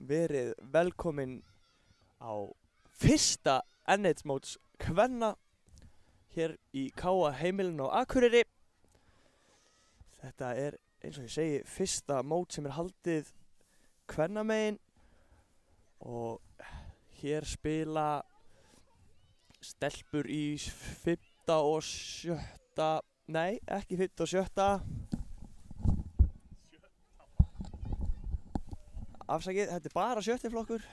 verið velkomin á fyrsta N1-móts kvenna hér í Káa heimilinu á Akureyri. Þetta er, eins og ég segi, fyrsta mót sem er haldið kvennamegin og hér spila stelpur í 5. og 7. Nei, ekki 5. og 7. Afsakið, þetta er bara 7. flokkur.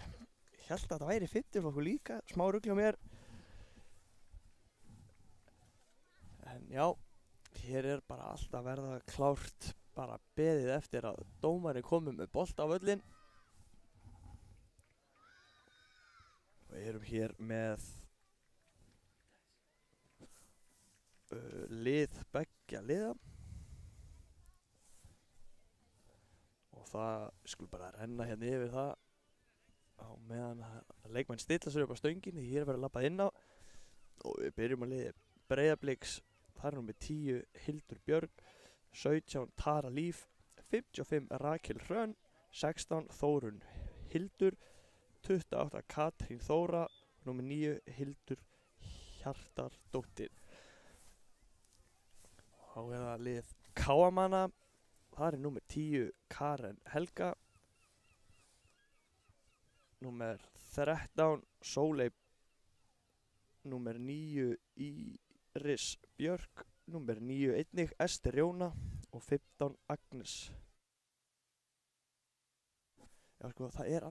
Ég held að þetta væri 5. flokkur líka, smá rugl hjá mér. En já, hér er bara allt að verða klárt, bara beðið eftir að dómarinn komi með bolta á völlinn. Við erum hér með lið beggja liða. Og það, skulum bara renna hérna yfir það á meðan að leikmenn stilla sér upp á stönginni. Hér er verið að labbað inn á og við byrjum að liði Breiðabliks. Það er númer 10 Hildur Björg, 17 Tara Líf, 55 Rakel Hrönn, 16 Þórunn Hildur, 28 Katrín Þóra, númer 9 Hildur Hjartardóttir. Þá er það lið Káamanna. Það er númer 10 Karen Helga, númer 13 Sóley, númer 9 Íris Björk, númer 9 einnig Ester Jóna og 15 Agnes. Já sko, það er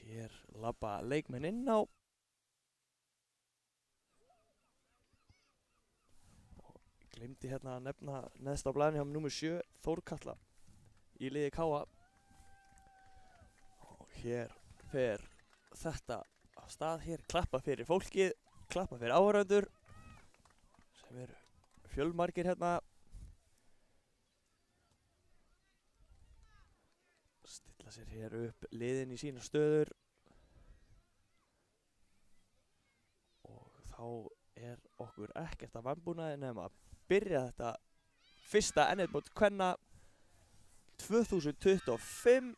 Hér labba leikmenn inn á. Og ég glemdi hérna að nefna neðst á blaðinu hjá númer 7 Þórkatla í liði Káa. Og hér fer þetta af stað. Hér klappa fyrir fólkið, klappa fyrir áhorfendur sem eru fjölmargir hérna. Stilla sér hér upp liðin í sína stöður. Og þá er okkur ekkert að vanbúnaði nema að byrja þetta fyrsta N1-mót kvenna 2025.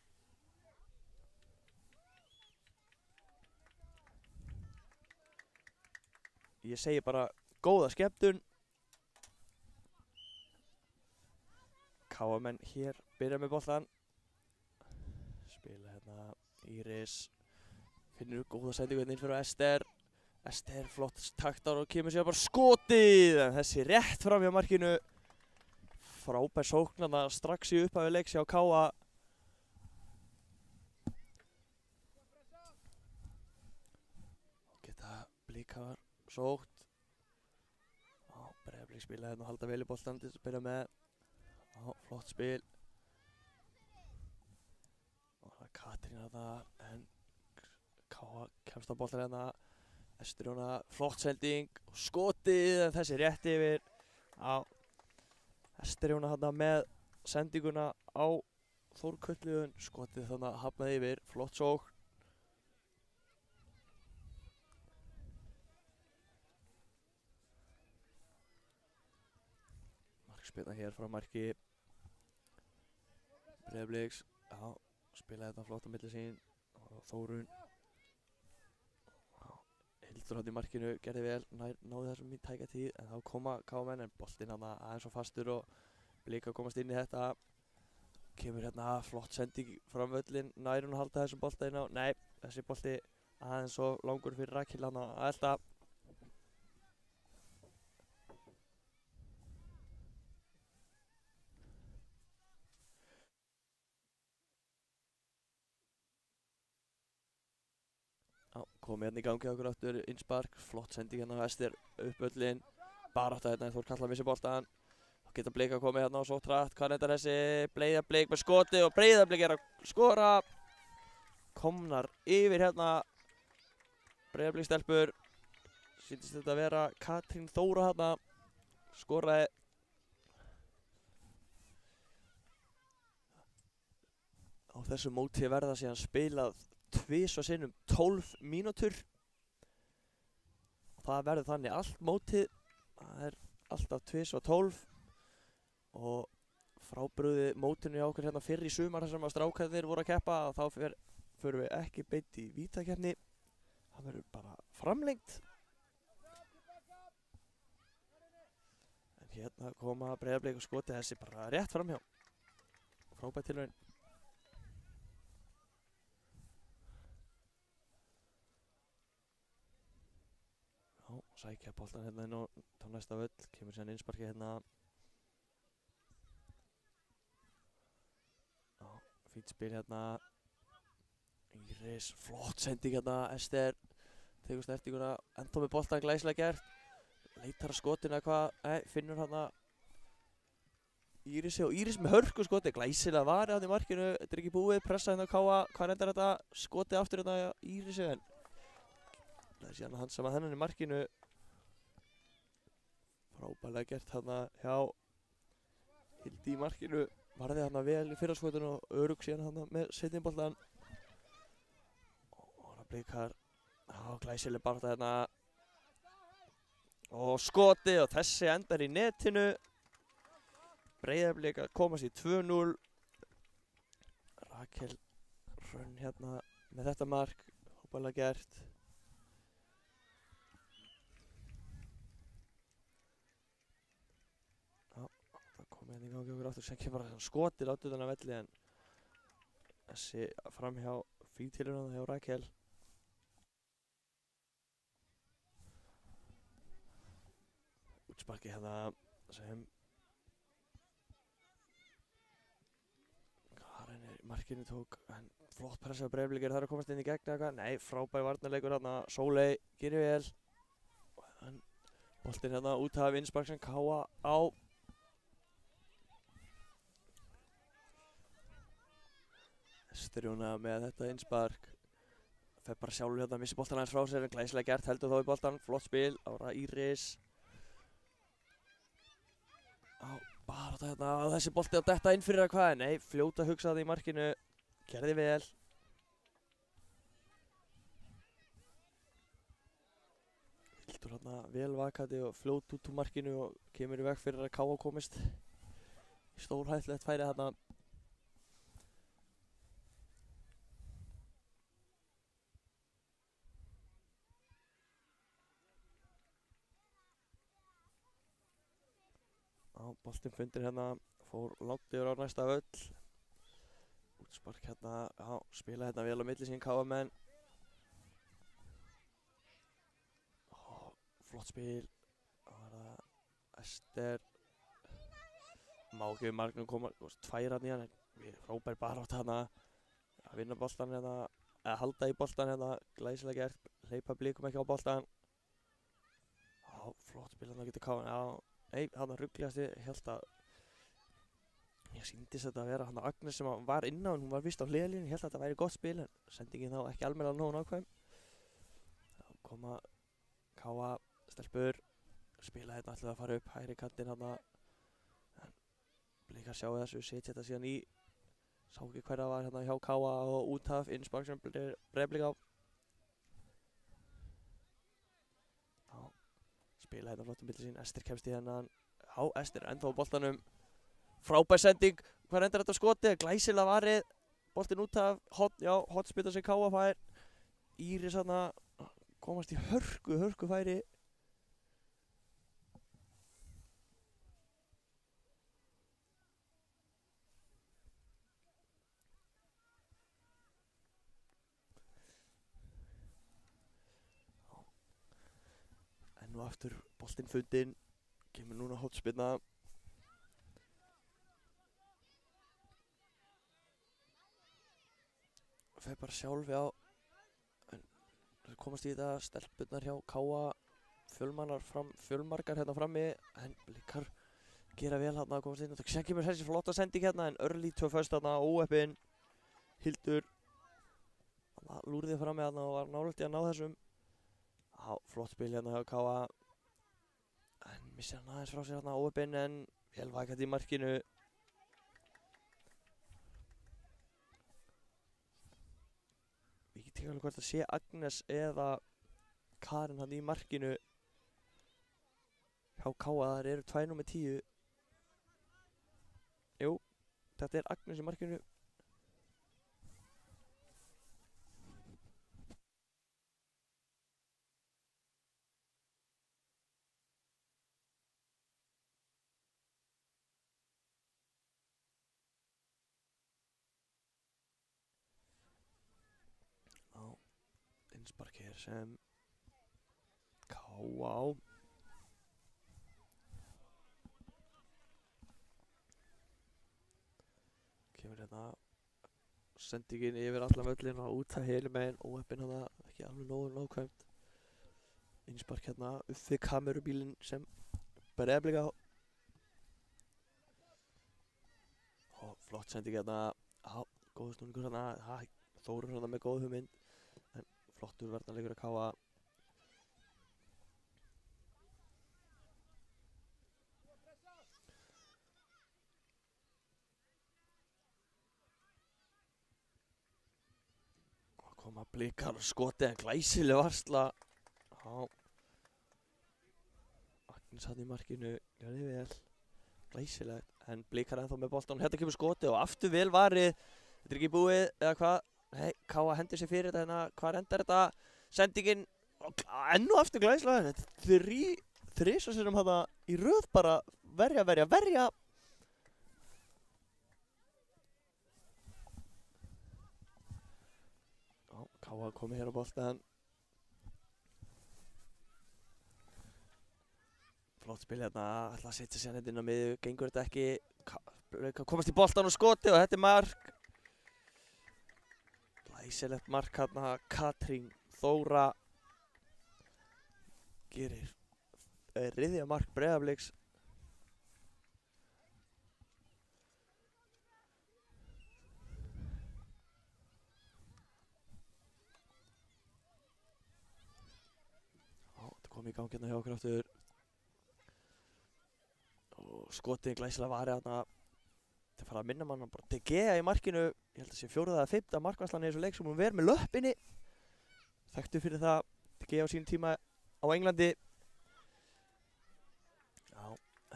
Ég segi bara góða skemmtun. Káamenn hér byrja með boltan. Spila hérna Íris, finnur góða sendingu hérna inn fyrir Ester. Ester flott taktar og kemur sér bara skotið, en þessi rétt fram hjá markinu. Frábær sókn þarna strax í upphafi leiks hjá Káa. Geta Blikar sókt. Breiðablik spila hérna og halda vel í boltan til að byrja með. Flott spil. Katrín þarna, en Káa kemst á boltan hérna. Ester Jóna, flott sending og skotið, en þessi rétt yfir. Ester Jóna þarna með sendinguna á Þórkölluðun. Skotið þarna hafnaði yfir, flott sókn. Markspilna hér frá marki Breiðabliks. Spilaði þetta flott á milli sín og Þórunn. Hildur átt í markinu, gerði vel, náði þessum í tæka tíð, en þá koma Káamenn, en boltinn hann aðeins svo fastur og Blika komast inn í þetta. Kemur hérna flott sending fram völlinn, nær hún að halda þessum bolta inn á. Nei, þessi bolti aðeins svo langur fyrir Rakel hann að elda. Komið hérna í gangi okkur áttur, innspark, flott sending hérna á Ester upp völlinn. Barátta hérna, Þórkatla missi boltan. Þá geta Blika komið hérna og svo trætt. Hvað er þessi Breiðablik með skoti og Breiðablik er að skora. Komnar yfir hérna Breiðablik stelpur. Sýndist þetta að vera Katrín Þóra hérna. Skoraði. Þá Á þessu móti verða síðan spilað tvisvar sinnum 12 mínútur. Það verður þannig allt mótið. Það alltaf tvisvar 12. Og frábrugði mótinu hjá okkur hérna fyrr í sumar þar sem að strákarnir voru að keppa. Þá förum við ekki beint í vítakeppni. Það verður bara framlengt. En hérna koma Breiðablik og skoti þessi bara rétt framhjá. Frábær tilraun. Já, sækja boltan hérna inn á næsta völl. Kemur síðan innsparki hérna. Já, fínt spil hérna. Íris, flott sending hérna. Ester tegur snertinguna. Enda með boltan, glæsilega gert. Leitar að skotinu eða hvað. Nei, finnur hérna Írisi og Íris með hörku skoti. Glæsilega varið hann í markinu. Þetta er ekki búið. Pressa hérna á Káa. Hvað endar þetta? Skotið aftur hérna Írisi en það síðan hann sem að hennan í markinu. Frábærlega gert hérna hjá Hildi í markinu. Varði hérna vel í fyrraskotinu og örugg síðan hérna með seinniboltan. Og það blikar. Já, glæsileg barða hérna. Og skoti og þessi endar í netinu. Breiðablik að komast í 2-0. Rakel Hrönn hérna með þetta mark. Frábærlega gert. Hérna í gangi okkur aftur sem kemur bara skoti látið utan af velli en þessi framhjá fítilurinn hjá Rakel. Útsparki hérna sem Karen í markinu tók en flott pressa á Breiðablik þar að komast inn í gegn eða eitthvað. Nei, frábær varnarleikur hérna. Sóley gerir vel. Og boltinn hérna út af innspark sem Káa á. Esterjóna með þetta innspark. Fer bara sjálfur hérna að missi boltan aðeins frá sér en glæsilega gert, heldur þó í boltan. Flott spil, Ára Íris. Bara þetta hérna, þessi bolti að detta inn fyrir að hvað? Nei, fljóta hugsaði í markinu. Gerði vel. Hildur hérna vel vakandi og fljót út úr markinu og kemur í veg fyrir að Káa komist. Stórhættulegt færi hérna. Boltinn fundir hérna, fór langt yfir á næsta völl. Útspark hérna, já, spila hérna vel á milli sín Káa menn. Flott spil. Það var það Ester. Má ekki við margnum koma, tvær hann í hann. Frábær barátt hérna. Að vinna boltan hérna, eða halda í boltan hérna. Glæsilega gert, hleypa Blikum ekki á boltan. Já, flott spil hérna getur Káa, já. Nei, hann rugglegast ég held að ég sýndist þetta að vera hann Agnes sem var inn á en hún var vist á hliðarlínu. Ég held að þetta væri gott spil en sendingin þá ekki almennilega nógu nákvæm. Þá koma Káa, stelpur, spila hérna ætlaði að fara upp hægri kantinn hann en Blikar sjáu þessu, setja þetta síðan í. Sá ekki hver það var hérna hjá Káa og út af innspark sem Breiðablik á. Spila hérna flott á milli sín, Ester kemst í hennan. Já, Ester ennþá á boltanum. Frábær sending, hvað endar þetta skotið? Glæsilega varið, boltinn út af, hotspita sem Káa fær. Íris hérna, komast í hörku færi. Enn og aftur boltinn fundinn, kemur núna hotspinna. Fer bara sjálf, já. En það komast í þetta, stelpurnar hjá Káa, fjölmargar hérna frammi, en Blikar gera vel hérna að komast inn. Það kemur þessi flotta sending hérna, en Early 2 föst hérna, óheppin, Hildur. Hann lúrði frammi hérna og var nálægt í að ná þessum. Já, flott spil hérna hjá Káa. En missir hann aðeins frá sér hérna óheppinn en vel vakandi í markinu. veit ekki alveg hvort það sé Agnes eða Karen hann í markinu hjá K.A. þar eru 2 númer 10. Jú, þetta er Agnes í markinu. Innspark hér sem K.A. á. Kemur hérna sendingin yfir allan völlin og út það heilu meginn, óheppinn hana ekki alveg nógu nákvæmt. Innspark hérna upp við kamerubílinn sem Breiðablik á. Og flott sending hérna, góð snúningur hérna, Þórur hérna með góð hugmynd. Flottur varnarleikur að K.A. Og koma Blikar og skotið en glæsileg varsla. Agnes hann í markinu, gjörði vel, glæsilegt. En Blikar ennþá með boltan, hérna kemur skotið og aftur vel varið. Þetta er ekki búið, eða hvað? Nei, K.A. hendur sér fyrir þetta hérna, hvað endar þetta? Sendingin, enn og aftur glæslega, þrisvar sinnum hana í röð bara, verja. K.A. komið hér á boltan. Flott spil hérna, ætla að setja sér hérna inn á miðju, gengur þetta ekki, komast í boltan og skoti og þetta er mark. Glæsilegt mark hérna, Katrín Þóra gerir riðja mark Breiðabliks. Þetta kom í gangi hérna hjá okkur aftur. Og skotið glæsilega varið hérna. Þetta fara að minna mann bara De Gea í markinu, ég held að sé 4. eða 5. markvarslan í þessu leik sem hún verið með löppinni. Þekktu fyrir það De Gea á sínum tíma á Englandi. Já,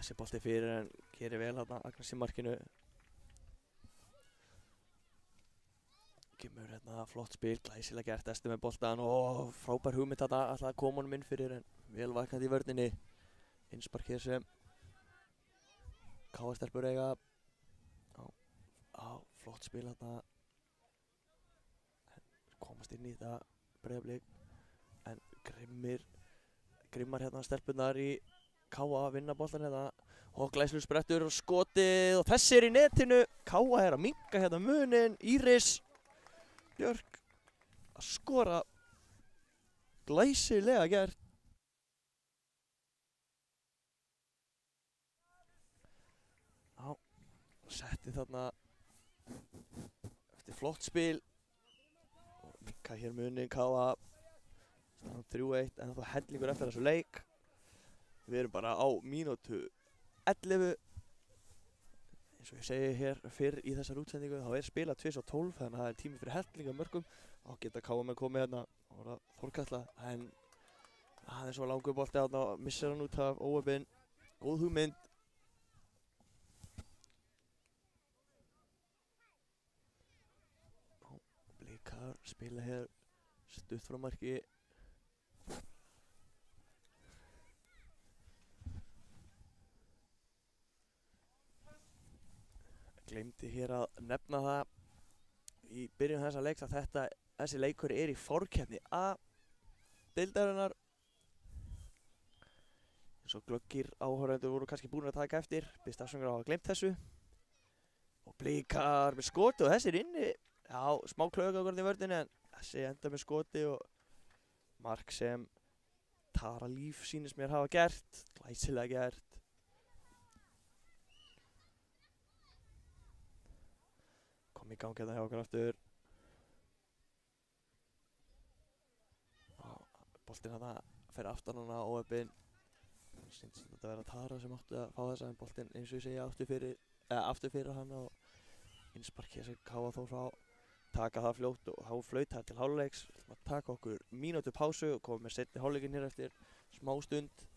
þessi bolti fyrir en gerir vel hérna Agnes í markinu. Kemur hérna flott spil, glæsilega gert, Esti með boltan og frábær hugmynd hérna, alltaf kom honum inn fyrir en vel vaknandi í vörninni. Innspark hér sem K.A. eiga. Flott spil hérna, komast inn í þetta Breiðablik, en grimmar hérna stelpunar í K.A. vinna boltan hérna og glæsilegur sprettur og skotið og þessi er í netinu. K.A. er að minnka hérna munin, Íris Björk að skora, glæsilega gert. Setti þarna eftir flott spil og minka hér munin K.A. staðan 3-1 en það hellingur eftir þessu leik. Við erum bara á mínútu 11. Eins og ég segi hér fyrr í þessar útsendingu þá er spilað 2:12 þannig að það er tími fyrir hellinga mörgum og geta K.A. með komið hérna og það er Þórkatla en það er svo langur bolti hérna og missir hann út af óheppinn. Góð hugmynd. Blikar spila hér stutt frá marki. Gleymdi hér að nefna það í byrjun þessa leiks að þessi leikur er í forkeppni A-deildarinnar. Eins og glöggir áhorfendur voru kannski búin að taka eftir, biðst afsökunar á að hafa gleymt þessu. Og Blikar með skoti og þessi er inni. Já, smá klaugagur í vörninni en þessi enda með skoti og mark sem Tara Líf sýnist mér hafa gert, glæsilega gert. Kom í gangi þetta hjá okkur aftur. Boltinn hérna fer aftan hana óheppinn. Sýndist þetta að vera Tara sem átti að fá þessa en boltinn eins og ég segja aftur fyrir hann og innspark hér sem K.A. þó frá taka það fljótt og þá flaut það til hálfleiks. Við ætlum að taka okkur mínútu pásu og koma með seinni hálfleikinn hér eftir smá stund.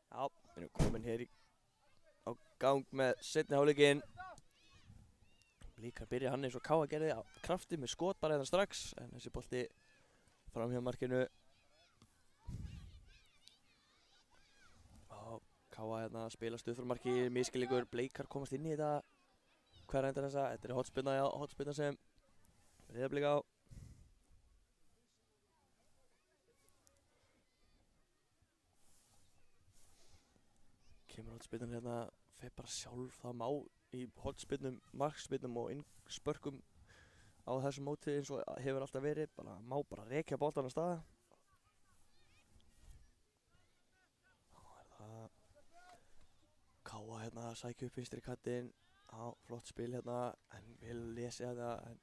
Já, við erum komin hér á gang með seinni hálfleikinn. Blikar byrja hann eins og Káa gerði á krafti með skot bara hérna strax, en þessi bolti fram hjá markinu. Káa hérna spila stuð fyrir marki, miskilningur, Blikar komast inn í þetta. Hver endar þessa? Þetta er hornspyrna, já, hornspyrna sem Breiðablik á. Kemur hornspyrnan hérna, fer bara sjálf, það má í hornspyrnum, markspyrnum og innspörkum á þessu móti eins og hefur alltaf verið, má bara rekja boltan á staða. Þá er það Káa hérna að sækja upp vinstri kantinn. Já, flott spil hérna, en vel lesið þetta, en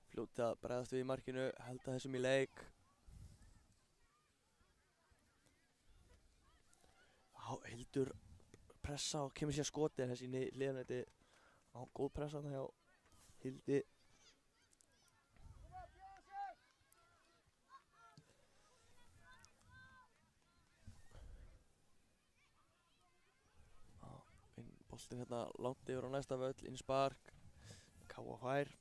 fljótið að bregðast við í markinu, halda þessum í leik. Já, Hildur pressa og kemur sér skoti, en þessi hliðanætti, já, góð pressa þarna hjá Hildi. Boltinn hérna langt yfir á næsta völl, inn spark, Káa fær.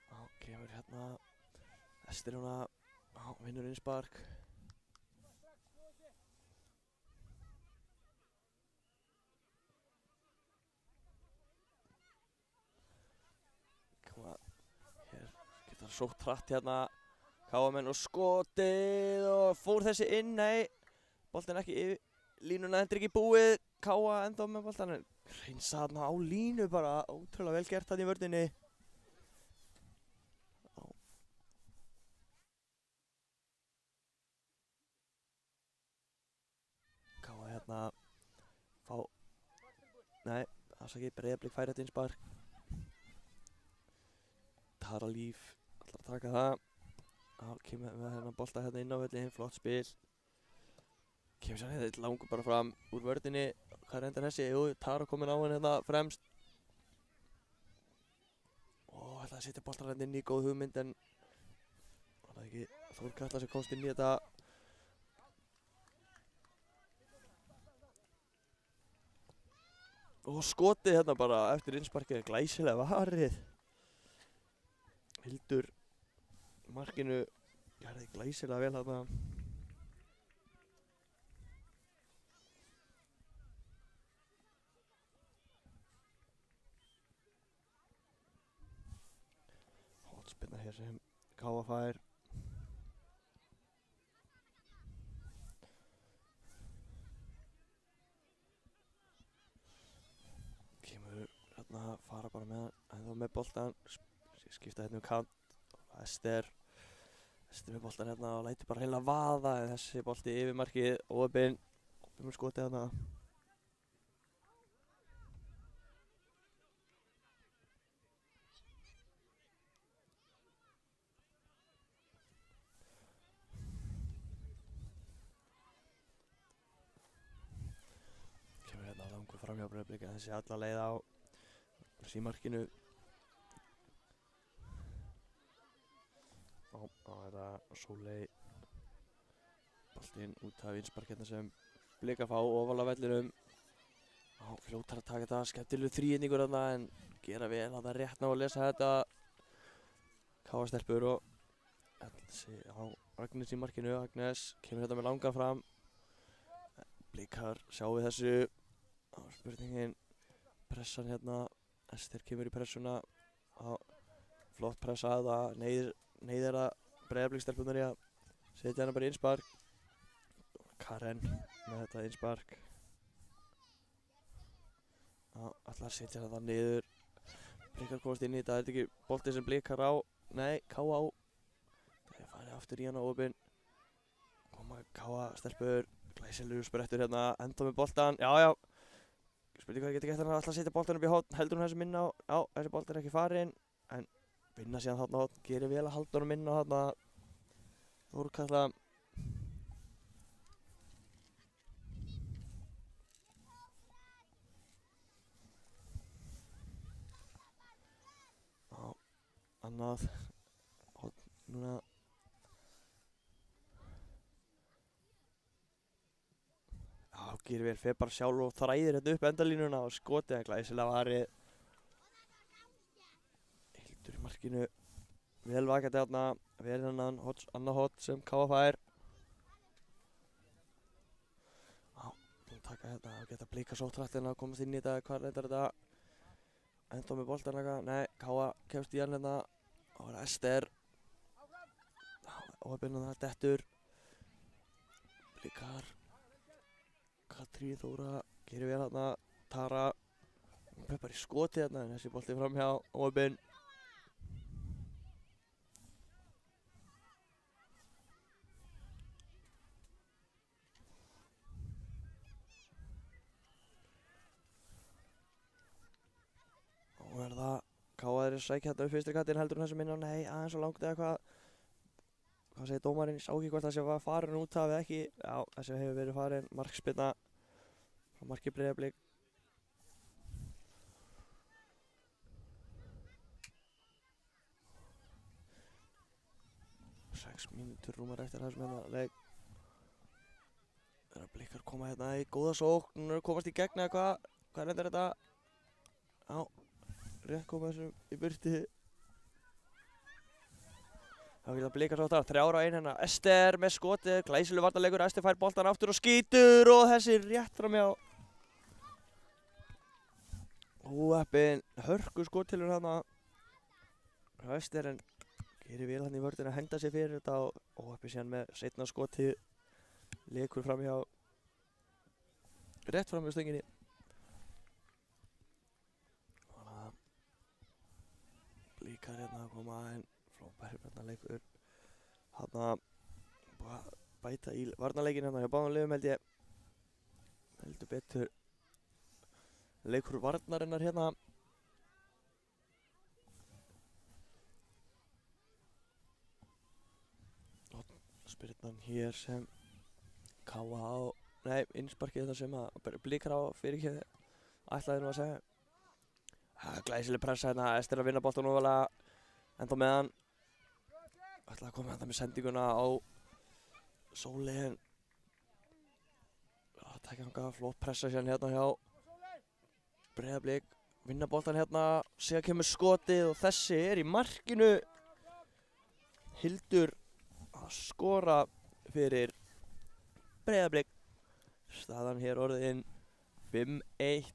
Já, kemur hérna, Esterjóna, já, vinnur inn spark. Hér geta sótt hratt hérna Káamenn og skotið og fór þessi inn, nei, boltinn ekki yfir línuna, endur ekki búið, Káa enda með boltan, en hreinsa þarna á línu bara, ótrúlega vel gert þarna í vörninni. Káa hérna fá, nei, afsakið, Breiðablik fær þetta inn spark. Tara Líf ætlar að taka það. Já, kemur með hérna bolta hérna inn á völlinn, flott spil. Kemur sér hérna langur bara fram úr vörninni. Hvað er endan þessi? Jú, Tara komin á hann hérna fremst. Og ætlaði að setja boltan hérna inn í góð hugmynd, en var það ekki Þórkatla sem komst inn í þetta. Og skotið hérna bara eftir innsparkið, glæsilega varið. Hildur markinu gerði glæsilega vel þarna. Hornspyrna hér sem Káa fær. þá með boltan, skipta hérna kant. Ester með boltan hérna og lætur bara heila vaða en þessi bolti yfir markið, opinn með skotið hérna. Kemur hérna langur framhjá Breiðablik en þessi alla leið á símarkinu. Á þetta Sóley boltinn út af innspark hérna sem Blik að fá ofalega vellinum. Fljótar að taka þetta, skemmtilegur þríhyrningur þarna en gera vel að það rétt ná að lesa þetta. Káa-stelpur og þessi á Agnes í markinu. Agnes kemur hérna með langan fram. Blikar sjáu þessu. Spurningin, pressan hérna. Ester kemur í pressuna. Flott pressa að það neyðir að Breiðablikstelpunar í að setja hana bara í innspark. Karen með þetta innspark. Ætlar að setja hana það niður. Blikar komast inn í þetta, þetta ekki bolti sem Blikar á. Nei, Káa á. Það er farið aftur í hana opinn. Koma Káa-stelpur. Glæsilegur sprettur hérna, enda með boltan. Já. Spurning hvað geta gett hérna alltaf að setja boltan upp í horn. Heldur hún þessu minna á. Já, þessi bolti er ekki farinn. En vinna síðan þarna horn. Gerir vel að halda honum inn á þarna. Þórkatla. Annað núna gerir vel, fer bara sjálf og þræðir hérna upp endalínuna og skotið hann glæsilega varið. Hildur í markinu, vel vakandi þarna, vel hennan annað hot sem Káa fær. Taka hérna og geta Blika sóttrættina og komast inn í þetta, hvað reyndar þetta? Enda með boltan eitthvað, nei, Káa kemst í hann hérna. Það var Ester. Óheppinn hann dettur. Blikar. Katrín Þóra gerir vel hérna. Tara. Hún peppar í skotið hérna en þessi bolti framhjá. Óheppinn. Og er það Káa er að sækja hérna upp fyrstri kantinn, heldur hún þessu minna, nei, aðeins svo langt eða hvað. Hvað segir dómarinn? Ég sá ekki hvort þessi var farin út af eða ekki. Já, þessi hefur verið farin. Markspyrna frá marki Breiðablik. 6 mínútur rúmar eftir þessum hérna leik. Þegar Blikar koma hérna í góða sókn, hún er að komast í gegn eða hvað. Hvað er þetta? Já. Rétt koma þessum í burti. Þá geta Blikar sótt af 3-1 hérna. Ester með skotið, glæsileg varnarleikur. Ester fær boltan aftur og skýtur og þessi rétt framhjá. Óheppinn, hörku skottilur hérna. Ester en gerir vel hann í vörðinu að henda sér fyrir þetta og óheppinn síðan með seinna skotið. Leikur framhjá. Rétt framhjá stönginni. Blikar hérna að koma en flópar hérna leikur hérna búið að bæta í varnarleikin hérna hjá báðum liðum held ég heldur betur leikur varnarinnar hérna og spyrnan hér sem Káa á nei, innsparkið þetta sem að Blikar á fyrir ekki ætlaði nú að segja. Glæsileg pressa hérna, Ester að vinna boltan ofalega, enda með hann. Ætlaði að koma hérna með sendinguna á Sóley. Tækja hanga, flott pressa hérna hjá Breiðablik. Vinna boltan hérna, síðan kemur skotið og þessi er í markinu. Hildur að skora fyrir Breiðablik. Staðan hér orðin 5-1.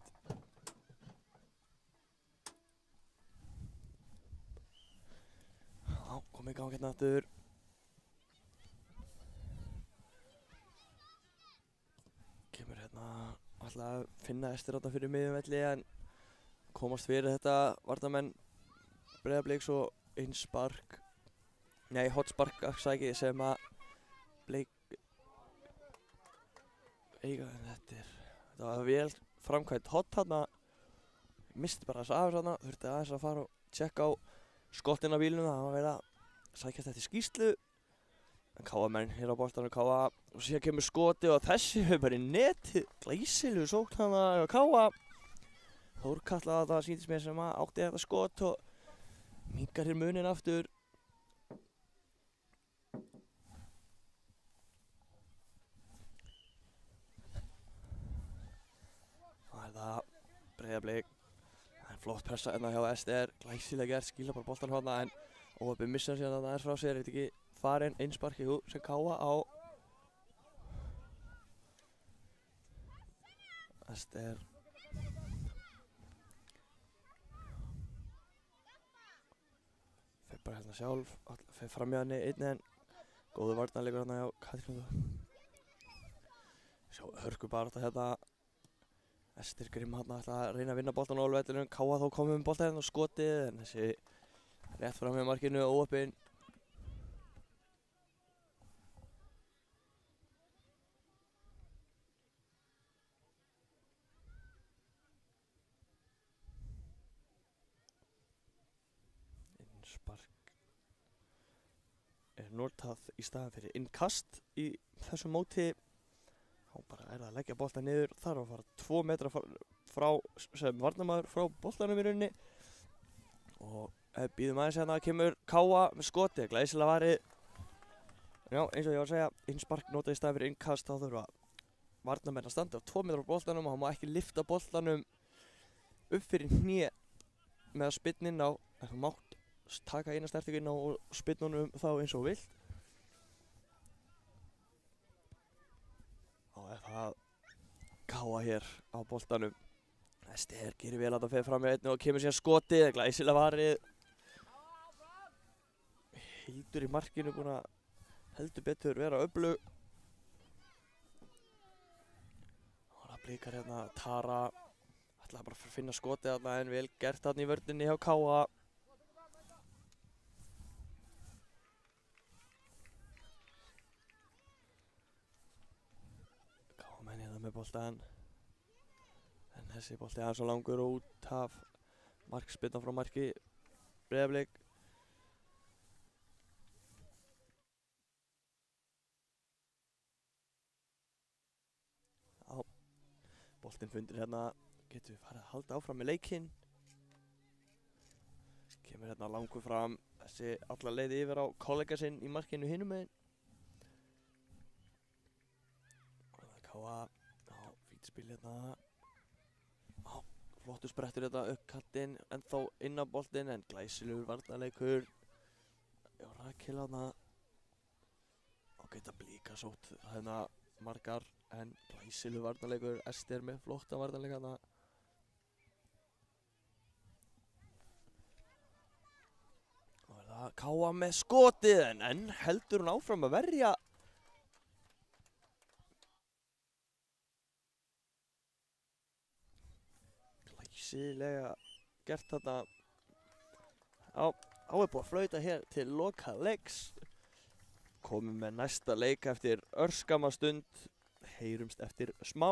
Komið í gang hérna aftur. Kemur hérna alltaf að finna Ester þarna fyrir miðjum velli en komast fyrir þetta varnarmenn Breiðabliks og innspark, nei, hotspark afsakið sem að Bleik eiga, þetta var vel framkvæmt hot þarna, misti bara þess aðeins þarna, þurfti aðeins að fara og tjekka á skottin á bílnum, það var verið að sækjast eftir skýrslu, en Káamenn hér á boltanum Káa og síðan kemur skoti og þessi hefur bara í netið, glæsilegu sókn þarna á Káa. Þórkatla þetta sýndist mér sem að átti þetta skot og minnkar hér munin aftur. Það er það Breiðablik, það er flott pressa hérna hjá SDR, glæsilega gert, skila bara boltan hérna en óöfnir missa síðan að það er frá sér, veit ekki farin einsparki sem Káa á SDR. Fer bara hérna sjálf, fer fram í henni einni en góður varnarleikur hérna hjá Katrínu. Sjá hörku bara þetta hérna, SDR Grimm hérna ætla að reyna að vinna boltan á vellinum, Káa þó komið með boltan hérna og skotið en þessi rétt fram í markinu óöppin. Innspark er notað í staðan fyrir innkast í þessu móti. Þá bara er það að leggja boltan niður, þarf að fara 2 metra frá sem varnarmaður frá boltanum í rauninni. Og býðum aðeins hérna að kemur Káa með skoti, glæsilega varið. Já, eins og ég var að segja, innspark notað í staðan fyrir innkast, þá þurfa varnarmenn að standa á 2 metra frá boltanum og hann má ekki lyfta boltanum upp fyrir hné með að spyrna inn á, en þú mátt taka eina stertingu inn á og spyrna honum þá eins og vilt. Þá er það Káa hér á boltanum. SDR gerir vel að það fer fram í einni og kemur síðan skotið, glæsilega varið. Hildur í markinu búin að heldur betur vera öflug. Og það Blikar hérna, Tara ætlaði bara að finna skotið þarna en vel gert þarna í vörninni hjá Káa. Káamenn hérna með boltan. En þessi bolti er svo langur og út af markspyrna frá marki Breiðablik. Já, boltinn fundir hérna, getur við farið að halda áfram með leikinn. Kemur hérna langur fram, þessi alla leið yfir á kollega sinn í markinu hinum megin. Og það er Káa, já, fínt spil hérna. Flottur sprettur þetta uppkallinn, ennþá inn á boltinn en glæsilegur varnarleikur. Já, Rakel hana. Og geta Blika sótt hérna margar en glæsilegur varnarleikur. SDR með flotta varnarleik hana. Og er það Káa með skotið en heldur hún áfram að verja. Glæsilega gert þarna. Já, þá er búið að flauta hér til loka leiks. Komum með næsta leik eftir örskamma stund. Heyrumst eftir smá.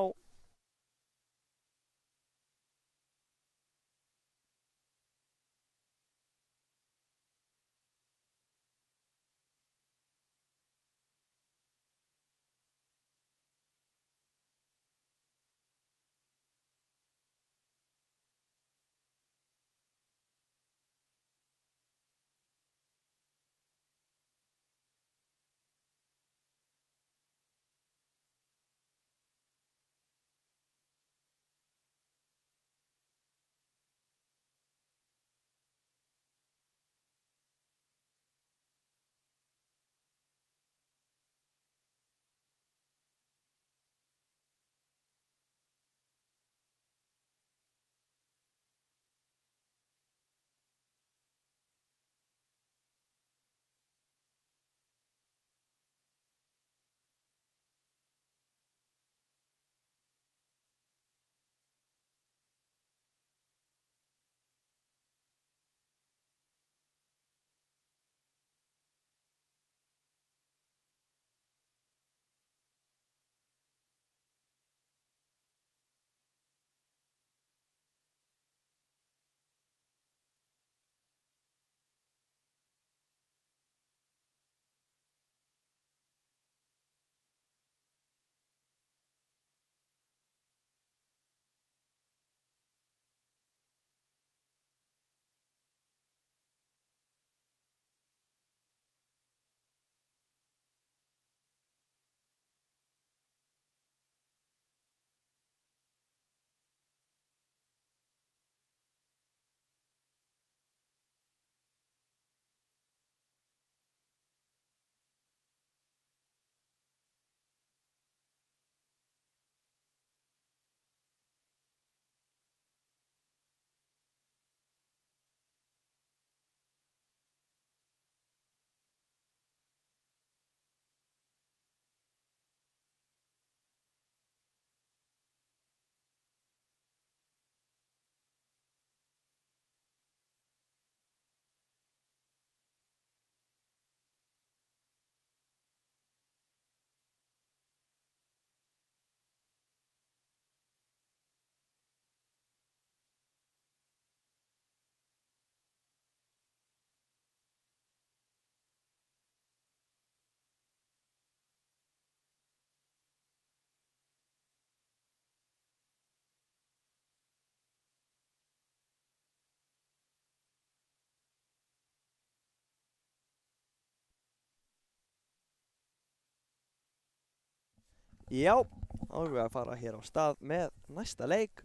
Já, þá erum við að fara hér á stað með næsta leik.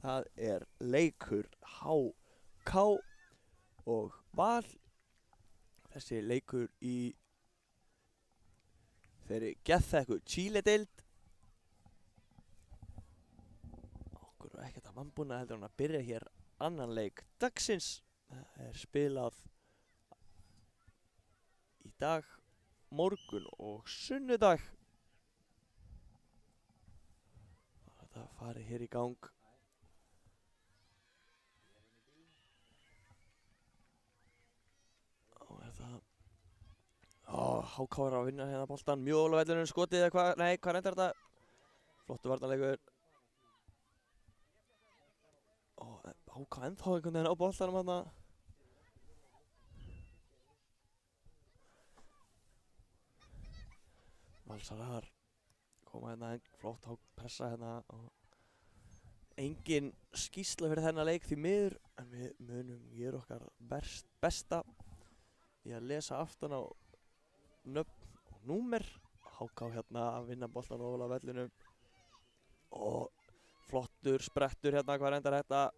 Það er leikur HK og Val. Þessi leikur í þeirri geðþekku Chile-deild. Okkur er ekkert að vannbúna heldur hann að byrja hér annan leik dagsins. Það er spilað í dag, morgun og sunnudag. Þetta farið hér í gang. Og er það... HK er að vinna hérna boltan. Mjög á vellunum skotið eða hvað? Nei, hvað reyndar þetta? Flottu varnarleikur. HK ennþá einhvern veginn á boltanum hérna. Valsarar koma hérna, flott pressa hérna og engin skýrsla fyrir þennan leik því miður, en við munum gera okkar besta í að lesa aftan á nöfn og númer. HK hérna að vinna boltan ofalega á vellinum og flottur sprettur hérna, hvað reyndar þetta?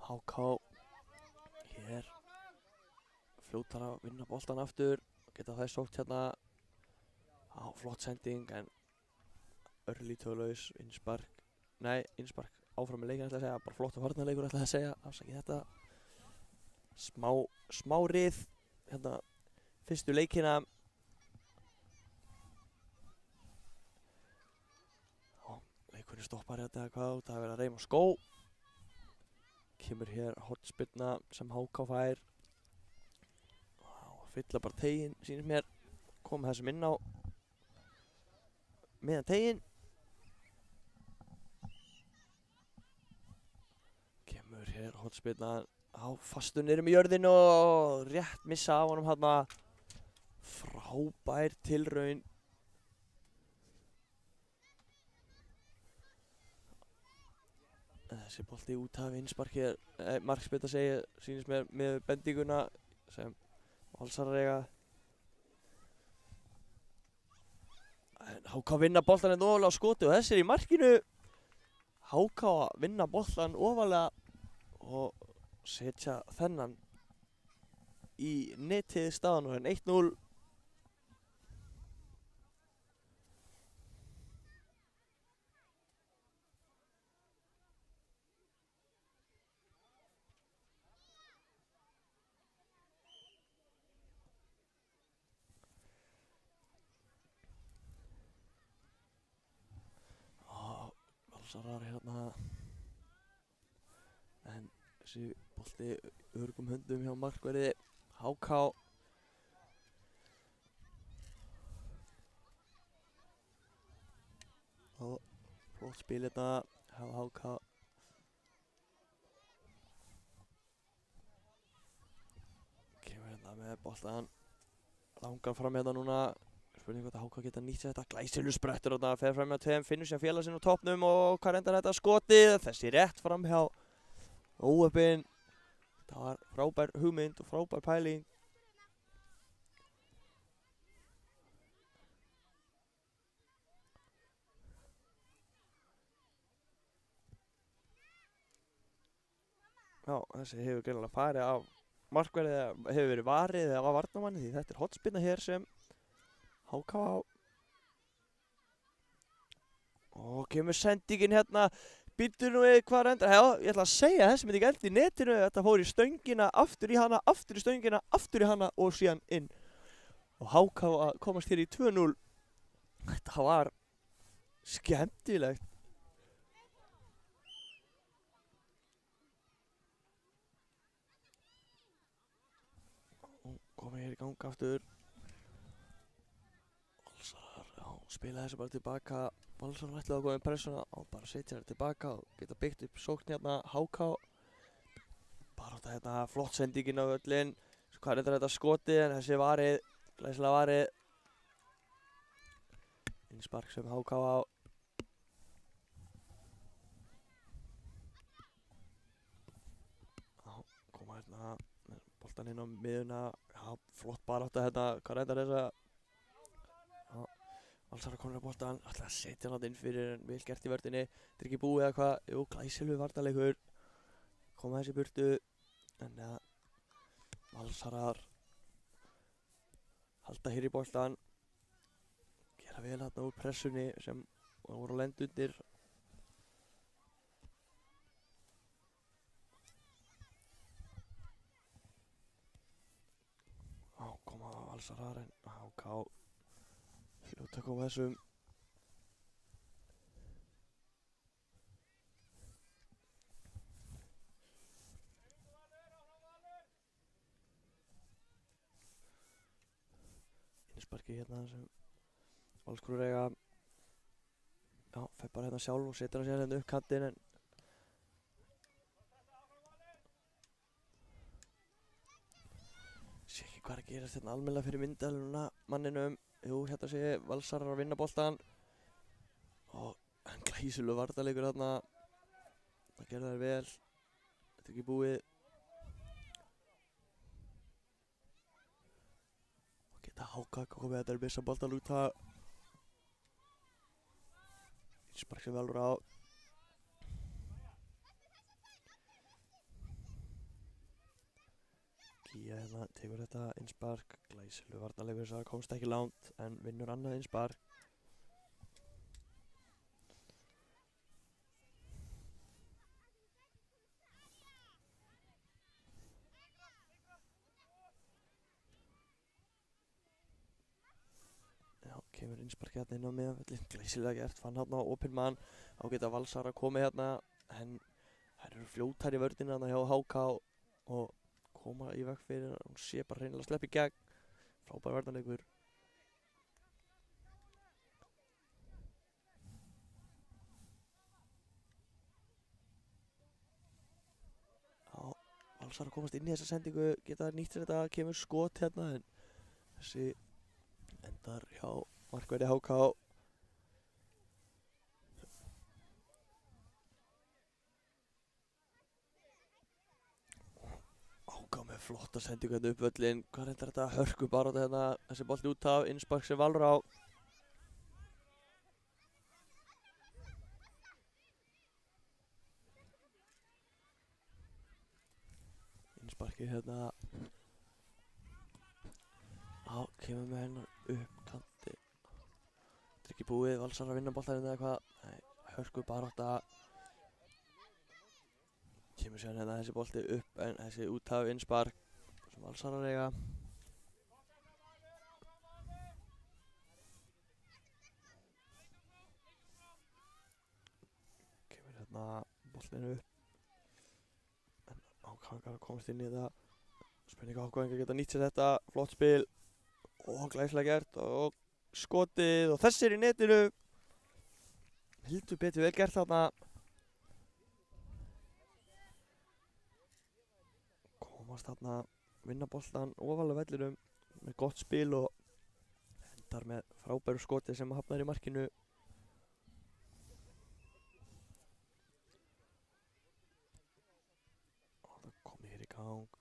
HK hér fljótar að vinna boltan aftur, geta það sótt hérna. Flott sending en örlítjóðlaus innspark, nei innspark áfram með leikinn ætla að segja, bara flott varnarleikur ætla að segja, afsakið þetta. Smá rið hérna fyrstu leikina. Leikurinn stoppar hérna hvað, það er verið að reyma skó. Kemur hér hornspyrna sem HK fær. Fylla bara teginn, sýnir mér. Koma þessum inn á meðan teginn. Kemur hér hornspyrna fastur niður með jörðinu og rétt missa af honum hérna. Frábær tilraun. Þessi bolti út af innspark hér, markspyrna segir, sýnist mér með bendinguna sem Valsarar eiga. En HK vinna boltan hérna ofalega á skoti og þessi er í markinu. HK að vinna boltan ofalega og setja þennan í netið staðan og hérna 1-0. Valsarar hérna, en þessi bolti örgum höndum hjá markverði HK. Og flott spil hérna hjá HK. Kemur hérna með boltan, langar fram hérna núna. Spurning hvort að HK geta nýtt sér þetta. Glæsilegur sprettur og það fer fram hjá tveim, finnur sér félag sinn á toppnum og hvað reyndar þetta skotið. Þessi rétt fram hjá óöppin. Það var frábær hugmynd og frábær pæling. Já, þessi hefur greinilega farið af markverði eða hefur verið varið eða af varnarmanni því þetta er hornspyrna hér sem HK á. Og kemur sendingin hérna. Býttu nú við hvað reyndar. Já, ég ætla að segja þessi myndi ekki eld í netinu. Þetta fór í stöngina, aftur í hana, aftur í stöngina, aftur í hana og síðan inn. Og HK að komast hér í 2-0. Þetta var skemmtilegt. Og komið hér í gang aftur. Valsarar, já, spila þessu bara tilbaka. Valsarar ætlaði að koma í pressuna og bara setja þér tilbaka og geta byggt upp sókn hérna. HK bara þetta hérna flott sendingin á völlin. Hvað er þetta skotið en þessi varið, glæsilega varið. Innspark sem HK á. Koma hérna, boltan inn á miðuna. Já, flott barátta hérna, hvað reyndar þessa. Já, Valsarar konur á boltan, ætla að setja hann inn fyrir en vel gert í vörðinni. Þetta er ekki búið eða hvað, jú, glæsilegur varnarleikur. Koma þessi burtu, en Valsarar halda hér í boltan. Gera vel hérna úr pressunni sem voru að lenda undir. Koma Valsarar en HK hljóta að koma þessum. Innsparki hérna sem Valskrúr eiga. Já, fer bara hérna sjálf og setur hann sér hérna upp kantinn en sé ekki hvað er að gerast hérna almennilega fyrir myndaluna manninum. Jú, hérna sé Valsarar að vinna boltan og hann glæsilegur varnarleikur þarna. Það gerði þær vel. Þetta er ekki búið. Og geta HK komið þetta er missa boltan út það. Innspark sem Valur á. Gía hérna tekur þetta innspark, glæsilegur varnarleikur þess að komst ekki langt en vinnur annað innspark. Já, kemur innspark hérna inn á miðanvöllinn, glæsilega gert, fann hérna á opinn mann. Þá geta Valsarar komið hérna en þær eru fljótar í vörðina hérna hjá HK og koma í veg fyrir að hún sé bara hreinlega að sleppa í gegn. Frábær varnarleikur. Já, Valsarar komast inn í þessa sendingu, geta nýtt sér þetta, kemur skot hérna en þessi endar hjá markverði HK. HK með flotta sendingu hérna upp völlinn. Hvað reyndar þetta hörku barátta hérna, þessi bolti út af, innspark sem Valur á. Innsparkið hérna. Já, kemur með hennar upp kanti. Þetta er ekki búið, Valsarar að vinna boltarinn eða eitthvað. Nei, hörku barátta. Kemur sér hérna þessi bolti upp en þessi út af innspark sem Valsarar eiga. Kemur hérna boltinu upp en HK komast inn í þetta. Spurning HK geta nýtt sér þetta, flott spil og glæsilega gert og skotið og þessi er í netinu. Heldur betur vel gert þarna. Komast þarna, vinna boltan ofalega vellinum með gott spil og endar með frábæru skoti sem hafnar í markinu. Og það komið hér í gang.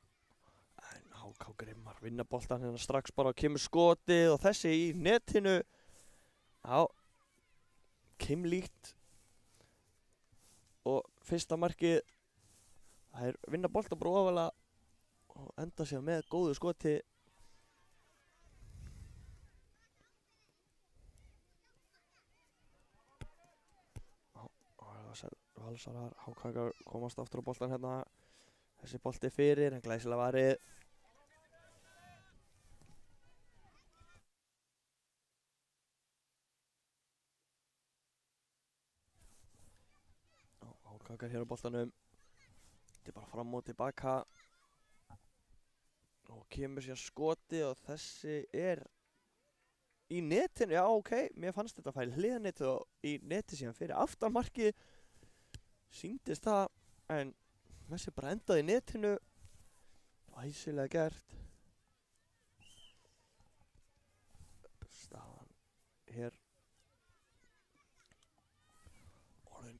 En HK grimmar, vinna boltan hérna strax bara og kemur skotið og þessi í netinu. Já, keimlíkt. Og fyrsta markið, það er vinna boltan bara ofalega og enda sér með góðu skoti. Valsarar, HK komast aftur á boltan hérna. Þessi bolti fyrir, en glæsilega varið. HK hér á boltanum. Þetta er bara fram og tilbaka. Og kemur sér skoti og þessi er í netinu. Já, ok, mér fannst þetta fæl hliðanetið og í neti síðan fyrir aftanmarkið. Sýndist það, en þessi bara endaði í netinu. Æsilega gert.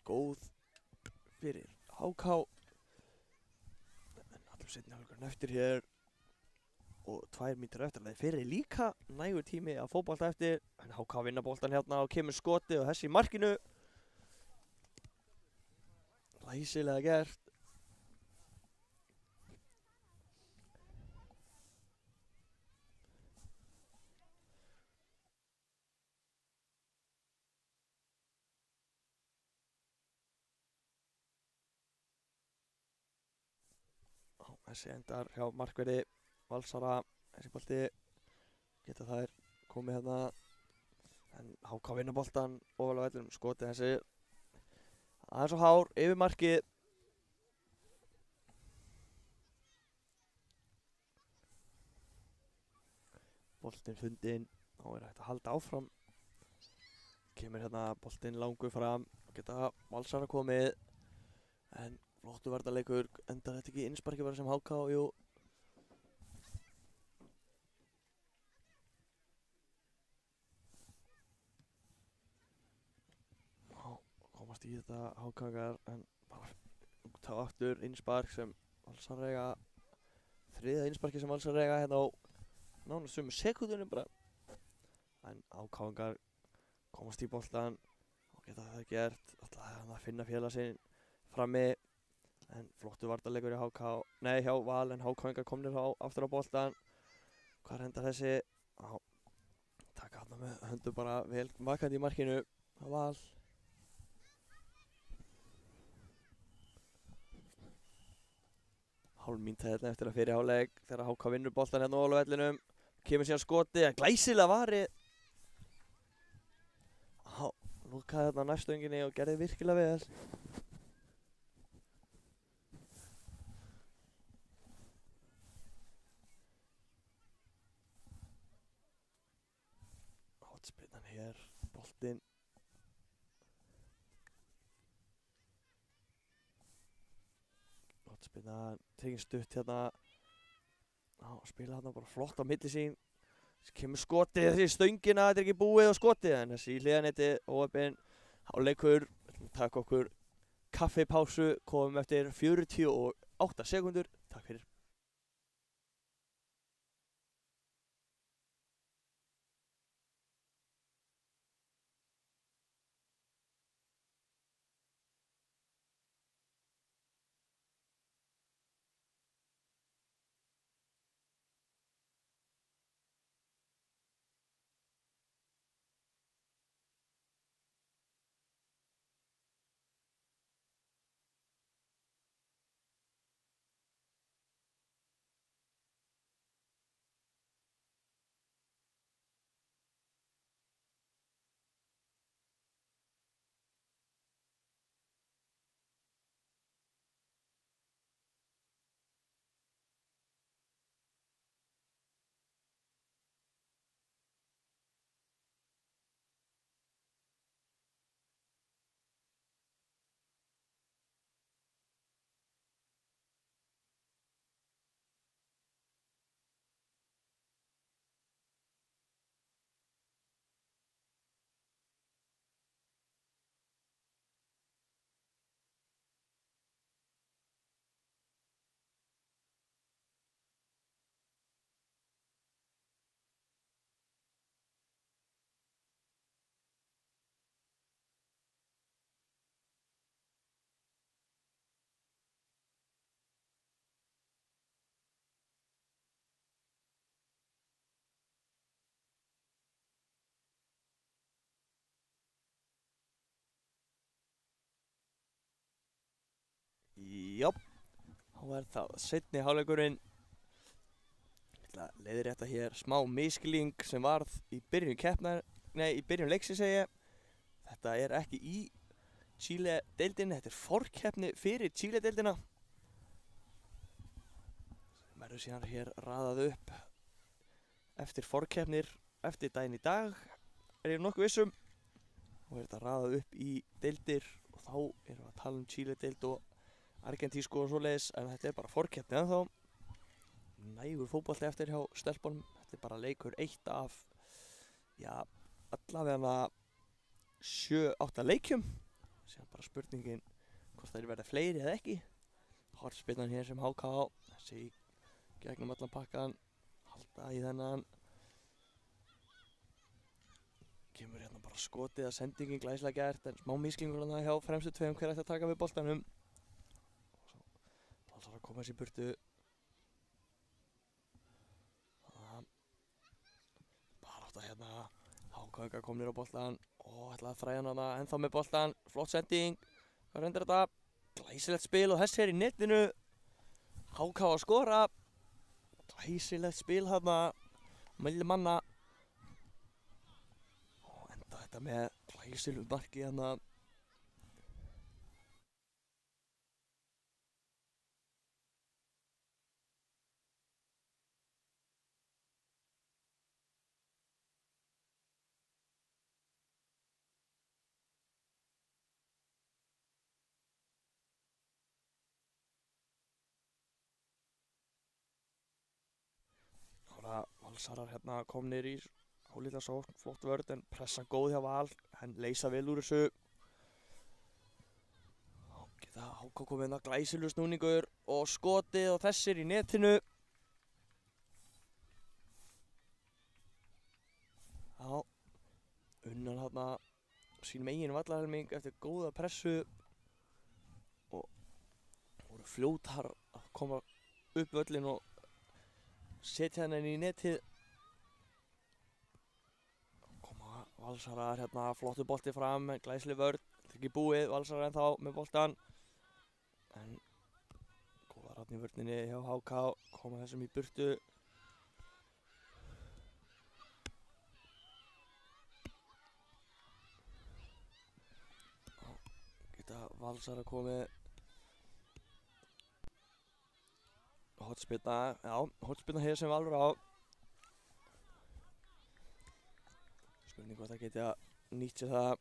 góð fyrir HK. En allur seinni hálfleikurinn eftir hér og 2 mínútur eftir. Það er fyrir líka nægur tími að fótbolta eftir. En HK vinna boltan hérna og kemur skoti og þessi í markinu. Læsilega gert. Þessi endar hjá markverði Valsara. Þessi bolti geta þær komið hérna. En HK vinna boltan ofalega á vellinum. Skotið þessi aðeins og hár yfir markið. Boltinn fundinn. Þá er hægt að halda áfram. Kemur hérna boltinn langur fram. Geta Valsara komið. En flottur varnarleikur, endar þetta ekki innsparki bara sem HK, jú. Komast í þetta HK-gar, en bara tá aftur innspark sem Valsar eiga. Þriðja innsparki sem Valsar eiga hérna á nánast sömu sekúndunum bara. En HK-gar komast í boltan og geta það gert. Alltaf að finna félag sinn frammi. En flottur varnarleikur í HK, nei hjá Val, en HK-ingar komnir aftur á boltan. Hvað endar þessi? Taka hann með höndu bara vel vakandi í markinu á Val. Hálf mínúta hérna eftir að fyrir hálfleik þegar HK vinnur boltan hérna á vellinum. Kemur síðan skoti, glæsilega varið. Lúkaði hérna á nærstöðinginni og gerði virkilega vel. Hotspinnan hér, boltinn. Hotspinnan, tekin stutt hérna. Spila hérna bara flott á milli sín. Kemur skotið þessi stöngina, þetta er ekki búið á skotið. En þessi í hliðanetti, óöfinn, hálfleikur. Við ætlum að taka okkur kaffipásu, komum eftir 48 sekúndur. Takk fyrir. Jáp, þá er það seinni hálfleikurinn. Ég ætla að leiðrétta hér smá misskilning sem varð í byrjun keppnar, nei í byrjun leiksins segi ég. Þetta er ekki í Chile-deildinni, þetta er forkeppni fyrir Chile-deildina. Sem verður síðan hér raðað upp eftir forkeppnir eftir daginn í dag, er ég nokkuð vissum. Og er þetta raðað upp í deildir og þá erum við að tala um Chile-deild og Argentísku og svoleiðis, en þetta er bara forkeppni ennþá. Nægur fótbolti eftir hjá stelpunum. Þetta er bara leikur 1 af, já, allavega 7-8 leikjum Síðan bara spurningin hvort þeir verða fleiri eða ekki. Hornspyrnan hér sem HK, þessi í gegnum allan pakkan, halda í þennan. Kemur hérna bara skotið að sendingin glæslega gert, en smá mislingur hann hjá fremstu tveim hver ætti að taka við boltanum. Valsar að koma þessi í burtu. Barátta hérna, HK komnir á boltan og ætla að þræða hana ennþá með boltan. Flott sending, hvað reyndir þetta? Glæsilegt spil og þessi í netinu. HK að skora. Glæsilegt spil hérna, milli manna. Og enda þetta með glæsilegu marki hérna. Valsarar hérna komnir í hálítið sókn, flott vörð en pressa góð hjá Val, en leysa vel úr þessu. Geta HK komið hérna glæsilegur snúningur og skotið og þessir í netinu. Já, unnan hérna sínum eigin vallarhelming eftir góða pressu og voru fljótar að koma upp völlin og setja henni inn í netið. Koma Valsarar hérna, flottu bolti fram, glæsileg vörn, þetta er ekki búið, Valsarar ennþá með boltan. En góða ratn í vörninni hjá HK, koma þessum í burtu. Geta Valsarar komið. Hornspyrna, já, hornspyrna hér sem Valur á. Spurning hvort það geti að nýtt sér það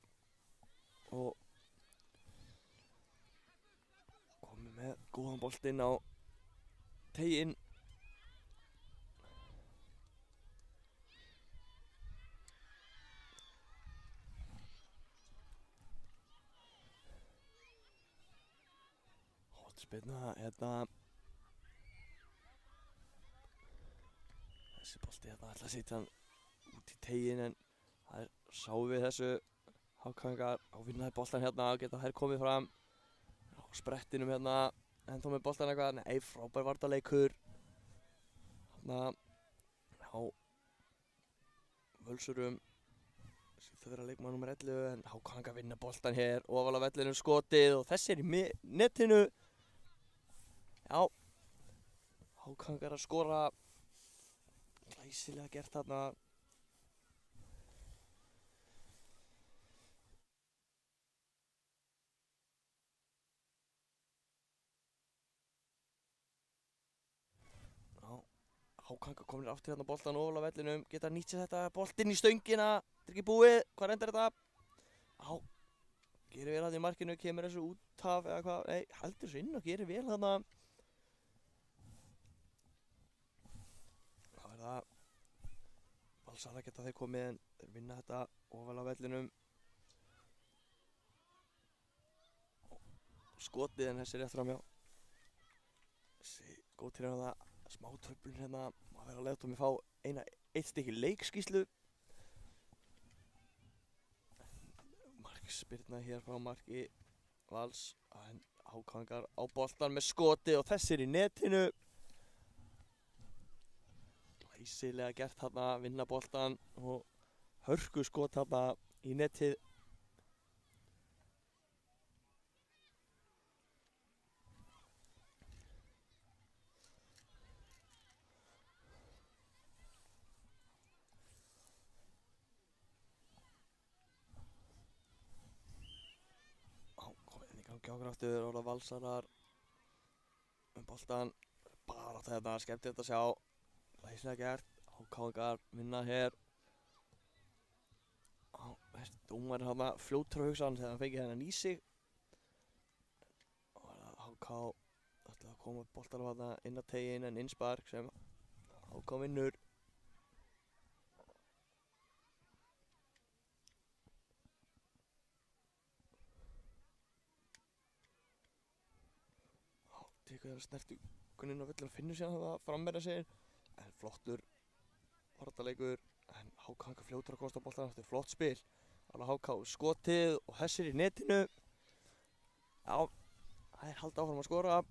og komið með góðan boltinn á teiginn. Hornspyrna, hérna. Þessi bolti hérna ætla að setja hann út í teiginn en það er sáum við þessu HK-ingar á vinnaði boltan hérna og geta þær komið fram á sprettinum hérna ennþá með boltan eitthvað, nei frábær varnarleikur hérna á Völsurum það vera leikmaður nummer 11 en HK-ingar vinna boltan hér ofal á vellinum skotið og þessi í netinu. Já, HK-ingar að skora. Glæsilega gert þarna. Já, HK komnir aftur hérna boltan ofal á vellinum, geta nýtt sér þetta, boltinn í stöngina, þetta er ekki búið, hvað reyndar þetta? Já, gerir vel hann í markinu, kemur þessu út af eða hvað, nei, heldur þessu inn og gerir vel þarna. Það verða Valsarar geta þeir komið en þeir vinna þetta ofal á vellinum. Skotið en þessi rétt framjá. Þessi góð til hérna smá tröflun hérna. Maður verður að leiða tómi fá eitt stykki leikskýrslu. Markspyrna hér frá marki Vals. En HK-ingar á boltan með skotið og þessi í netinu. Glæsilega gert þarna, vinna boltan og hörku skot þarna í netið. Komið inn í gangi okkur aftur og Valsarar boltan. Bara þetta skemmtilegt að sjá. Glæsilega gert, HK-ingar vinna hér. Þessi dómarinn þarna fljótur að hugsa hann þegar hann fengið hennan í sig. Og HK ætlaði að koma boltanum þarna inn að teiginn en innspark sem HK vinnur. tekur þeirra snertinguninn á völlin og finnur síðan það frammeira sig. En flottur varnarleikur, en HK enga fljótur að komast á boltann eftir flott spil. Alveg HK skotið og Hessir í netinu. Já, það er haldið áfram að skora.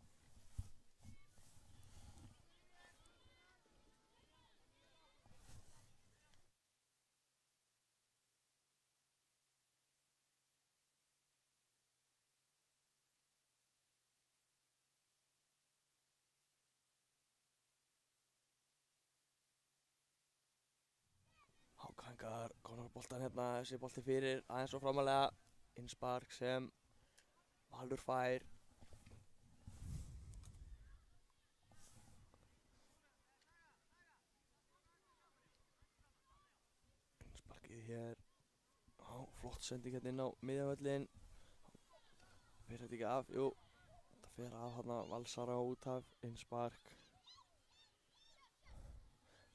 Hákangar konar boltan hérna, þessi bolti fyrir aðeins og framalega. Innspark sem Valur fær. Innsparkið hér. Já, flott sending hérna inn á miðjavöllin. Fer þetta ekki af? Jú, þetta fer af hérna Valsara út af. Innspark.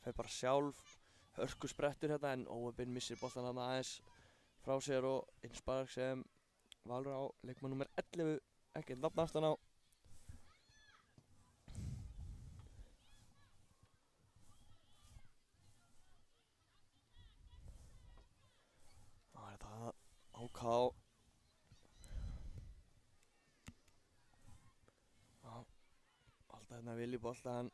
Fer bara sjálf. Hörku sprettur hérna en Óvebinn missir boltan hérna aðeins frá sér og Innspark sem Valur á leikmann númer 11 ekkert nafn aftan á. Það er það HK. Já, alltaf hérna vil í boltan.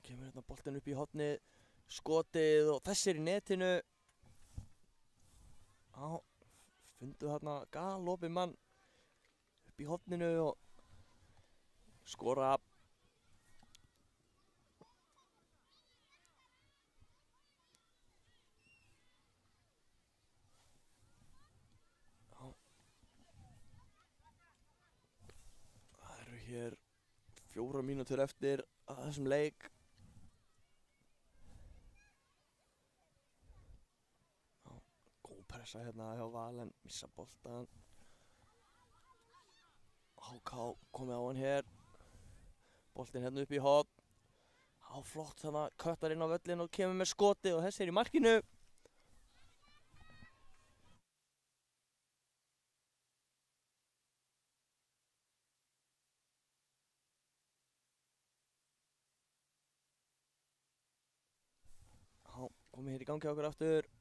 Kemur hérna boltinn upp í hornið, skotið og Þessir í netinu. Já, fundu þarna galopið mann upp í horninu og skora. Já. Það eru hér 4 mínútur eftir að þessum leik. Pressa hérna hjá Val en missa boltan. HK komið á hann hér. Boltinn hérna upp í horn. Já, flott þarna, köttar inn á völlin og kemur með skoti og Hessir í markinu. Já, komið hér í gangi á okkur aftur.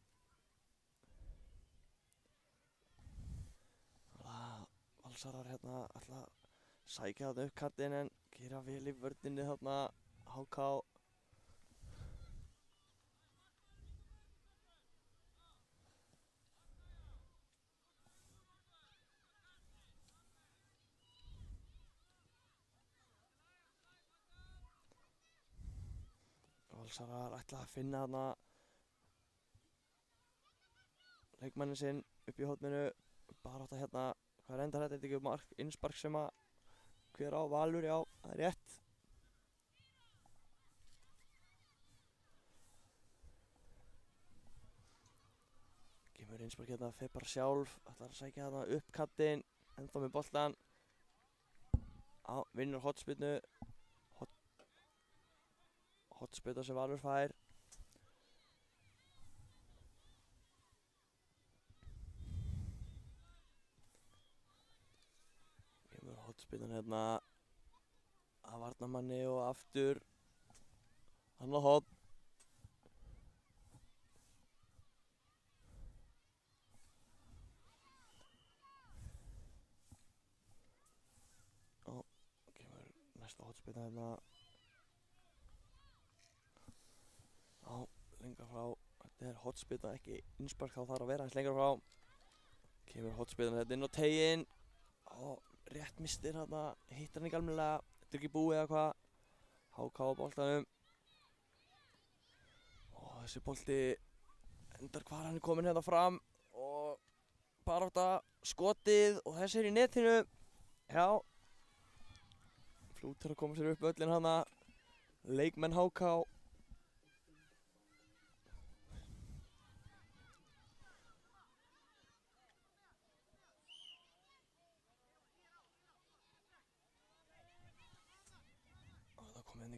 Valsarar hérna ætla að sækja þarna upp kantinn en gera vel í vörninni þarna HK. Valsarar ætla að finna þarna leikmannin sinn upp í horninu. Barátta hérna. Hvað endar þetta? Þetta ekki mark Innspark sem að hver á Valur, já, það er rétt. Kemur Innspark hérna, fer bara sjálf, ætlar að sækja hérna upp kantinn, ennþá með boltan. Já, vinnur hornspyrnu. Hornspyrna sem Valur fær. Hornspyrnan hérna að varnarmanni og aftur hann á horn. Já, kemur næsta hornspyrna hérna. Já, lengra frá. Þetta er hornspyrna, ekki Innspark, þá þarf að vera hans lengra frá. Kemur hornspyrnan hérna inn á teiginn. Rétt mistir hérna, hittar hann ekki almennilega, þetta er ekki búið eða hvað. HK á boltanum. Og þessi bolti endar hvar hann er kominn hérna fram. Og barátta, skotið og Hessir í netinu. Já. Fljótur að koma sér upp völlin hérna. Leikmenn HK.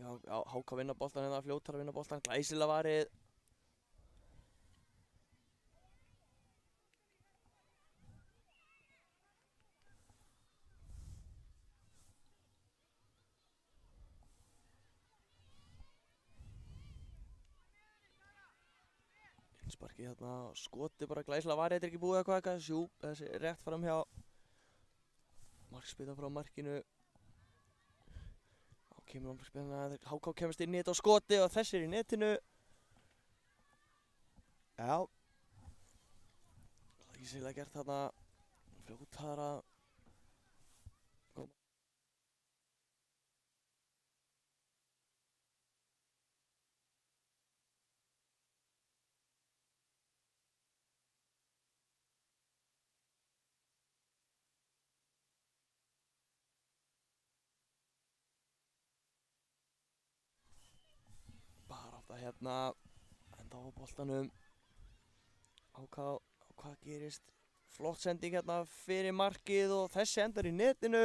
Já, HK vinna boltan hérna, Fljótar að vinna boltan, glæsilega varið. Sparki hérna, skoti bara glæslega var þetta ekki búið eitthvað, sjú, þessi rétt fram hjá markspyrna frá markinu. Þá kemur markspyrna, HK kemst inn í þetta á skoti og þessi í netinu. Já, glæsilega gert þarna, fljótara. Barátta hérna, enda á boltanum. HK, hvað gerist? Flott sending hérna fyrir markið og þessi endar í netinu.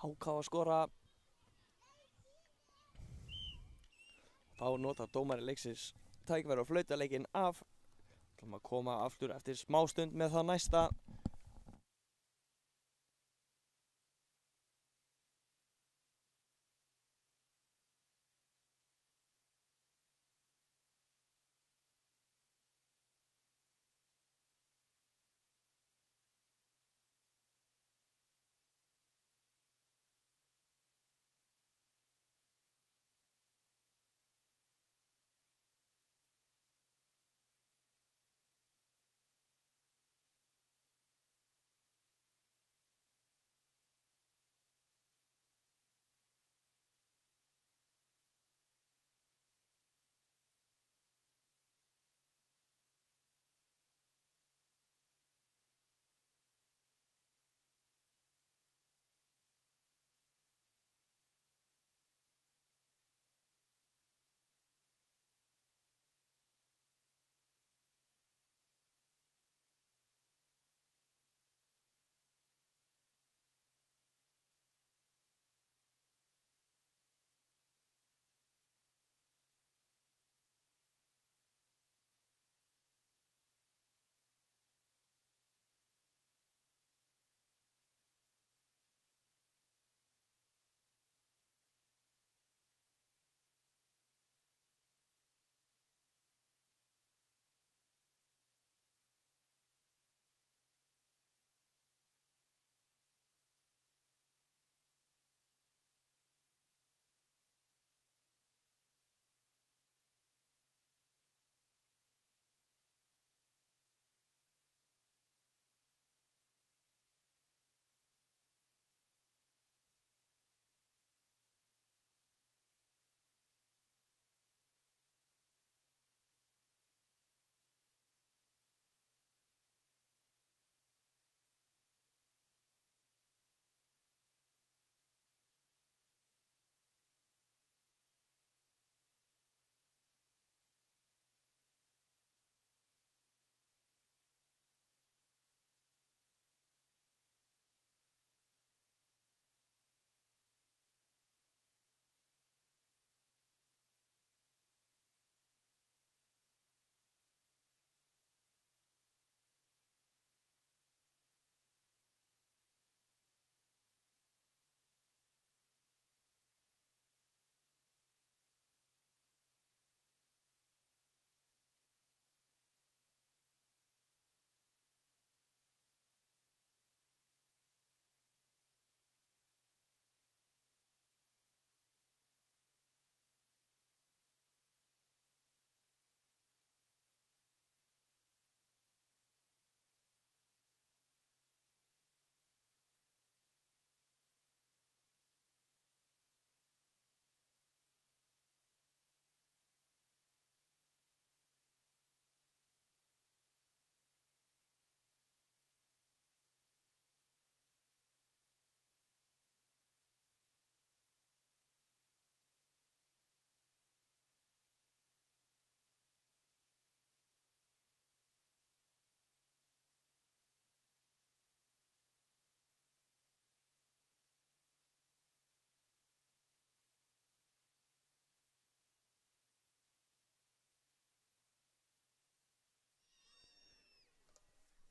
HK að skora. Þá notar dómari leiksins tækifæri og flauta leikinn af. Þá ætlum að koma aftur eftir smástund með það næsta.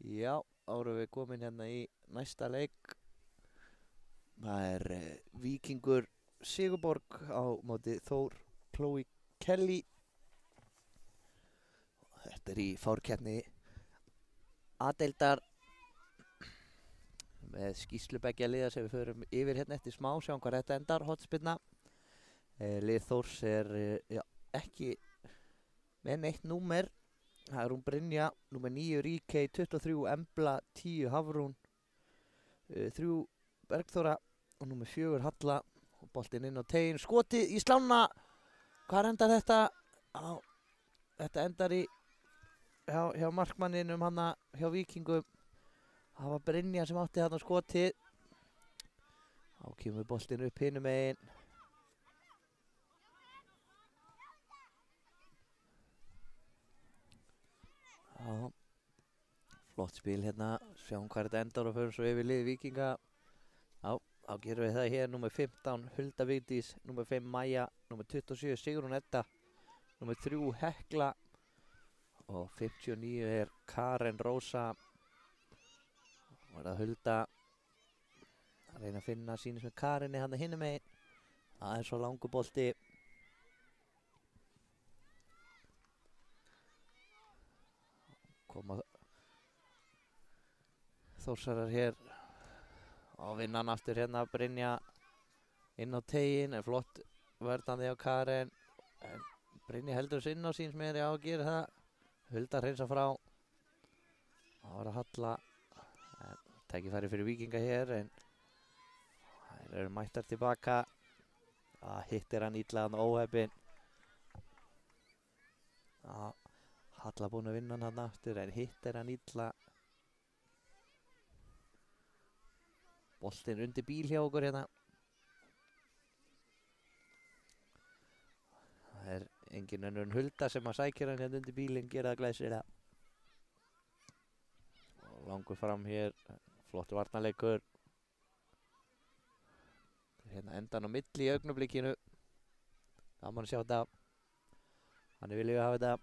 Já, árum við komin hérna í næsta leik. Það er Víkingur Sigurborg á móti Þór Chloe Kelly. Þetta í fárkeppni A-deildar með skýrslu beggja liða sem við förum yfir hérna eftir smá, sjáum hvað þetta endar. Hornspyrna. Lið Þórs ekki með neitt númer. Það er hún Brynja, númer 9 Ríkey, 23 Embla, 10 Hafrún, 3 Bergþóra og númer 4 Halla. Og boltinn inn á teiginn, skotið í slána. Hvar endar þetta? Þetta endar hjá markmanninum hana hjá Víkingum. Það var Brynja sem átti þarna skotið. Þá kemur boltinn upp hinum megin. Flott spil hérna, sjáum hvað þetta endar og förum svo yfir lið Víkinga. Þá gerum við það hér, númer 15 Hulda Vigdís, númer 5 Maja, númer 27 Sigrún Edda, númer 3 Hekla og 59 er Karen Rósa. Og það Hulda að reyna að finna sýnis með Karinni hann hinum megin. Það er svo langur bolti. Koma Þórsarar hér og vinna hann aftur hérna. Brynja inn á teiginn, er flott verðandi á Karen. Brynja heldur þessu inn á síns meðri á að gera það. Hulda hreinsa frá. Það var að Halla. Tækifæri fyrir Víkinga hér en þær eru mættar tilbaka. Hittir hann illa hann óheppinn. Halla búinn að vinna hann aftur en hittir hann illa. Boltinn undir bíl hjá okkur hérna. Það er engin önnur en Hulda sem að sækja hann hérna undir bílinn, gera það glæsilega. Og langur fram hér, flott varnarleikur. Hérna endan á milli í augnablikinu. Gaman að sjá þetta. Þannig viljum við hafa þetta.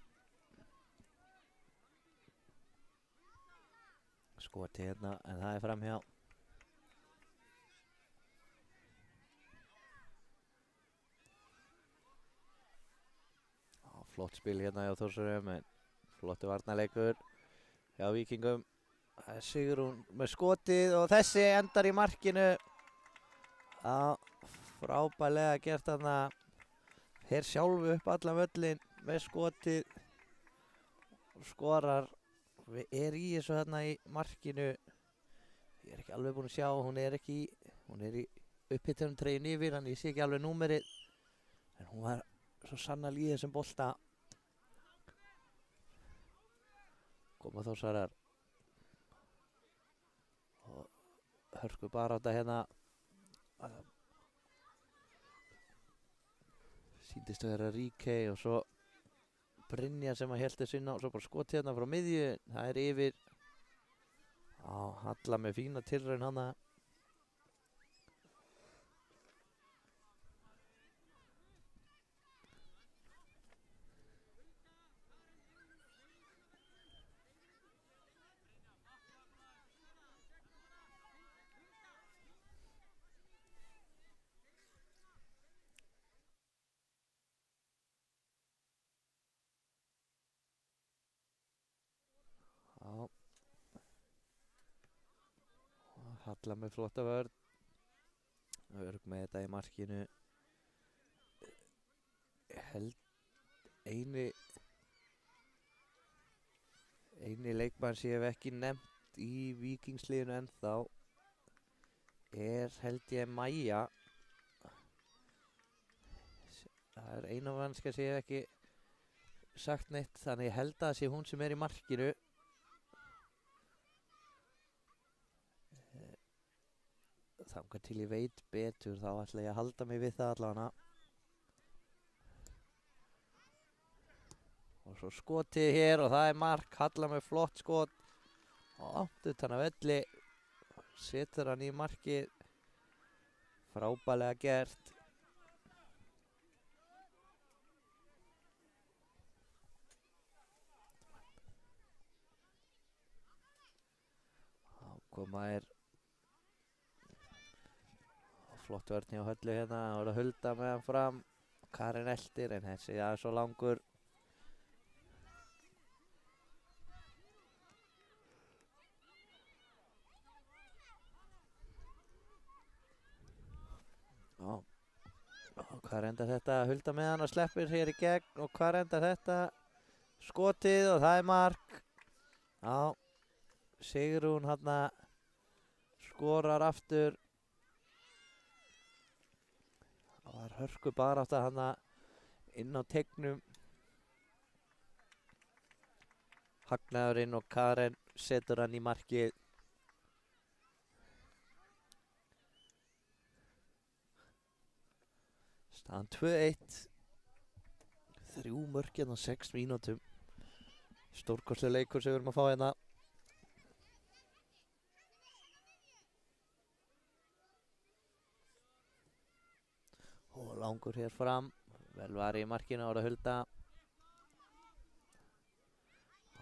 Skoti hérna, en það er framhjá. Flott spil hérna hjá Þórsurum, en flottu varnarleikur hjá Víkingum. Það er Sigrún með skotið og þessi endar í markinu. Frábærlega gert þarna. Her sjálfu upp allan völlin með skotið og skorar. Við í þessu hérna í markinu. Ég er ekki alveg búinn að sjá, hún er í upphittunum treyjun yfir, þannig ég sé ekki alveg númerið. En hún var svo sannarlega í þessum bolta. Koma Þórsarar. Og hörku barátta hérna. Sýndist að vera Ríkey og svo Brynja sem að hélt þessu inn á. Svo bara skot hérna frá miðju. Það er yfir. Halla með fína tilraun hana. Halla með flotta vörn. Örg með þetta í markinu. Eini leikmann sem ég hef ekki nefnt í Víkingsliðinu ennþá er held ég Maja. Það er eina mannska sem ég hef ekki sagt neitt, þannig ég held að það sé hún sem er í markinu. Þangað til ég veit betur þá ætla ég að halda mig við það allavega. Og svo skotið hér og það er mark. Halla með flott skot. Og áttut hann að velli. Setur hann í markið. Frábærlega gert. Þá koma flott vörn hjá Höllu hérna. Það voru að Hulda með hann fram. Karen eldir en þessi aðeins svo langur. Já. Og hvað endar þetta? Hulda með hann og sleppir hér í gegn og hvað endar þetta? Skotið og það er mark. Já, Sigrún hann skorar aftur. Það var hörku barátta hann inn á teignum. Hagnaðurinn og Karen setur hann í markið. Staðan 2-1. 3 mörk hérna á 6 mínútum. Stórkostlegur leikur sem við erum að fá hérna. Og langur hér fram. Vel var í markinu ára Hulda.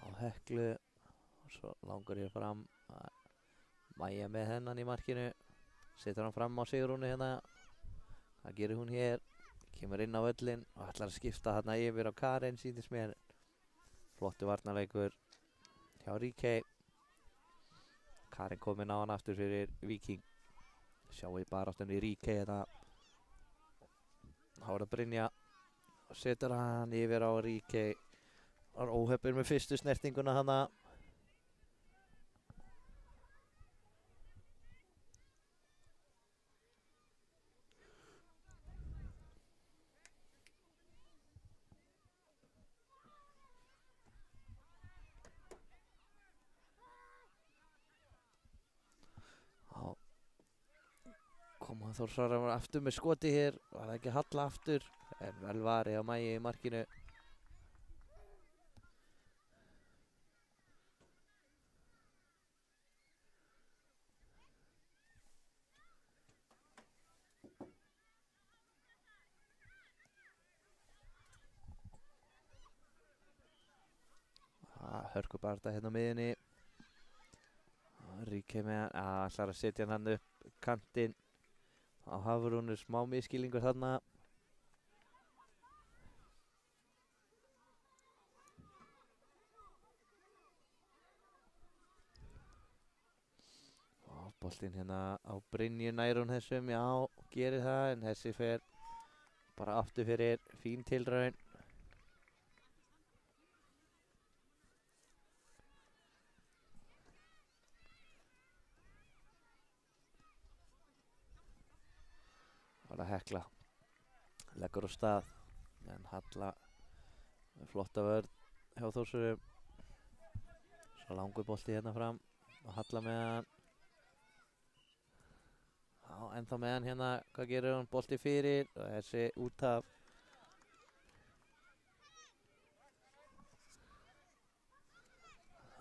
Á Heklu. Og svo langur hér fram. Maja með hennan í markinu. Setur hann fram á Sigrúnu hérna. Hvað gerir hún hér? Kemur inn á völlinn og ætlar að skipta hérna yfir á Karen, sýnist mér. Flottu varnarleikur hjá Ríkey. Karen komin á hann aftur fyrir Víking. Sjáum við baráttunni Ríkey hérna. Þá er það Brynja. Setur hann yfir á Ríkey. Var óheppur með fyrstu snertinguna hana. Koma Þórsara aftur með skoti hér. Var það ekki Halla aftur? En vel var á Mæju í markinu. Hörkubarda hérna á miðjunni. Ríkey með hann. Ætlar að setja hann upp kantinn. Á Hafrúnu smá miskilningur þarna. Og boltinn hérna á Brynju nær hún þessum. Já, gerir það en þessi fer bara aftur fyrir fín tilraun. Það er Hekla. Leggur á stað. En Halla flotta vörn hjá Þórsurum. Svo langur bolti hérna fram. Og Halla með hann. Já, ennþá með hann hérna. Hvað gerir hún? Bolti fyrir. Og þessi út af.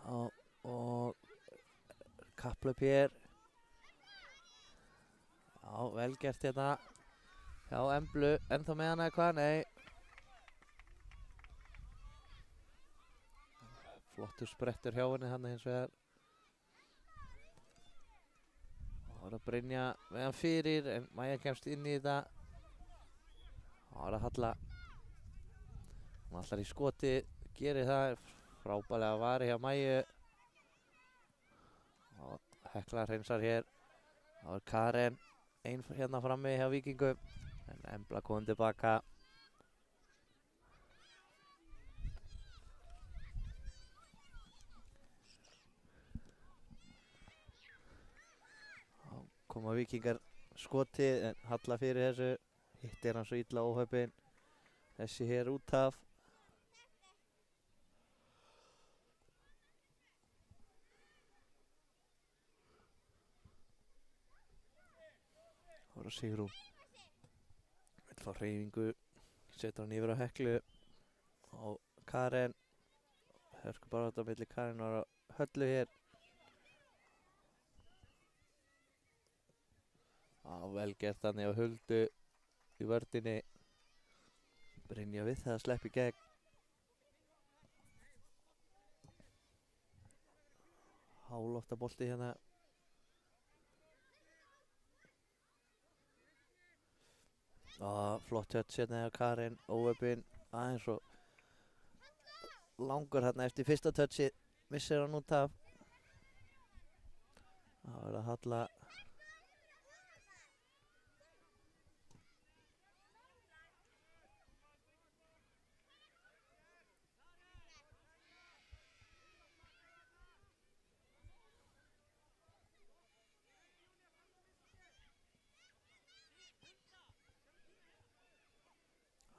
Já, og kapplaup hér. Já, vel gert hérna. Já, Emblu, ennþá með hana eitthvað, nei. Flottur sprettur hjá henni hann hins vegar. Það var að Brynja með hann fyrir, en Maja kemst inn í þetta. Það var að Halla. Hún ætlar í skoti, gerir það, frábærlega vari hjá Maju. Og Hekla hreinsar hér. Það var Karen, einn hérna frammi hjá Víkingum. En Embla kom tilbaka. Þá koma Víkingar skotið en Halla fyrir þessu. Hittir hann svo illa óheppinn. Þessi hér út af. Það var Sigrún. Vill fá hreyfingu. Setur hann yfir á Heklu. Og Karen. Hörkubarátta milli Karen og Höllu hér. Já, vel gert hann á Huldu í vörninni. Brynja við það að sleppa í gegn. Hálótta bolti hérna. Og flott touch hérna hjá Karin, óöpinn aðeins og langur hérna eftir fyrsta touchi, missir hann út af. Það verður að halla.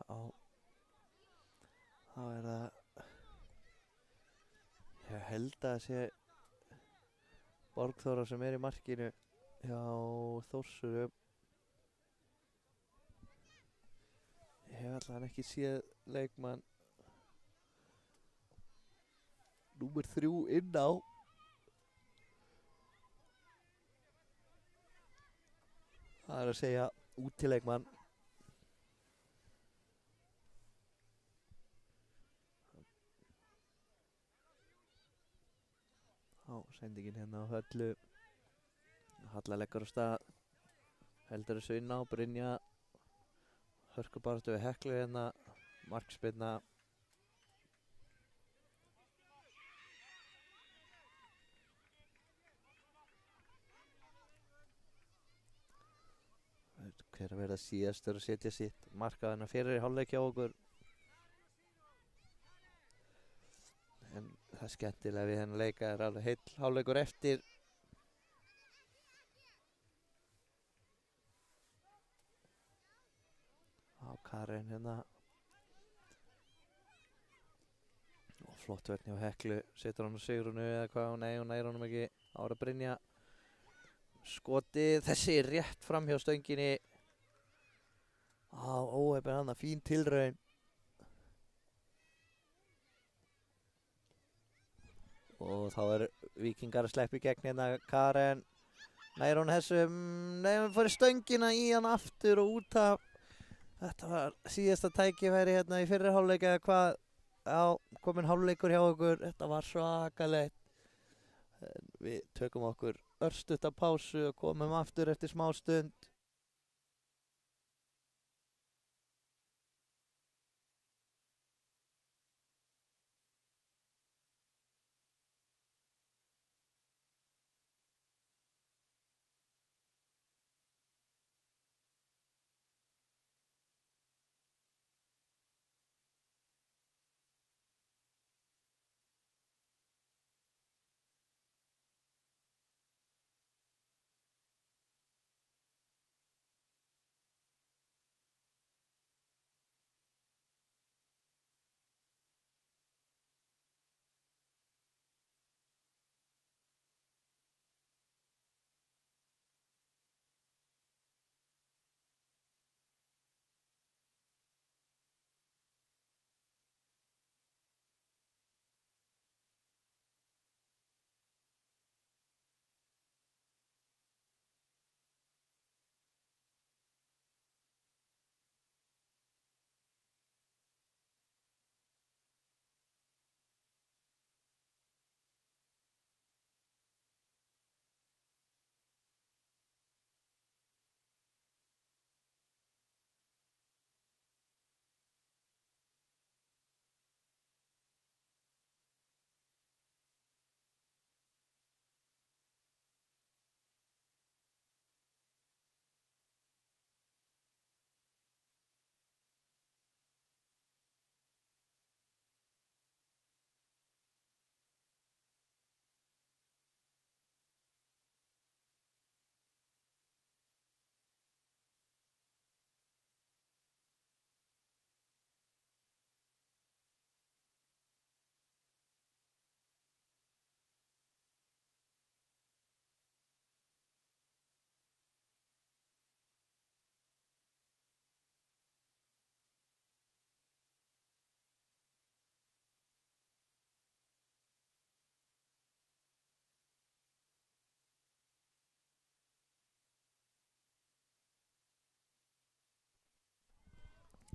Já, það er að, ég held að það sé Borgþóra sem er í markinu hjá Þórsurum. Ég hef allavega ekki séð leikmann númer 3 inn á. Það er að segja útileikmann. Sendingin hérna á Höllu. Halla leggur á stað. Heldur þessu inn á. Brynja. Hörkubaráttu við Heklu hérna. Markspyrna. Hver að verða síðastur að setja sitt markað hérna fyrir hálfleik hjá okkur. En það skemmtilega við þennan leika er alveg heill hálfleikur eftir. Á Karin hérna. Og flott vörn hjá Heklu. Setur hann á Sigrúnu eða hvað? Nei, hún nær honum ekki. Ára Brynja. Skotið þessi rétt fram hjá stönginni. Á óheppin hann, fín tilraun. Og þá er Víkingar að sleppa í gegn hérna. Karen nær hún þessum. Nei, hún fór í stöngina í hann aftur og út af. Þetta var síðasta tækifæri hérna í fyrri hálfleik eða hvað. Já, kominn hálfleikur hjá okkur. Þetta var svakalegt. En við tökum okkur örstutta pásu og komum aftur eftir smá stund.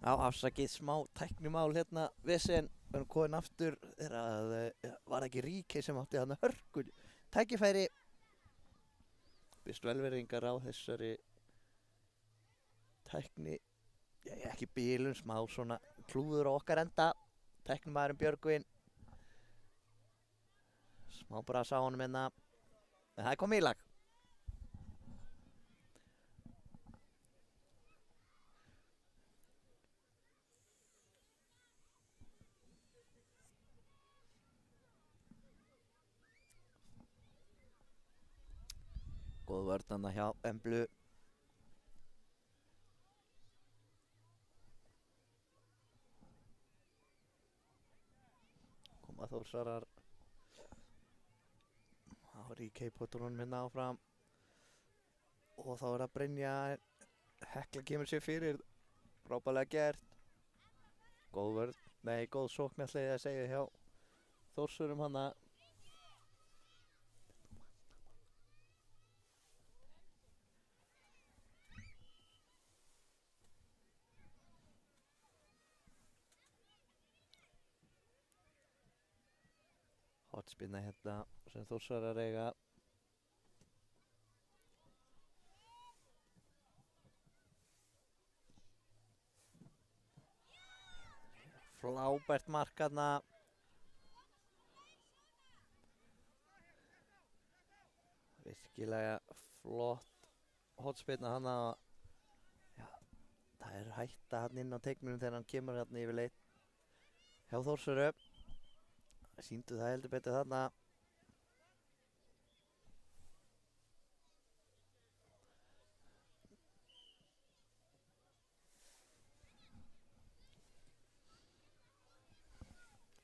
Já, afsakið smá tæknimál hérna vesen. Við erum komin aftur þegar að var ekki Ríkey sem átti þarna hörku tækifæri. Biðst velvirðingar á þessari tækni ekki bílum, smá svona klúður á okkar enda. Tæknimaðurinn Björgvin. Smá brasa á honum hérna. En það er komið í lag. Góð vörn hjá Emblu. Koma Þórsarar á Ríkey-pottunum hérna áfram. Og þá er að Brynja. Hekla kemur sér fyrir. Frábærlega gert. Góð vörn, nei góð sókn ætla ég að segja hjá Þórsurum hana. Hotspinna hérna sem Þórsarar eiga. Frábært mark hérna. Virkilega flott hotspinna hana. Já, það er hætta hann inn á teiknunum þegar hann kemur hérna yfirleitt hjá Þórsurum. Sýndu það heldur betur þarna.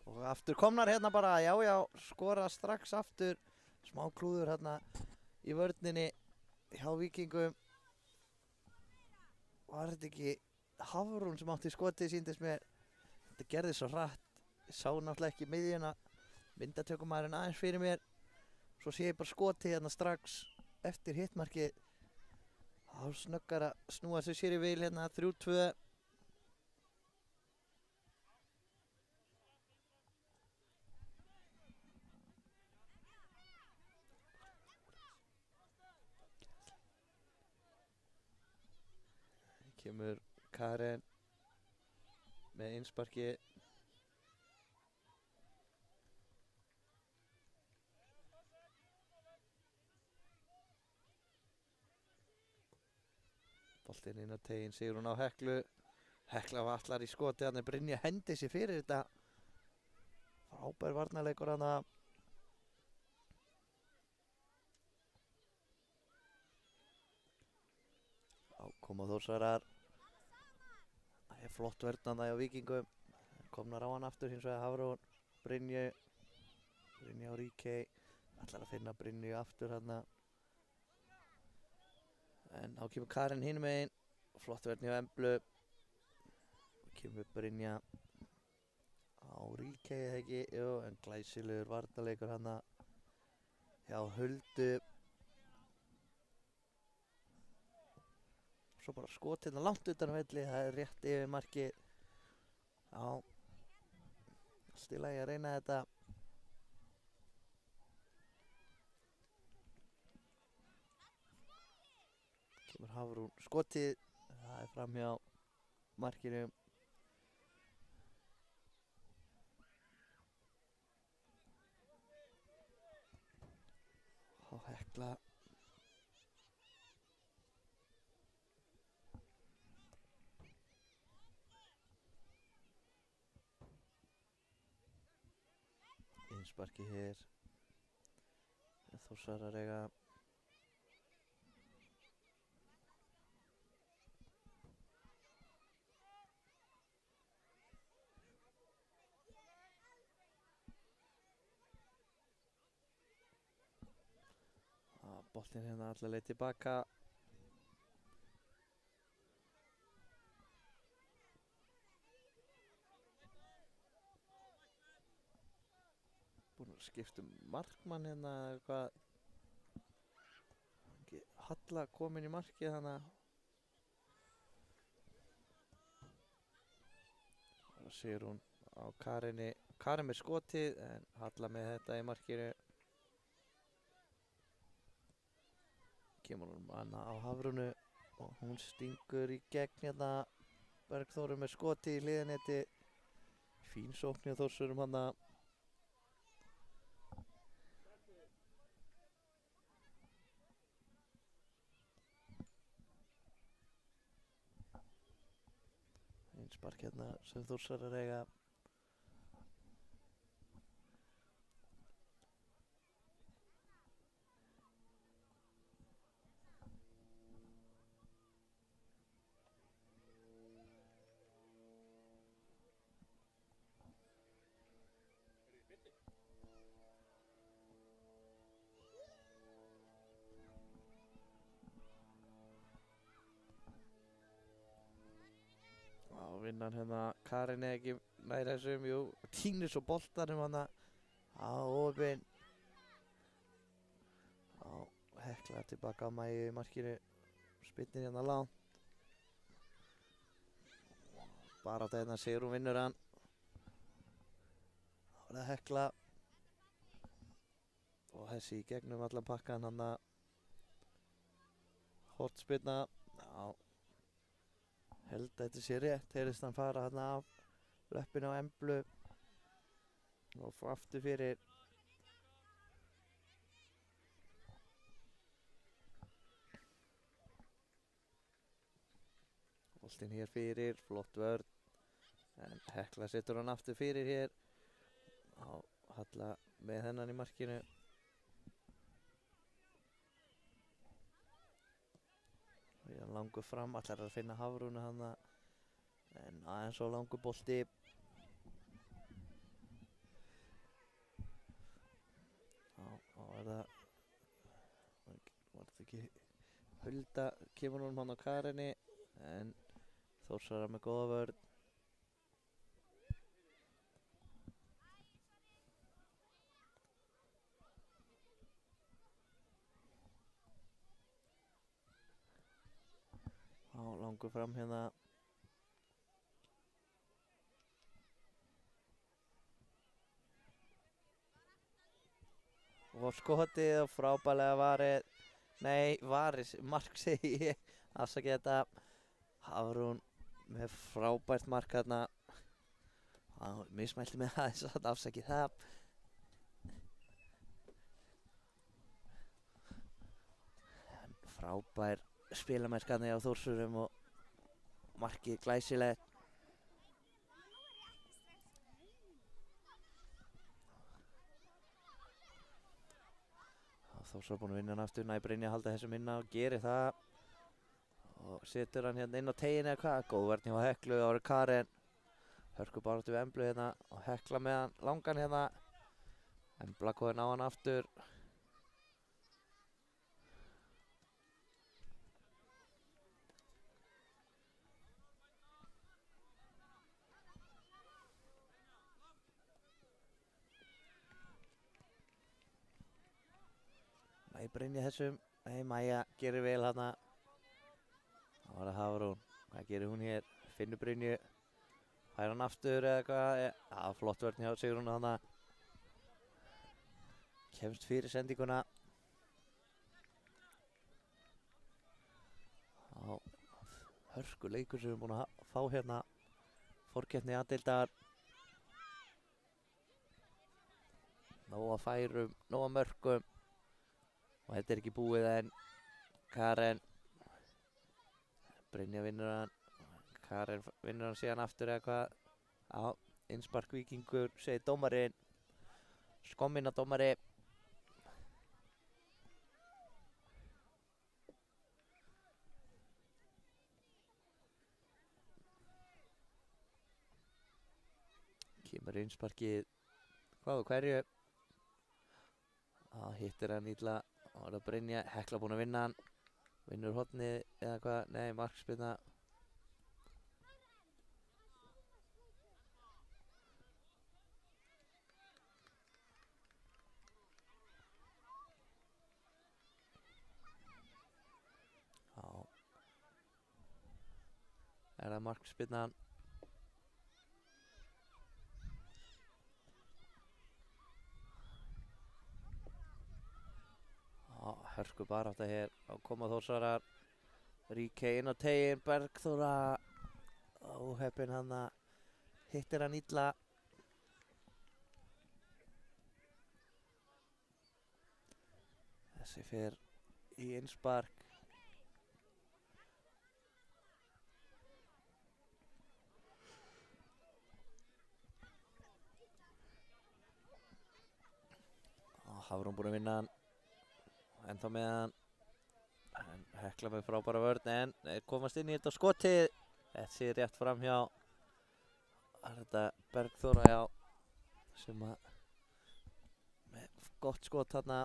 Og aftur komnar hérna bara, já, skora strax aftur. Smá klúður hérna í vörninni hjá Víkingum. Var þetta ekki Hafrún sem átti skotið, sýndist mér. Þetta gerði svo hratt. Ég sá náttúrulega ekki miðjuna. Myndatökumæðurinn aðeins fyrir mér. Svo sé ég bara skotið hérna strax eftir hittmarkið. Þá snöggar að snúa sig sér í vil hérna 3-2. Kemur Karen með innsparki. Boltinn inn á teginn, Sigrún á Heklu. Hekla vallar í skoti, hann er Brynja hendi sér fyrir þetta. Frábær varnarleikur hana. Koma Þórsarar. Það er flott vörn hjá Víkingum. Komnar á hann aftur hins vegar Hafrún. Brynju á Ríkey. Ætlar að finna Brynju aftur hérna. En þá kemur Karen hinum megin. Flott vörn hjá Emblu. Kemur Brynja á Ríkey eða ekki. Jú, en glæsilegur varnarleikur hana hjá Huldu. Svo bara skot hérna langt utan á velli, það er rétt yfir markið. Já, allt í lagi að reyna þetta. Kemur Hafrún skotið, það er framhjá markinu. Og Hekla. Innsparki hér. Þórsarar eiga. Boltinn hérna alla leið tilbaka. Búin að skipta markmann hérna eða eitthvað. Halla komin í markið þannig. Það sér hún á Karinni. Karin með skotið en Halla með þetta í markinu. Kemur hún hana á Hafrúnu og hún stingur í gegn hérna. Bergþóru með skoti í hliðanetti. Fín sókn hjá Þórsurum hana. Einspark hérna sem Þórsarar eiga. Vinnan hérna, Karin er ekki nær þessum, jú, týnir svo boltanum hana á opinn. Hekla tilbaka á Mæju í markinu, spyrnir hérna langt. Bara á þetta Sigrún vinnur hann. Þá er það Hekla. Og þessi í gegnum allan pakkan hana. Hornspyrna, já. Held að þetta sé rétt, heyrðist hann fara hérna af löppinu á Emblu og fá aftur fyrir. Boltinn hér fyrir, flott vörn, en Hekla setur hann aftur fyrir hér. Halla með hennan í markinu. Hann langur fram, allar að finna Hafrúnu hana, en aðeins og langur bolti. Þá er það, var þetta ekki Hulda, kemur hún hann á Karinni, en Þórsarar með góða vörn. Langur fram hérna. Og skotið og frábærlega varið. Nei, varið, mark segi ég. Afsakið þetta. Hafrún með frábært mark hérna. Mismælti með aðeins að afsakið það. Frábær spilamennskana hjá Þórsurum og markið glæsilegt. Þórsurar búinn að vinna hann aftur, Næ Brynja að halda þessum inná og gerir það. Og setur hann hérna inn á tegin eða hvað, góð vörn hjá Heklu, það voru Karen. Hörku baráttu við Emblu hérna og Hekla með hann langan hérna. Embla koðin á hann aftur. Næ Brynja þessum, nei Mæja gerir vel hana. Það var að Hafrún, hvað gerir hún hér? Finnur Brynju, fær hann aftur eða hvað? Já, flott vörn hjá Sigrún hana. Kemst fyrir sendinguna. Hörku leikur sem við erum búin að fá hérna. Forkeppni A-deildar. Nóg að færum, nóg að mörkum. Og þetta er ekki búið en Karen. Brynja vinnur hann. Karen vinnur hann síðan aftur eða hvað. Já, innspark Víkingur, segir dómarinn. Skommina dómari. Kemur innsparkið. Hvað og hverju? Hittir hann illa. Það var að Brynja, Hekla búinn að vinna hann. Vinnur hornið eða hvað? Nei, markspyrna. Er það markspyrnan? Hörku barátta hér. Þá koma Þórsarar. Ríkey inn á tegin. Bergþóra. Óheppinn hann að hittir hann illa. Þessi fer í innspark. Hafrún búinn að vinna hann ennþá með hann. En Hekla með frábæra vörn en komast inn í þetta skotið. Þessi er rétt fram hjá. Það er þetta Bergþóra, já, sem að með gott skot þarna.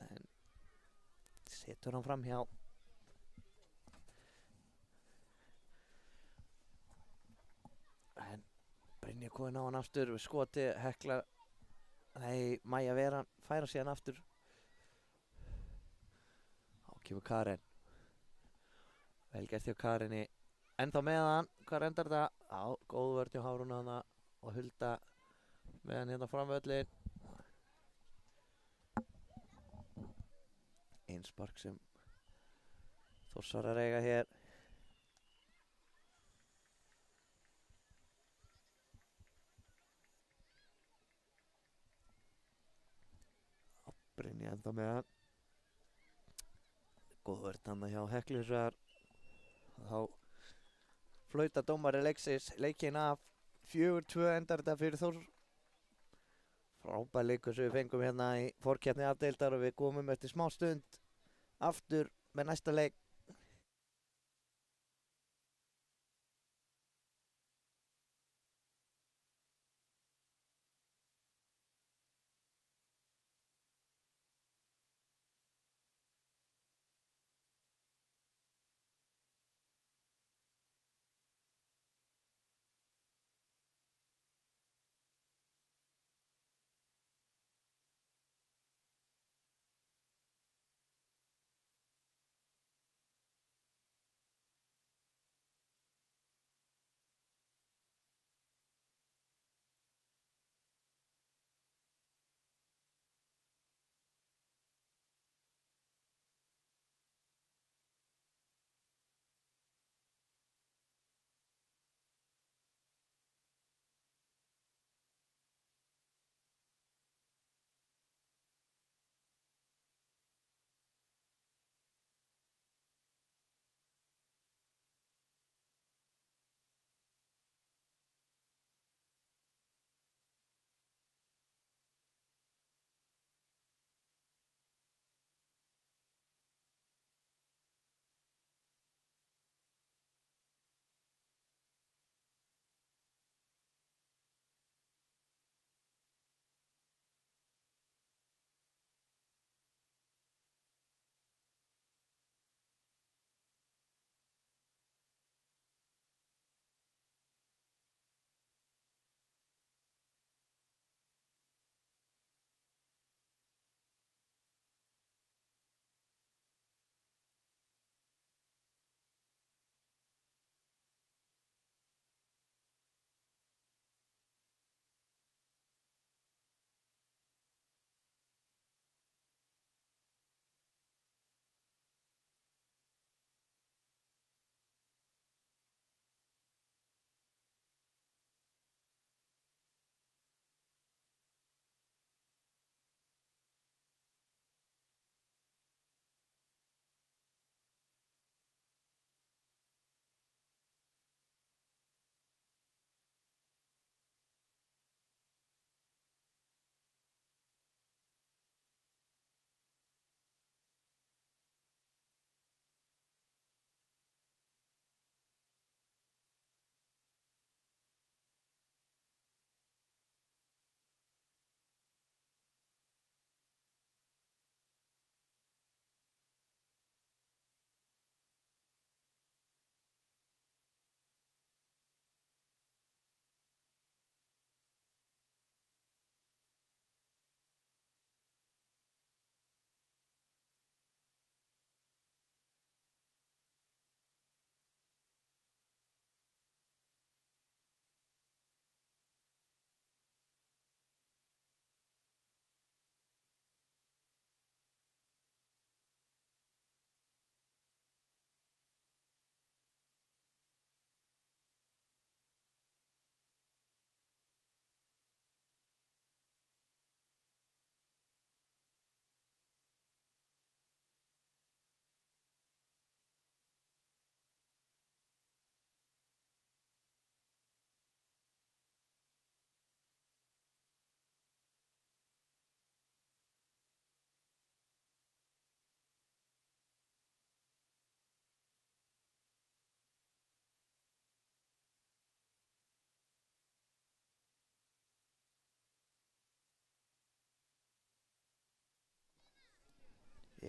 En setur hann fram hjá. En Brynja komin á hann aftur við skotið. Hekla, nei, Maja Veran færa síðan aftur. Þá kemur Karen. Vel gert hjá Karinni. Ennþá með hann. Hvað endar þetta? Já, góð vörn hjá Hafrún hana og Hulda með hann hérna fram völlin. Einspark sem Þórsarar eiga hér. Brynja ennþá með hann. Góð vörn hann hjá Heklu hins vegar. Þá flautar dómari leikinn af. 4-2 endar þetta fyrir Þór. Frábær leikur sem við fengum hérna í forkeppni A-deildar og við komum eftir smá stund aftur með næsta leik.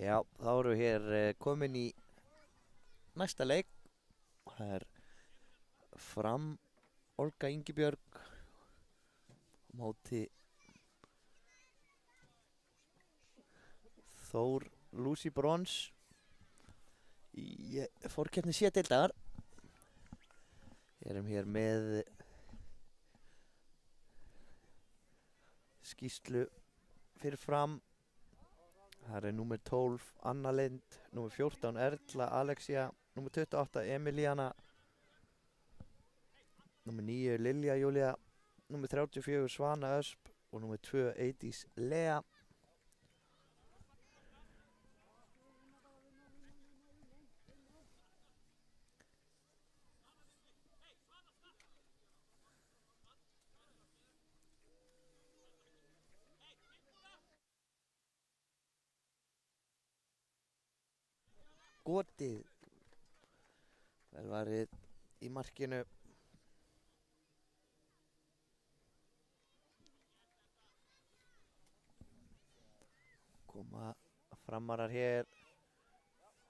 Já, þá erum við hér komin í næsta leik. Það er Fram Olga Ingibjörg á móti Þór Lucy Brons í fórkeppni C-deildar. Við erum hér með skýrslu fyrir Fram. Það er númer 12 Anna Lind, númer 14 Erla Alexia, númer 28 Emiliana, númer 9 Lilja Júlia, númer 34 Svana Ösp og númer 2 Eydís Lea. Skotið vel varið í markinu. Koma Framarar hér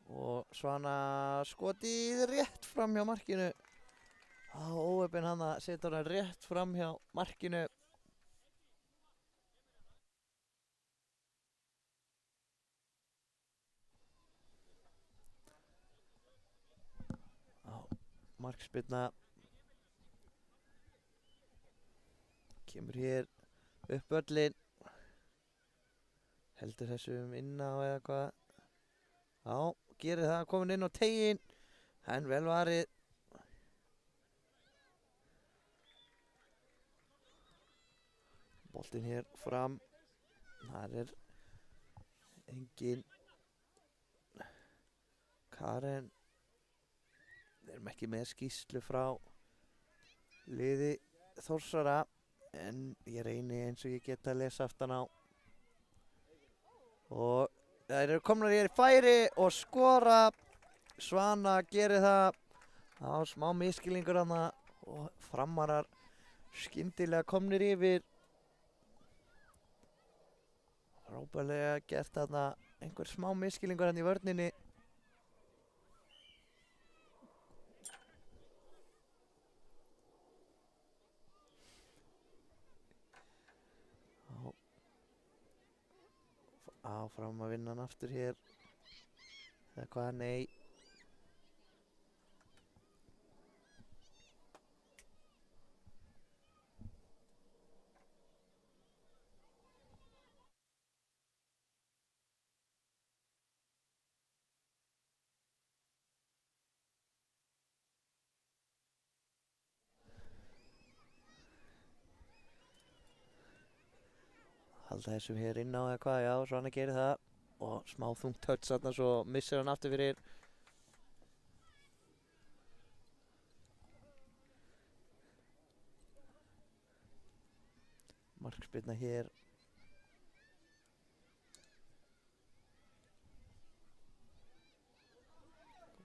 og Svana skotið rétt fram hjá markinu. Óheppinn hann að setja hann rétt fram hjá markinu. Markspyrna kemur hér upp völlinn, heldur þessum inn á eða hvað. Já, gerir það, komin inn á teiginn, en vel varið. Boltinn hér fram, þar er engin Karen. Við erum ekki með skýrslu frá liði Þórsara, en ég reyni eins og ég get að lesa aftan á. Og þær eru komnar hér í færi og skora. Svana gerir það. Það var smá misskilningur þarna og Framarar skyndilega komnir yfir. Frábærlega gert þarna, einhver smá misskilningur hérna í vörninni. Áfram að vinna hann aftur hér. Eða hvað, nei. Halda þessum hér inn á eða hvað, já, Svana gerir það. Og smá þungt touch þarna, svo missir hann aftur fyrir. Markspyrna hér.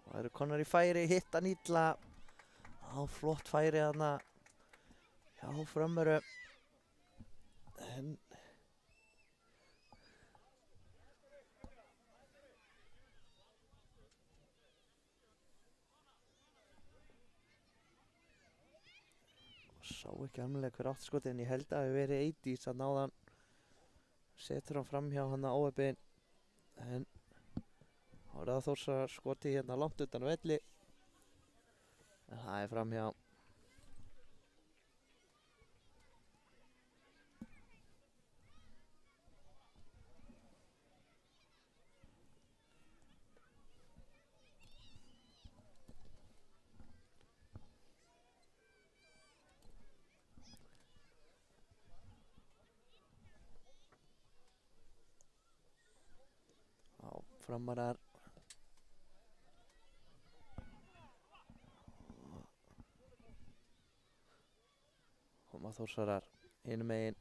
Og það eru konar í færi, hitt hann illa. Flott færi þarna hjá Frömmurum. En sá ekki alveg hver átti skotið, en ég held að það hefur verið Eydís að náðan. Setur hann fram hjá hann að óheppinn. En þá er það Þórsar skotið hérna langt utan á velli. En það er fram hjá. Framarar koma Þórsarar hinum megin.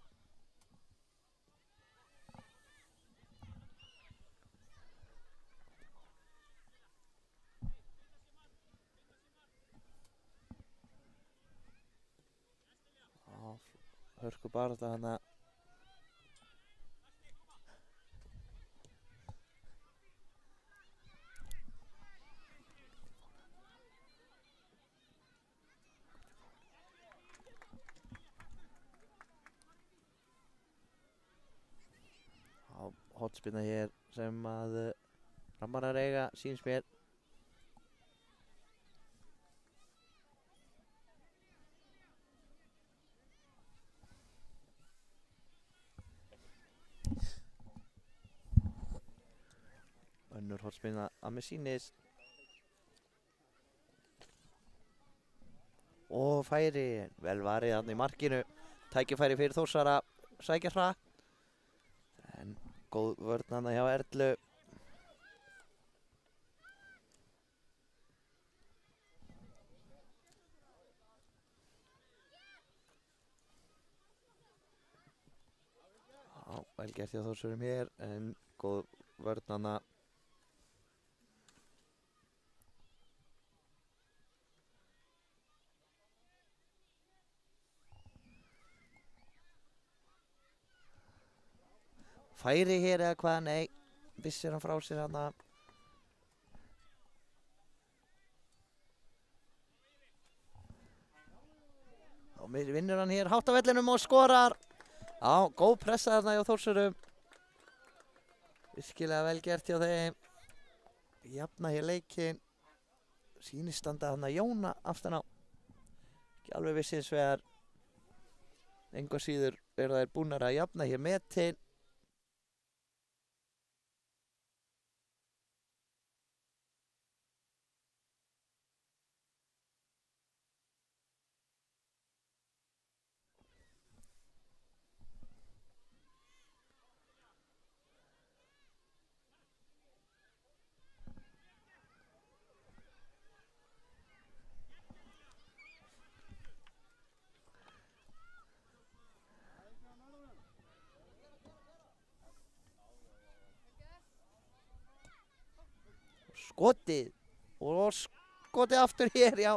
Hörku barátta hana. hotspinna hér sem að Framarar eiga, sýnst mér. Önnur hotspinna að mér sýnist. Og færi, vel varið hann í markinu. Tækifæri fyrir Þórsara, sækja hratt. En góð vörn hann hjá Erlu. Já, vel gert hjá Þórsurum hér, en góð vörn hann. Færi hér eða hvað, nei, vissir hann frá sér hann. Og vinnur hann hér hátt á vellinum og skorar. Já, góð pressa þarna hjá Þórsurum. Virkilega vel gert hjá þeim. Jafna hér leikinn. Sýnist standa þarna Jóna aftan á. Ekki alveg vissins vegar. Engu síður eru þær búnar að jafna hér metin. Skotið og skotið aftur hér, já.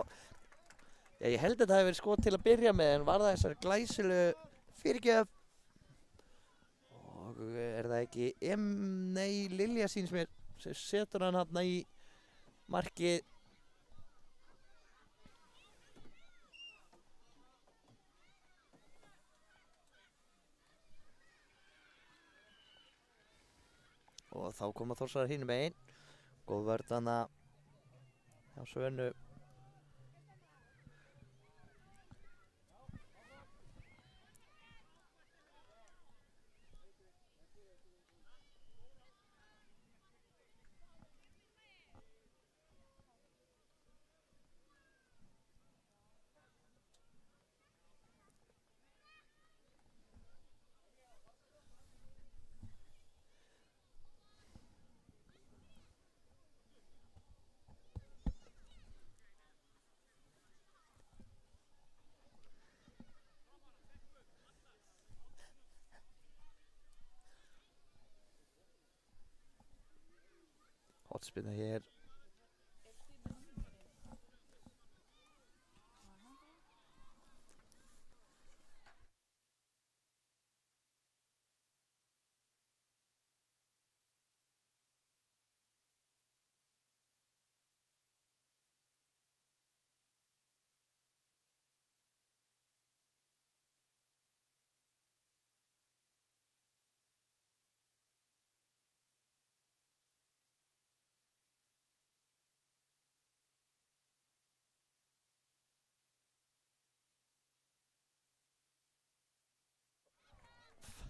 Ég held að þetta hefði verið skot til að byrja með, en var það þessar glæsilegu fyrirgjöf. Og er það ekki nei, Lilja sýnst mér, sem setur hann hann í markið. Og þá koma Þórsarar hinum megin. Góð vörn hana hjá Svönu. Hotspinna hér.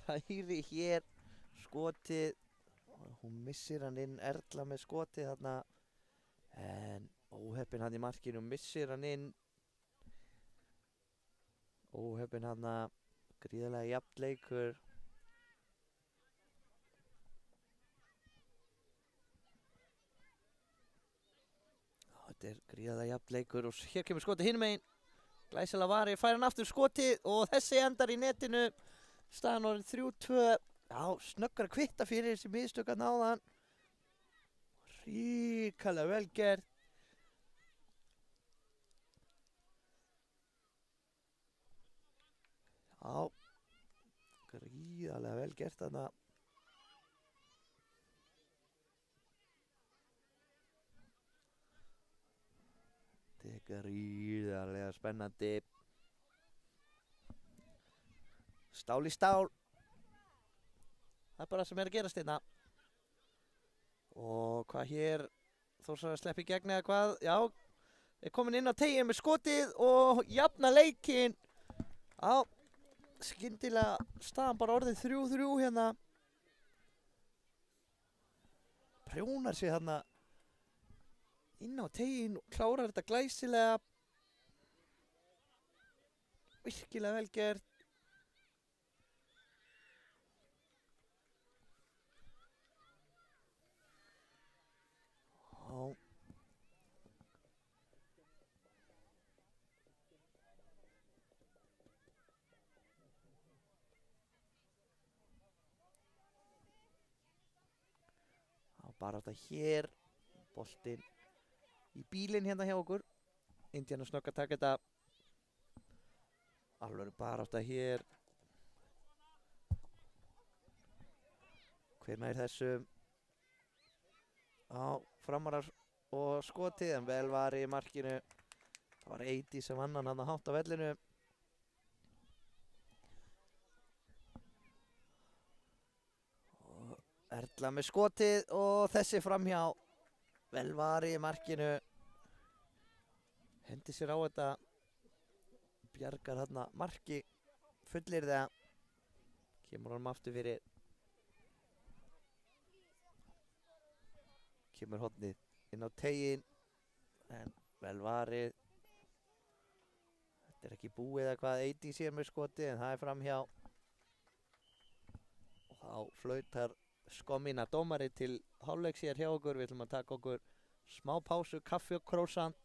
Færi hér, skotið, hún missir hann inn, Erla með skotið þarna, en óheppinn hann í markinu, missir hann inn, óheppinn hann, gríðarlega jafn leikur. Þetta er gríðarlega jafn leikur og hér kemur skotið hinum megin, glæsilega varið, fær hann aftur skotið og þessi endar í netinu. Staðan orðin 3-2. Já, snöggar að kvitta fyrir þessi mistök að náðan. Ríkalega vel gert. Já, gríðarlega vel gert þarna. Þetta er gríðarlega spennandi. Stál í stál. Það er bara það sem er að gerast hérna. Og hvað hér, Þórsar að sleppa í gegn eða hvað, já, er komin inn á teiginn með skotið og jafna leikinn. Já, skyndilega staðan bara orðið 3-3 hérna. Prjónar sig hérna inn á teiginn og klárar þetta glæsilega. Virkilega vel gert. Já. Bara þetta hér, boltinn í bílinn hérna hjá okkur. Indiana snögg að taka þetta. Alveg bara þetta hér. Hver nær þessum? Já, Framarar og skotið, en vel var í markinu. Það var Eidi sem vann hann hátt á vellinu. Erla með skotið og þessi framhjá. Vel var í markinu. Hendi sér á þetta. Bjargar hérna marki. Fullir það. Kemur hann aftur fyrir. Kemur hornið inn á teiginn. En vel varið. Þetta er ekki búið eða hvað Eidi sér með skotið, en það er framhjá. Og þá flautar Skommina dómari til hálfleiks hér hjá okkur. Við ætlum að taka okkur smá pásu, kaffi og croissant.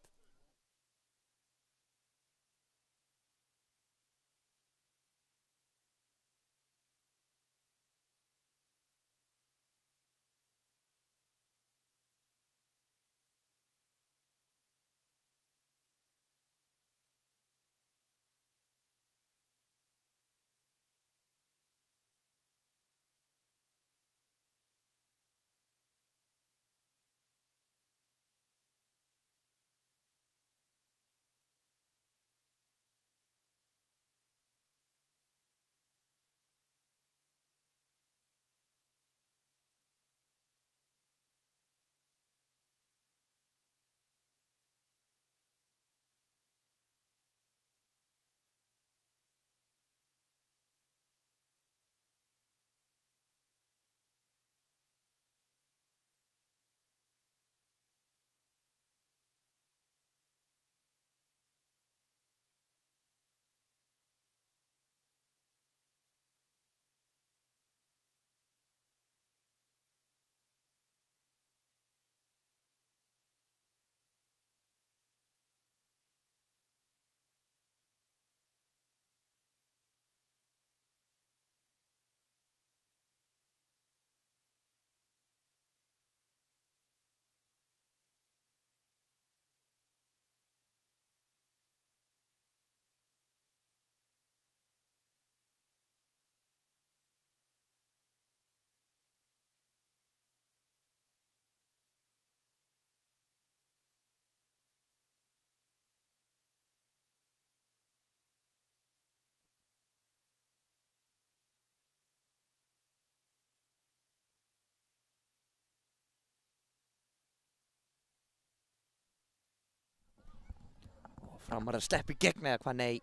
Framarar að sleppa í gegn eða hvað, nei.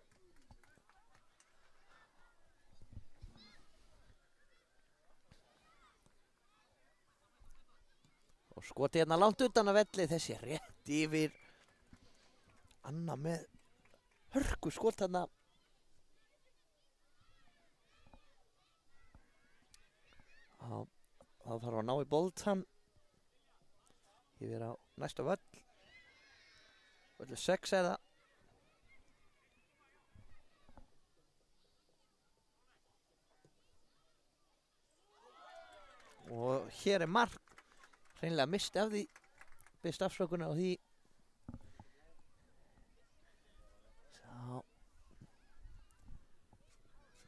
Og skotið hérna langt utan á velli, þessi rétt yfir. Anna með hörku skot hérna. Þá þarf að ná í boltan. Yfir á næsta völl. Völlu 6 eða. Og hér er mark. Hreinlega misti af því. Bist afsökunar á því. Svo.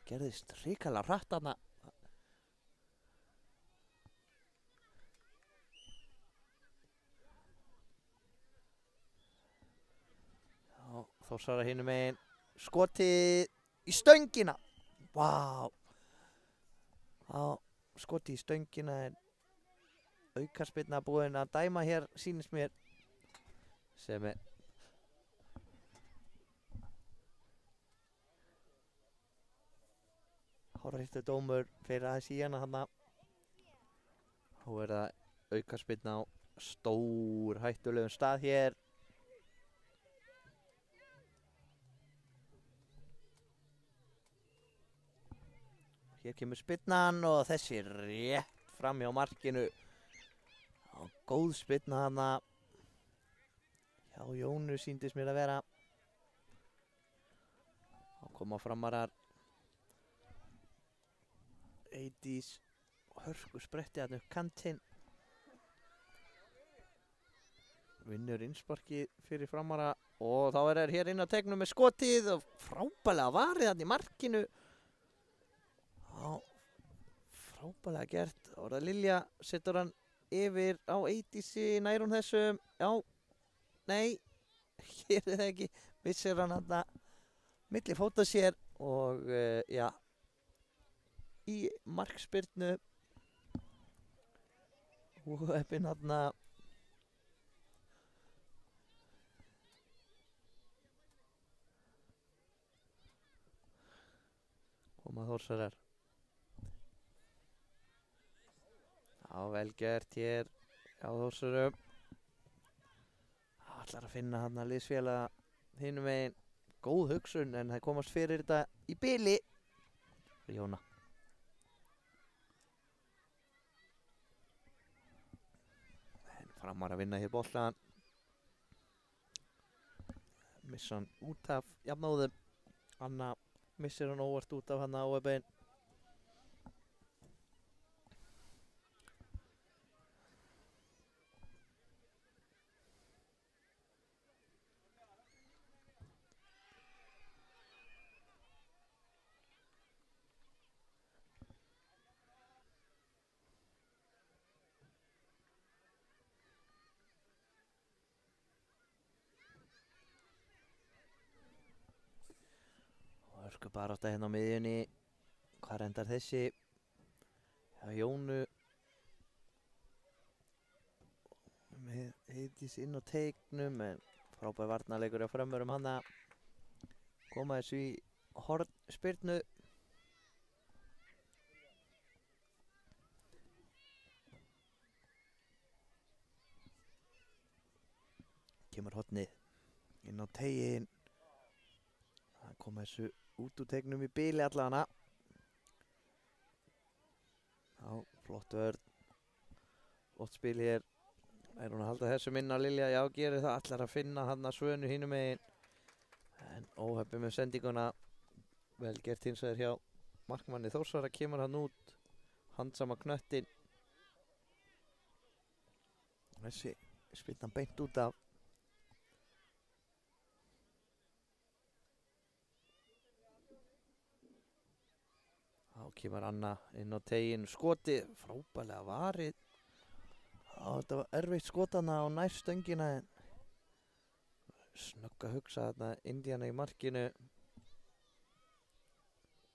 Gerðist hrikalega hratt þarna. Þórsara hinum megin. Skotið í stöngina. Vá. Þá skoti í stöngina en aukaspyrna búin að dæma hér sýnist mér sem er hárréttur dómur fyrir aðeins í hana þarna. Þá er það aukaspyrna á stór hættulegum stað hér. Hér kemur spyrnan og þessi rétt fram hjá markinu. Góð spyrna þarna. Já, Jónu sýndist mér að vera. Þá koma framarar. Eydís hörku spretti hann upp kantinn. Vinnur innsparkið fyrir framara og þá er það hér inn á tegnum með skotið og frábælega varið hann í markinu. Já, frábælega gert. Þá er það Lilja, setur hann yfir á Eydísi, nær hún þessum. Já, nei, hér er það ekki. Missir hann hann milli fóta sér og já, í markspyrnu. Og heppinn hann koma Þórsarar. Já, vel gert hér á Þórsarum. Ætlar að finna hann að liðsfélaga hinum megin. Góð hugsun en það komast fyrir þetta í bili. Jóna. En Framar að vinna hér boltan. Missa hann út af jafnóðum. Anna missir hann óvart út af hann á OB-in. Hörku barátta hérna á miðjunni. Hvað endar þessi? Já, Jónu með Eydís inn á teignum en frábær varnarleikur á frömmurum hann að koma þessu í hornspyrnu. Kemur hornið inn á teiginn. Það koma þessu út úr tegnum í bili allana. Já, flott vörn. Flott spil hér. Er hún að halda þessum inn á Lilja? Já, gerir það. Allar að finna hann að Svönu hínum megin. En óhefni með sendinguna. Vel gert hins vegar hjá markmanni Þórsara. Kemur hann út. Handsama knöttin. Þessi spilt hann beint út af. Þá kemur Anna inn á teginn, skotið, frábælega varið. Þetta var erfitt skotana á nær stöngina en snögg að hugsa þarna Indíana í markinu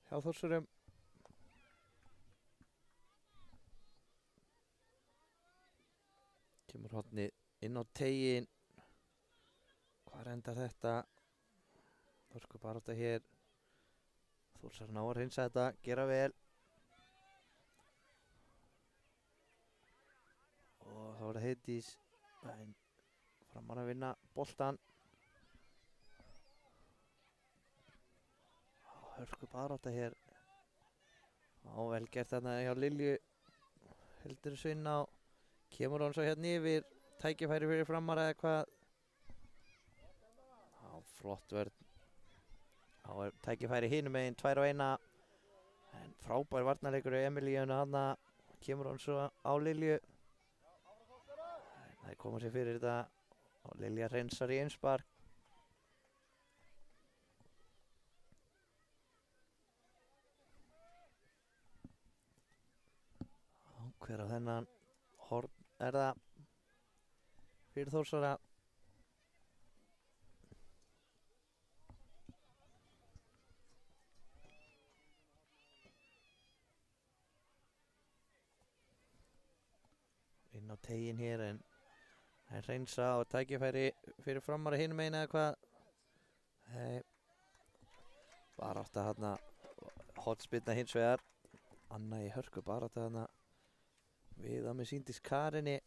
hjá Þórsurum. Kemur hornið inn á teginn. Hvar endar þetta? Þórsku barátta hér. Þórsar ná að hreinsa þetta, gera vel. Og þá er það Heiðdís. Framar að vinna boltan. Hörku barátta hér. Vel gert þarna hjá Lilju. Heldur þessu inn á. Kemur hann svo hérna yfir. Tækifæri fyrir Framar eða hvað. Flott vörn. Þá er tækifæri hinum megin 2-1 en frábær varnarleikur í Emilíunu hana. Kemur hann svo á Lilju. Það koma sér fyrir þetta og Lilja hreinsar í einspark. Hver á þennan horn er það fyrir Þórsara? inn á tegin hér en það er reynsa og tækifæri fyrir framara hinum eina eða hvað. Bara átt að hérna hotspinna hins vegar. Anna í hörku bara átt að hérna við að með síndist Karinni.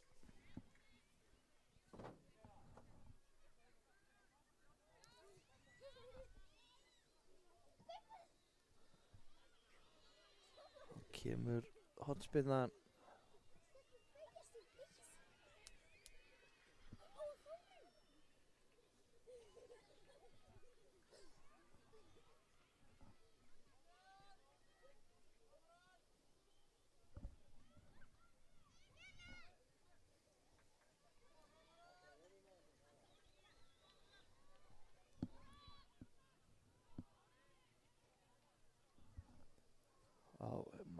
Og kemur hotspinnan.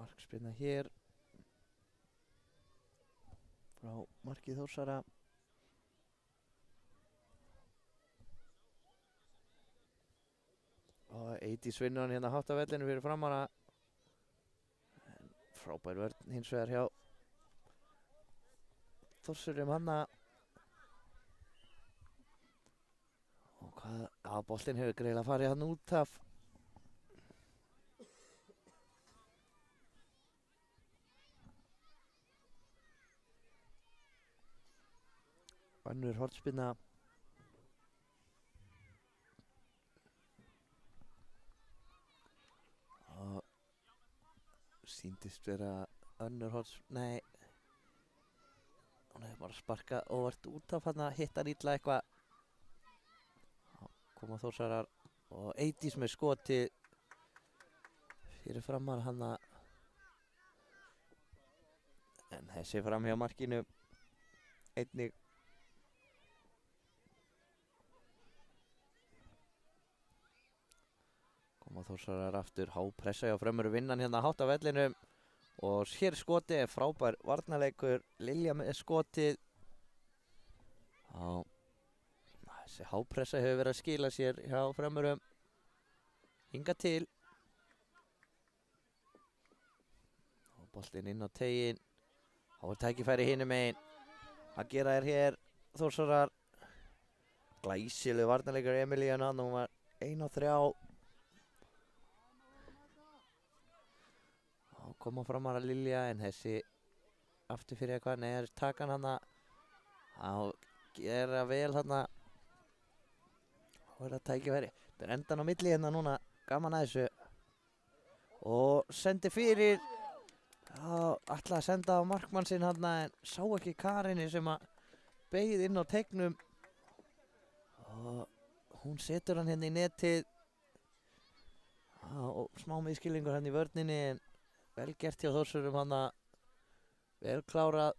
Markspinna hér frá markið Þórsara. Og Eydís vinnur hann hérna hátt af vellinu fyrir framara. En frábær vörn hins vegar hjá Þórsurum hanna. Og hvað, boltinn hefur greiðlega farið hann út af. Önnur hornspinna. Og sýndist vera önnur hornspinna. Nei. Hún hefði bara sparkað óvart út af hann að hitta hann illa eitthvað. Koma Þórsarar og Eydís með skoti fyrir framar hann að. En þessi fram hjá markinu einnig. Koma Þórsarar aftur, hápressa hjá Frömmur vinnan hérna hátt af vellinum. Og hér skoti er frábær varnarleikur, Lilja með skotið. Þessi hápressa hefur verið að skila sér hjá Frömmurum. Hingað til. Og boltinn inn á tegin. Þá er tækifæri hinum megin. Að gera hér Þórsarar. Glæsileg varnarleikur Emilíana, hún var 1-3. Koma framar að Lilja en þessi aftur fyrir eitthvað, nei það er takan hann að gera vel hann að það tækifæri. Þetta er endan á milli hérna núna, gaman að þessu og sendi fyrir, ætlaði að senda á markmann sinn hann en sá ekki Karinni sem að beið inn á tegnum og hún setur hann hérna í netið og smá miskilningur hann í vörninni en vel gert hjá Þórsurum hann að vel klárað.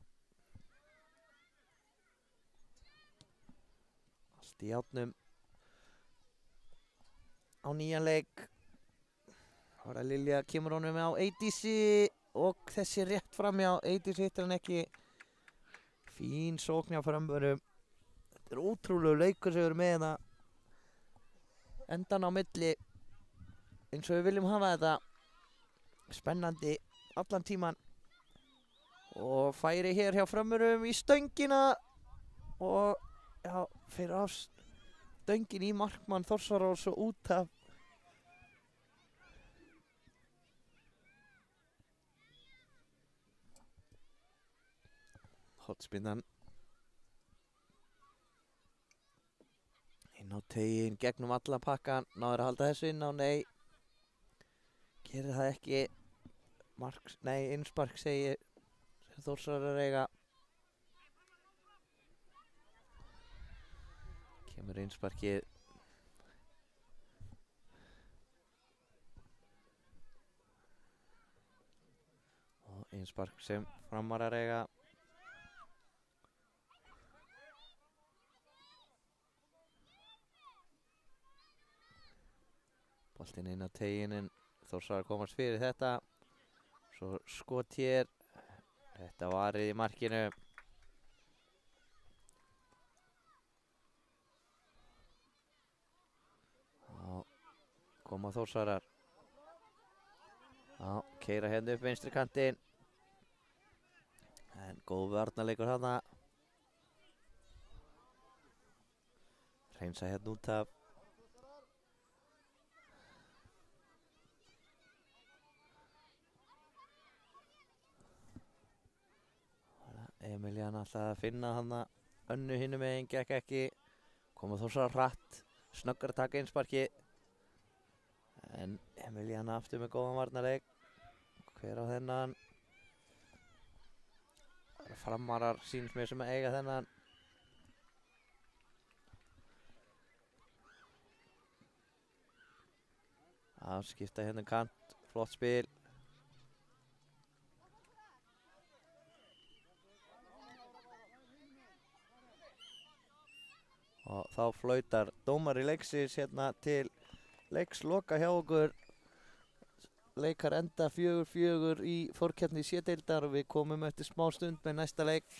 Allt í járnum á nýjan leik. Ára Lilja kemur honum á Eydísi og þessi rétt framjá. Eydís hittir hann ekki. Fín sókn hjá Frömmurum. Þetta er ótrúlegu leikur sem við erum með hérna. Endan á milli eins og við viljum hafa þetta. Spennandi allan tíman og færi hér hjá Frömmurum í stöngina og já, fyrir af stöngin í markmann Þórsara og svo út af. Hotspinnan inn á tegin gegnum alla pakkan, náður að halda þessu inn á, nei gerir það ekki. Innspark segir Þórsarar eiga. Kemur innsparkið. Og innspark sem Framarar eiga. Boltinn inn á tegin en Þórsarar komast fyrir þetta. Svo skot hér. Þetta varið í markinu. Koma Þórsarar. Keyra hérna upp vinstri kantinn. En góð varnarleikur hana. Hreinsa hérna út af. Emilian ætlaði að finna hana. Önnu hinum megin gekk ekki. Koma þó svo hratt. Snöggar að taka einsparki. En Emilian aftur með góðan varnarleik. Hver á þennan? Það eru Framarar sýnist mér sem að eiga þennan. Skipta hérna kant. Flott spil. Og þá flautar dómari leiksins hérna til leiksloka hjá okkur. Leikar enda 4-4 í forkeppni C-deildar og við komum eftir smá stund með næsta leik.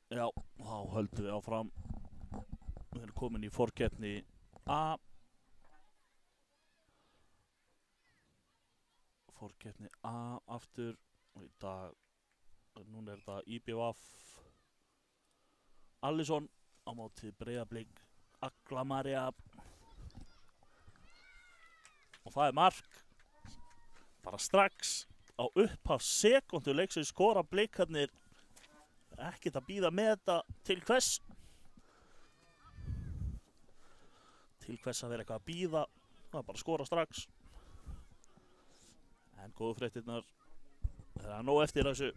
Já, þá höldum við áfram. Við erum komin í forkeppni A. Forkeppni A aftur. Og í dag, núna er þetta IBVF Allison á móti Breiðablik Agla María. Og það er mark. Bara strax á upphafs sekúndu leiksins skora Blikarnir. Ekkert að bíða með þetta til hvers. Til hvers að vera eitthvað að bíða. Það er bara að skora strax. En góðu fréttirnar. Það er nóg eftir þessu.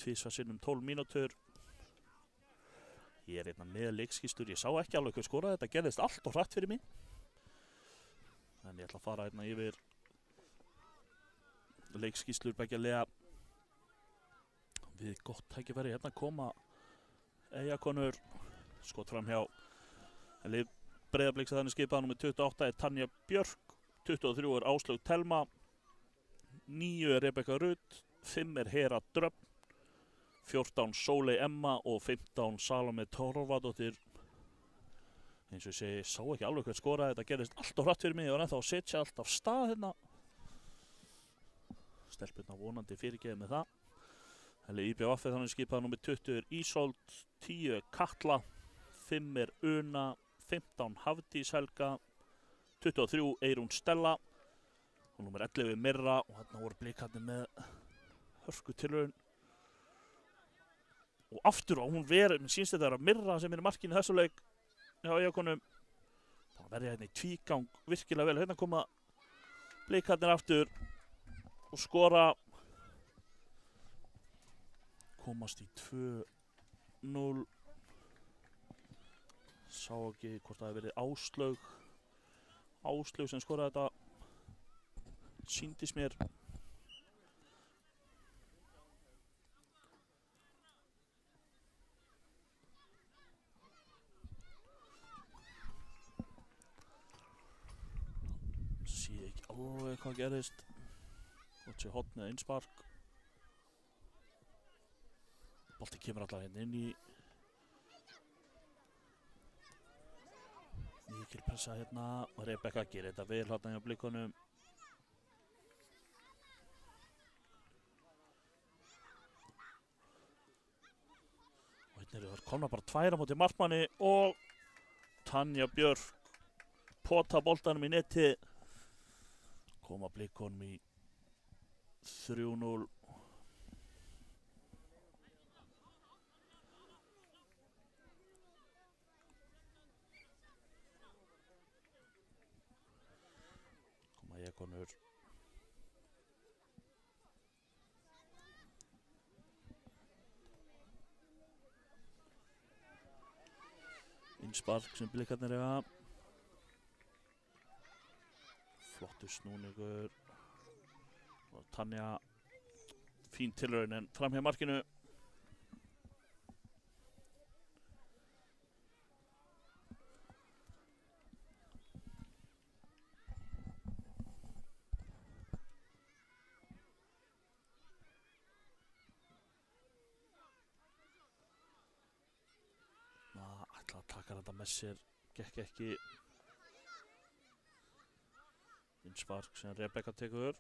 Tvisvar sinnum 12 mínútur. Ég er einna með leikskýrstur. Ég sá ekki alveg hvað skoraði. Þetta gerðist allt og hratt fyrir mig. En ég ætla að fara einna yfir leikskýrslur beggja liða. Við gott tækifæri hérna koma Eyjakonur skot fram hjá lið Breiðabliks að þannig skipaða númer 28 er Tanja Björk, 23 er Áslaug Telma, 9 er Rebekka Rutt, 5 er Hera Dröfn, 14 Sóley Emma og 15 Salome Torfadóttir. Eins og ég segi, sá ekki alveg hvert skoraði, þetta gerðist allt og hratt fyrir mig, ég var ennþá að setja allt af stað hérna. Stelpurnar vonandi fyrirgeðið með það. IBVF er þannig skipaða númer 20 er Ísold, 10 er Katla, 5 er Una, 15 Hafdís Helga, 23 Eirún Stella og númer 11 er Mirra og hérna voru Blikarnir með hörku tilraun. Og aftur á hún verið, mér sýnst þetta að Mirra sem er í markinu þessu leik hjá Eyjakonum. Það verði hérna í tvígang virkilega vel. Hérna koma Blikarnir aftur og skora. Komast í 2-0. Sá ekki hvort það hefði verið Áslaug sem skoraði þetta. Sýndist mér. Sé ekki alveg hvað gerðist. Hvort sé horn eða innspark. Bolti kemur allar hérna inn í mikil pressa hérna og Rebekka gerir þetta vel hérna hjá Blikunum. Og hérna eru þar komna bara tvær á móti markmanni og Tanja Björk pota boltanum í netti. Koma Blikunum í 3-0. Eyjakonur innspark sem Blikarnir eiga. Flottur snúningur og Tanja fín tilraun en fram hjá markinu. Takkar þetta með sér, gekk ekki. Innspark sem Rebekka tekur.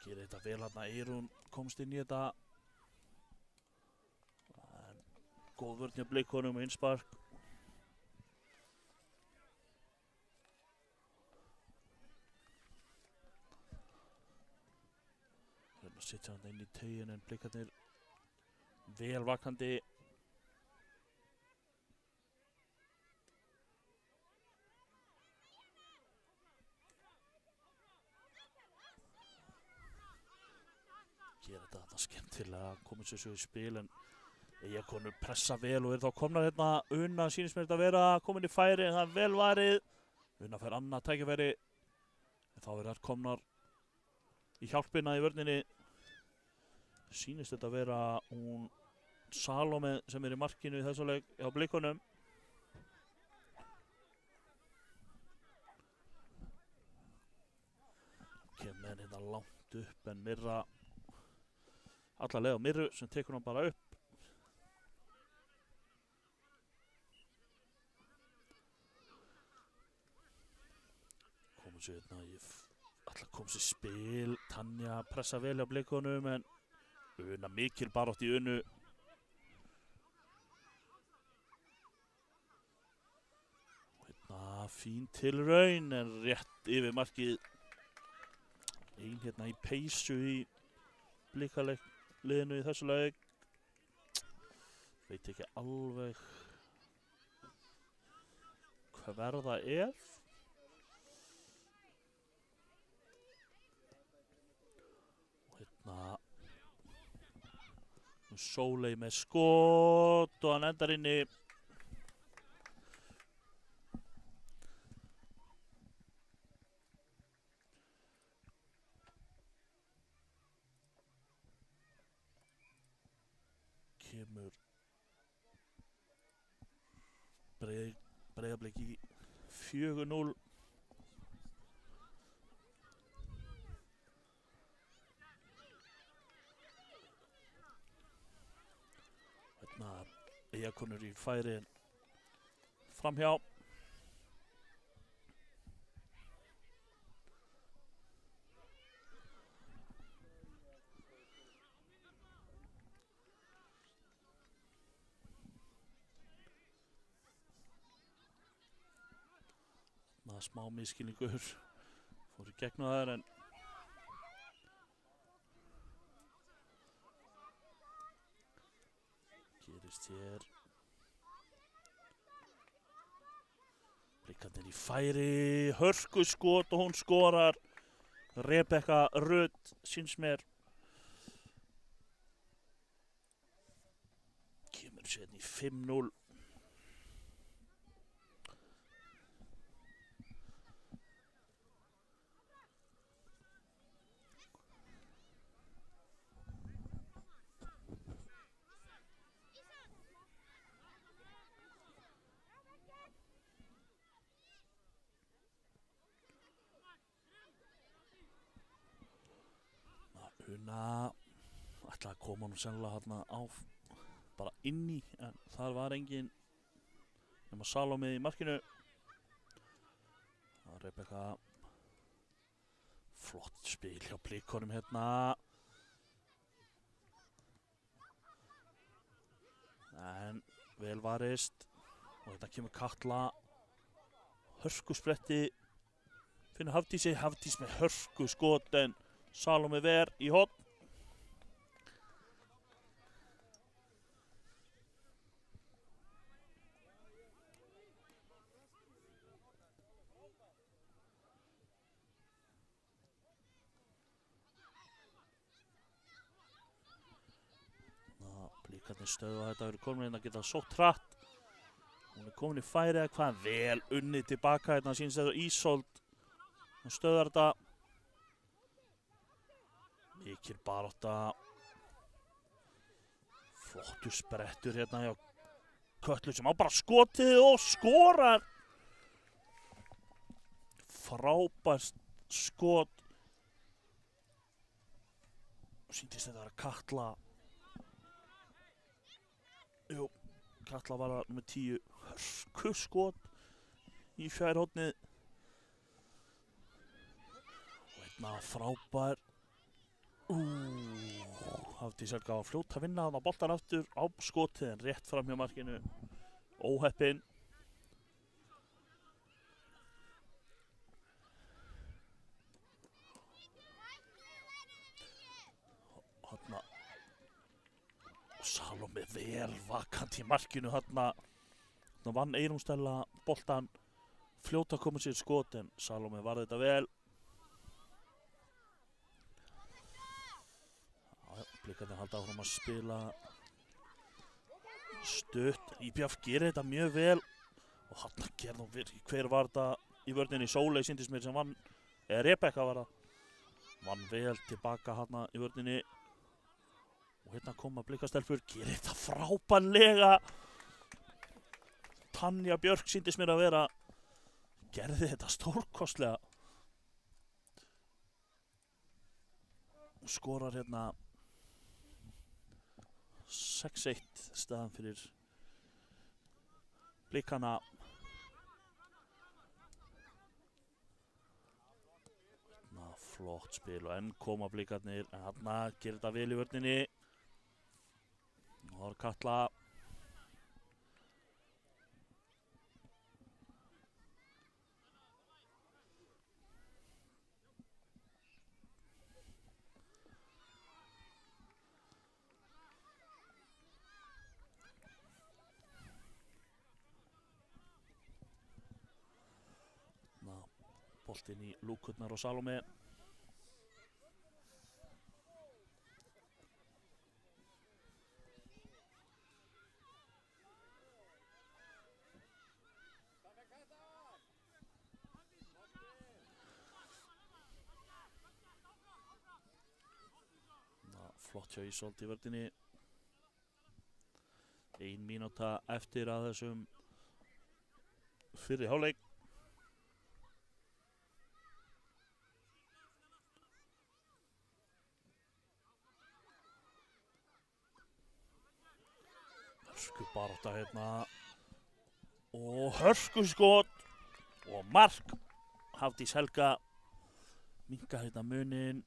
Gerir þetta vel hérna, Eirún komst inn í þetta. Góð vörn hjá Blikunum og innspark. Hérna sitja hann inn í taugin en Blikarnir vel vakandi. Gera þetta skemmtilega, komið sér svo í spil en Eyjakonur pressa vel og þá komnar hérna Una, sýnist mér þetta að vera komin í færi en það er vel varið. Una fær annað tækifæri en þá er þar komnar í hjálpina í vörninni. Sýnist þetta að vera hún Salome sem er í markinu í þessu leik hjá Blikunum. Kemur hérna langt upp en Mirra alla leið á Mirru sem tekur hann bara upp. Komum sér hérna í alltaf kom sér spil. Tanja pressa vel á Blikunum en Una mikil barátt í Unu. Hérna fín tilraun en rétt yfir markið. Ein hérna í peysu í Blikaliðinu í þessu leik. Veit ekki alveg hvað verða er. Og hérna Sóley með skot og hann endar inni. Kemur Breiðablik í 4-0. Hérna Eyjakonur í færi framhjá. Smá miskilningur fór í gegnum þær en gerist hér. Blikarnir í færi, hörkuskot og hún skorar. Rebekka Rut syns mér. Kemur sérna í 5-0. Una ætlaði að koma nú sennilega hérna á bara inn í en þar var engin nema Salome í markinu. Það er Rebekka. Flott spil hjá Blikunum hérna. En vel varist og þetta kemur Katla. Hörkuspretti finnur Hafdísi. Hafdís með hörkuskot en Salome ver í horn. Blikarnir stöðva þetta verið komin inn að geta sótt hratt. Hún er komin í færi eða hvað, vel unnið tilbaka hérna sínst þetta Ísold. Hún stöðvar þetta. Mikil barátta. Flottur sprettur hérna hjá Kötlu sem á bara skotið og skorar. Frábært skot. Sýndist þetta að vera Katla. Jú, Katla var það nummer 10. Hörkuskot í fjærhornið. Og hérna frábær. Hafdís Helga var fljót að vinna þannig að boltan aftur á skotið en rétt fram hjá markinu. Óheppin. Hérna Salome vel vakant í markinu hérna. Þannig vann Eyrúnstella boltan fljót að koma sér skot en Salome varði þetta vel. Blikarnir halda áfram að spila stutt. IBF gerir þetta mjög vel og hann gerði nú hver var þetta í vörninni. Sóley sýndist mér sem vann, eða Rebekka var það. Vann vel tilbaka hann í vörninni og hérna koma Blikastelpur, gerir þetta frábærlega. Tanja Björk sýndist mér að vera, gerði þetta stórkostlega. Skorar hérna 6-1 staðan fyrir Blikana. Flott spil og enn koma Blikarnir, en þarna gerir þetta vel í vörninni. Og það er Katla. Boltinn í lúkurnar og Salome. Flott hjá Ísold í vörninni. 1 mínúta eftir að þessum fyrri hálfleik. Hörkubarátta hérna og hörkuskot og mark. Hafdís Helga minnka hérna munin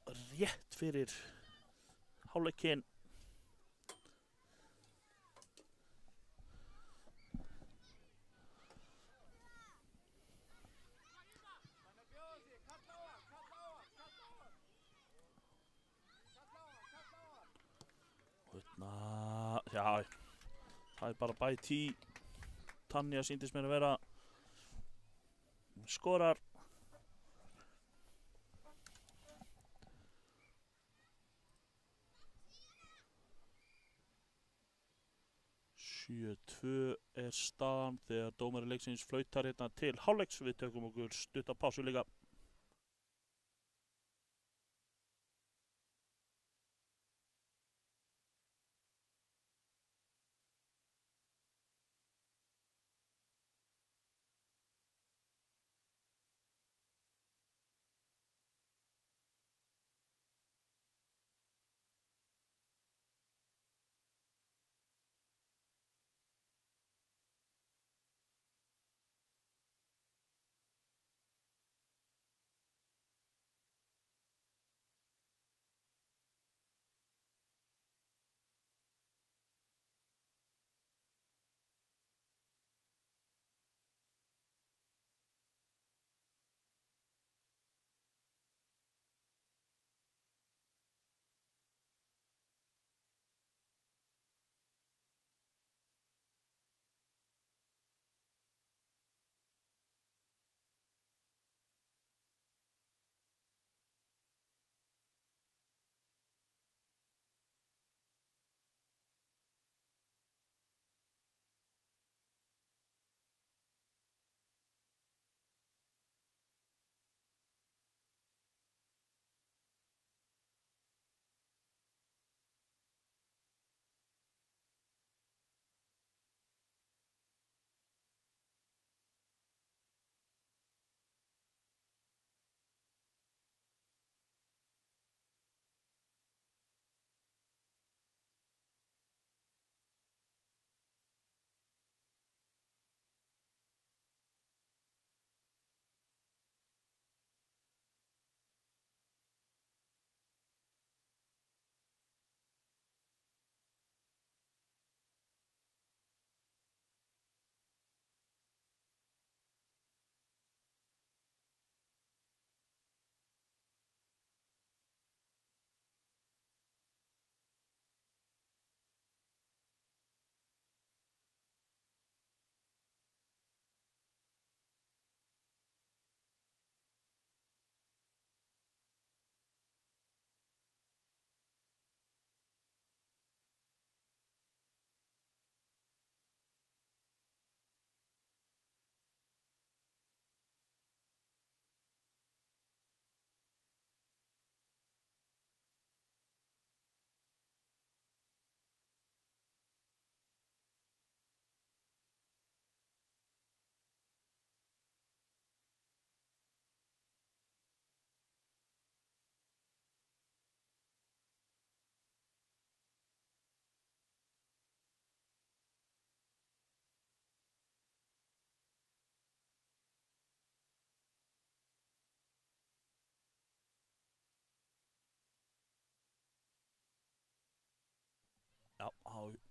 rétt fyrir hálfleikinn. Já, það er bara bætt í. Tanja sýndist mér að vera. Skorar. 7-2 er staðan þegar dómari leiksins flautar hérna til hálfleiks. Við tökum okkur stutta pásu líka.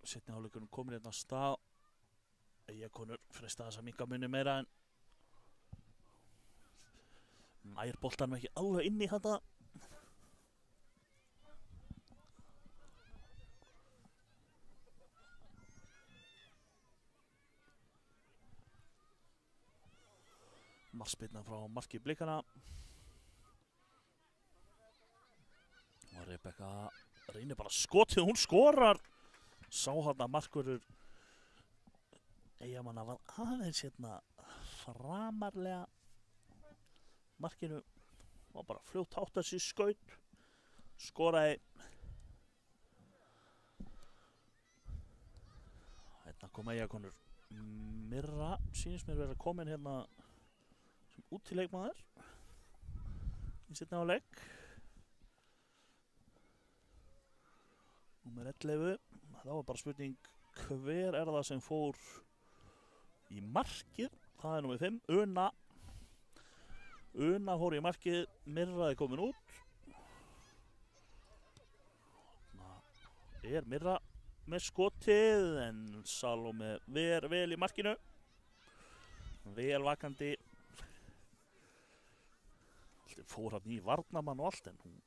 setni hálfleikurinn komin hérna af stað. Eyjakonur freista þess að minnka muninn meira en nær boltanum ekki alveg inn í þetta. Markspyrna frá marki Blikana. Og Rebekka reynir bara skotið, hún skorar. Sá hann að markvörður Eyjamanna var aðeins hérna framarlega markinu. Var bara fljótt átt að sér skaut. Skoraði. Hérna kom Eyjakonur. Mirra sýnist mér verið að komin hérna sem útileikmaður í seinni hálfleik. Númer 11. Það var bara spurning hver það sem fór í markið. Það númer 5. Una fór í markið, Mirra komin út. Þarna Mirra með skotið en Salome vel í markinu. Vel vakandi. Fór hann í varnamann og allt en hún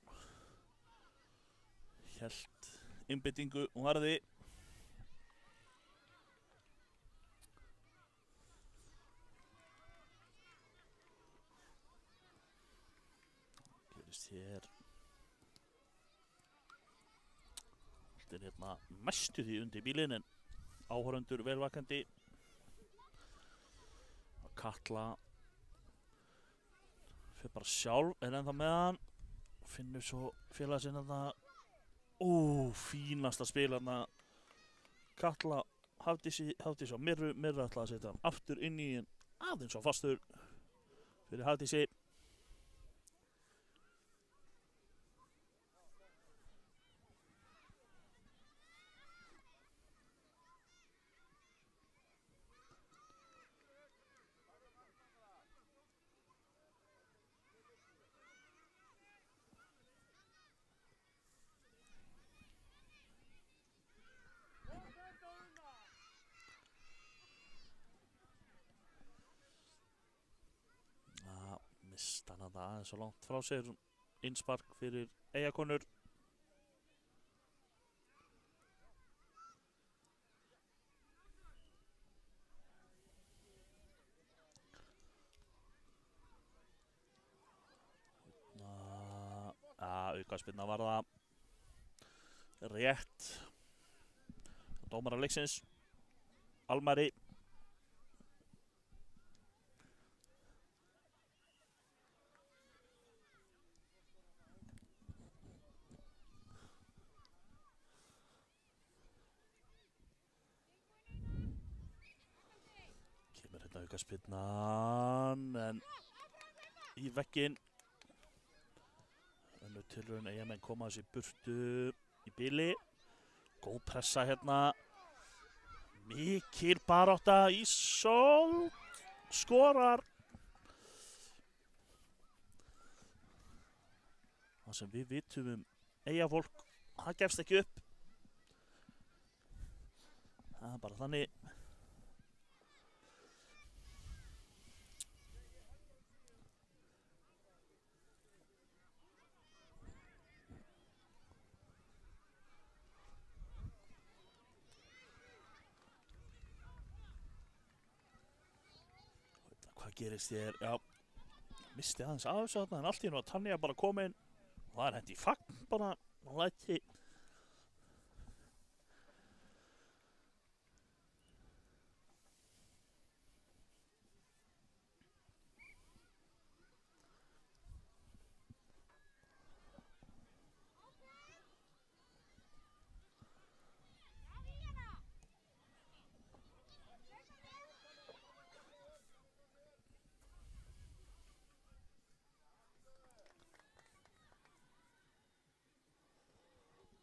hélt einbeitingu og harði. Gerist hér. Þetta hérna næstu því undir bílinn en áhorfendur velvakandi. Katla fyrir bara sjálf en ennþá með hann. Finnur svo félaga sinna þarna. Fínasta spil þarna. Katla hafði svo Mirra ætlaði að setja hann aftur inn í en aðeins svo fastur fyrir Hafdísi. Mistan hann aðeins svo langt frá sér. Innspark fyrir Eyjakonur. Aukaspyrna var það rétt. Dómara leiksins Almari. Kemur hérna aukaspyrnan en í vegginn. Önnur tilraun, Eyjamenn koma þessi burtu í bili. Góð pressa hérna. Mikil barátta í Ísold. Skorar. Það sem við vitum Eyjafólk, það gefst ekki upp. Það bara þannig. Hvað gerist hér? Já, misti aðeins af þessu þarna en allt í einu var Tanja bara komin og það hendi í fagn bara og læti.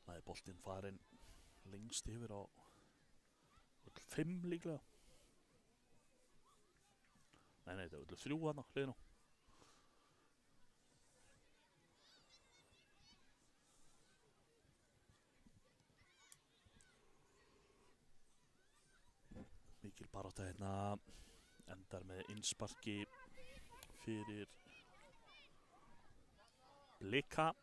Það boltinn farinn lengst yfir á 5 líklega. Nei, þetta er 3 hana, hliðin á. Mikil barátta hérna, endar með innsparki fyrir Blika.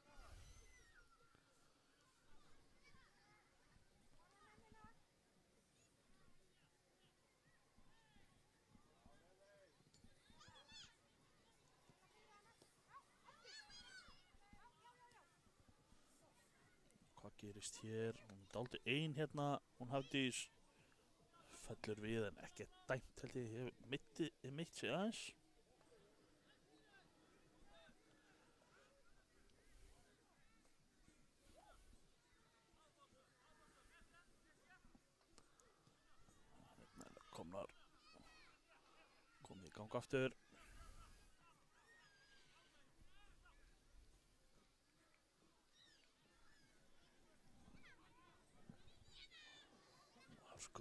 Hvað gerist hér? Hún er dálítið ein hérna, hún Hafdís fellur við en ekki dæmt held ég, hefur mitt sig aðeins. Komið í gang aftur.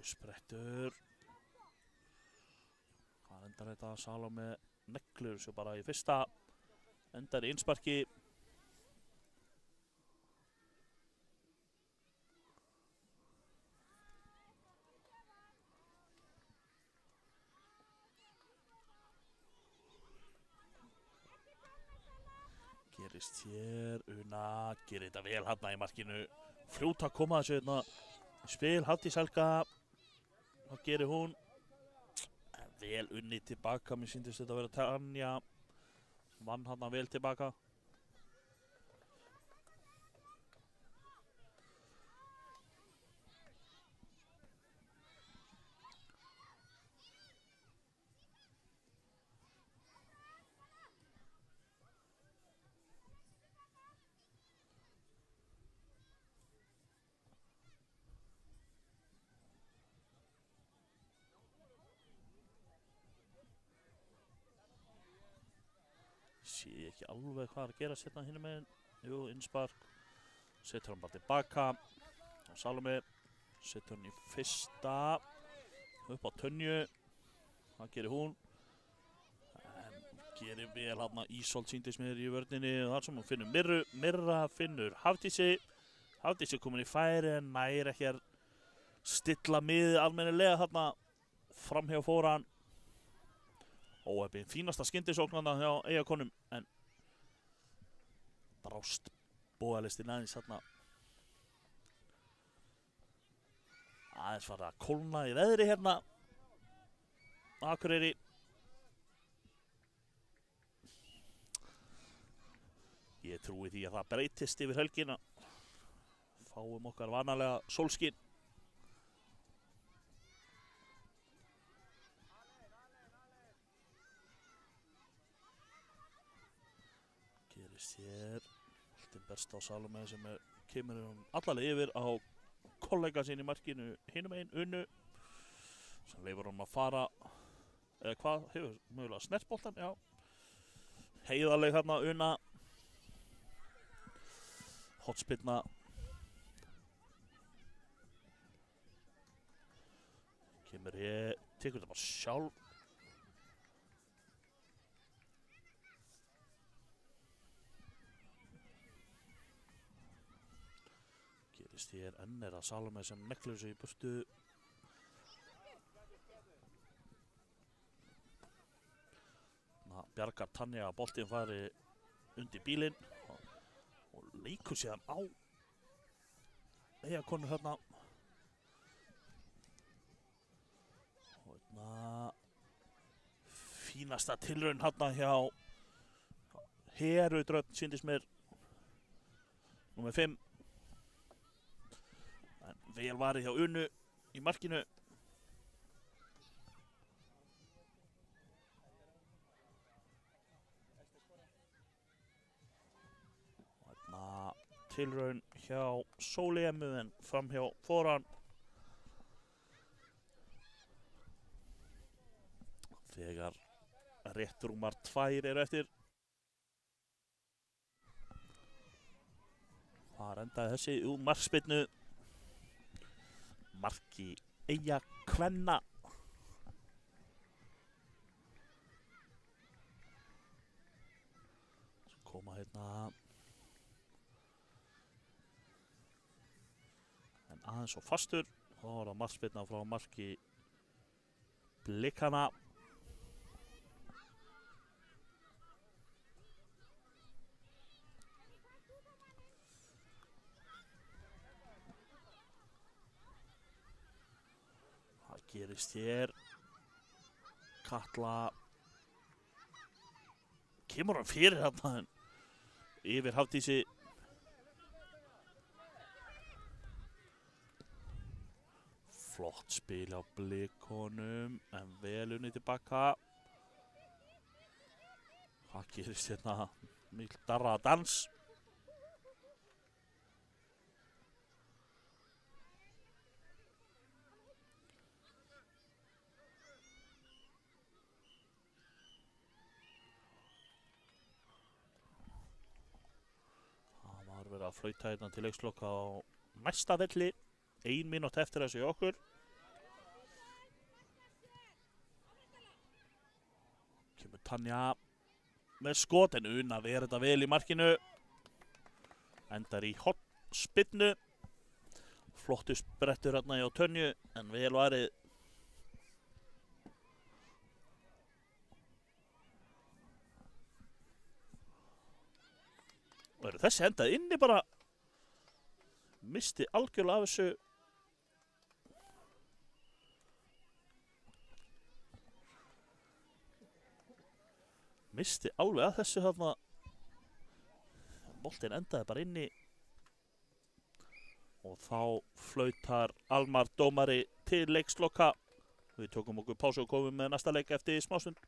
Sprettur. Hvað endar þetta? Salome neglur svo bara í fyrsta. Endar í innsparki. Gerist hér. Una gerir þetta vel hérna í markinu. Fljóta að koma þessu hérna. Spil, Hafdís Helga. Hvað gerir hún? Vel unnið tilbaka, mér sýndist þetta að vera Tanja. Vann hann vel tilbaka. Sé ekki alveg hvað er að gera hérna hinum meginn. Jú, innspark. Setur hann bara tilbaka. Og Salome setur hann í fyrsta. Upp á Tönju. Hvað gerir hún? En gerir vel hérna Ísolt sýndist mér í vörninni. Þar sem hún finnur Mirru. Mirra finnur Hafdísi. Hafdísi komin í færi en nær ekki að stilla miðið almennilega þarna framhjá fóran. Óheppin fínasta skyndisóknarna hjá Eyjakonum en brást bóðalistinn aðeins þarna. Aðeins var að kólna í veðri hérna. Akureyri. Ég trúi því að það breytist yfir helgina. Fáum okkar vanalega sólskinn. Hér, alltaf berst á Salome sem kemur allalega yfir á kollega sín í markinu hinum einn Unnu sem leifur að fara eða hvað, hefur mögulega snertboltan, já heiðarleg hérna Unna hotspinna kemur hér, tekur þetta bara sjálf. Hér enn er að Salome sem neglur sig í burtu. Bjargar Tanja að boltinn fari undir bílinn og leikur síðan á Eyjakonu hérna. Fínasta tilraun hérna hjá Heru Dröfn sýndist mér númer 5. Vel varið hjá Unnu í markinu. Þarna tilraun hjá Sólemu en fram hjá fóran. Þegar rétt rúmar 2 eru eftir. Þar endaði þessi úr markspyrnu. Marki Eyjakvenna. Koma hérna. En aðeins og fastur. Þá var það markspyrna frá marki Blikana. Það gerist hér. Katla kemur hann fyrir hérna en yfir Hafdísi. Flott spil á Blikunum en vel unnið tilbaka. Það gerist hérna mikil darradans. Það var verið að flauta hérna til leiksloka á næsta velli. 1 mínúta eftir þessu í okkur. Kemur Tanja með skot en Una verið þetta vel í markinu. Endar í hornspyrnu. Flottu sprettur hérna hjá Tönju en vel varið. Og þessi endaði inni bara. Misti algjörlega af þessu. Misti alveg að þessu þarna. Boltinn endaði bara inni. Og þá flautar Almar dómari til leiksloka. Við tókum okkur pásu og komum með næsta leik eftir smástund.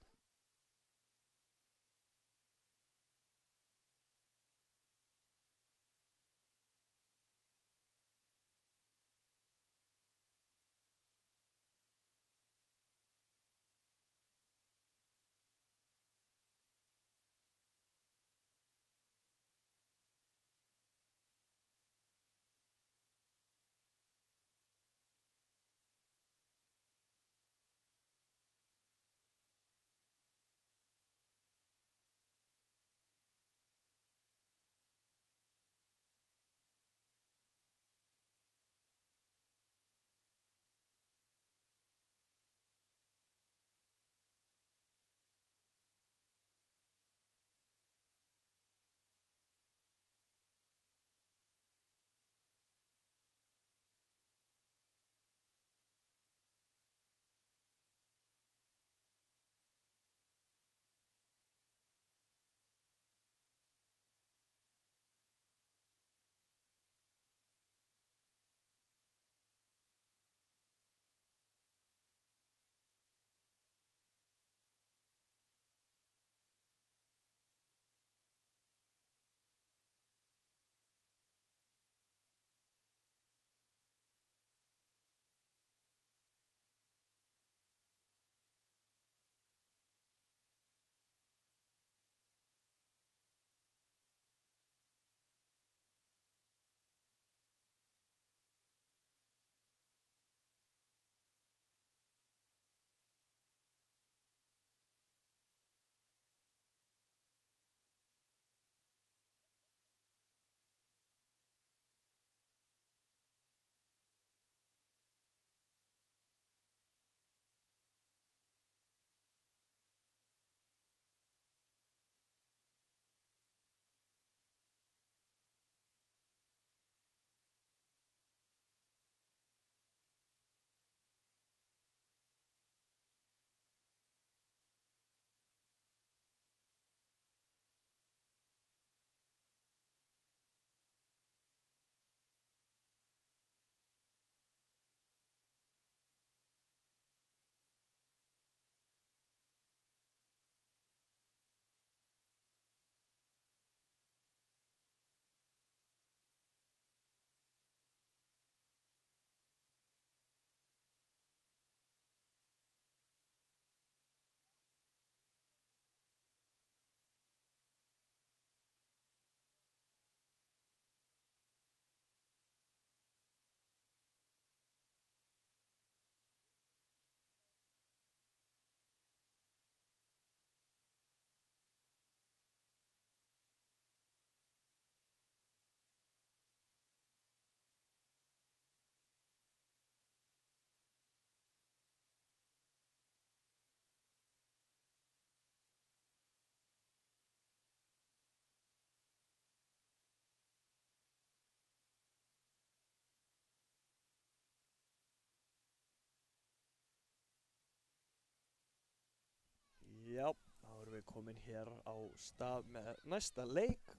komin hér á stað með næsta leik.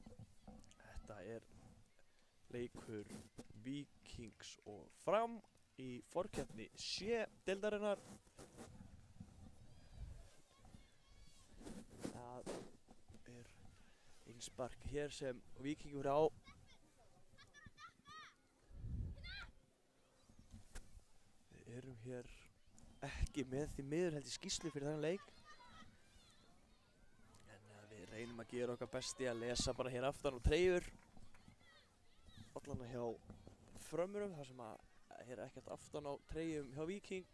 Þetta leikur Víkings og Fram í forkeppni C-deildarinnar. Það innspark hér sem Víkingur á. Við erum hér ekki með því miður held í skýrslu fyrir þennan leik. En við reynum að gera okkar besti að lesa bara hér aftan á treyjur. Allan hjá Frömmurum, þar sem að hér ekkert aftan á treyjum hjá Víking.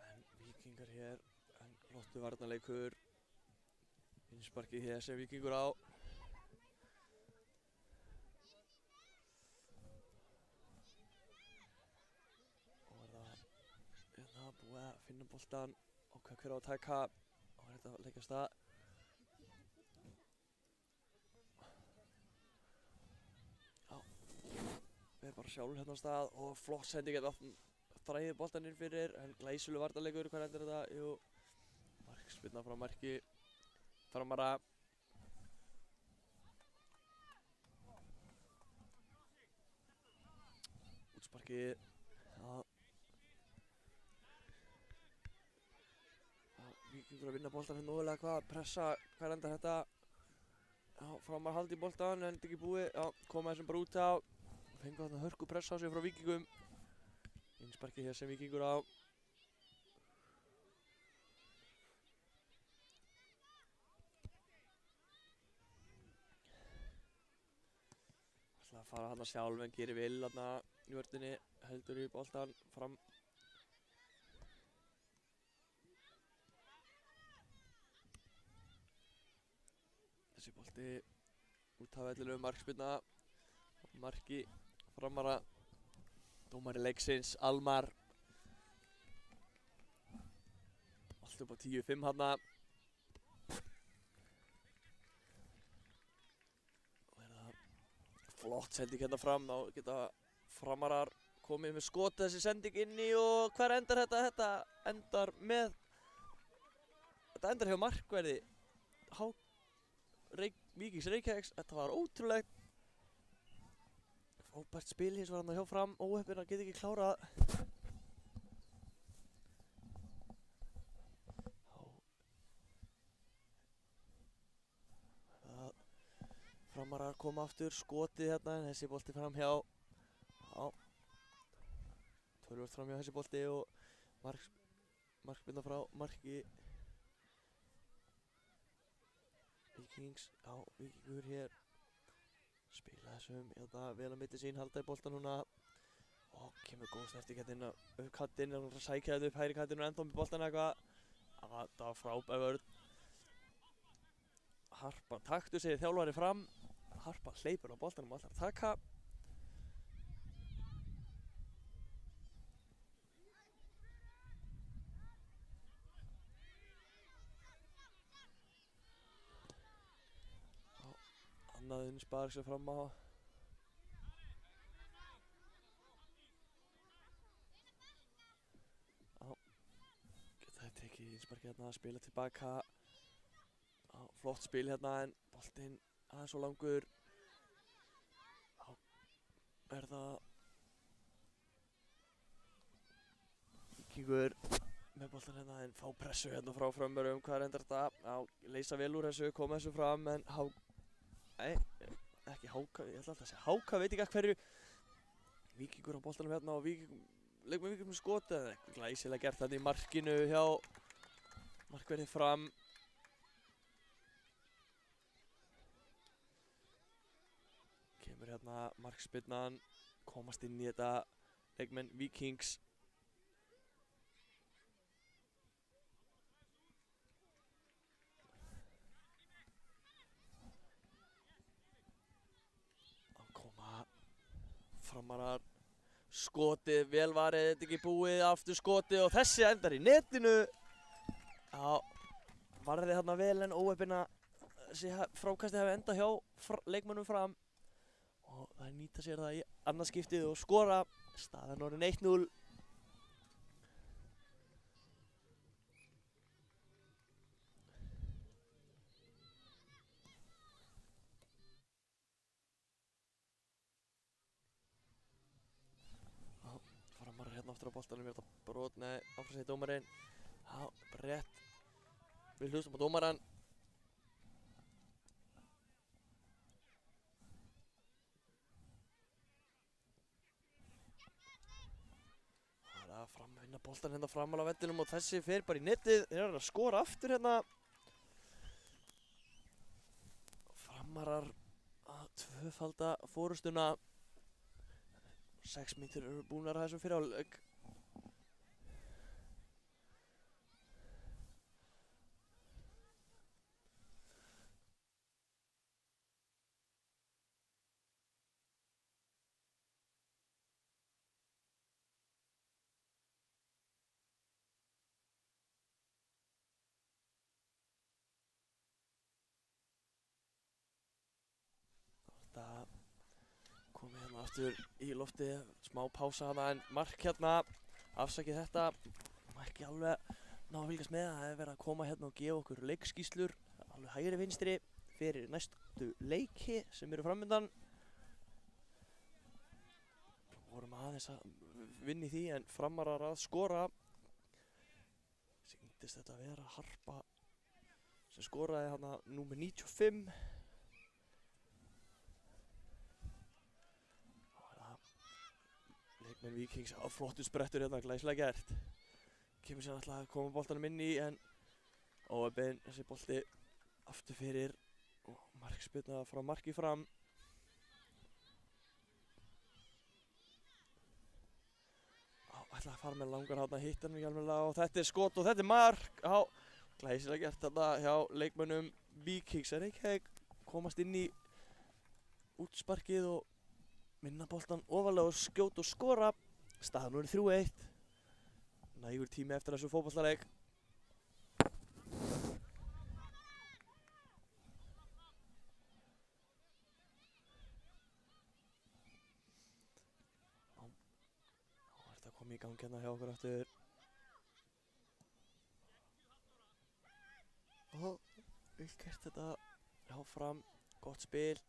En Víkingar hér, en flottu varnarleikur. Innsparkið hér sem Víkingur á. Og búið að finna boltan, ákveða hver á að taka og þetta leggja af stað. Já, við erum bara sjálfur hérna á stað og flott sending hérna þræðir boltan inn fyrir, en glæsilegur varnarleikur. Hvað endur þetta? Jú, markspyrna frá marki Framara. Útsparkið, já. Víkingur að vinna boltan hérna ógulega, hvað pressa, hvað endar þetta? Já, Framar haldi í boltan, en þetta ekki búið. Já, koma þessum bara út á. Fengu þarna hörku pressa á sig frá Víkingum. Innsparkið hér sem Víkingur á. Ætla að fara þarna sjálf, en gerir vel þarna í vörninni, heldur í boltan Fram. Þessi bolti út af vellinum, markspyrna, marki Framara, dómari leiksins Almar. Allt upp á 10-5 þarna. Og það flott sending hérna fram, þá geta Framarar komið með skot þessi sending inni. Og hver endar þetta? Þetta endar með, þetta endar hjá markverði Víkings Reykjavíks. Þetta var ótrúlegt. Frábært spil hins var hann hjá Fram. Óheppinn að geta ekki klárað. Framarar koma aftur, skotið hérna, en þessi bolti fram hjá. Já. Tölvöld fram hjá þessi bolti og markspyrna frá marki Víkings. Já, Víkingur hér spila þessum, vel að milli sín, halda í boltan núna. Og kemur góð snerting hérna inn á kattinn, hann er að sækja þetta upp hægri kattinn og ennþá með boltan eitthvað. Það var frábær vörn. Harpa taktu, segir þjálfari Fram. Harpa hleypur á boltanum og ætlar að taka. Annað innspark sem Fram á. Já, geta þeir tekið innsparkið hérna, spila tilbaka. Já, flott spil hérna, en boltinn aðeins svo langur. Já, það Víkingur með boltan hérna, en fá pressu hérna frá Frömmurum. Hvað endar þetta? Já, leysa vel úr þessu, koma þessu fram, en Nei, ekki Háka, ég ætla alltaf að segja Háka, veit ekki að hverju. Víkingur á boltanum hérna og leikum Víkingur með skotið. Það eitthvað glæsilega gert þarna í markinu hjá markverði Fram. Kemur hérna markspyrnan, komast inn í þetta leikmenn Víkings. Framarar, skotið, vel varið, þetta ekki búið, aftur skotið og þessi endar í netinu. Já, varði þarna vel, en óheppinn að þessi frákastið hefði endað hjá leikmönnum Fram. Og það nýta sér það í annað skiptið og skora. Staðan orðin 1-0. aftur á boltanum, er þetta brot, nei, áfram segir dómarinn. Já, bara rétt. Við hlustum á dómarann. Það er að vinna boltan hérna framan á vellinum og þessi fer bara í netið. Þeir eru að skora aftur hérna. Framarar að tvöfalda fórustuna. 6 mínútur eru búnar að þessum fyrir hálfleik. Þetta komið hérna aftur í lofti, smá pása hana en mark hérna, afsakið þetta, má ekki alveg ná að fylgjast með, það hefur verið að koma hérna og gefa okkur leikskýrslur, alveg hægri vinstri fyrir næstu leiki sem eru framundan. Vorum aðeins að vinna í því en Framarar að skora. Sýndist þetta að vera Harpa sem skoraði hérna númer 95. Leikmenn Víkings á flottu sprettur hérna, glæsilega gert. Kemur sér alltaf að koma boltanum inn í en óöfinn þessi bolti aftur fyrir og markspyrna frá marki fram. Ætlaði að fara með langar hátna, hitt hann ekki alveg og þetta er skot og þetta er mark. Glæsilega gert þetta hjá leikmönnum Víkings en Reykjavík komast inn í útsparkið og minna boltan ofarlega og skjóta og skora. Staðan nú er 3-1. Nægur tími eftir þessu fótboltaleik. Þetta kom í gangi hérna hjá okkur aftur. Vel gert þetta hjá Fram, gott spil.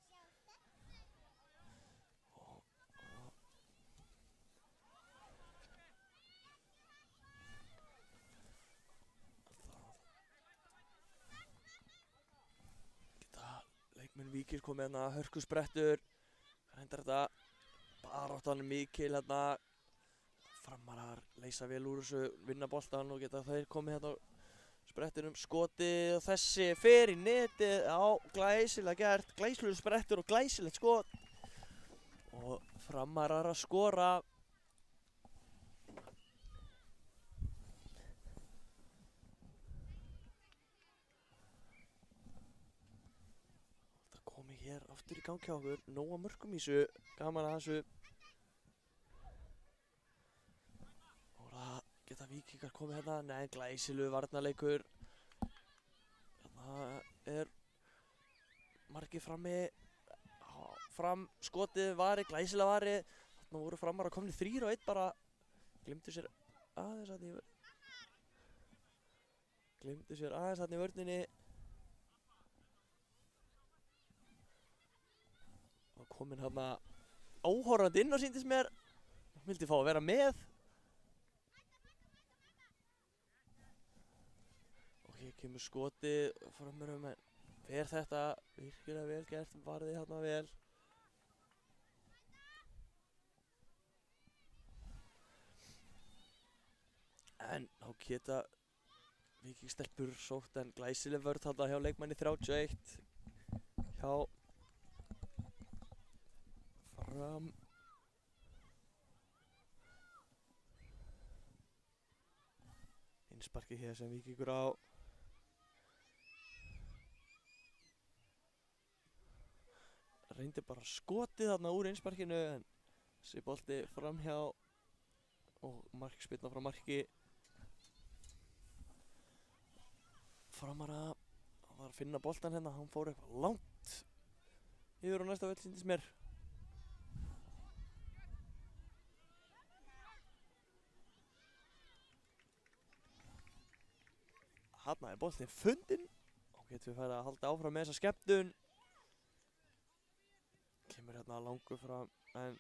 Leikmenn Víkings kom með hérna hörkusprettur. Reyndar þetta baráttan mikil hérna. Framarar leysa vel úr þessu, vinna boltan og geta þeir komið hérna á sprettinum. Skotið og þessi fer í netið. Já, glæsilega gert. Glæsilegur sprettur og glæsilegt skot. Og Framarar að skora. Hér aftur í gangi á okkur, nóg að mörkum í þessu, gaman að þessu. Og það geta Víkingar komið hérna, nei, glæsilegu varnarleikur. Hérna er markið frammi, Fram skotið varið, glæsilega varið. Þarna voru Framarar komnir 3-1 bara, glimtu sér aðeins þarna í vörninni. Og kominn hérna áhorfandi inn og sýndist mér. Vildi fá að vera með. Og hér kemur skotið framurum en fer þetta virkilega vel gert, varði hérna vel. En þá geta Víkingsstelpur sótt en glæsileg vörn þarna hjá leikmanni 31 hjá Fram. Innsparkið hér sem Víkingur á. Reyndi bara skotið þarna úr innsparkinu en þessi bolti framhjá og markspyrna frá marki. Framara var að finna boltan hérna, hann fór eitthvað langt yfir á næsta völl sýndist mér. Þarna er boltinn fundinn og getum við farið að halda áfram með þessa skemmtun. Kemur hérna langur fram en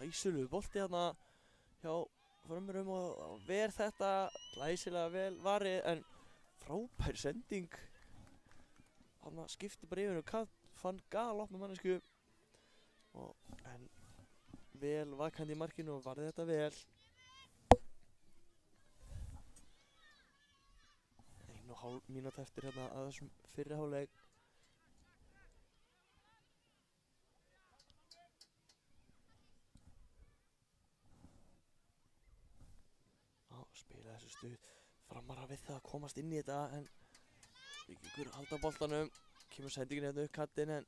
glæsilegu bolti hérna hjá frömmurum og ver þetta glæsilega vel varið en frábær sending. Hann skipti bara yfir kant, fann galopna mannesku en vel vakandi í markinu og varði þetta vel. 1,5 mínúta eftir hérna að þessum fyrri hálfleik. Spila þessu stuð Framara við það að komast inn í þetta en Víkingur halda boltanum, kemur sendingin hérna upp kantinn en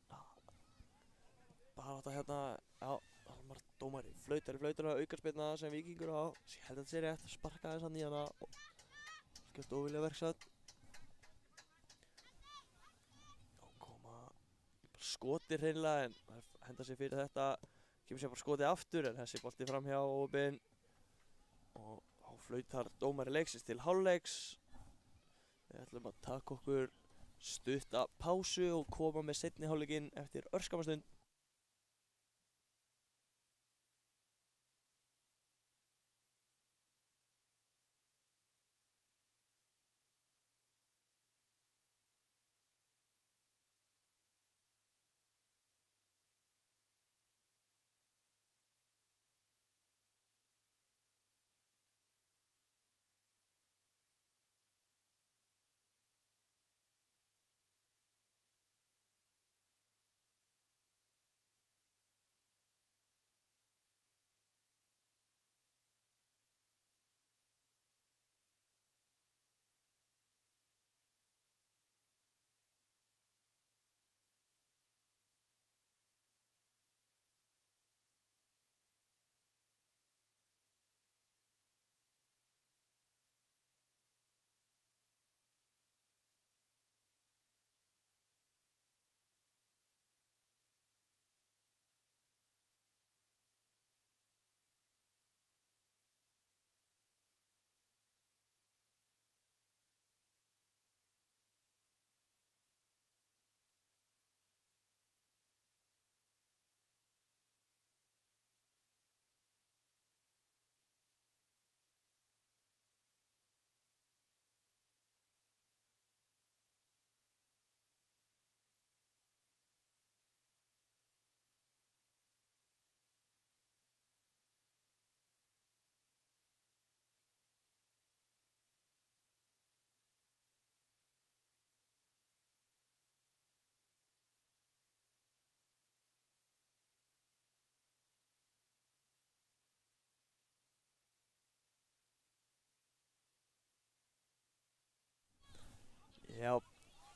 bara þetta hérna, já, Almar dómari flautar í flautuna, aukaspyrna sem Víkingur á, ég held að þetta sé rétt, sparkaði þess að nýjana og skemmt óvilja verksatt. Og koma skoti hreinlega en henda sér fyrir þetta, kemur sér bara skoti aftur en þessi bolti framhjá opinn og flautar dómari leiksins til hálfleiks. Við ætlum að taka okkur stutta pásu og koma með seinni hálfleikinn eftir örskamma stund. Já,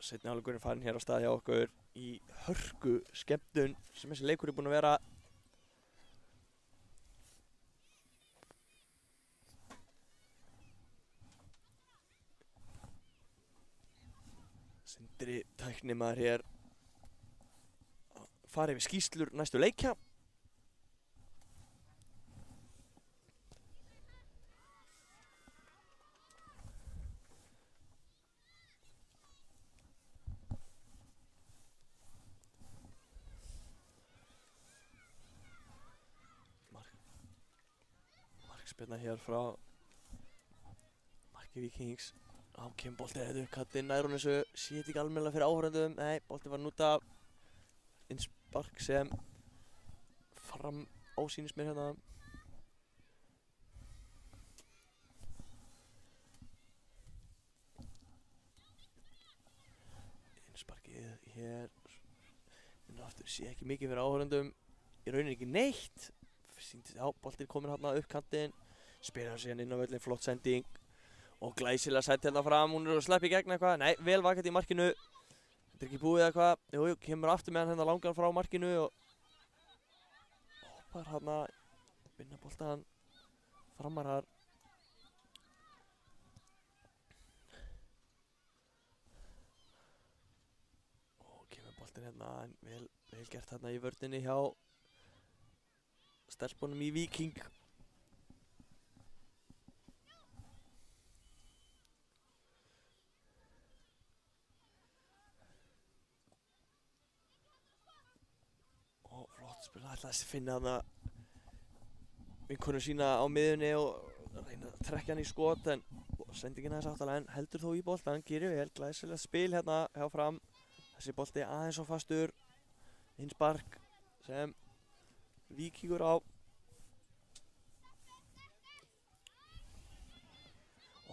seinni hálfleikurinn farin hér á stað hjá okkur í hörku skemmtun sem þessi leikur er búinn að vera. Sindri tæknimaður hér farið við skýrslur næstu leikja. Markspyrna hér frá marki Víkings. Á kemur boltið þetta upp kantinn nær hún þessu, sé þetta ekki almennilega fyrir áhorfendum. Nei, boltið var út af innspark sem fram ásýnist mér hérna. Innsparkið hér en aftur sé ekki mikið fyrir áhorfendum, í rauninni ekki neitt. Sýndist, já, boltinn kominn hérna upp kantinn, spilar síðan inn á völlinn, flott sending og glæsilega sett hérna fram, hún er að sleppa í gegn eitthvað, nei, vel vakandi í markinu, þetta er ekki búið eitthvað, jú, kemur aftur með hann hérna langan frá markinu og hoppar hérna, vinna boltan, Framarar. Og kemur boltinn hérna, en vel gert hérna í vörninni hjá stelpunum í Víking. Og flott spil, ætlaði að finna hana vinkonu sína á miðunni og reyna að trekkja hann í skot en sendingin aðeins áttalega en heldur þó í boltan, gerir vel, glæsilegt spil hérna hjá Fram. Þessi bolti aðeins og fastur, innspark sem Víkingur á.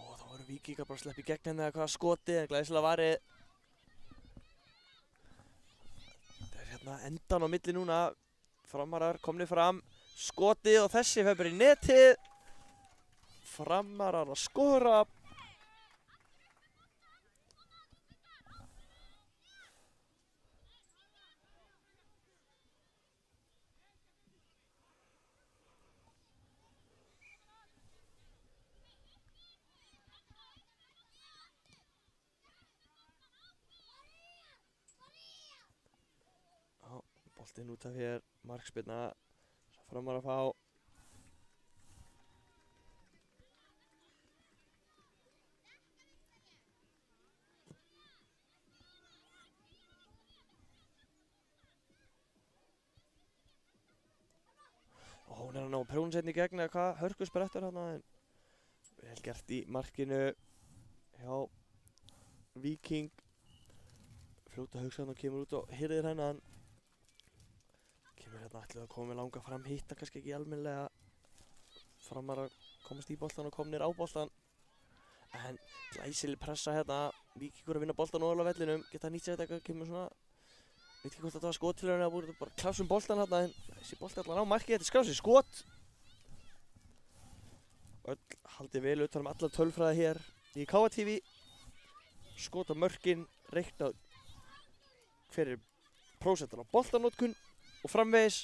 Og þá voru Víkingar bara að sleppa í gegn hérna eða hvað skoti en glæsilega varið. Það er hérna endan á milli núna, Framarar komnir fram, skotið og þessi fer bara í netið. Framarar að skora. Boltinn út af hér, markspyrna, svo Framar að fá. Og hún er að ná prjónsetni í gegn eða hvað, hörkusbrettur hérna en vel gert í markinu hjá Víking. Fljóta hugsa hann og kemur út og hirðir hennan. Kemur hérna ætlaði að koma með langa fram, hitta kannski ekki almennilega. Framar að komast í boltan og komnir á boltan. En glæsileg pressa hérna, Víkingur að vinna boltan ofan á vellinum, geta nýtt sér þetta eitthvað, kemur svona, veit ekki hvort þetta var skottilraun eða búið bara klásum boltan hérna en þessi bolti allan á markið, þetta er skráð sér skot. Öll haldið vel utan um alla tölfræði hér í KTV. Skot á mörkin, reiknað hver er prósentan á boltanótkun og framvegis.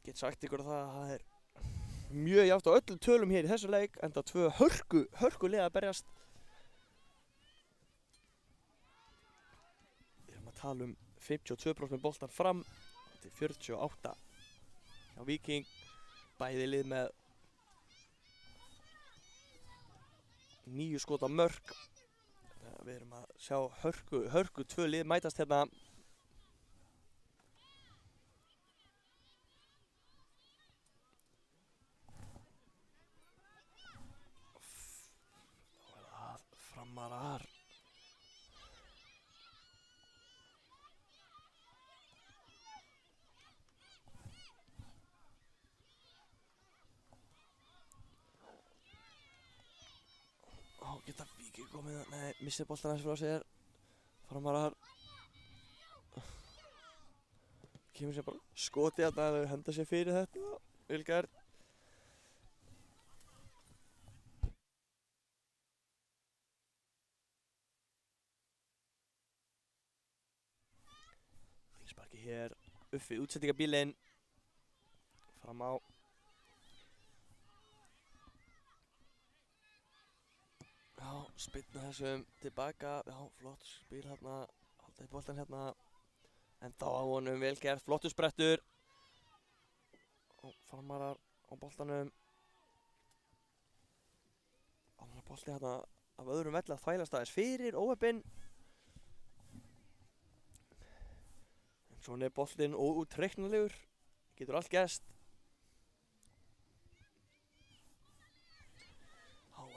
Get sagt ykkur að það er mjög játt á öllum tölum hér í þessu leik, enda tvö hörku liða að berjast. Við erum að tala um 52% með boltan fram til 48 hjá Víking. Bæði lið með 9 skot á mörk. Við erum að sjá hörku tvö lið mætast hérna. Þá er það Framarar. Geta Víking komið, nei, missir boltan aðeins frá sér. Framarar. Kemur sér bara skoti að það henda sér fyrir þetta. Vel gert. Sparki hér upp við útsendingabílinn. Fram á. Já, spilna þessum tilbaka, já, flott spil hérna, halda í boltan hérna, enda á honum, vel gert, flottur sprettur. Og Framarar á boltanum. Annar bolti hérna af öðrum velli að þvælast aðeins fyrir óheppinn. En svona er boltinn óútreiknanlegur, getur allt gerst.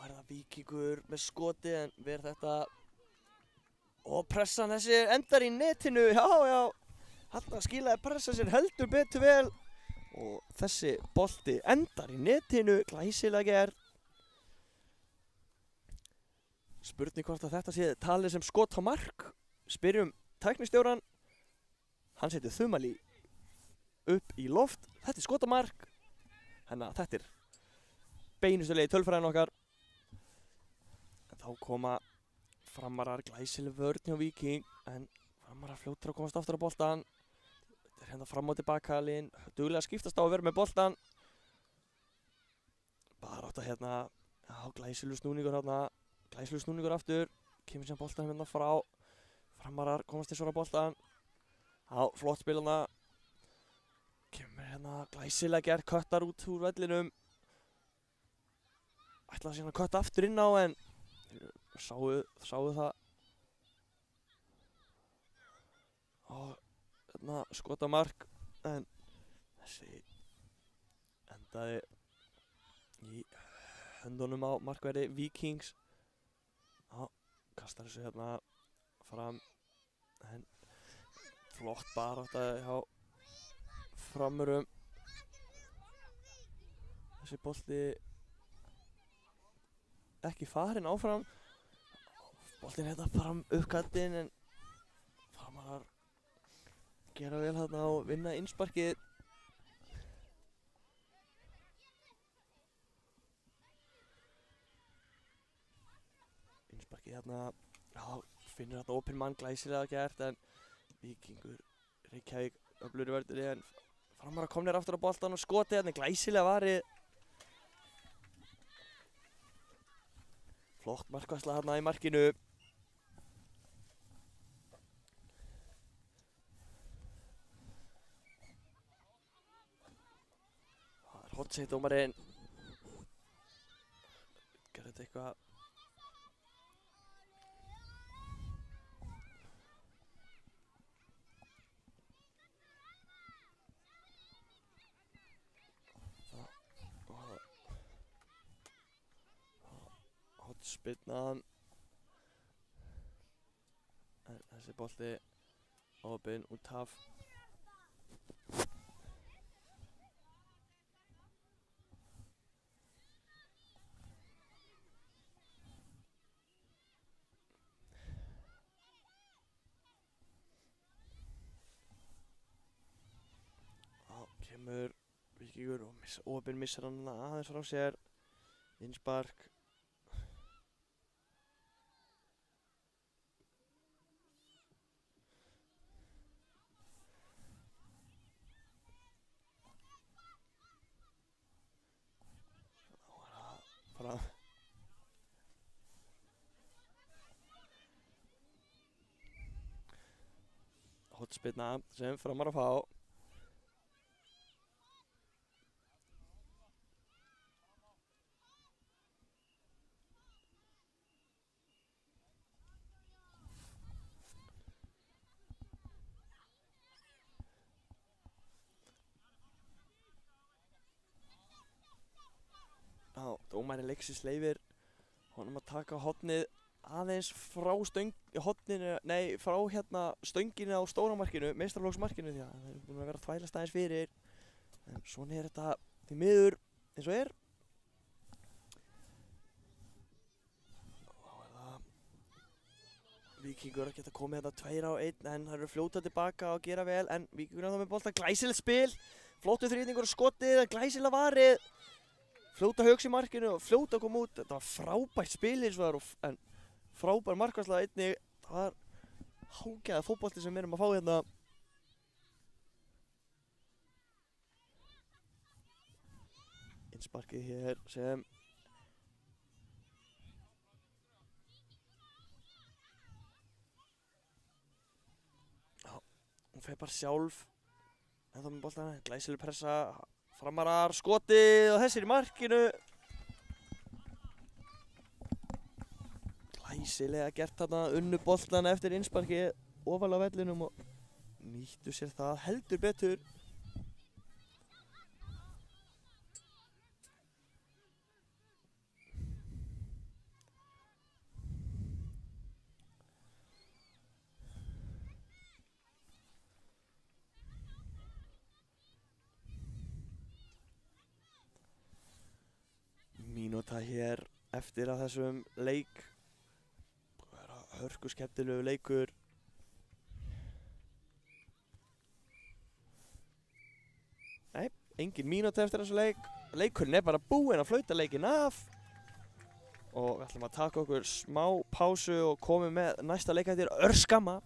Er það Víkingur með skoti en verð þetta og pressan þessi endar í netinu, já, þarna skilaði pressan sér heldur betur vel og þessi bolti endar í netinu, glæsilega gerð. Spurning hvort að þetta sé talið sem skot á mark, spyrjum tæknistjóran, hann setur þumalí upp í loft, þetta er skot á mark, þannig að þetta er beinustu leið í tölfræðin okkar. Þá koma Framarar, glæsileg vörn hjá Víking en Framarar fljótur að komast aftur á boltan. Þetta er hérna fram og tilbaka liðin, duglega að skiptast á að vera með boltan. Bara átt að hérna, já, glæsilegur snúningur hérna, glæsilegur snúningur aftur. Kemur sem boltan hérna frá. Framarar komast til svona boltan. Já, flott spil hérna. Kemur hérna glæsilega gerð, köttar út úr vellinum. Ætlaði síðan að kötta aftur inn á en sáu það. Og hérna skot á mark. en þessi endaði í höndunum á markverði Víkings. Já, kastar þessu hérna fram, en flott barátta hjá Framurum. Þessi bolti ekki farinn áfram. Boltinn hérna fram uppkastinn, en Framarar gera vel þarna og vinna innsparkið. Innsparkið hérna, já, finnur hérna opinn mann, glæsilega gert, en Víkingur Reykjavík öflugri í vörninni, en Framarar komnir aftur á boltann og skotið hérna glæsilega varið. Flott markvarsla hérna í markinu. Það er hot seat dómarinn. Gerði þetta eitthvað. Spyrnan, en þessi bolti opinn út af. Kemur Víkingur og opinn missar hann aðeins frá sér. Innspark. Fram. Hotspinna sem Framar að fá. Já, dómarinn leiksins leyfir honum að taka hornið aðeins frá frá hérna stönginu á stóra markinu, meistaraflokksmarkinu, því að það er búin að vera að þvælast aðeins fyrir. En svona er þetta því miður eins og er. Þá er það Víkingur að geta komið þetta 2-1, en það eru fljótað tilbaka og gera vel, en Víkingur er þá með bolta, glæsilegt spil, flottur þrýningur og skotið, glæsilega varið. Fljóta haugs í markinu og fljóta að koma út. Þetta var frábært spil eins og það er, en frábær markvarsla einnig. Það var hágæða fótbolti sem við erum að fá hérna. Innsparkið hér sem já, hún fer bara sjálf. En þá með boltana, glæsileg pressa. Framarar skotið og þessir í markinu. Glæsilega gert þarna, unnu boltan eftir innsparkið ofalega á vellinum og nýttu sér það heldur betur. Mínúta hér eftir að þessum leik. Það er að hörku skemmtilegu leikur. Nei, engin mínúta eftir þessu leik. Leikurinn er bara búinn að flauta leikinn af. Og við ætlum að taka okkur smá pásu og komum með næsta leik eftir örskamma.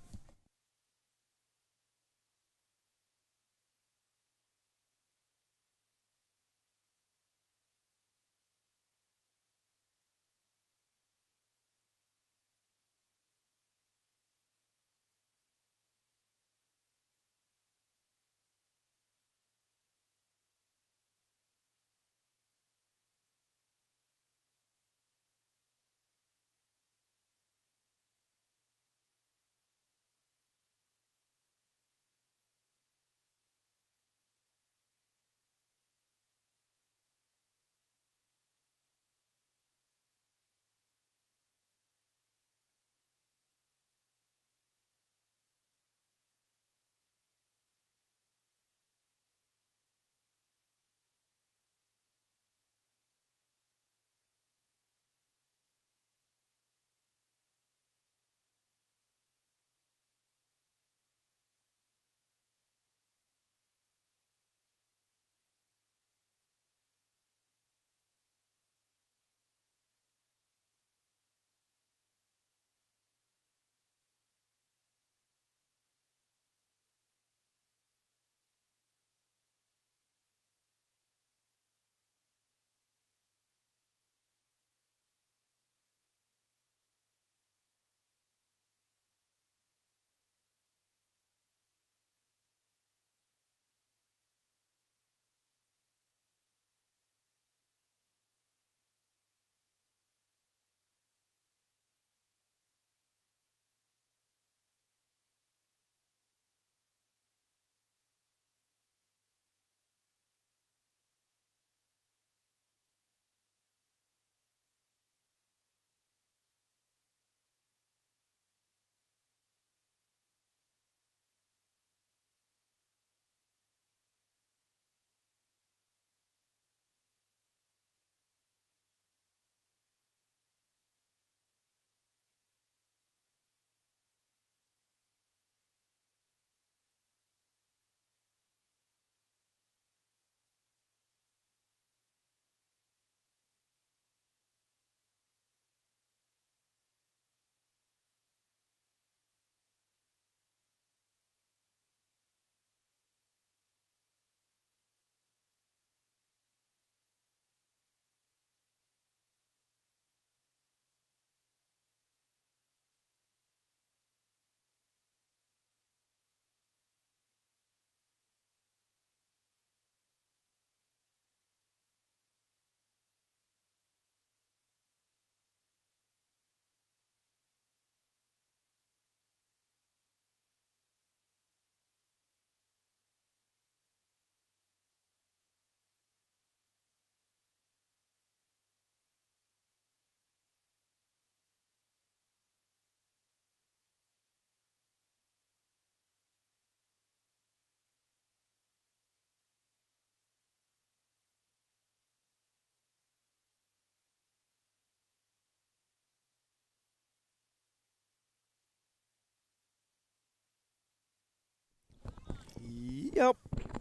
Já,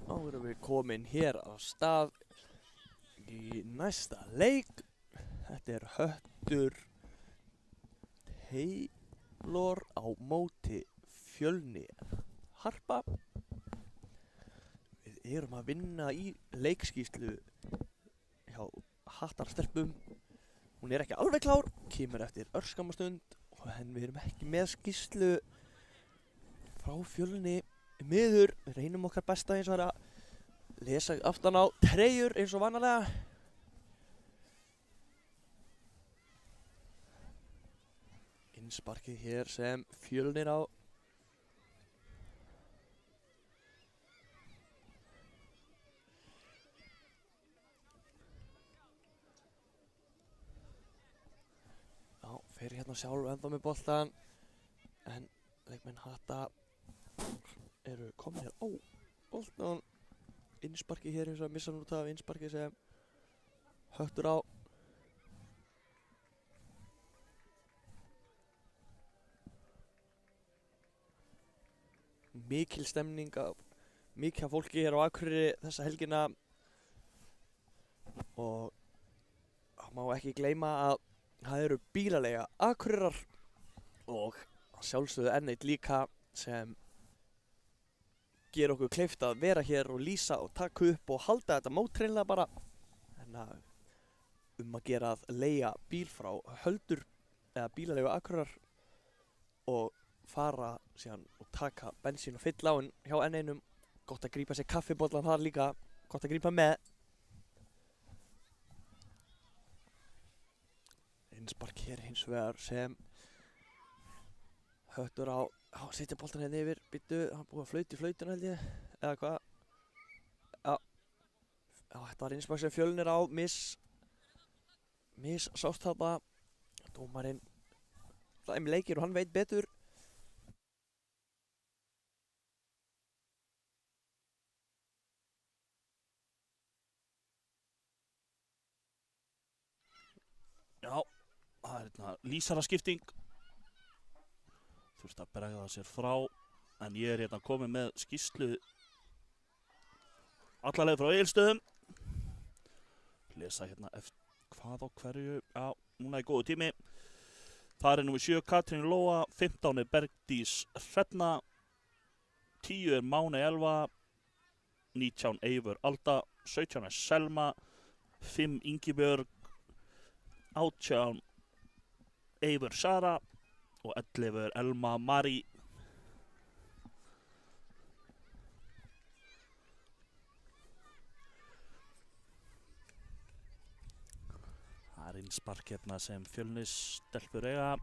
þá erum við komin hér á stað í næsta leik. Þetta er Höttur Taylor á móti Fjölni Harpa. Við erum að vinna í leikskýrslu hjá Hattarstelpum. Hún er ekki alveg klár, kemur eftir örskamastund en við erum ekki með skýrslu frá Fjölni miður. Við reynum okkar besta eins og að lesa aftan á treyjur eins og vanalega. Innsparkið hér sem Fjölnir á. Já, fer hérna sjálf ennþá með boltan en leikmenn Hatta eru komnir á boltan. Innsparkið hér eins og að missa nút af innsparkið sem Höttur á. Mikil stemning af mikið fólki hér á Akureyri þessa helgina og það má ekki gleyma að það eru bílaleiga Akureyrar og sjálfsögðu enn eitt líka sem gera okkur kleift að vera hér og lýsa og taka upp og halda þetta mót hreinlega bara. En að að gera að leigja bíl frá Höldur eða bílaleigu Akureyrar og fara síðan og taka bensín og fylla á hjá enn einum. Gott að grípa sér kaffibollan þar líka, gott að grípa með. Innspark hér hins vegar sem Höttur á setja boltan hérna yfir, býttu, hann búið að flauta í flautuna held ég, eða hvað? Já, þetta var innspark sem Fjölnir á, sást þarna, dómarinn, það leikir og hann veit betur. Já, það er hérna lýsaraskipting. Þurfti að bregða sér frá, en ég er hérna komið með skýrslu alla leið frá Egilsstöðum. Lesa hérna eftir hvað og hverju, já, núna er góðu tími. Það er númer 7 Katrín Lóa, 15 er Bergdís Hrefna, 10 er Máney Elva, 19 Eivör Alda, 17 er Selma, 5 Ingibjörg, 18 Eivör Sara og 11 Elma Marí. Það er innspark hérna sem Fjölnisstelpur eiga.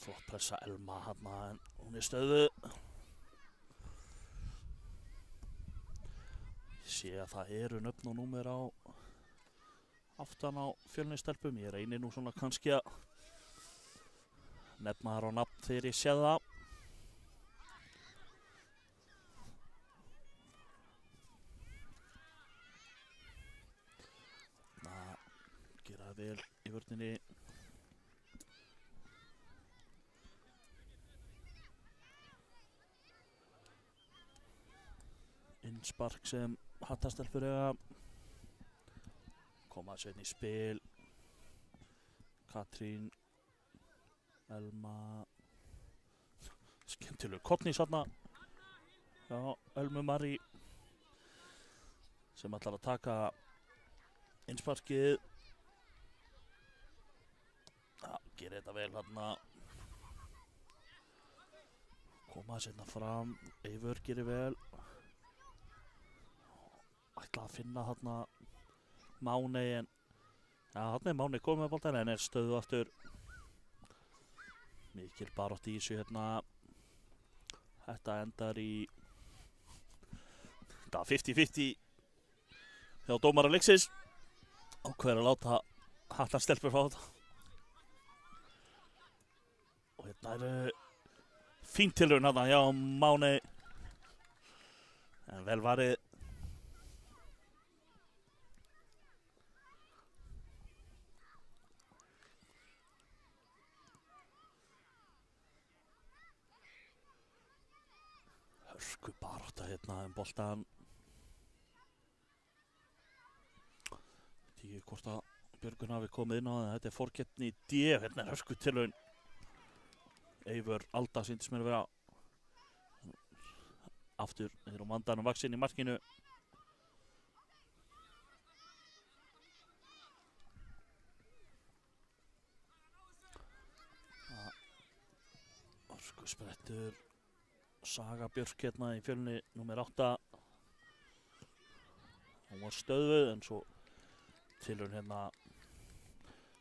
Flott pressa Elma hérna en hún er stöðu. Ég sé að það eru nöfn og númer á aftan á Fjölnisstelpum. Ég reynir nú svona kannski að nefna þar á nafn þegar ég sé það. Gera það vel í vörninni. Innspark sem Hattastelpur eiga. Koma sérna í spil. Katrín, Elma, skemmtilegur Kortnís þarna. Já, Elmu Marí sem ætlar að taka innsparkið. Já, gerir þetta vel þarna. Koma sérna fram, Eivör gerir vel. Ætla að finna þarna Máney en ja, þarna er Máney komið með boltan en er stöðu aftur. Mikil barátta í þessu hérna. Þetta endar í 50-50 hjá dómara leiksins. Ákveður að láta Hattarstelpur fá þetta. Og hérna eru fín tilraun þarna hjá Máney. En vel varið. hörku barátta hérna boltan. Því hvort að Björgun hafi komið inn á það. Þetta forkeppni D. Hérna hörku tilraun. Eivör Alda sýndist mér að vera aftur þeir mandanum vaxinn í markinu. Hörku sprettur Saga Björk hérna í Fjölni númer 8. Hún var stöðvuð en svo tilraun hérna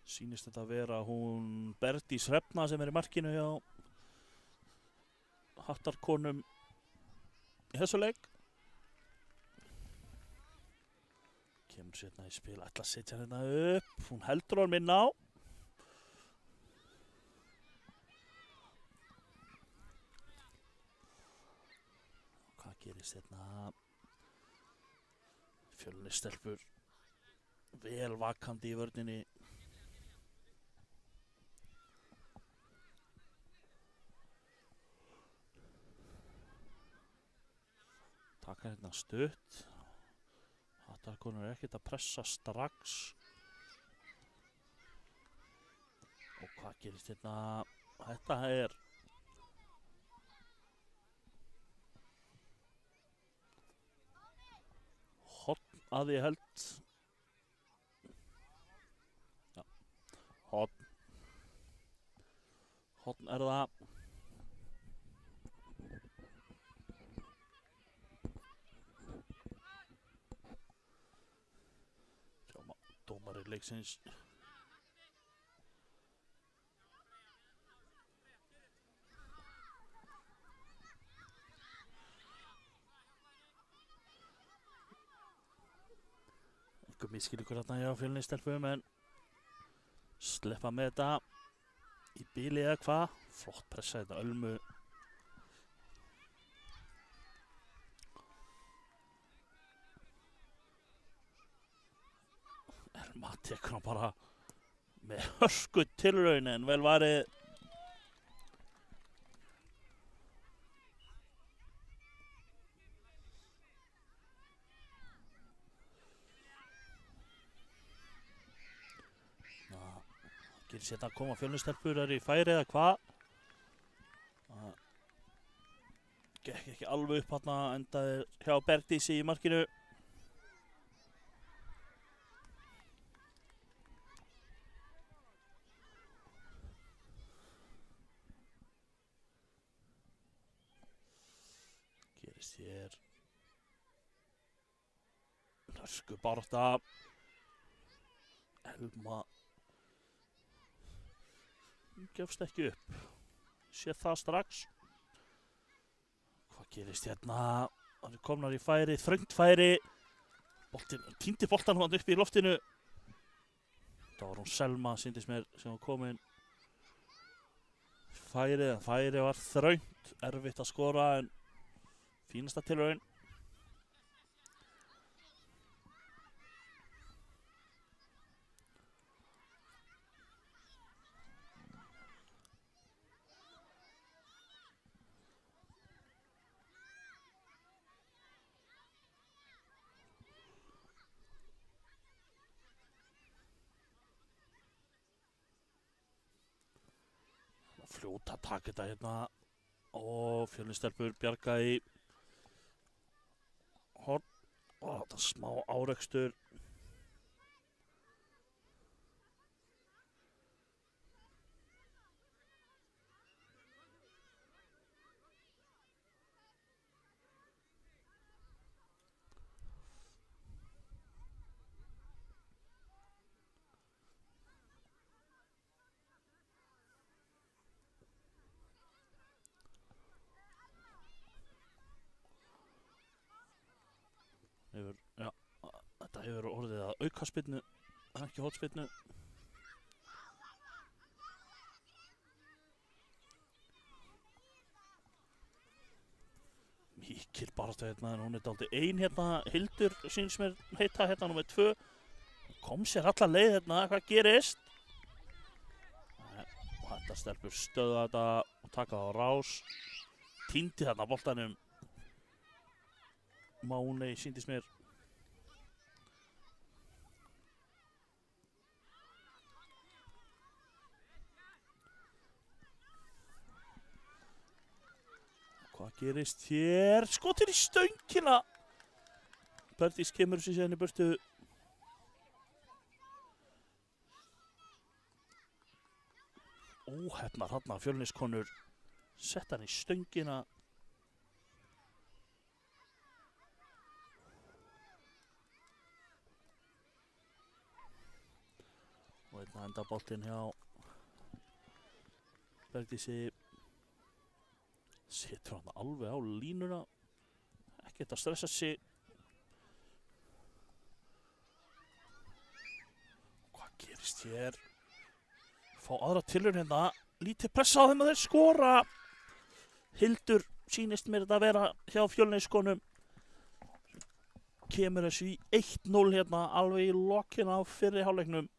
sýnist þetta að vera hún Berdís Hrefna sem í markinu hjá Hattarkonum í þessu leik. Kemur sérna í spil, ætla að setja hérna upp, hún heldur hann minna á. Hvað gerist hérna? Fjölni stelpur vel vakandi í vörninni. Taka hérna stutt. Hattarkonur er ekkert að pressa strax. Og hvað gerist hérna? Þetta er horn að ég held. Já, horn. Horn er það. Dómari leiksins. Einhver misskilningur þarna hjá Fjölni stelpum en sleppa með þetta í bili eða hvað. Flott pressa þetta Ölmu. Elma tekur hann bara með hörku tilraun en vel varið. Gerist hérna að koma Fjölni stelpur í færi eða hvað. Gekk ekki alveg upp hérna, endaði hjá Berdísi í markinu. Gerist hér hörku barátta. Elma gefst ekki upp. Sér það strax. Hvað gerist hérna? Hann er komnar í færi, þröngt færi. Týndi boltan hann upp í loftinu. Það var hún Selma, sýndist mér, sem var komin. Færið var þröngt, erfitt að skora en fínasta tilraun. Fljóta að taka þetta hérna og Fjölni stelpur bjarga í horn og þetta smá árekstur. Þetta hefur orðið að aukaspyrnu, ekki hornspyrnu. Mikil barátta hérna en hún er dálítið ein hérna. Hildur sýnist mér heita hérna númer 2. Kom sér alla leið hérna, hvað gerist? Og þetta stelpur stöða þetta og taka það á rás. Týndi þarna boltanum. Máney sýndist mér. Hvað gerist hér? Skotir í stöngina! Berdís kemur sér síðan í burtu. Óhefnar þarna Fjölniskonur. Sett hann í stöngina. Og einna enda boltinn hjá Berdísi. Setur hann alveg á línuna. Ekkert að stressa sig. Hvað gerist hér? Fá aðra tilraun hérna. Lítið pressa á þeim að þeir skora. Hildur sýnist mér þetta að vera hjá Fjölniskonum. Kemur þessu í 1-0 hérna alveg í lokin á fyrri hálfleiknum.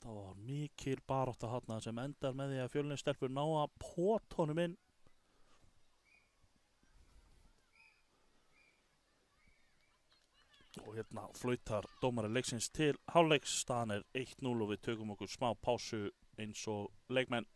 Það var mikil barátta þarna sem endar með því að Fjölnisstelpur ná að pota honum inn. Og hérna flautar dómari leiksins til hálfleiks. Staðan er 1-0 og við tökum okkur smá pásu eins og leikmenn.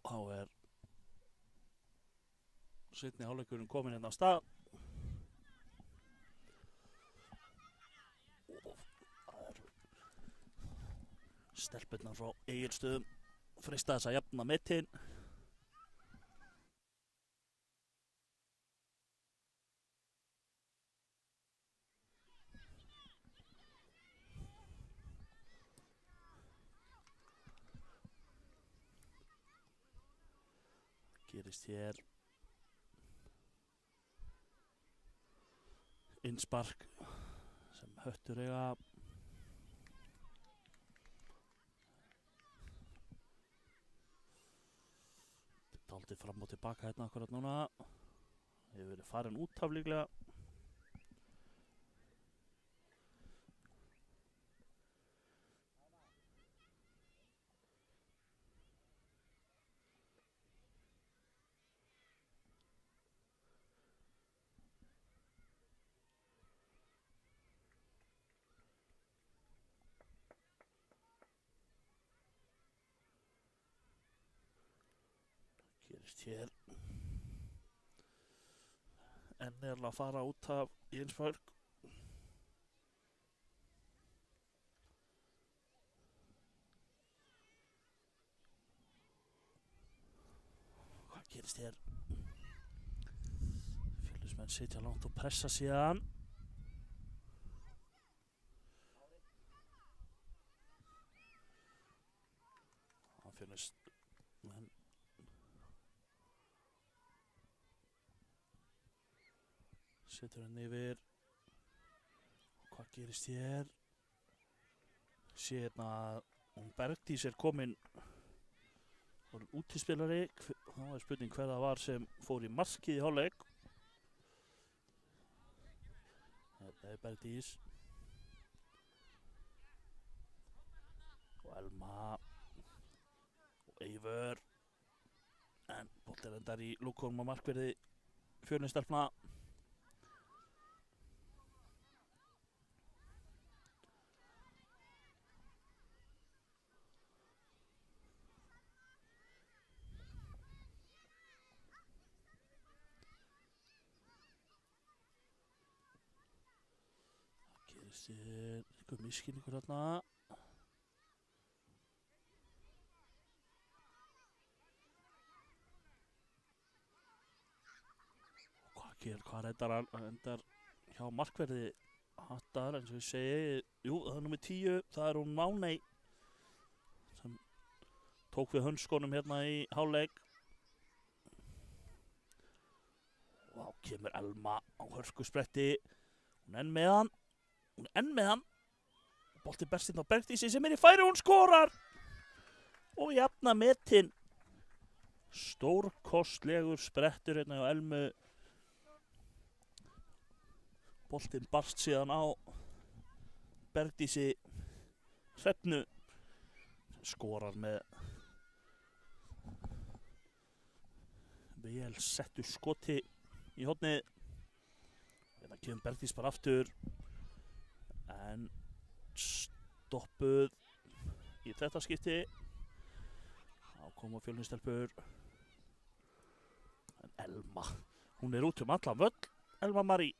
Þá er seinni hálfleikurinn kominn hérna á stað. Það eru stelpurnar frá Egilsstöðum freista þess að jafna metin. Gerist hér innspark sem Höttur eiga. Dálítið fram og tilbaka hérna akkurat núna. Hefur verið farin út af líklega. Gerist hér en er að fara út af Jensborg. Hvað gerist hér? Fjölnismenn sitja langt og pressa síðan. Fjölnismenn Setur hann yfir. Hvað gerist hér? Sé hérna að Bergdís komin útispilari. Það var spurning hver það var sem fór í markið í hálfleik. Þetta Bergdís. Og Elma. Og Eivör. En boltinn endar í lúkunum á markverði Fjölnistelpna. Það gerist einhver misskilningur þarna. Hvað endar hjá markverði Hattar, eins og ég segi. Jú, það er númer 10, það er hún Máney sem tók við hönskonum hérna í hálfleik. Og þá kemur Elma á hörkuspretti. Hún enn með hann. Bolti berst inn á Bergdísi sem í færi, hún skorar! Og jafna metin. Stórkostlegur sprettur hérna á Elmu. Boltinn barst síðan á Bergdísi Hrefnu. Skorar með vel settu skoti í hornið. Hérna kemur Bergdís bara aftur. En stoppuð í þetta skipti. Þá koma Fjölnistelpur. En Elma, hún út allan völl. Elma Marí.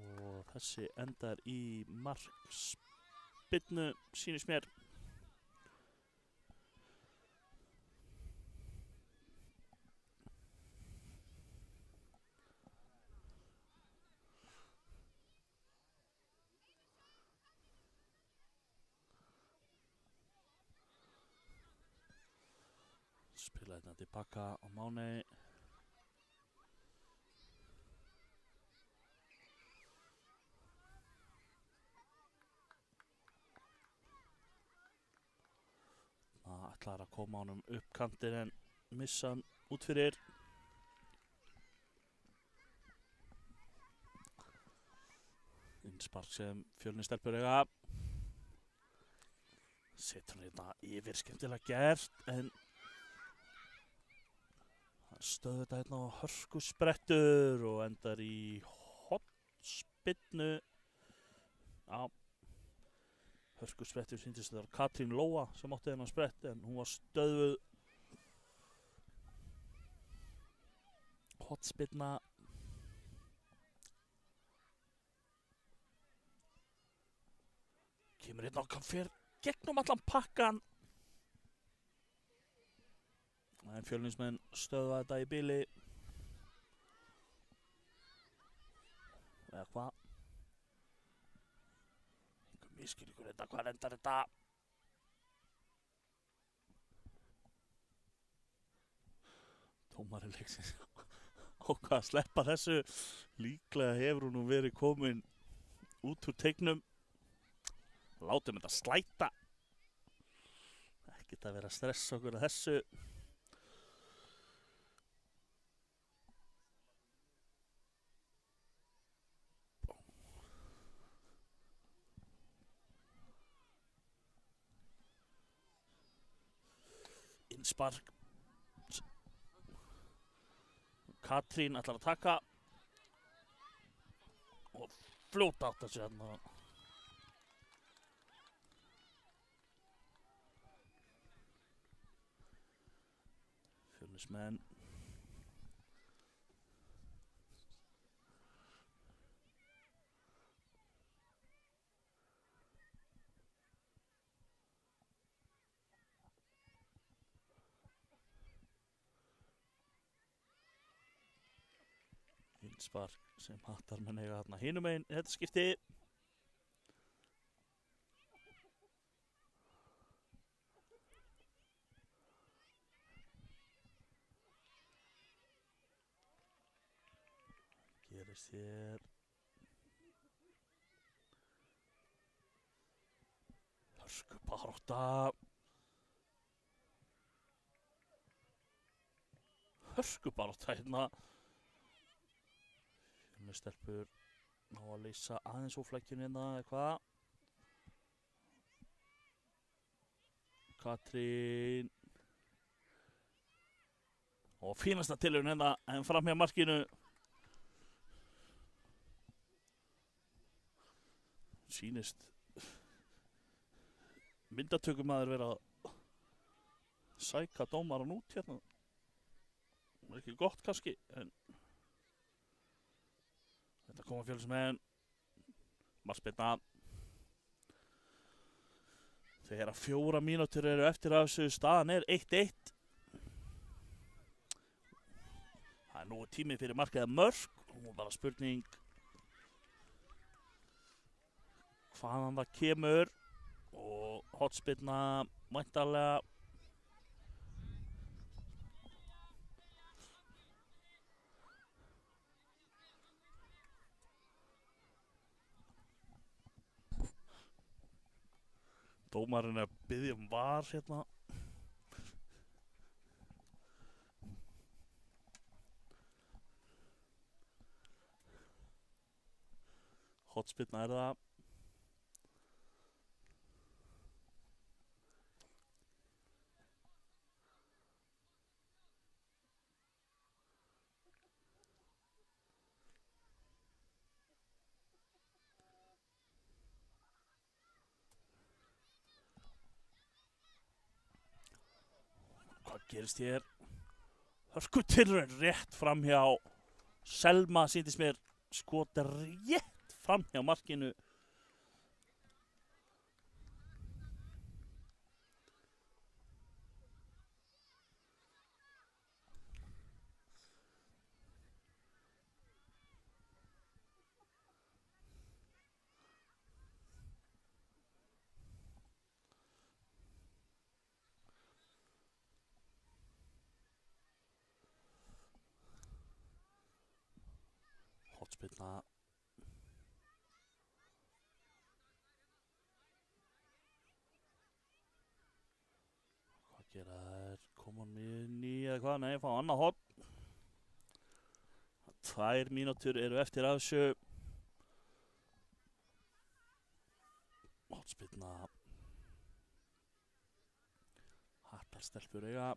Og þessi endar í markspyrnu, sýnist mér. Spila hérna tilbaka á Máney. Ætlar að koma honum upp kantinn en missa hann út fyrir. Innspark sem Fjölnistelpur eiga. Setur hann hérna yfir, skemmtilega gert, en hann stöður þetta hérna á hörkusprettur og endar í hornspyrnu. Já. Hörkusprettur sýndist þetta var Katrín Lóa sem átti þennan sprett, en hún var stöðvuð. Hornspyrna. Kemur hérna og fer gegnum allan pakkan. En Fjölnismenn stöðva þetta í bili. Eða hvað? Misskilningur þetta, hvað endar þetta? Dómari leiksins ákvað að sleppa þessu. Líklega hefur hún nú verið komin út úr teiknum. Látum þetta slæta. Ekkert að vera að stressa okkur að þessu. Innspark. Katrín ætlar að taka og fljóta átt að sér hérna. Fjölnismenn. Innspark sem Hattar menn eiga þarna hinum megin í þetta skipti. gerist hér? Hörkubarátta. Hörkubarátta hérna. Fjölnistelpur ná að leysa aðeins úr flækjunni hérna eitthvað. Katrín. Og fínasta tilraun hérna en framhjá markinu. Sýnist myndatökumaður vera að sæka dómaran út hérna. Það er ekki gott kannski, en þetta koma Fjölnismenn. Markspyrna. Þegar 4 mínútur eru eftir af þessu, staðan er 1-1. Það er nú tími fyrir mark eða mörk. Nú bara spurning hvaðan það kemur. Og hornspyrna væntanlega. Dómarinn er að biðja var hérna. Hornspyrna er það. Hvað gerist hér? Hörkutilraun rétt framhjá Selma, sýndist mér skota rétt framhjá markinu. Hornspyrna. Hvað gera þær? Koma hann inn í eða hvað? Nei, fá annað horn. 2 mínútur eru eftir af þessu. Hornspyrna. Hattar stelpur eiga.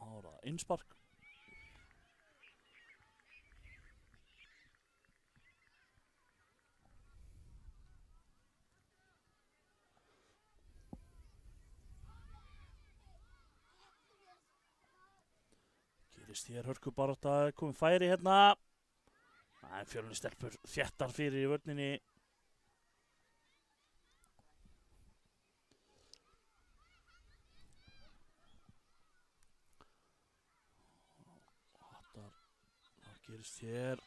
Ára innspark. Gerist hér hörkubarátta, komið færi hérna. Það er Fjölnistelpur þéttar fyrir í vörninni. Gerist hér.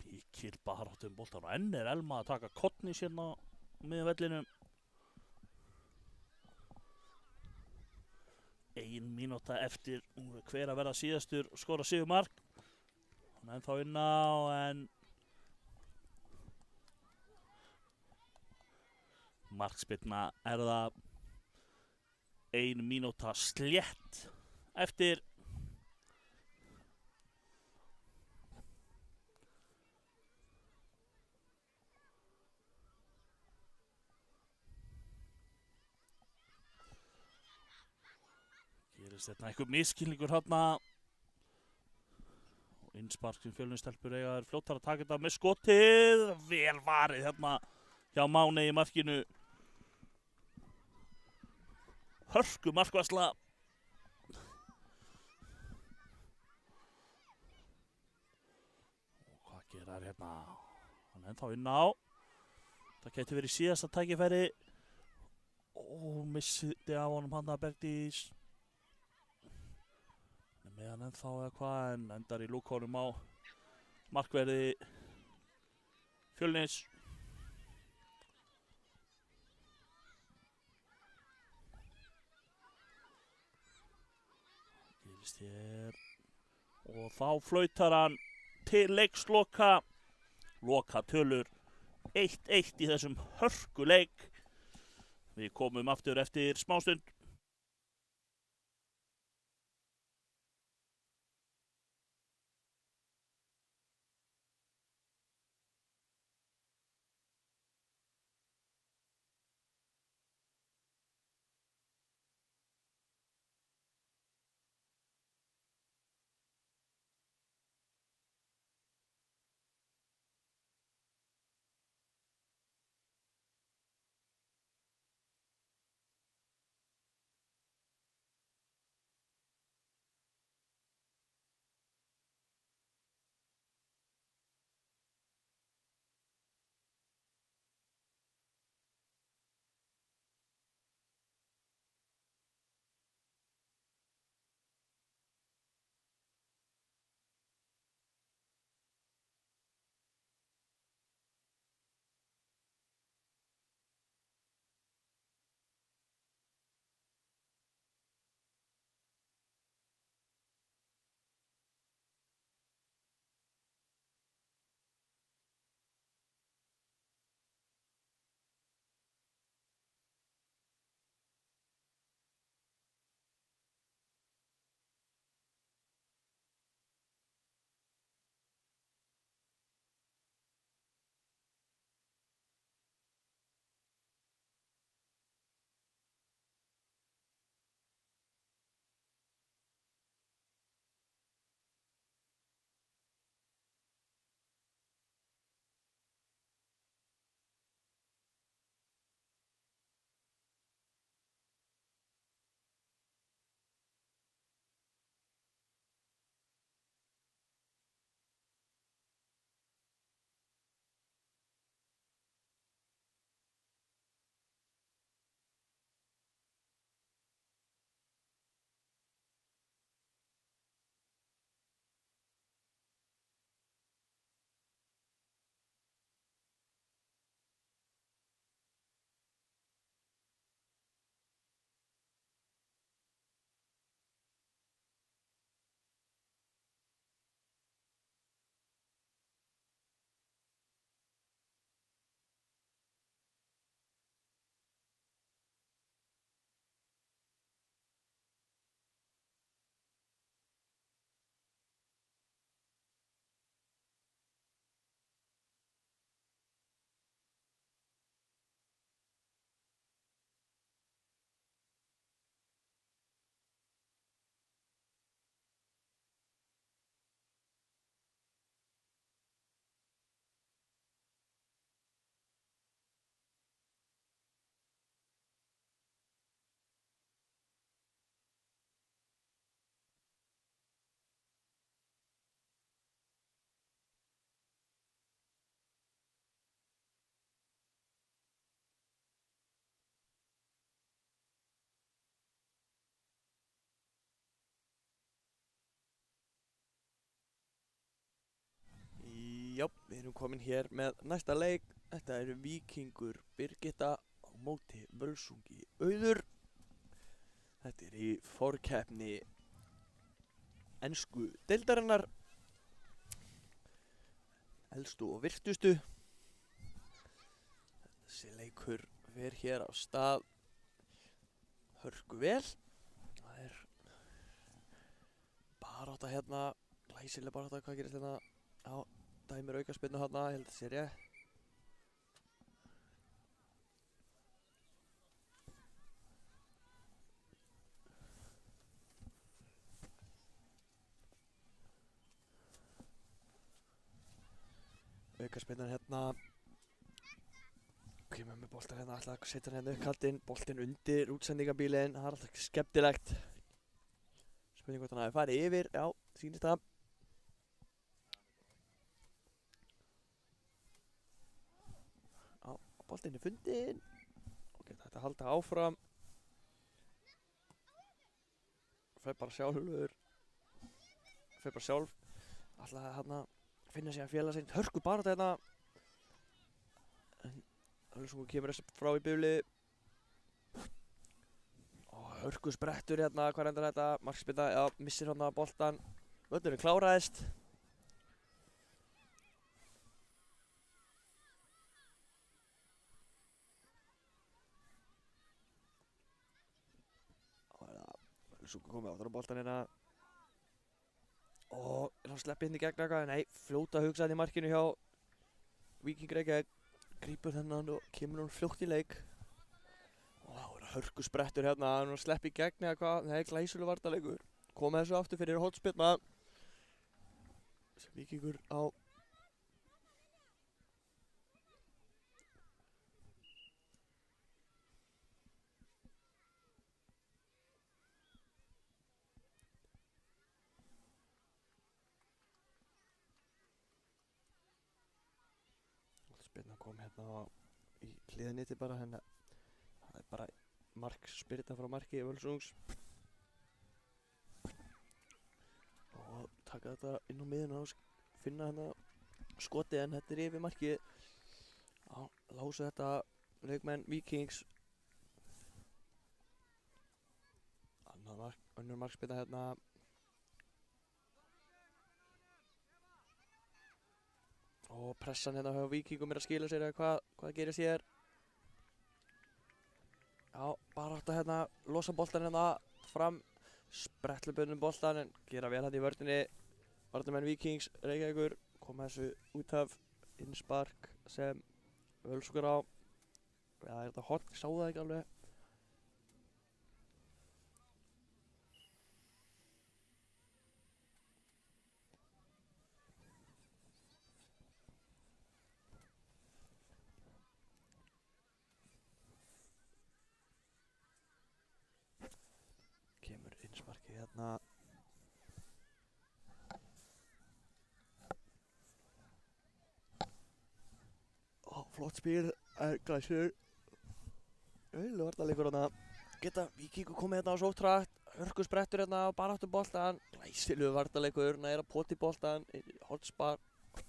Mikil baráttu boltan og enn er Elma að taka Kottnís hérna á miðjum vellinum. 1 mínúta eftir hver að verða síðastur og skora sigurmark. Hann er ennþá inn á en markspyrna er það. 1 mínúta slétt eftir. Gerist þetta einhver miskilningur hérna. Og innspark sem Fjölnistelpur eiga er fljótar að taka þetta með skotið. Vel varið hérna hjá Máni í markinu. Hörku markvarsla. Og hvað gera þær hérna? Hann er ennþá inn á. Það geti verið síðasta tækifæri. Og missiði á honum handa Bergdís. Meðan ennþá eða hvað, en endar í lúkhónum á markverði Fjölnis. Hér. Og þá flautar hann til leiksloka. Loka tölur 1-1 í þessum hörkuleik. Við komum aftur eftir smástund. Já, við erum komin hér með næsta leik. Þetta eru Víkingur Birgitta á móti Völsungi Auður. Þetta er í forkeppni ensku deildarinnar, elstu og virtustu. Þessi leikur fer hér á stað hörku vel. Það er barátta hérna, glæsileg barátta. Hvað gerist hérna? Já, dæmir aukaspyrnu hérna, ég held að það sé rétt. Aukaspyrnan hérna. Kemur með boltan hérna, ætlaði að setja hann hérna upp kaldinn. Boltinn undir útsendingabílinn, það er alltaf skemmtilegt. Spurning hvort hann hafi farið yfir, já, sýnist það. Já, boltinn er fundinn. Ok, þetta er að halda áfram. Fer bara sjálfur. Ætlaði að hérna finna sig að félaga sinn. Hörku barátta hérna. En Völsungur kemur þessu frá í bifli. Og hörku sprettur hérna, hvað endar þetta? Markspyrna, já, missir hérna boltan. Völlurinn kláraðist. Þá það svo komið áttur á boltan hérna. Og er hann sleppið hérna í gegn eitthvað? Nei, fljóta hugsaði í markinu hjá Víking Reykjavík. Grípur þennan og kemur hann fljótt í leik. Og þá er hörku sprettur hérna, hann var sleppið í gegn eða hvað? Nei, glæsilegur varnarleikur. Komið þessu aftur fyrir hornspyrna. Víkingur á hornspyrna kom hérna í hliðiniti bara hérna. Það er bara markspyrna frá marki Völsungs. Og taka þetta inn á miðuna og finna hérna skoti en þetta er yfir markið. Já, lása þetta leikmenn Víkings. Önnur markspyrna hérna. Og pressan hérna hjá Víkingum er að skila sér eða hvað gerist hér. Já, bara átt að hérna losa boltan hérna fram. Sprettluböndum boltan en gera vel hérna í vörninni. Varnarmenn Víkings, Reykjavíkur, koma þessu út af innspark sem Völsungur á. Já, er þetta horn, ég sá það ekki alveg. Kemur innsparkið hérna. Flott spil, glæsir. Vel varnarleikur hérna. Geta Víkingur komið hérna á sóttrækt. Hörku sprettur hérna á baráttu boltan. Glæsilegur varnarleikur, næra poti boltan.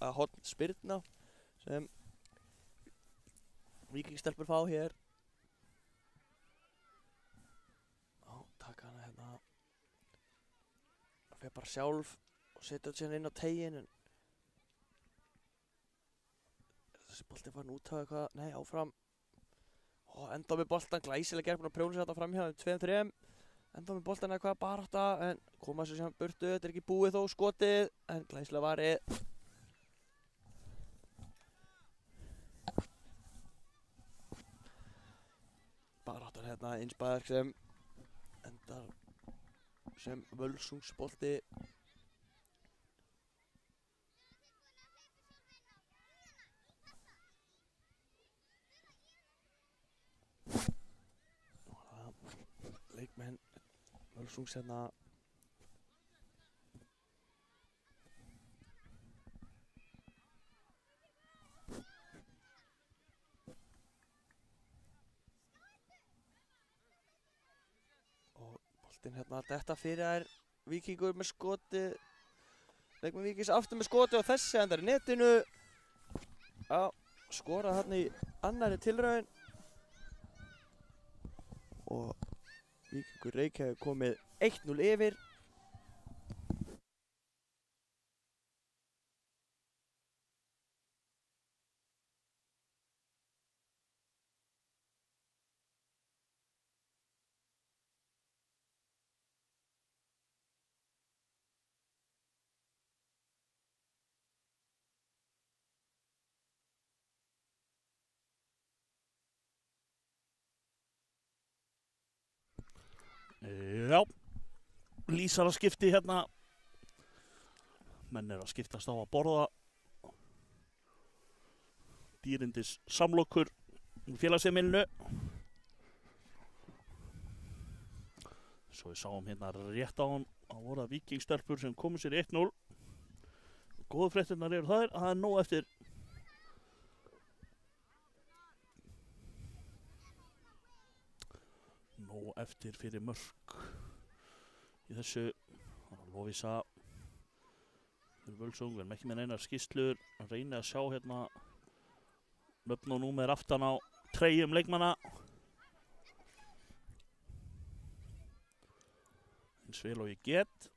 Hornspyrna sem Víkingstelpur fá hér. Já, taka hana hérna. Það fer bara sjálf og setja þetta síðan inn á teiginn. Þessi bolti var út af eitthvað, nei áfram. Og enda með boltan, glæsilega gerð, búin að prjóna sér þetta fram hjá þeim 2-3. Enda með boltan eitthvað barátta, en koma sér síðan burtu, þetta er ekki búið þó skotið, en glæsilega varið. Baráttan hérna, Innspark sem endar sem Völsungsbolti. Leikmenn Völsungs hérna. Og boltinn hérna detta fyrir þær. Víkingur með skoti. Leikmenn Víkings aftur með skoti og þessi endar í netinu. Já, skorað hérna í annarri tilraun. Og Víkingur Reykjavík komið 1-0 yfir. Já, lýsara skipti hérna. Menn eru að skiptast á að borða. Dýrindis samlokur í félagsheimilinu. Svo við sáum hérna rétt á hann að voru að Víkingstelpur sem komu sér 1-0. Góðu fréttirnar eru þær að það er nóg eftir. Nóg eftir fyrir mörk í þessu. Lovísa fyrir Völsung, við erum ekki með neinar skýrslur. Reyni að sjá hérna nöfn og númer aftan á treyjum leikmanna. eins vel og ég get.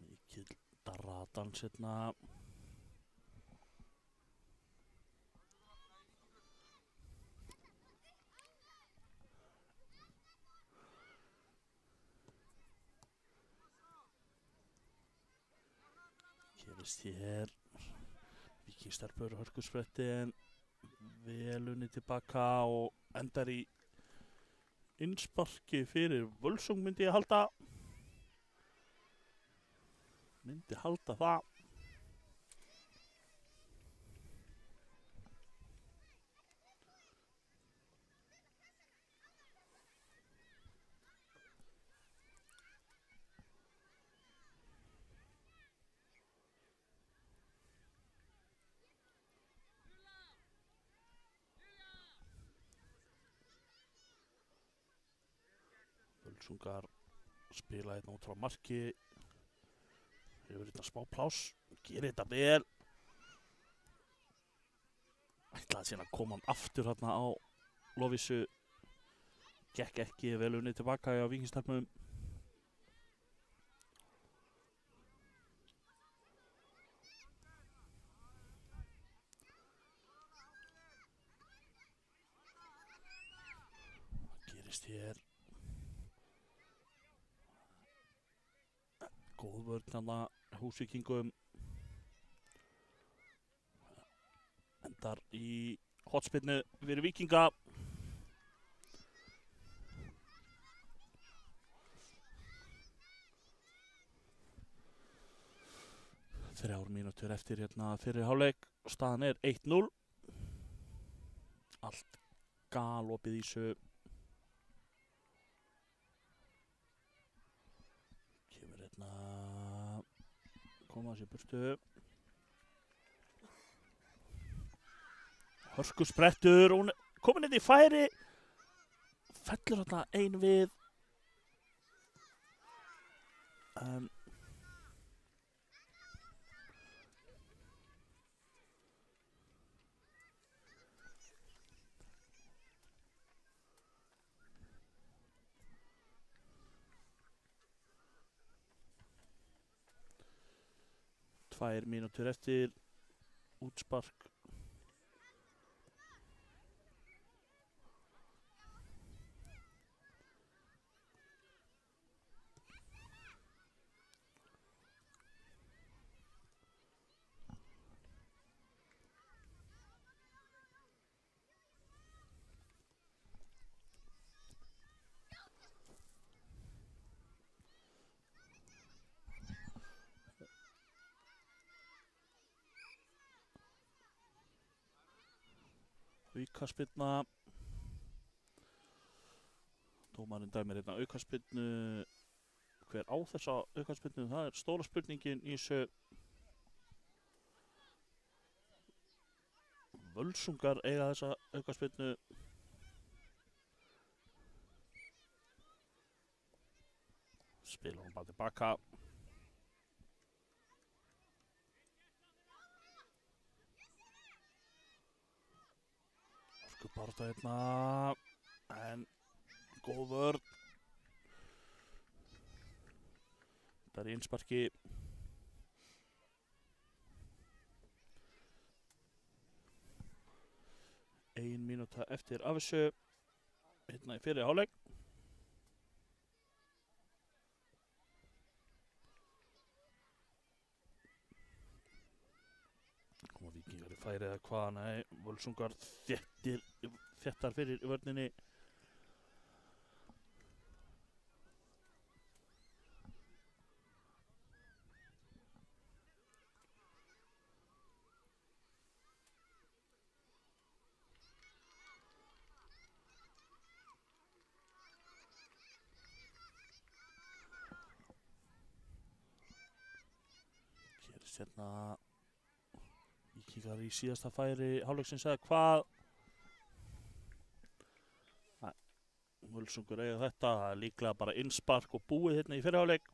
Mikil darradans hérna. Gerist hér. Víkingstelpur, hörkuspretti vel unnið tilbaka og endar í innsparki fyrir Völsung myndi ég halda. Myndi halda það. Völsungar spila hérna út frá marki. Hefur þetta smá pláss. Gerir þetta vel. Ætlaði síðan að koma hann aftur hérna á Lovísu. Gekk ekki vel unnið tilbaka á Víkingstelpum. Það gerist hér. Góð vörn hérna Húsvíkingum. Endar í hotspinnu fyrir Víkinga. Þrjár mínútur eftir hérna fyrir hálfleik. Staðan er 1-0. Allt galopið í þessu. Kemur hérna koma þessi burtu. Hörkusprettur, hún komin inn í færi. Fellur hérna ein við. Tvær mínútur eftir útspark. Aukaspyrna. Dómarinn dæmir hérna aukaspyrnu. Hver á þessa aukaspyrnu? Það er stóra spurningin í þessu. Völsungar eiga þessa aukaspyrnu. Spila hún bara tilbaka. Barta hérna, en góð vörn. Þetta er í innsparki. Ein mínúta eftir af þessu. Hérna í fyrir hálfleik. Koma Víkingar í færi eða hvað? Nei, Völsungar þéttar fyrir í vörninni. Gerist hérna Víkingar í síðasta færi hálfleiksins eða hvað? Völsungur eiga þetta, það er líklega bara innspark og búið hérna í fyrri hálfleik.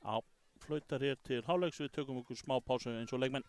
Já, flautar hér til hálfleiks, við tökum okkur smá pásu eins og leikmenn.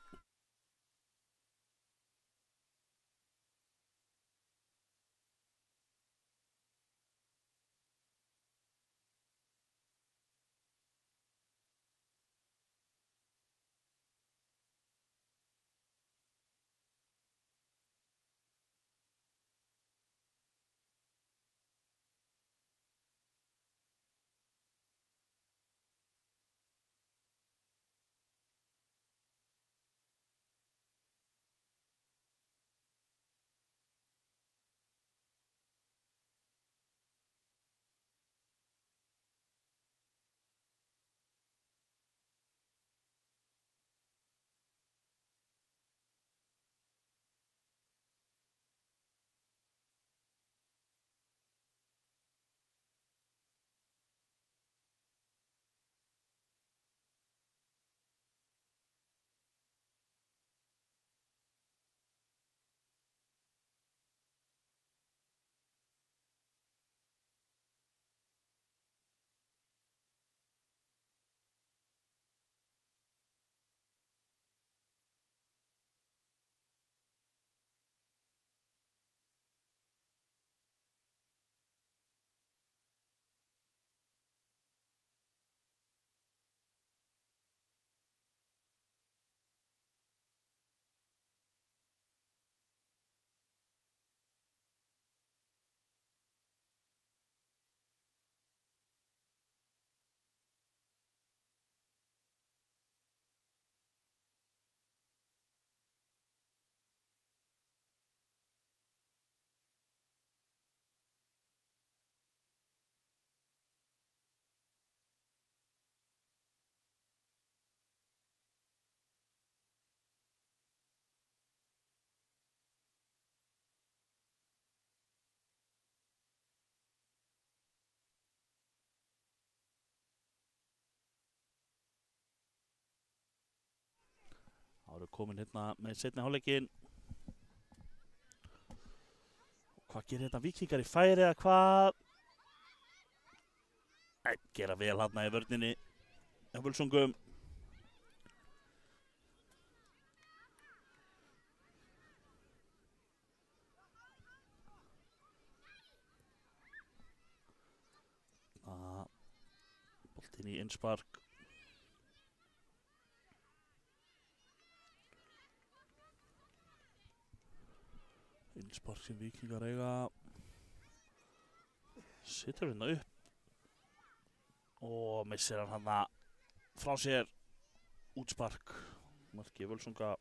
Það eru komin hérna með seinni hálfleikinn. Hvað gerir þetta Víkingar í færi eða hvað? Nei, gera vel hérna í vörninni hjá Völsungum. Boltinn í innspark. Innspark sem Víkingar eiga. Situr hérna upp og missir hann hana frá sér. Útspark. Marki Völsunga.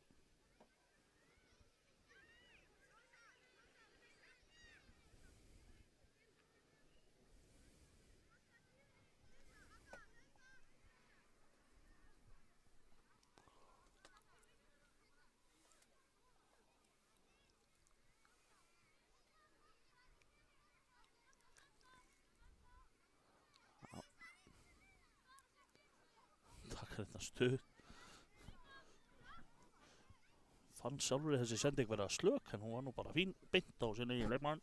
Þetta stuð. Fann sjálfur þessi sending vera slök en hún var nú bara fín beint á sinni eigin leikmann.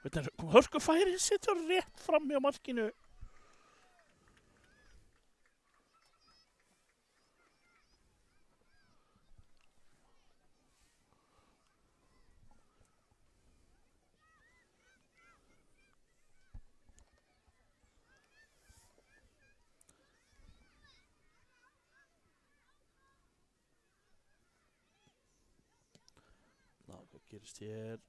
Þetta er hörkufæri situr rétt fram hjá markinu. Hvað gerist hér?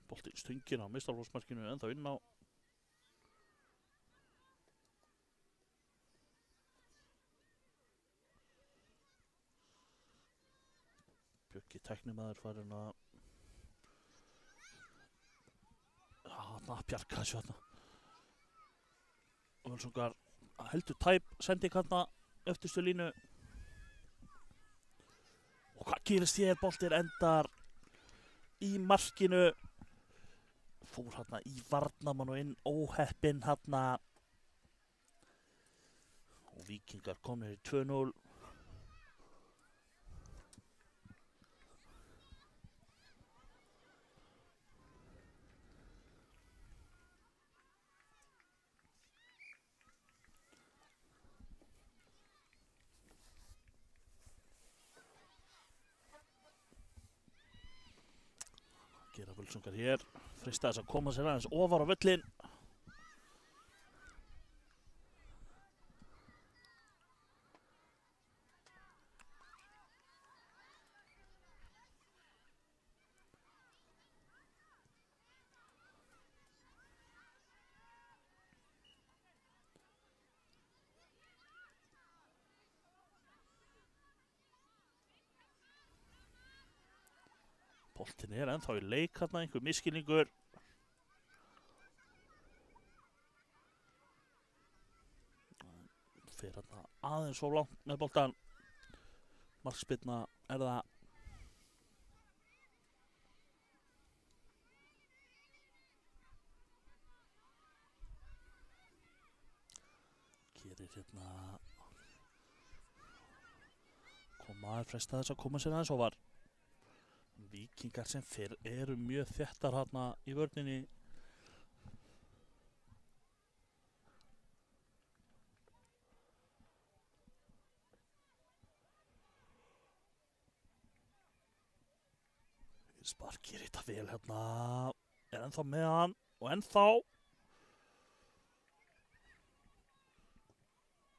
Bolti í stöngina á meistaraflokksmarkinu ennþá inn á. Bjarki tæknimaður farin að bjarga þessu þarna. Og Völsungar heldur tæp sending þarna öftustu línu. Og hvað gerist hér? Boltinn endar í markinu. Fór þarna í varnarmann og inn óheppinn þarna. Og Víkingar komnir í 2-0. Gera Völsungar hér, freista þess að koma sér aðeins ofar á völlinn. Boltinn ennþá í leik hérna, einhver misskilningur. Fer hérna aðeins svo langt með boltan. Markspyrna það. Gerir hérna koma fresta þess að koma sér aðeins ofar. Víkingar sem fyrr eru mjög þéttar hérna í vörninni. Sparkir þetta vel hérna. Ennþá með hann og ennþá.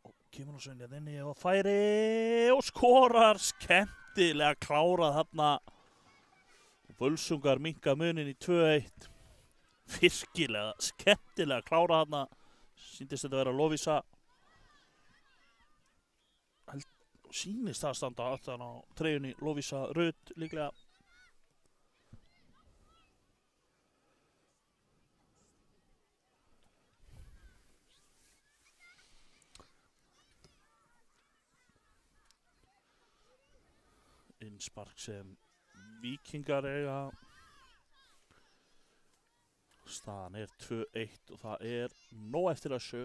Og kemur nú Sveinbjörn inn í og færi og skorar. Skemmtilega klárað hérna. Völsungar minnka munin í 2-1. Virkilega skemmtilega klára þarna. Sýndist þetta að vera Lovísa. Sýnist það að standa aftan á treyjunni Lovísa Rut líklega. Innspark sem Víkingar eiga. Staðan 2-1 og það nóg eftir þessu.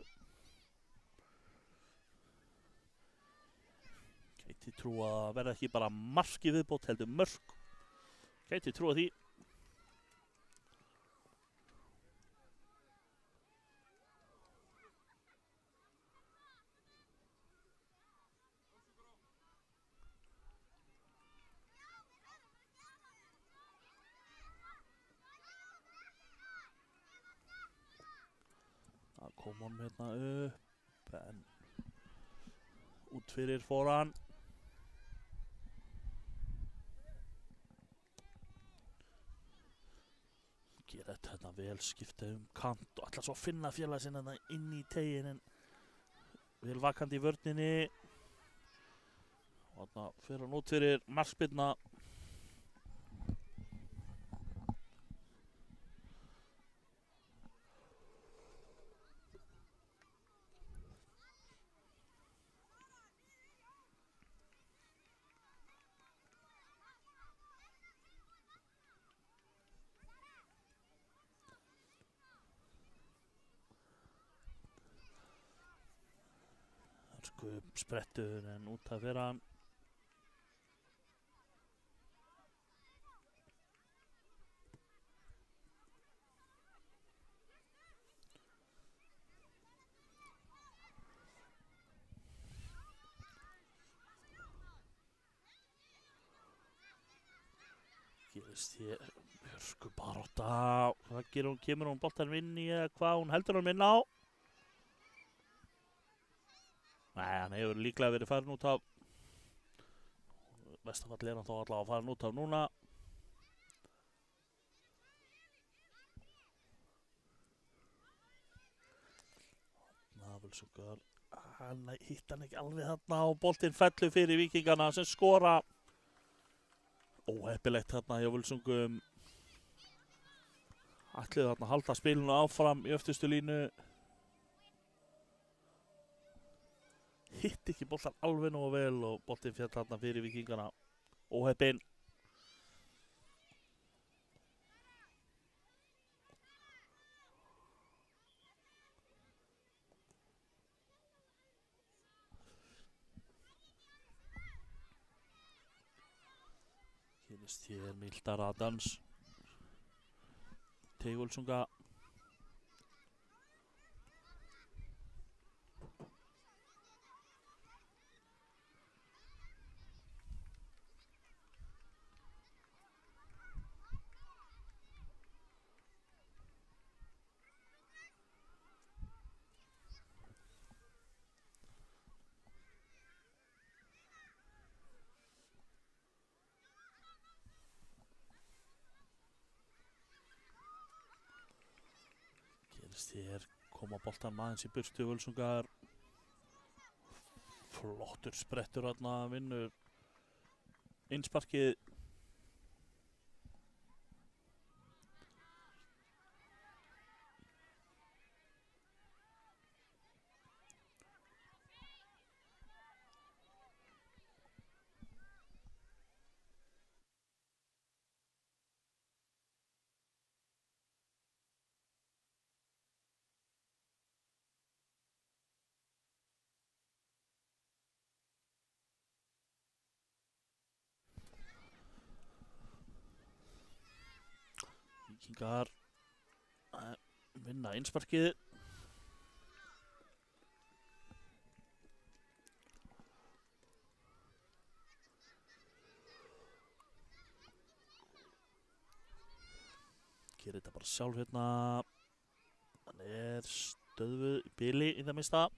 Gæti trúa að verða ekki bara mark í viðbót, heldur mörk. Gæti trúa því. Kom hann hérna upp, en út fyrir fór hann. Gera þetta hérna vel, skipta kant og ætla svo að finna félag sinna hérna inn í tegin, en vel vakandi í vörninni. Og þarna fyrir hann út fyrir markspyrna. Sprettur en út að vera hann. Gerist hér hörku barátta. Hvað gerir hún? Kemur hún boltanum inn í eða hvað? Hún heldur hann inn á. Nei, hann hefur líklega verið farin út af. Vestafall hann þá allavega farin út af núna. Völsungar, hann hitt hann ekki alveg þarna og boltinn fellur fyrir Víkingana sem skora. óheppilegt þarna hjá Völsungum. Ætliðu þarna að halda spilinu áfram í öftustu línu. Hitt ekki boltan alveg nógu vel og boltinn féll þarna fyrir Víkingana. Óheppinn. Kynist hér Mildar Adams. Völsunga. Hér koma boltan aðeins í burtu Völsungar. Flottur sprettur þarna, vinnur innsparkið. Víkingar vinna innsparkið. Gerir þetta bara sjálf hérna. Hann stöðvuð bili í það minnsta.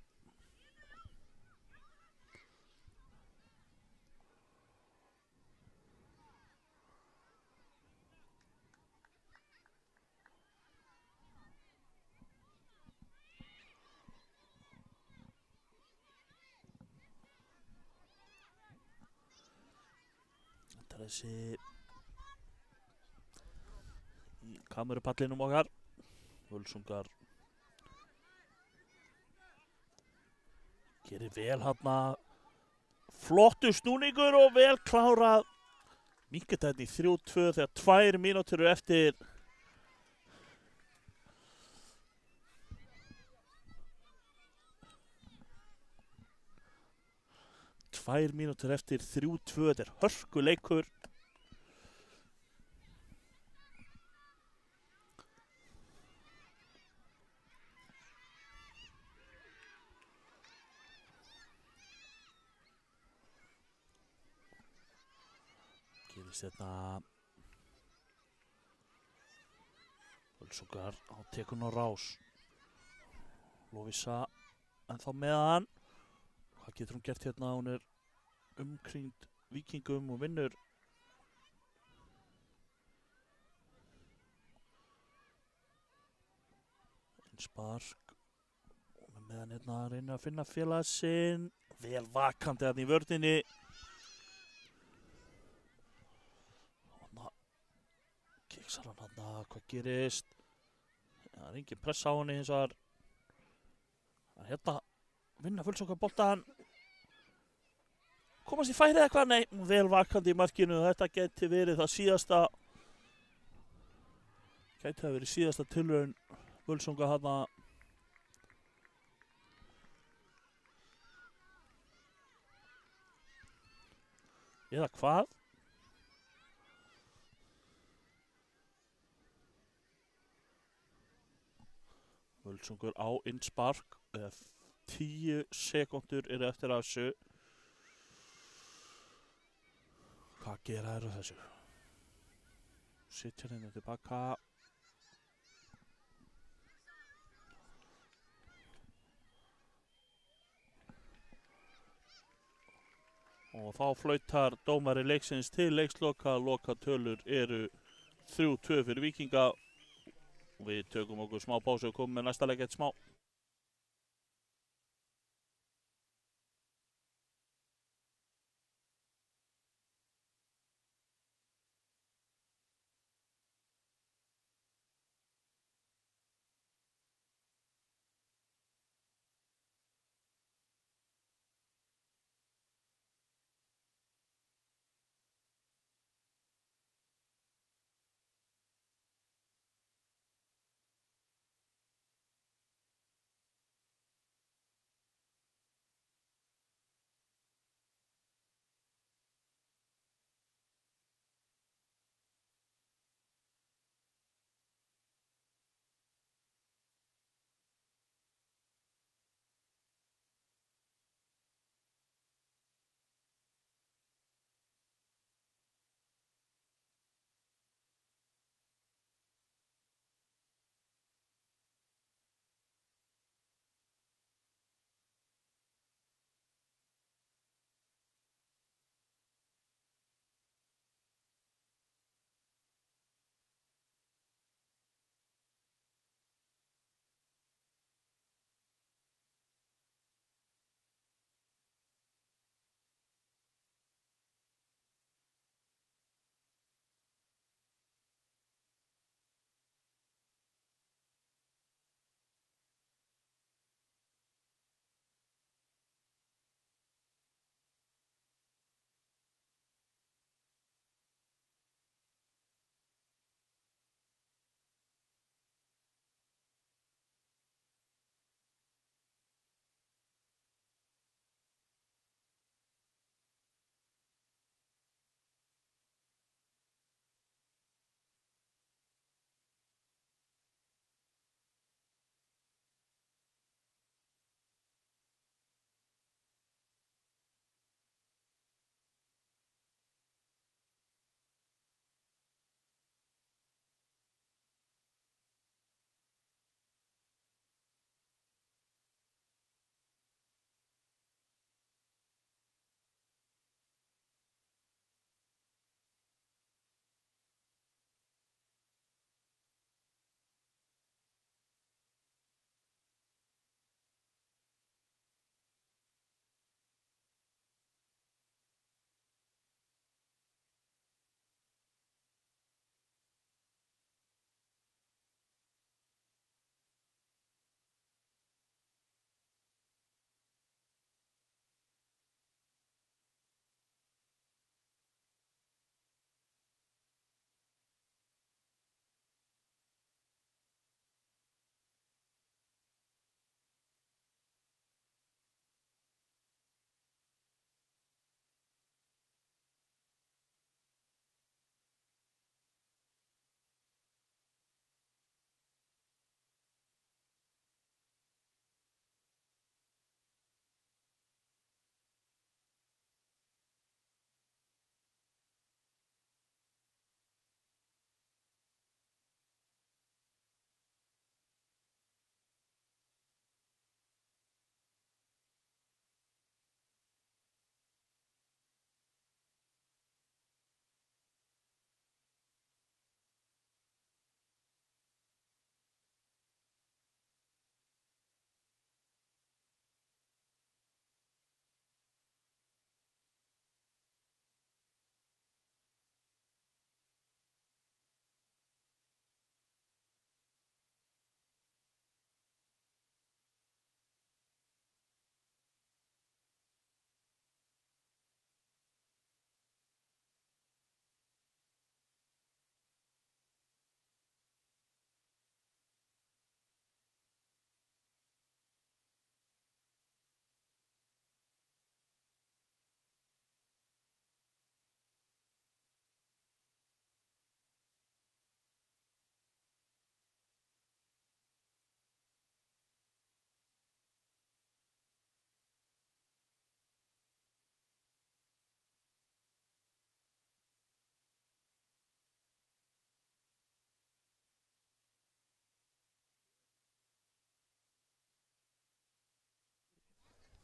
Þessi í kamerupallinum okkar. Völsungar gerir vel hérna. Flottur snúningur og vel klárað. Minnka þetta í 3-2 þegar 2 mínútur eru eftir. Tvær mínútur eftir 3-2, þetta hörkuleikur. Gerist þetta. Völsungar á tekun og rás. Lovísa ennþá með hann. Hvað getur hún gert hérna? Hún umkringd Víkingum og vinnur. Spark. Og með hann hérna reynir að finna félaga sinn. Vel vakandi hérna í vörninni. Kiksar hann hérna, hvað gerist? Það er engin press á henni hins vegar. Hérna vinna Völsungar boltan. Komast í færi eða hvað? Nei, vel vakandi í markinu. Þetta geti verið það síðasta. Geti það verið síðasta tilraun Völsunga þarna. Eða hvað? Völsungur á innspark. 10 sekúndur eru eftir af þessu. Hvað gera þær á þessu? Sitja hérna tilbaka. Og þá flautar dómari leiksins til leiksloka. Lokatölur eru 3-2 fyrir Víkinga. Við tökum okkur smá pásu og komum með næsta leik eitt smá.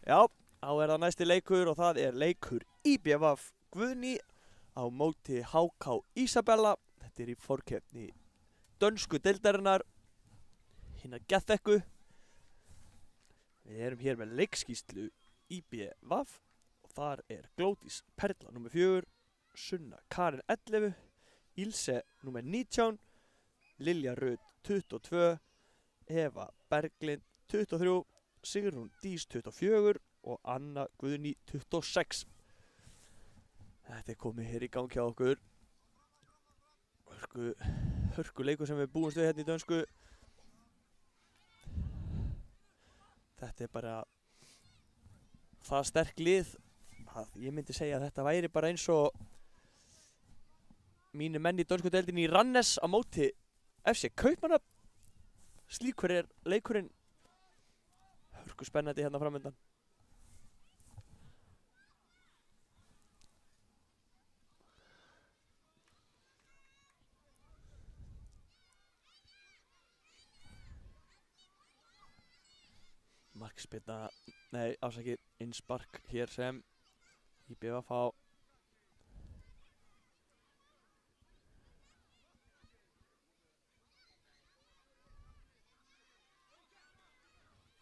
Já, þá er það næsti leikur og það er leikur IBVF Guðný á móti HK Ísabella. Þetta er í forkeppni dönsku deildarinnar, hinna Geðþekku. Við erum hér með leikskýrslu IBVF og þar er Glódís Perla nr. 4, Sunna Karin 11, Ilse nr. 19, Lilja Rut 22, Eva Berglind 23, Sigrún Dís 24 og Anna Guðný 26. Þetta er komið hér í gang hjá okkur. Hörku leikur sem við búumst við hérna í dönsku. Þetta er bara það sterk lið að ég myndi segja að þetta væri bara eins og mínir menn í dönsku deildinni í Rannes á móti FC Kaupmannahöfn. Slíkur er leikurinn. Hörku spennandi hérna framöndan. Markspyrna, nei afsakið, innspark hér sem IBVF á.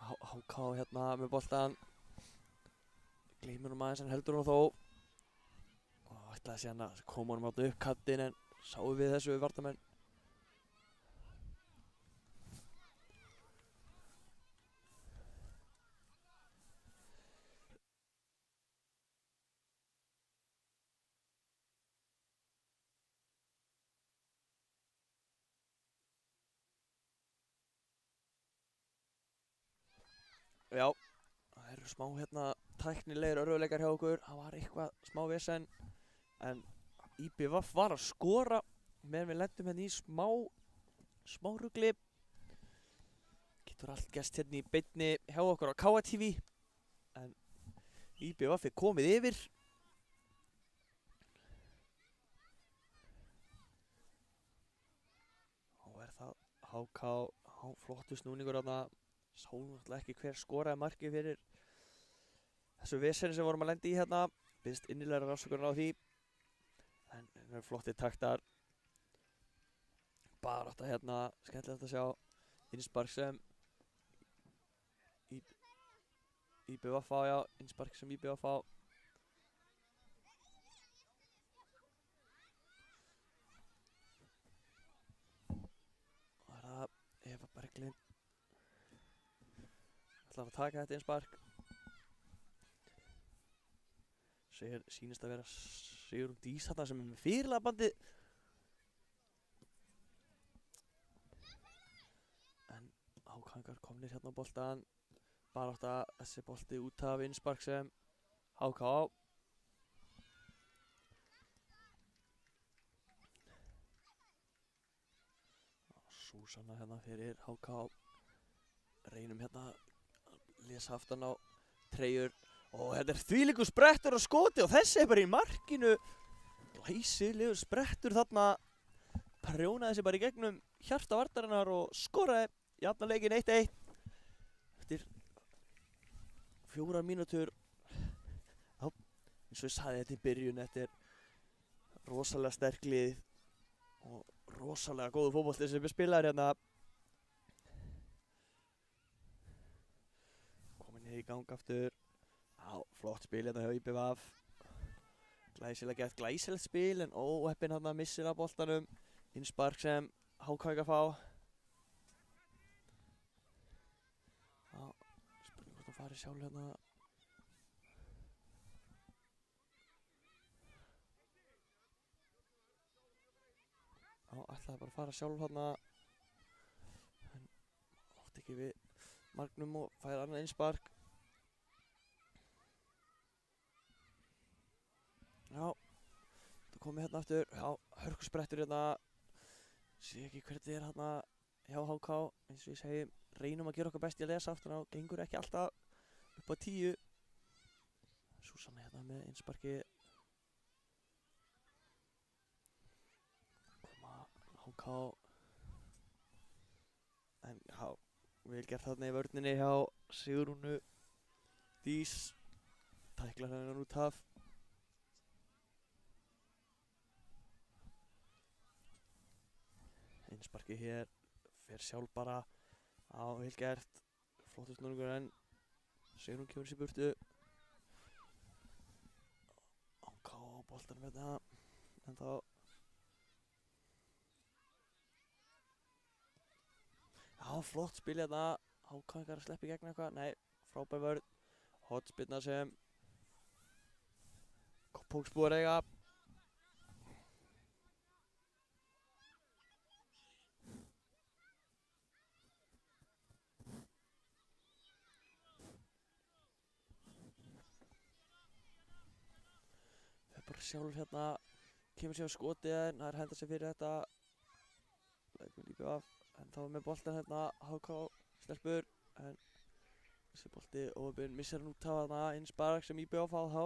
HK hérna með boltan, gleymur aðeins en heldur þó og ætlaði síðan að koma honum áttu upp kattinn en sáu við þessu varnarmenn. Já, það eru smá hérna tæknilegir örðuleikar hjá okkur. Það var eitthvað smá vesen en IBVF var að skora meðan við lentum hérna í smá rugli. Getur allt gerst hérna í beinni hjá okkur á KTV en IBVF er komið yfir. Og er það HK, flottu snúningur þarna. Sáum náttúrulega ekki hver skoraði markið fyrir þessu veseni sem vorum að lenda í hérna. Biðst innilegra afsökunar á því. En það eru flottir taktar. Barátta hérna, skemmtilegt að sjá. Innspark sem IBVF á, já. Innspark sem IBVF á. Það er það Eva Berglind. Ætlar að taka þetta innspark. Sýnist að vera Sigrún Dís þarna sem er með fyrirliðabandið. En HK komnir hérna á boltan. Barátta þessi bolti út af innspark sem HK á. Súsanna hérna fyrir HK. Reynum hérna lesa aftan á treyjur og þetta er þvílíkur sprettur á skoti og þessi er bara í markinu. Glæsilegur sprettur þarna, prjónaði þessi bara í gegnum hjarta varnarinnar og skoraði jafna leikinn 1-1 eftir 4 mínútur. Já, eins og ég sagði þetta í byrjun, þetta er rosalega sterk lið og rosalega góður fótbolti sem við spilaðir hérna. Í gang aftur. Já, flott spil hérna hjá IBVF. Glæsilega gett, glæsilegt spil en óheppinn hann að missir af boltanum. Innspark sem HK ekki að fá. Já, spurning hvort hún fari sjálf hérna. Já, ætlaði bara að fara sjálf hérna. En átti ekki við marknum og fær annan innspark. Já, það komið hérna aftur. Já, hörkusprettur hérna. Sé ekki hvernig þetta er hérna hjá HK. Eins og ég segi, reynum að gera okkar best í að lesa aftur á. Gengur ekki alltaf upp á 10. Súsanna hérna með innsparki. Koma HK. En já, vel gert þarna í vörninni hjá Sigrúnu Dís tæklar hennar út af. Innsparki hér, fer sjálf bara á vel gert. Flottur snúningur en Sigrún kemur sér burtu. Háká á boltanum hérna, en þá já, flott spil hérna. Háká ekki að sleppa í gegn eitthvað, nei, frábær vörn. Hornspyrna sem Póksbúar eiga. Það er bara sjálf hérna, kemur sér á skotið en það er hendað sér fyrir þetta. Lætum líka af, en þá með boltan hérna, Háká stelpur, en þessi bolti óöfinn missar hann út af þarna, innspark sem IBF fá þá.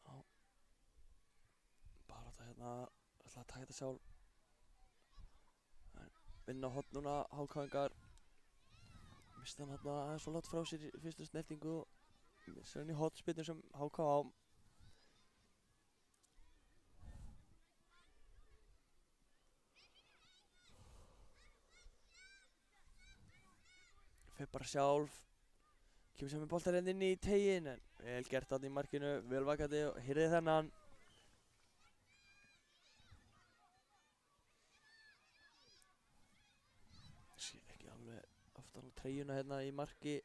Já, bara þetta hérna, ætla að taka þetta sjálf. En vinna á horn núna, Hákáingar. Mista hann hérna aðeins svo látt frá sér í fyrstu snertingu og missar hann í hornspyrnu sem Háká á. Fer bara sjálf, kemur sem með boltarinn inn í teginn en vel gert þarna í markinu, vel vakandi og hirði þennan. Sé ekki alveg aftan á treyjuna hérna í marki.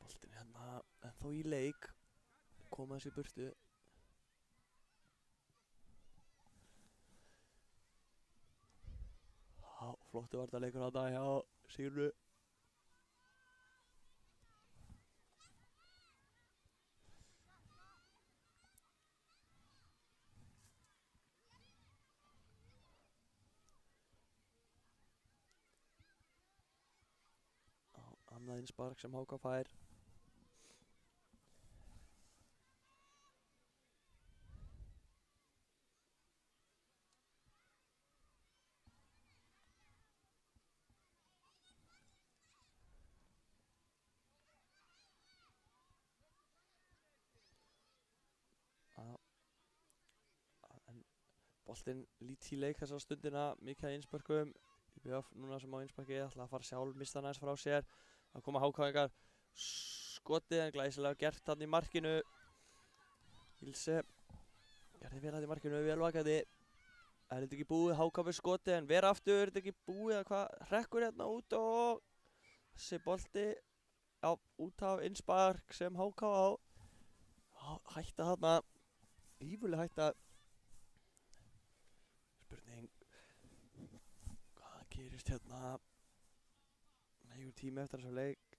Boltinn hérna ennþá í leik. Koma þessu í burtu. Já, flottu varnarleikur þarna hjá Sigrúnu. Já, annað innspark sem Háká fær. En boltinn lít í leik þessa stundina, mikið af innspörkum. IBF núna sem á innsparki, ætla að fara sjálf, mista hann aðeins frá sér. Það koma Hákáingar, skotið en glæsilega gert hann í markinu. Ilse gerði vel hann í markinu, vel vakandi. Er þetta ekki búið, Háká við skotið en vera aftur, er þetta ekki búið eða hvað? Hrekkur hérna út og þessi bolti, já, út af innspark sem Háká á. Hætta þarna, ífuleg hætta. Spurning, hvað gerist hérna? Nægur tími eftir þessu leik.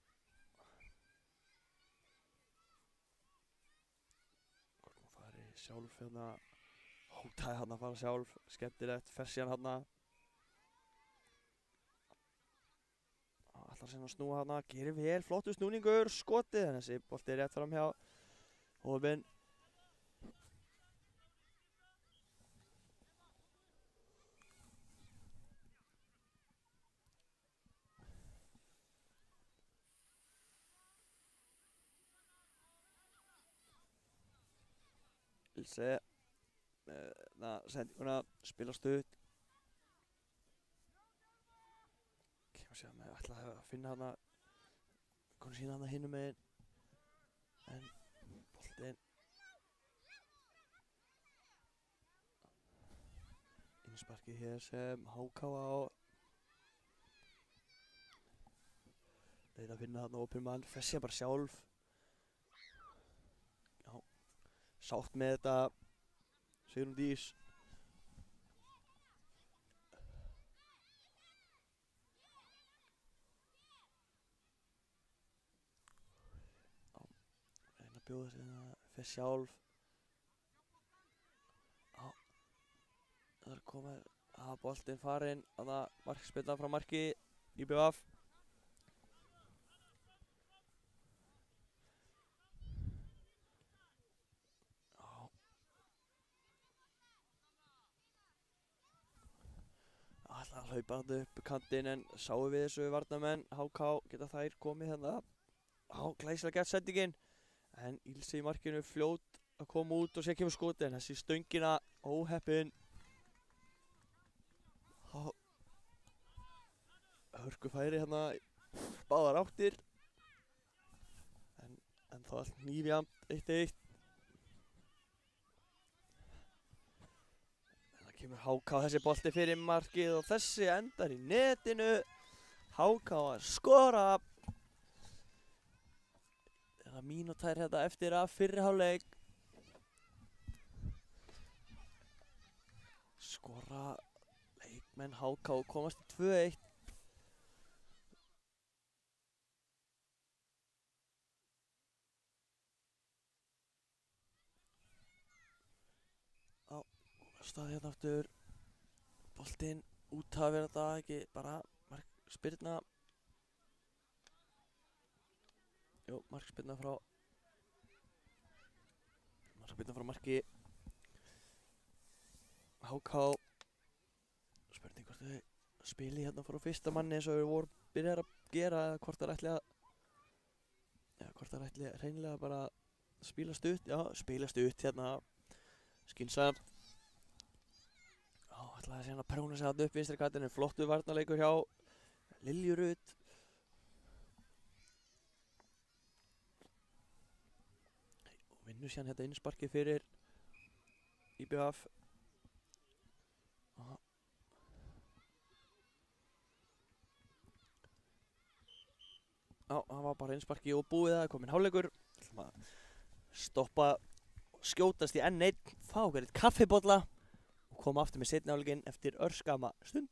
Hvort hún fari sjálf hérna, hótaði hann að fara sjálf, skemmtilegt, fer síðan hérna. Ætlar síðan að snúa hérna, gerir vel, flottur snúningur, skotið, en þessi bolti rétt fram hjá Hófinn. Ilse með sendinguna, spila stutt. Kemur síðan með, ætlaði að finna hana, konu sína hana hinum megin. En boltinn innsparkið hér sem Háká á. Reyna að finna hana opinn mann, fer sér bara sjálf. Já, sátt með þetta, Sigrún Dís. Já, reyna að bjóða sig það, fer sjálf. Já, það er komið, boltinn farinn, þarna markspyrna frá marki, IBF. að hlaupa þarna upp kantinn en sáum við þessu varnarmenn HK geta þær komið hérna á glæsilega gert sendingin en Ilse í markinu fljót að koma út og sér kemur skoti en þessi stöngina óheppin hörku færi hérna báðar áttir en þá allt nýfjamt 1-1 það kemur HK þessi bolti fyrir markið og þessi endar í netinu HK að skora það er mínútur hérna eftir að fyrri hálfleik skora leikmenn HK og komast í 2-1 stað hérna aftur boltinn út að vera þetta ekki bara markspyrna markspyrna frá marki HK spurning hvort þau spili hérna frá fyrsta manni eins og við vorum byrjar að gera eða hvort það ætli hreinlega bara spila stutt hérna skynsamt ætlaði að segja að prjóna sig þarna upp vinstri kantinn flottu varnarleikur hjá Lilju Rut og vinnur síðan hérna innsparkið fyrir IBF hann var bara innsparkið og búið það kominn hálfleikur ætlum að stoppa skjótast í N1 fá okkur eitt kaffibolla og koma aftur með seinni hálfleikinn eftir örskama stund.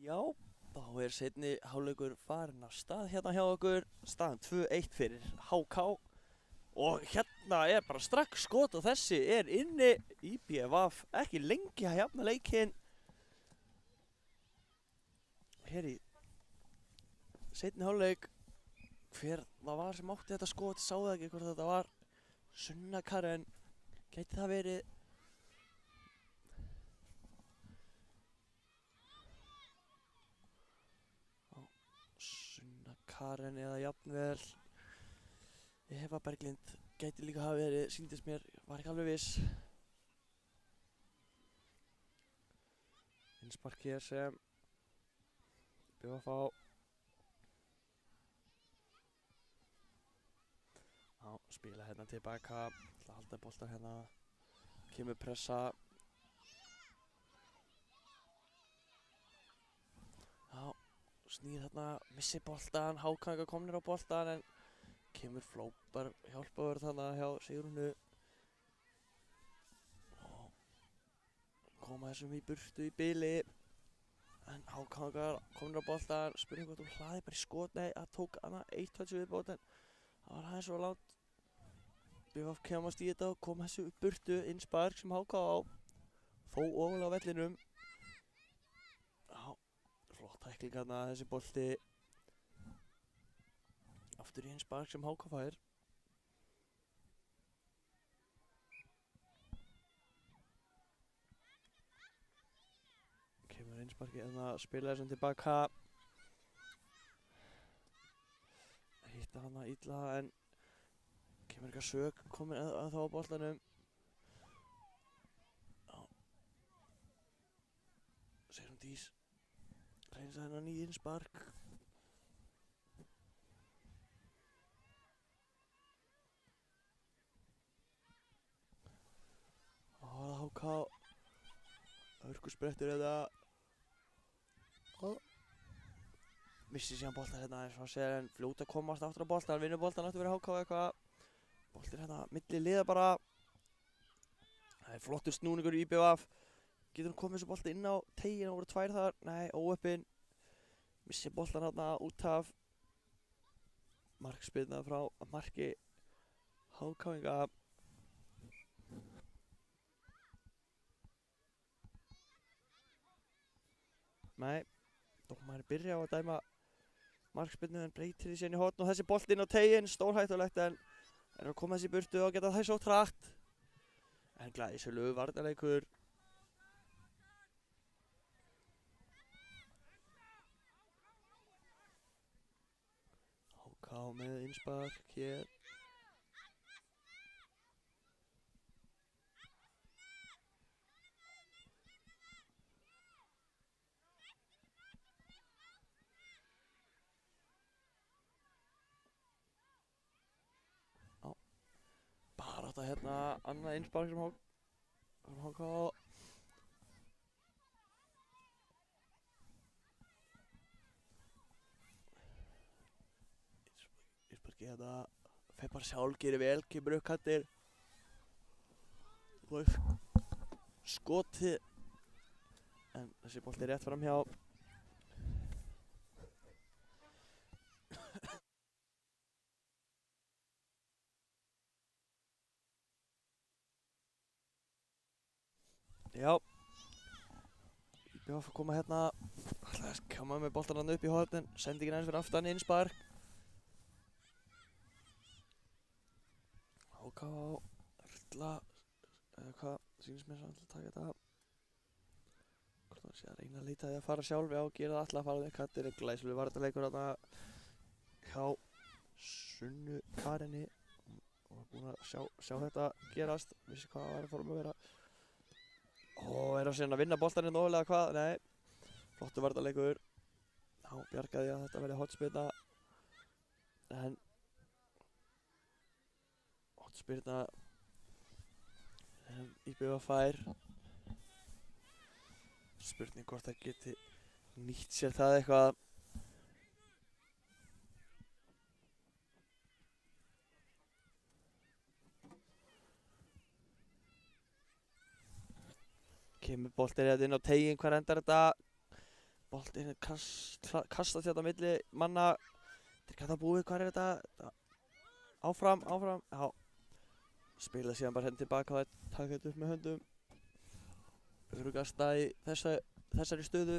Já, þá seinni hálfleikur farinn af stað hérna hjá okkur, staðan 2-1 fyrir HK og hérna bara strax skot og þessi inni IBF ekki lengi að jafna leikinn hér í seinni hálfleik hver það var sem átti þetta skot, sáðu ekki hvort þetta var Sunna Karen, gæti það verið Karen eða jafnvel Eva Berglind gæti líka hafa verið, sýndist mér, var ekki alveg viss innspark hér sem bjóða að fá spila hérna tilbaka, ætla að halda boltan hérna, kemur pressa. Já, snýr hérna, missir boltan, Hákanga komnir á boltan en kemur flópar hjálpaður þarna hjá Sigrúnu. Og koma þessum í burtu í bili. En Hákangar komnir á boltan, spurning hvort hún hlaði bara í skot, nei, það tók hana 1 touch viðbót en það var aðeins svo langt. BVF kemast í þetta og kom þessu upp burtu, innspark sem HK á, þó ofalega á vellinum. Já, flott tækling hana, þessi bolti. Aftur í innspark sem HK fær. Kemur innsparki en að spila þessum tilbaka. Hitta hana illa en kemur eitthvað sök, komin að þá á boltanum. Já. Sigrún Dís reynsa hennan í innspark. Og það er HK. Hörkusprettur þetta. Missi síðan boltan hérna eins og hann segir en fljóta að komast aftur á boltan, vinnur boltan aftur fyrir HK eitthvað. Boltin hérna milli liða bara. Það er flottur snúningur í IBVF. Getur hann komið þessu bolti inn á tegin, það voru 2 þar, nei, óöppin. Missi boltan hérna út af. Markspyrna frá marki HK-inga. Nei, dómarinn byrja á að dæma markspyrnu en breytir því síðan í horn og þessi bolti inn á tegin, stórhættulegt en er að koma þessi í burtu og geta það svo trætt. En glæsilegur varnarleikur. HK með innspark hér. Barátta hérna, annað innspark sem HK. Innsparki hérna, fer bara sjálf, gerir vel, kemur upp kantir. Og skoti. En þessi bolti er rétt framhjá. Já, IBVF að koma hérna, ætlaði að koma með boltan hann upp í hornin, sendingin aðeins fyrir aftan, innspark. HK á Erla, eða hvað, sýnist mér sem að taka þetta. Hvort það sé að reyna að líta því að fara sjálf, já, gera það alltaf að fara því að kattir er glæsilegur varnarleikur hérna hjá Sunnu Karinni og var búin að sjá þetta gerast, vissi hvað það var að fara að vera. Og er á síðan að vinna boltan hérna ofalega hvað? Nei, flottur varnarleikur. Já, bjargaði að þetta verði hornspyrna. En hornspyrna en IBVF fær. Spurning hvort það geti nýtt sér það eitthvað. Kemur boltinn hérna inn á tegin, hvar endar þetta? Boltinn er kastast hérna á milli manna. Þetta er gæta búið, hvar er þetta? Áfram, já. Spila síðan bara hérna tilbaka og taka þetta upp með höndum. Öruggasta í þessari stöðu.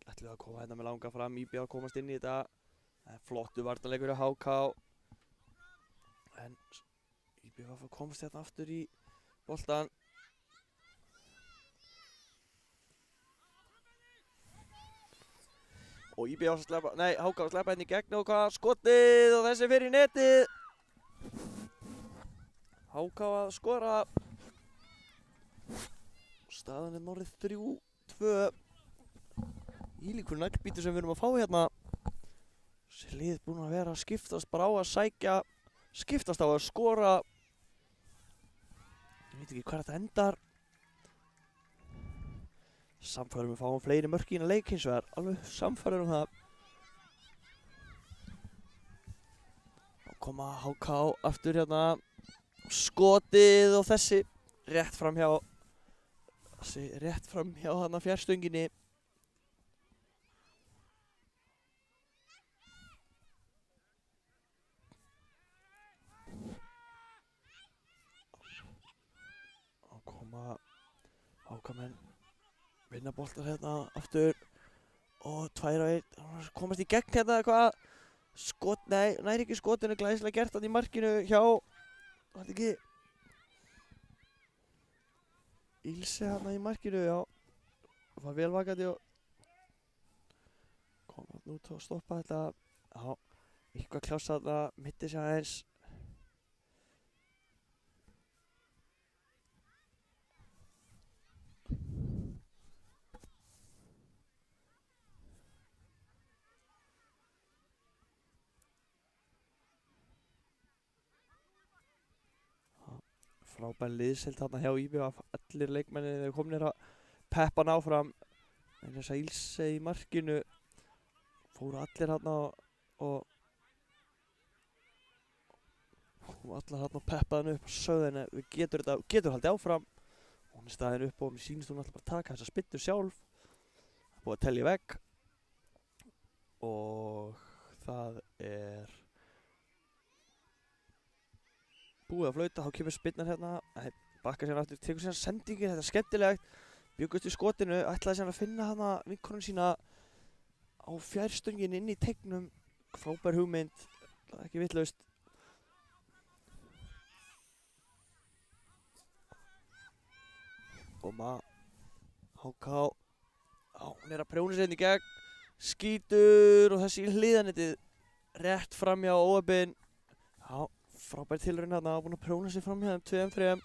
Ætlum við að koma hérna með langa fram, IBVF að komast inn í þetta. Það er flottur varnarleikur á HK. En IBVF að komast hérna aftur í boltan. Og IBVF að sleppa, nei, HK að sleppa hérna í gegn og hvað, skotið og þessi fyrir netið. HK að skora. Staðan er orðið 3-2. Ílíkur naglbítur sem við erum að fá hérna. Þessi lið búin að vera að skiptast bara á að sækja, skiptast á að skora. Ég veit ekki hvað þetta endar. Samfærum við fáum fleiri mörk í leik hins vegar, alveg samfærum það. Þá koma HK aftur hérna, skotið og þessi rétt framhjá þarna fjarstönginni. Þá koma HK-menn vinna boltar hérna aftur og 2-1, komast í gegn hérna eitthvað. Skot, nei, næri ekki skotinu, glæsilega gert hann í markinu hjá, var þetta ekki Ilse hérna í markinu, já. Var vel vakandi og kom hann út og stoppa þetta. Já, eitthvað klása þarna, mitti sig aðeins. Frábær liðsheild þarna hjá IBF, allir leikmennir eru komnir að peppa hann áfram. En þess að Ilse í markinu fóru allir þarna og allir þarna og peppaði hann upp og sögðu henni við getur haldið áfram. Hún er staðin upp og mér sýnist hún alltaf bara taka þessa spynnu sjálf. Búið að telja vegg og það er búið að flauta, þá kemur spynnan hérna, bakkar sér aftur, tekur sér sendingin, þetta er skemmtilegt, bjöggust í skotinu, ætlaði sér að finna hana vinkonum sína á fjárstöngin inn í teignum, frábær hugmynd, ekki vitlaust. Koma, HK, hún er að prjóna sér inn í gegn, skítur og þessi í hliðanettið, rétt framhjá óöfinn, já. Frábær tilraun hérna, búinn að prjóna sig fram hjá þeim 2-3.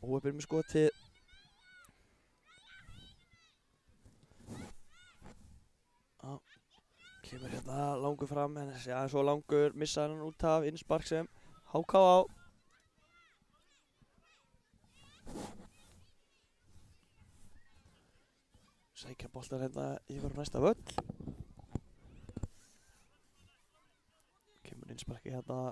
Óöfinn með skotið. Já, kemur hérna langur fram, en þessi aðeins svo langur, missaði hann út af innspark sem HK á. Sækja boltar hérna yfir á næsta völl. Kemur innsparki hérna.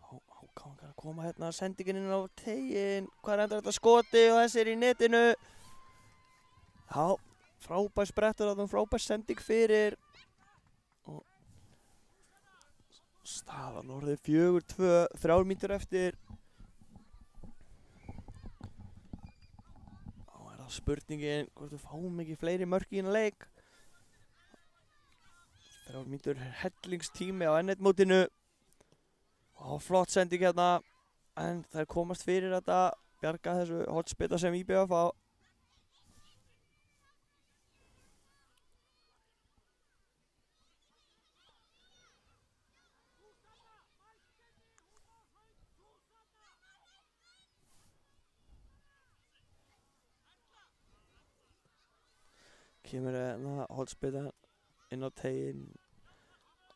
Hann kann að koma hérna sendingin inn á tegin. Hvað er endar þetta skoti og þessi er í netinu. Já, frábær sprettur þarna, frábær sending fyrir. Og staðan orðið 4-2, 3 mínútur eftir. Þá er það spurningin hvort við fáum ekki fleiri mörk í þennan leik. 3 mínútur hellingstími á N1-mótinu. Og flott sending hérna, en þær komast fyrir þetta, bjarga þessu hotspita sem IBF á. Kemur hérna hotspita inn á tegin,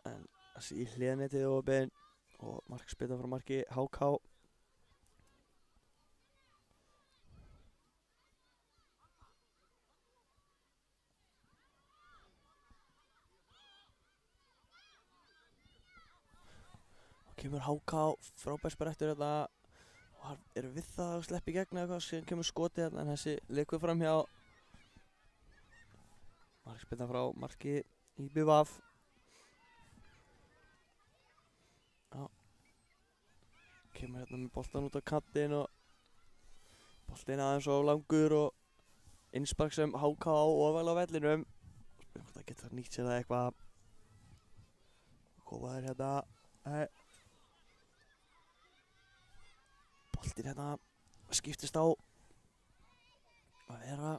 en þessi í hliðanettið opinn. Og markspilna frá marki HK. Og kemur HK, frábær sprettur hérna. Og eru við það að sleppa í gegn eða eitthvað, síðan kemur skotið hérna, en þessi leikur fram hjá. Markspilna frá marki IBF. Kemur hérna með boltan út á kantinn og boltinn aðeins of langur og innspark sem HK á ofalega á vellinum. Spyrum hvort það getur nýtt sér það eitthvað. Koma þér hérna. Boltinn hérna skiptist á að vera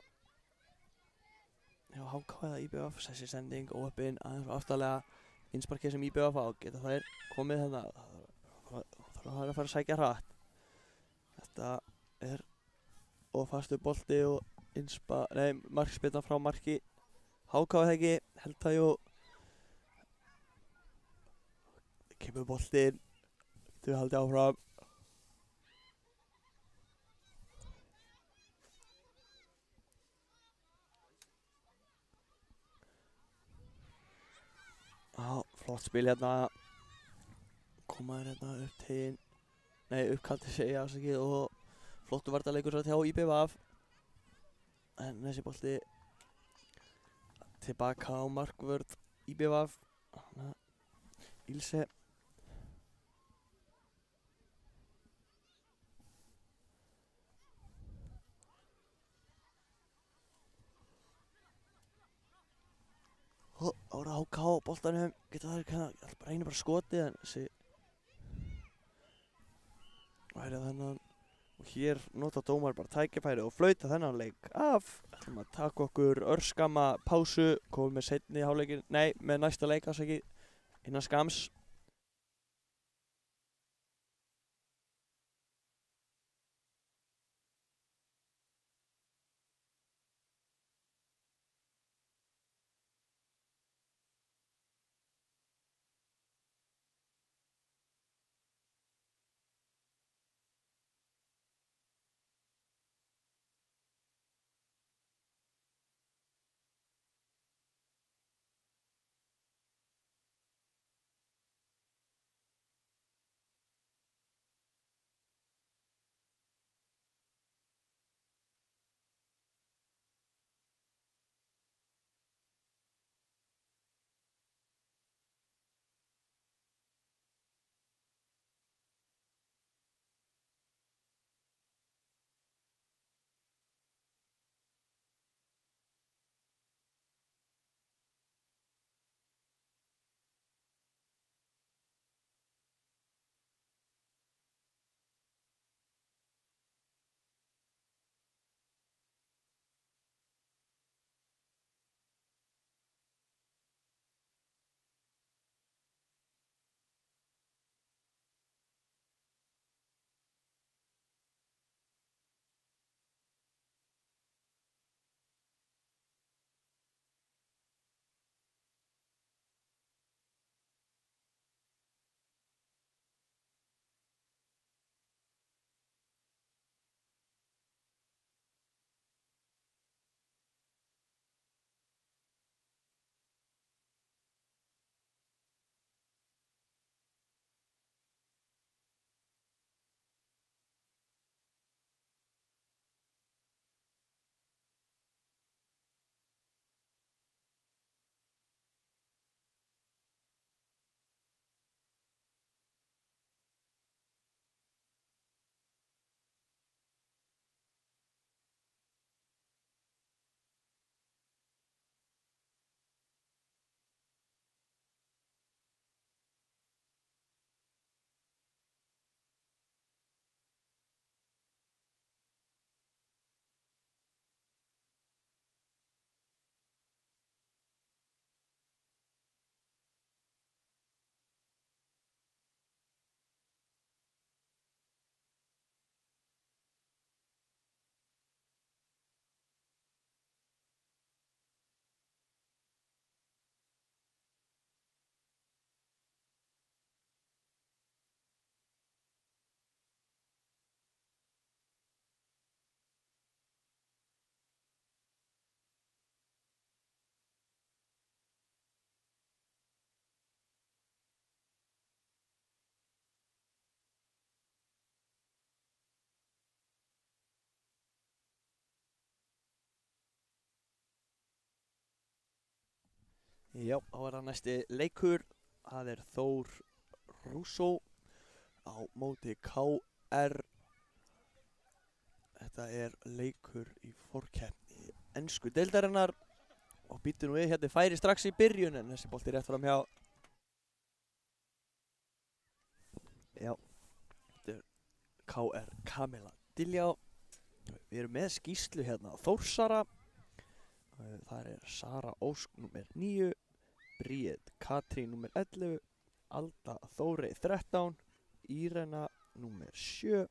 hjá HK eða IBF. Þessi sending óöppin aðeins frá aftarlega innsparkið sem IBF á. Geta þær komið hérna. Það er að fara að sækja hratt. Þetta er fastu bolti og markspyrna frá marki HK eða ekki, held það jú. Kemur boltinn, þau haldið áfram. Flott spil hérna. Komaður hérna upp til, uppkalti segja afsakið og flottu varnarleikur svo hjá IBVF. En þessi bolti tilbaka á markvörð IBVF. Ilse. Ára HK á boltanum, geta það reynir bara skotið en þessi væri þennan og hér nota dómar bara tækifæri og flauta þennan leik af. Ætlum að taka okkur örskamma pásu, komum með seinni hálfleikin, með næsta leik afsakið innan skams. Já, þá er það næsti leikur. Það er Þór Rússó á móti KR. Þetta er leikur í forkeppni ensku deildarinnar og býttu nú við, hérna færi strax í byrjun en þessi bolti rétt fram hjá. Já, þetta er KR Kamila Diljá. Við erum með skýrslu hérna á Þórsara. Það er Sara Ósk nr. 9, Bríet Katrín nr. 11, Alda Þórey 13, Írena nr. 7,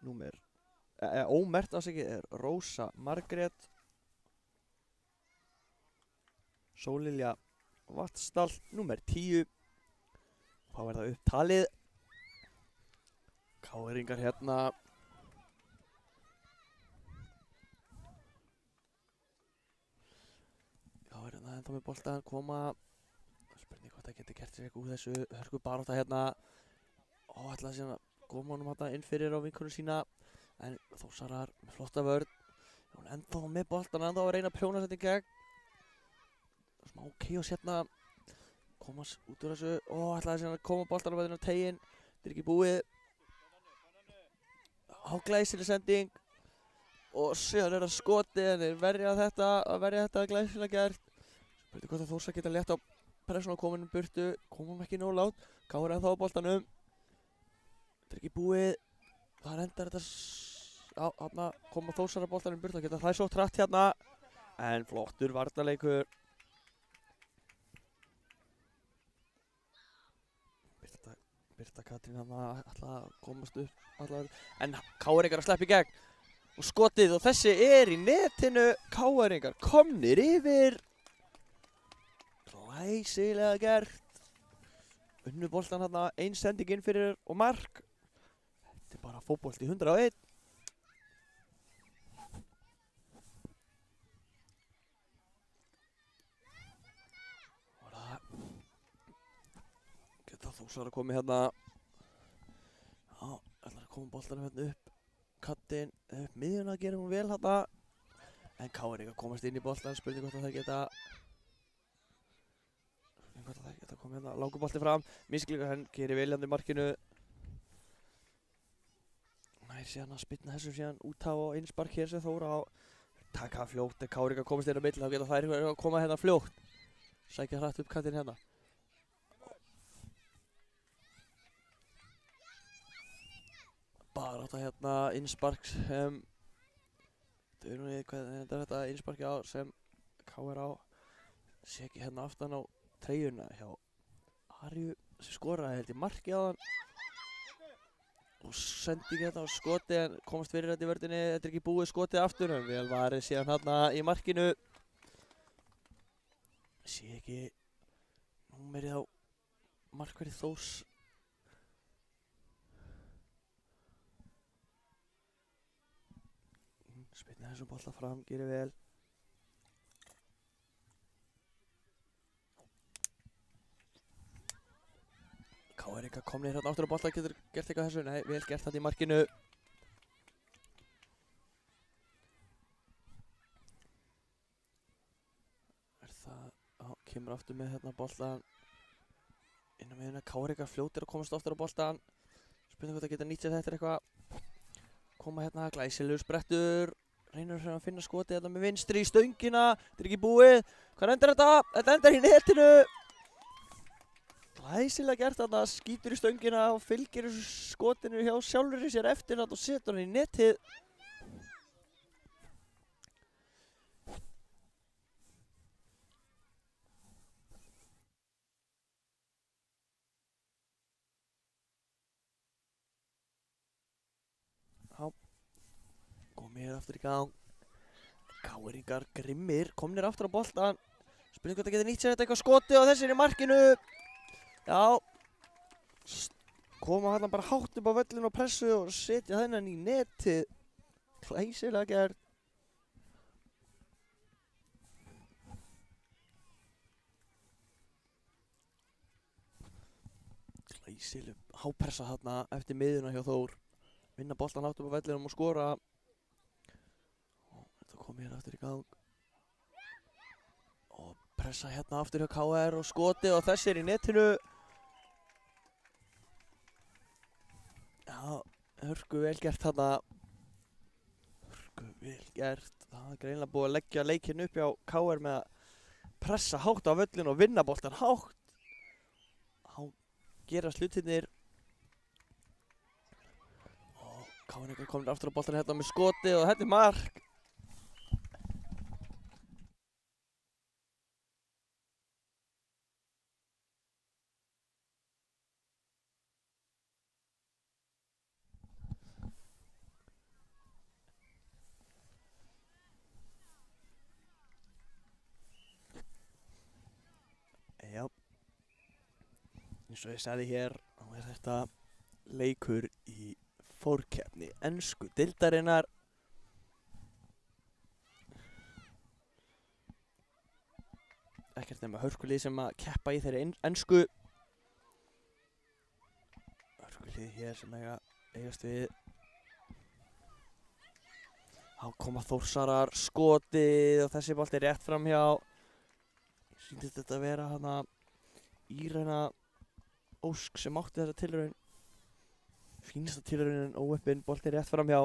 númer ómerkt afsakið er Rósa Margrét Sóllilja Vatnsdal númer 10 þá er það upptalið KR-ingar hérna já er það ennþá með boltan koma spurning hvort það getur gert sér eitthvað úr þessu hörku barátta hérna og ætla síðan að koma honum hérna inn fyrir á vinkonum sína en Þórsarar með flotta vörn hún ennþá með boltan ennþá að reyna að prjóna þetta í gegn smá chaos hérna komast út úr þessu og ætlaði síðan að koma boltanum að tegin þetta er ekki búið glæsileg sending og síðan er það skoti en þeir verja þetta glæsilega gert spurning hvort að Þórsar geta létt á pressun á kominum burtu komum ekki nóg lágt KR ennþá á boltanum þetta er ekki búið það endar þetta hérna koma Þórsar á boltanum burtu það geta það svo trætt hérna en flottur varnarleikur Birta Katrín hann ætla að komast upp en KR-ingar að sleppa í gegn og skotið og þessi er í netinu KR-ingar komnir yfir glæsilega gert unnu boltan hann ein sending inn fyrir og mark þetta er bara fótbolti 101 Þórsar að koma hérna já, ætlar að koma boltanum hérna upp kattinn upp miðjuna gerir hún vel hérna en KR-ingar komast inn í boltan spurning hvort að það geta koma hérna langur bolti fram miskilíka hann gerir vel hérna í markinu nær síðan að spynna þessum síðan út á innspark hér sem Þóra á taka fljótt en KR-ingar komast inn á milli þá geta þær að koma hérna fljótt sækja hratt upp kattinn hérna bara átta hérna innsparks Dörunni, hvað er þetta innsparki á sem KR á sé ekki hérna aftan á treyjuna hjá Arju sem skoraði held í marki á hann og sendi hérna á skoti en komast fyrir þetta í vördinni þetta er ekki búið skotið aftur en vel varið síðan hérna í markinu sé ekki númerið á markverði Þórs spilna þessum bolta fram, gerir vel KR-ingar komnir hérna áttur á bolta getur gert eitthvað þessu, nei, vel gert þetta í markinu er það, kemur aftur með hérna boltan inn á miðjuna, KR-ingar fljótir að komast aftur á boltan spurning hvort það geta nýtt sér þetta eitthvað koma hérna glæsilegur sprettur reynir að finna skotið þetta með vinstri í stöngina þetta er ekki búið, hvað endar þetta? Þetta endar í netinu glæsilega gert þarna skýtur í stöngina og fylgir þessu skotinu hjá sjálfur í sér eftir þetta og setur hann í netið komið aftur í gang KR-ingar grimmir komnir aftur á boltan spurning hvort það getur nýtt sér þetta eitthvað skoti og þessi er í markinu já koma hérna bara hátt upp á völlinu og pressu og setja þennan í netið glæsilega gert glæsileg hápressa þarna eftir miðjuna hjá Þór vinna boltan hátt upp á vellinum og skora komið hérna aftur í gang og pressa hérna aftur hjá KR og skoti og þessi er í netinu já, hörku vel gert þarna hörku vel gert það er greinilega búið að leggja leikinn upp hjá KR með að pressa hátt á völlin og vinna boltan hátt gera slutinnir og KR komið aftur á boltan hérna með skoti og þetta er mark eins og ég sagði hér, þá þetta leikur í fórkeppni ensku deildarinnar. Ekkert nema hörkulið sem að keppa í þeirri ensku. Hörkulið hér sem eigast við. Þá koma Þórsarar, skotið og þessi bolti rétt framhjá. Sýndist þetta að vera hana Írena Ósk sem átti þessa tilraun. Fínasta tilraunin óöppin, bolti rétt framhjá.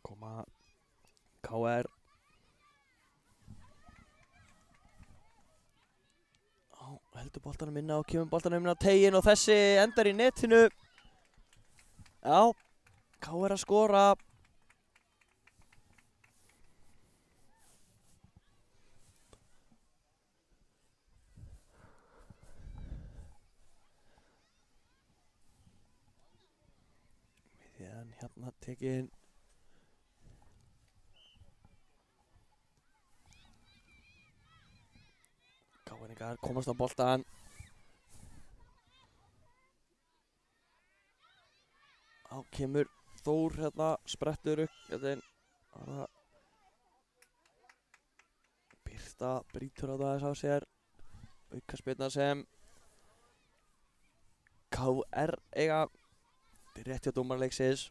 Koma KR. Heldur boltanum inn á, kemur boltanum inn á teiginn og þessi endar í netinu. Já, KR að skora. Miðjan hérna tekinn. KR komast á boltan. Þá kemur Þór hérna, sprettur upp. Þetta Birta brýtur á það þess á sér. Aukaspyrna sem KR eiga. Þetta er rétt hjá dómarleiksins.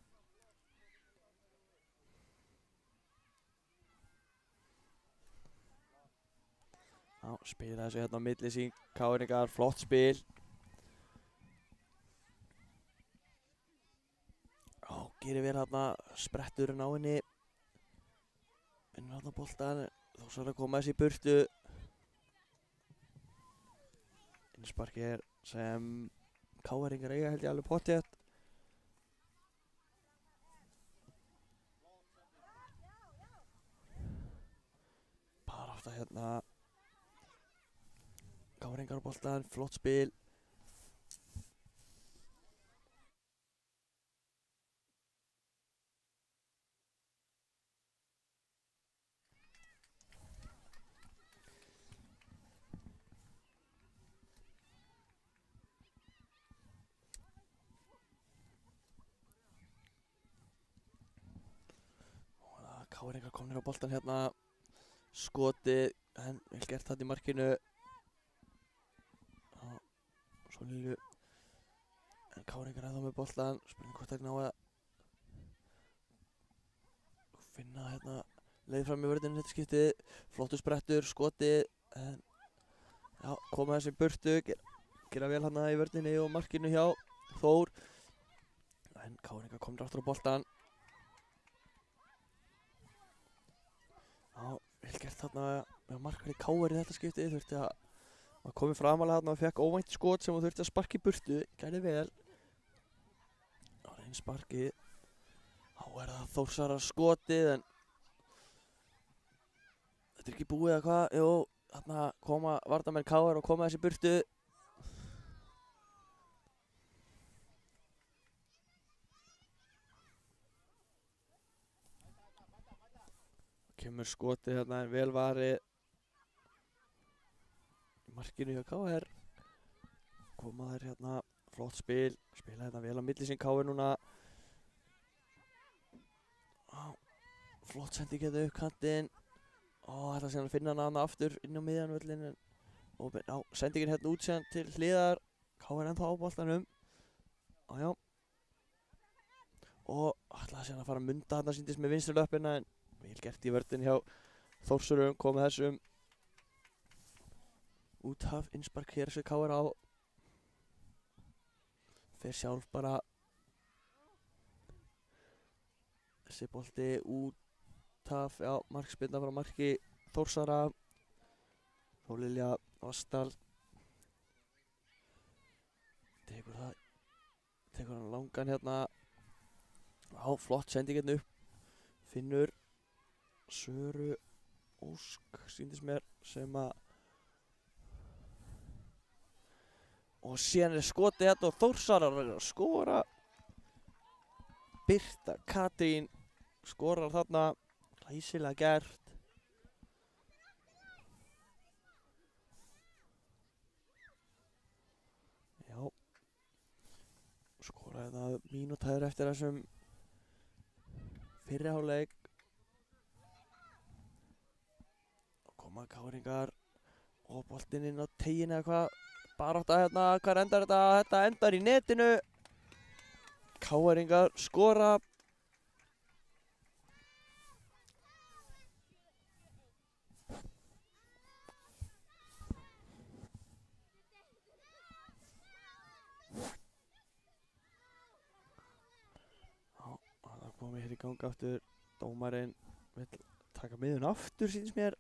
Já, spila þessu hérna á milli sín, KR-ingar, flott spil. Já, gerir vel hérna, spretturinn á henni. Vinnur hérna boltan, þó svo er að koma þessi í burtu. Innsparki sem KR-ingar eiga held ég alveg pottþétt. Bara átt að hérna KR-ingar á boltan, flott spil. KR-ingar komnir á boltan hérna. Skotið, en vel gert þarna í markinu. Svo Lilju. En KR-ingar ennþá með boltan. Spurning hvort þeir ná að finna hérna leið fram í vörðinu þetta skiptið. Flottur sprettur, skotið. En já, koma þessi burtu. Gera vel hérna í vörðinu og markinu hjá Þór. En KR-ingar komnir aftur á boltan. Já, vel gert þarna með markverði KR í þetta skiptið. Þurfti að komið framalega þarna og fekk óvænt skot sem hún þurfti að sparka í burtu. Gerði vel. Það var einn sparkið. Þá er það Þórsarar skotið en þetta er ekki búið eða hvað. Jú, þarna koma varnarmenn KR og koma þessi burtu. Kemur skotið hérna en vel varið. Markinu hjá KR. Koma þær hérna, flott spil. Spila hérna vel á milli sín KR núna. Flott sending hérna upp kantinn. Ætla síðan að finna hana aftur inn á miðjan völlinn. Sendingin hérna út síðan til hliðar. KR ennþá á boltanum. Já. Og ætla síðan að fara að munda hérna síndist með vinstri löppina en vel gert í vörðin hjá Þórsurum. Komið þessum úthaf, innspark hér sem KR á. Fer sjálf bara þessi bolti úthaf, já, markspyrna frá marki Þórsara. Þó Lilja Vastal tekur hann langan hérna. Já, flott sending hérna upp. Finnur Söru Ósk sýndist mér sem að og síðan er skotið hérna og Þórsarar að skora. Birta Katrín skorar þarna, glæsilega gert. bara þetta mínútaður eftir þessum fyrri hálfleik. Koma KR-ingar og boltinn inn á teiginn eða hvað. Barátta hérna, hvað endar þetta? Þetta endar í netinu. KR-ingar skora. Það komið hér í gang aftur. Dómarinn vill taka miðun aftur, sýnist mér.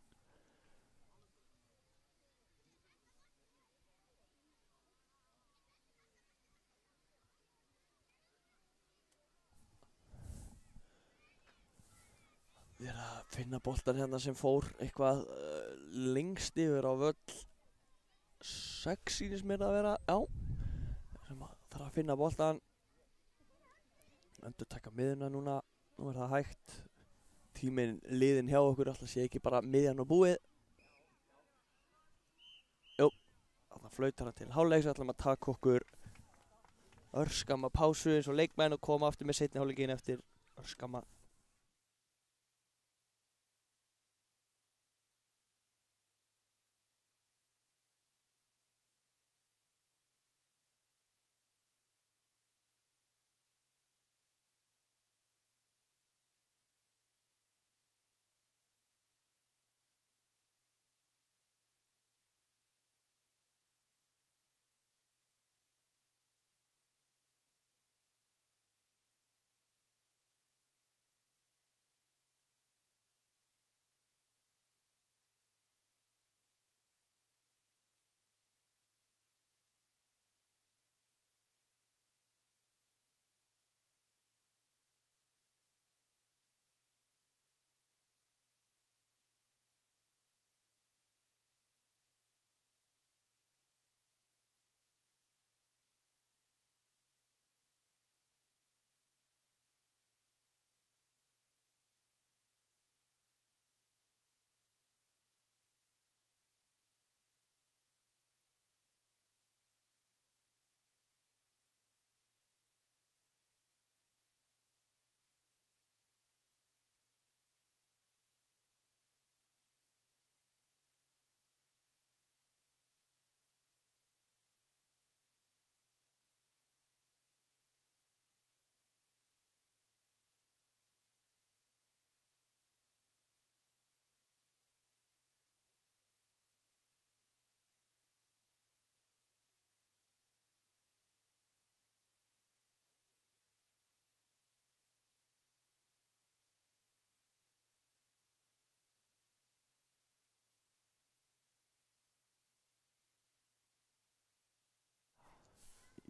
Við erum að finna boltan hérna sem fór eitthvað lengst yfir á völl 6 sýnist mér að vera, já. Sem að þarf að finna boltan. Endur taka miðuna núna, nú er það hægt. Tíminn liðinn hjá okkur, alltaf sé ekki bara miðjan og búið. Jú, þarna flautar hann til hálfleiks, ætlum að taka okkur örskamma pásu eins og leikmenn og koma aftur með seinni hálfleikinn eftir örskamma.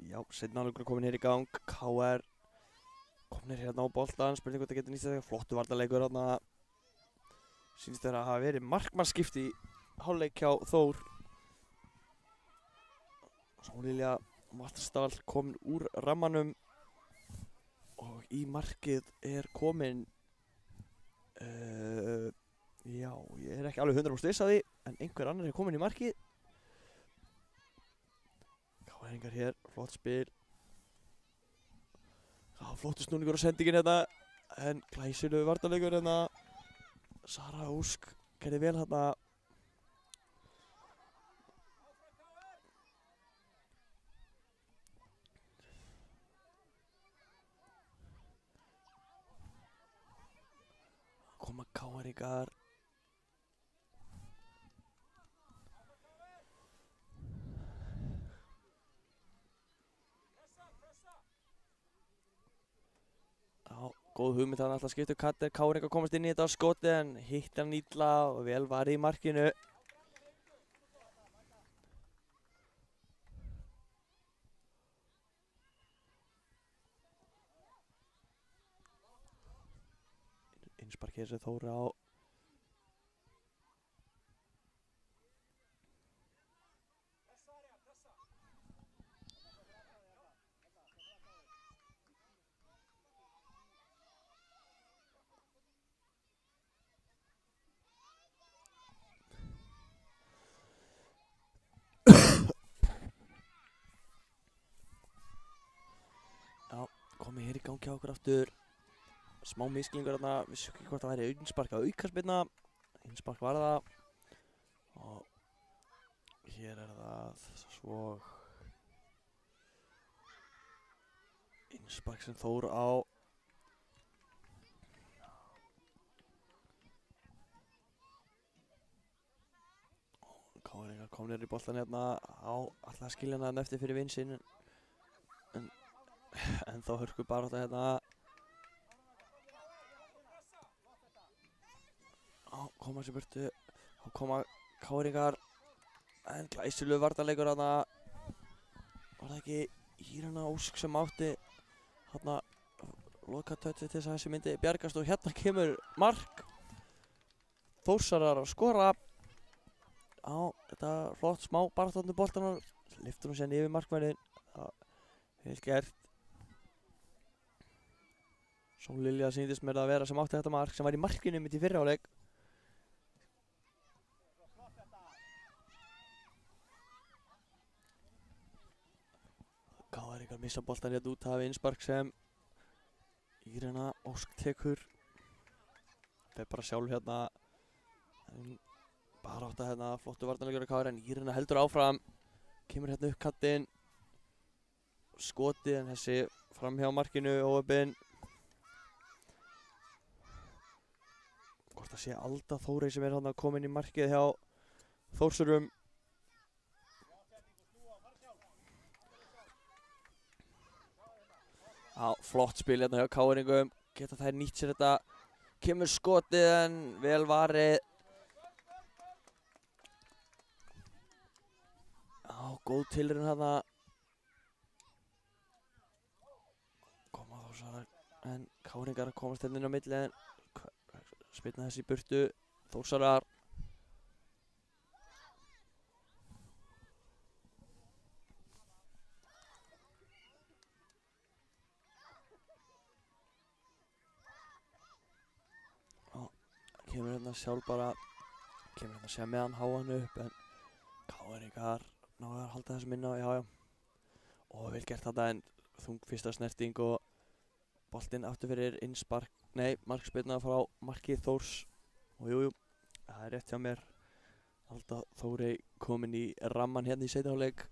Já, seinni hálfleikur er komin hér í gang. KR komnir hérna á boltan, spurning hvort það getur nýst þetta. Flottu varnarleikur hérna. Sýnist þeirra að hafa verið markmannsskipti í hálfleik hjá Þór. Sólilja Mattstall komin úr rammanum og í markið er komin já, ég er ekki alveg 100% viss að því, en einhver annar er komin í markið. KR-ingar hér, flott spil. Já, flottu snúningur á sendingin hérna, en glæsilegu varnarleikur hérna. Sara Ósk gerði vel hérna. Koma KR-ingar. Já, góð hugmynd hann alltaf skiptu katter. KR-ingar komast inn í þetta á skoti en hitt hann illa og vel varið í markinu. Innspark hér sem Þóri á. Já, komið hér í gangi á okkur aftur. Smá misklingur þarna, vissu ekki hvort það væri auðinspark að aukaspyrna. Innspark var það. Og hér það svo innspark sem Þór á. Káringar komnir í boltan hérna á alltaf skilja hann eftir fyrir vinn sinn en þá hörku bara þetta hérna koma sér burtu og koma Káringar en glæsilegur varnarleikur þarna var það ekki Írena Ósk sem átti þarna loka tötsi til þess að þessi myndi bjargast og hérna kemur mark Þórsarar að skora. Þetta flott smá baráttu boltanar, lyftur hún sérna yfir markmanninn, vel gert. Sóllilja sýndist mér að vera sem átti þetta mark sem var í markinu mitt í fyrri hálfleik. KR missa boltan hérna út af innspark sem Írena Ósk tekur. Fer bara sjálf hérna. Barátta hérna, flottu varnarleikur á KR en Írena heldur áfram. Kemur hérna upp kantinn. Skotið en þessi framhjá markinu óöppin. Hvort það sé Alda Þórey sem hérna komin í markið hjá Þórsurum. Flott spil hérna hjá KR-ingum. Geta þær nýtt sér þetta. Kemur skotið en vel varið. Góð tilraun hérna. Koma Þórsarar en KR-ingar komast hérna inn á milli en spilna þessi í burtu. Þórsarar. Kemur hérna sjálf bara, kemur hérna sér meðan háan upp en KR-ingar náðu að halda þessum inn á, já. Og vel gert þetta en þung fyrsta snerting og boltinn aftur fyrir innspark, nei, markspyrna frá markið Þórs. Og jújú, það rétt hjá mér. Alda Þórey komin í ramman hérna í seinni hálfleik.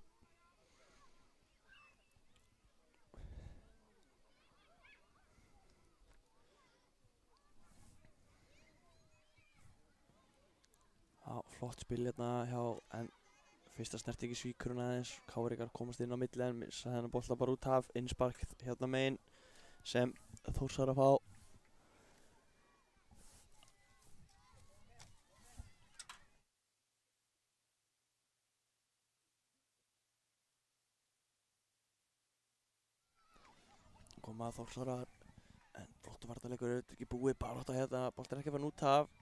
Flott spil hérna hjá, en fyrsta snerting í svíkur hún aðeins. KR-ingar komast inn á milli en missa þennan bolta bara út af. Innspark hérna megin sem Þórsar að fá. Koma Þórsarar en flottu varnarleikur er ekki búið, bara átt að hérna, boltinn er ekki að fara út af.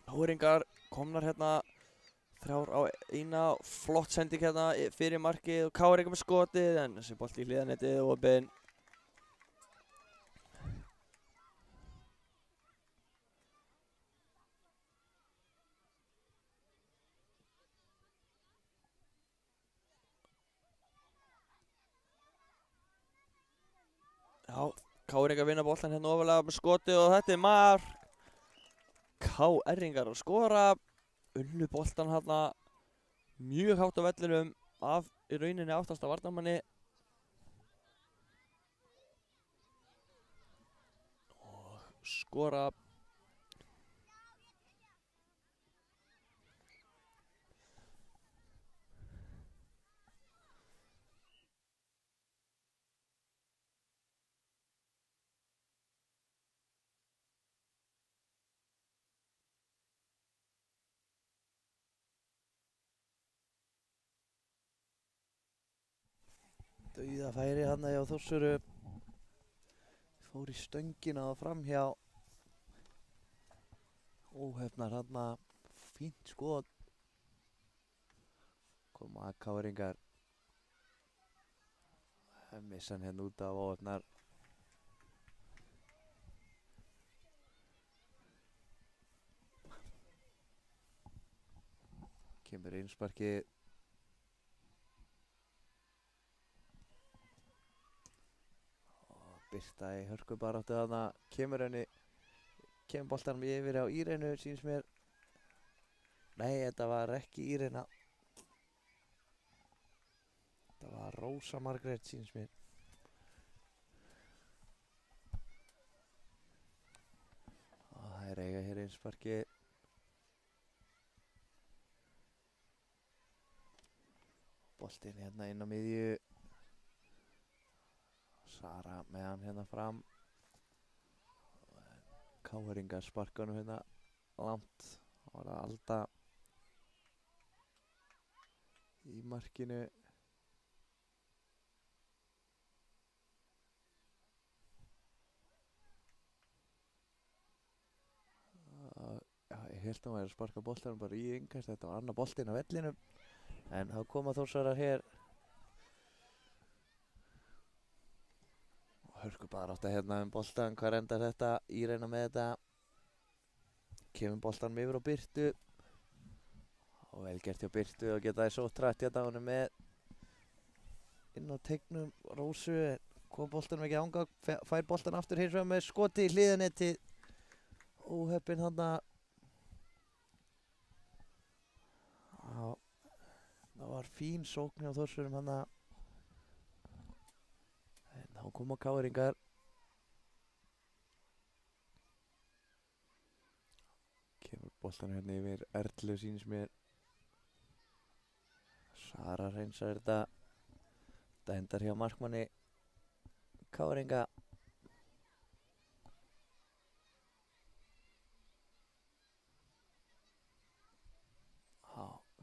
KR-ingar komnar hérna þrjár á eina, flott sending hérna fyrir markið og KR-ingar með skotið en þessi bolti í hliðanettið og opinn. Já, KR-ingar vinna boltan hérna ofalega með skotið og þetta er mark. KR-ingar að skora, unnu boltan hérna mjög hátt á vellinum af í rauninni aftasta varnarmanni og skora. Dauðafæri þarna hjá Þórsuru. Fór í stöngina og framhjá. Óhefnar þarna, fínt skot. Koma KR-ingar. Missa hann hérna út af óhefnar. Kemur innsparkið. Birta í hörku baráttu þarna, kemur boltanum yfir á Írenu, sýnst mér. Nei, þetta var ekki Írena. Þetta var Rósa Margrét, sýnst mér. Og það er eiga hér einsparki. Boltinn hérna inn á miðju. Sara með hann hérna fram. KR-ingar sparka honum hérna langt. Það var að Alda í markinu. Ég held að hann væri að sparka boltanum bara í yngast. Þetta var annar boltinn á vellinum. En þá koma Þórsarar hér. Hörkubarátta hérna boltan. Hvar endar þetta? Írena með þetta. Kemur boltanum yfir á Birtu. Og vel gert hjá Birtu og geta þess ótrætt hérna. Hún með inn á teignum Rósu. Kom boltanum ekki ánga. Fær boltan aftur hins vegar með skoti í hliðanetti. Óheppinn þarna. Það var fín sókn hjá Þórsurum hann að. En þá koma KR-ingar. Kemur boltan hérna yfir Erlu, sýnist mér. Sara hreinsar þetta. Þetta endar hjá markmanni KR-inga.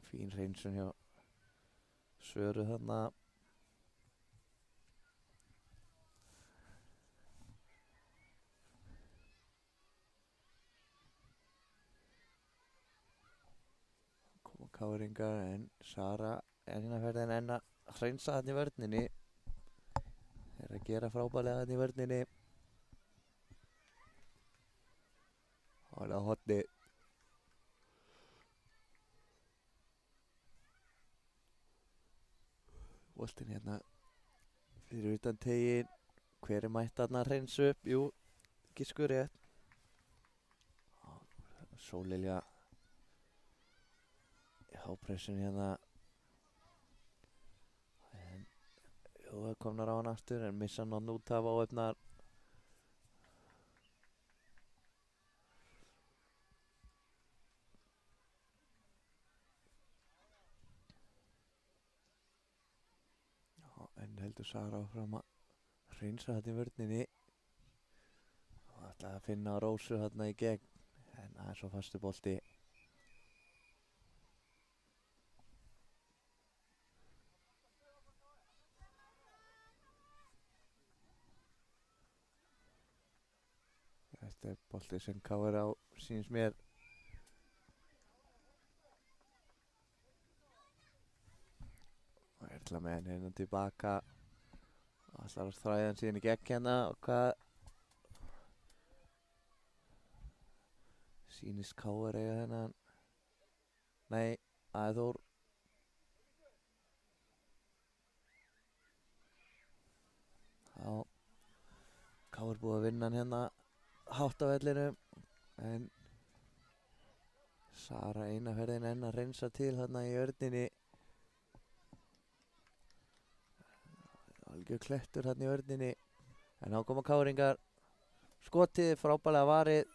Fín hreinsun hjá Söru þarna. Koma KR-ingar en Sara eina ferðin enn að hreinsa þarna í vörninni. Þeir að gera frábærlega þarna í vörninni. Og það er hotni. Boltinn hérna fyrir utan tegin. Hver er mætt þarna að hreinsa upp? Jú, Giskur rétt. Sóllilja í hápressun hérna. En jú, það komnar á hann aftur en missa hann út af óöfnar. En heldur Sara áfram að hreinsa þetta í vörninni. Og ætlaði að finna Rósu þarna í gegn. En það er svo fastu bolti. Þetta er bolti sem KR á, sýnist mér. Og Erla með henni hérna tilbaka. Og ætlar að þræða hann síðan í gegn hérna. Og hvað sýnist KR eiga þennan? Nei, það er Þór. Já, KR búið að vinna hann hérna hátt á vellinum. En Sara eina ferðin enn að hreinsa til þarna í vörninni. Algjör klettur hérna í vörninni. En þá koma KR-ingar. Skotið, frábærlega varið.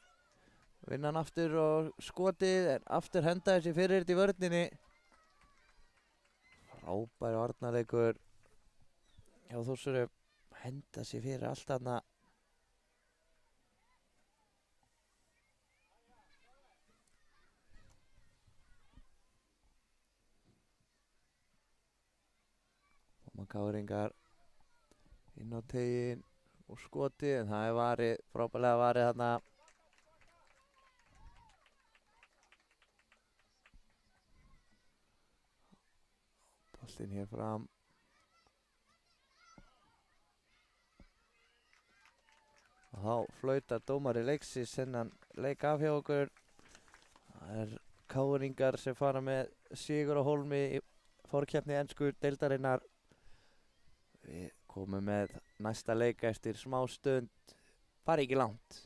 Vinna hann aftur og skotið. En aftur henda þessi fyrir þetta í vörninni. Frábæri varnarleikur hjá Þórsurum. Henda sér fyrir allt þarna. Koma KR-ingar inn á tegin og skotið, en það er varið, frábærlega varið þarna. Boltinn hér fram. Og þá flautar dómari leiksins þennan leik af hjá okkur. Það er KR-ingar sem fara með sigur á hólmi í fórkeppni ensku deildarinnar. Við komum með næsta leik eftir smá stund, fari ekki langt.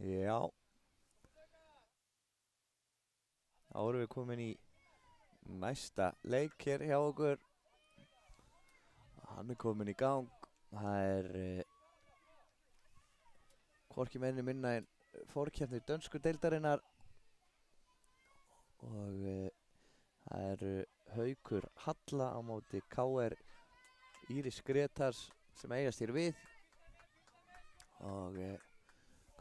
Já, þá erum við komin í næsta leik hér hjá okkur. Hann er komin í gang. Það er hvorki meira né minna en fórkeppni dönsku deildarinnar og það eru Haukur Halla á móti KR Íris Gretars sem eigast hér við og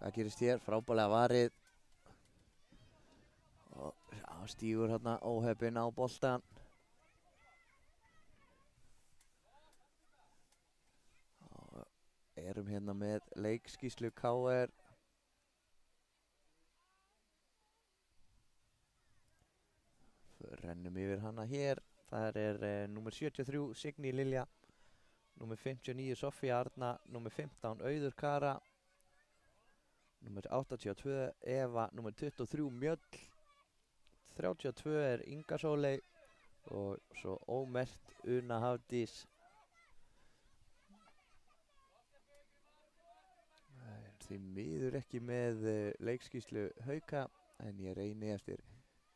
hvað gerist hér? Frábærlega varið og stígur hérna óheppinn á boltan. Og erum hérna með leikskýrslu KR. Rennum yfir hana hér. Það er númer 73 Signý Lilja Númer 59 Sofía Arna, númer 15 Auður Kara, númer 82 Eva, númer 23 Mjöll, 32 er Inga Sóley og svo ómerkt Una Hafdís. Það er því miður ekki með leikskýrslu Hauka, en ég reyni eftir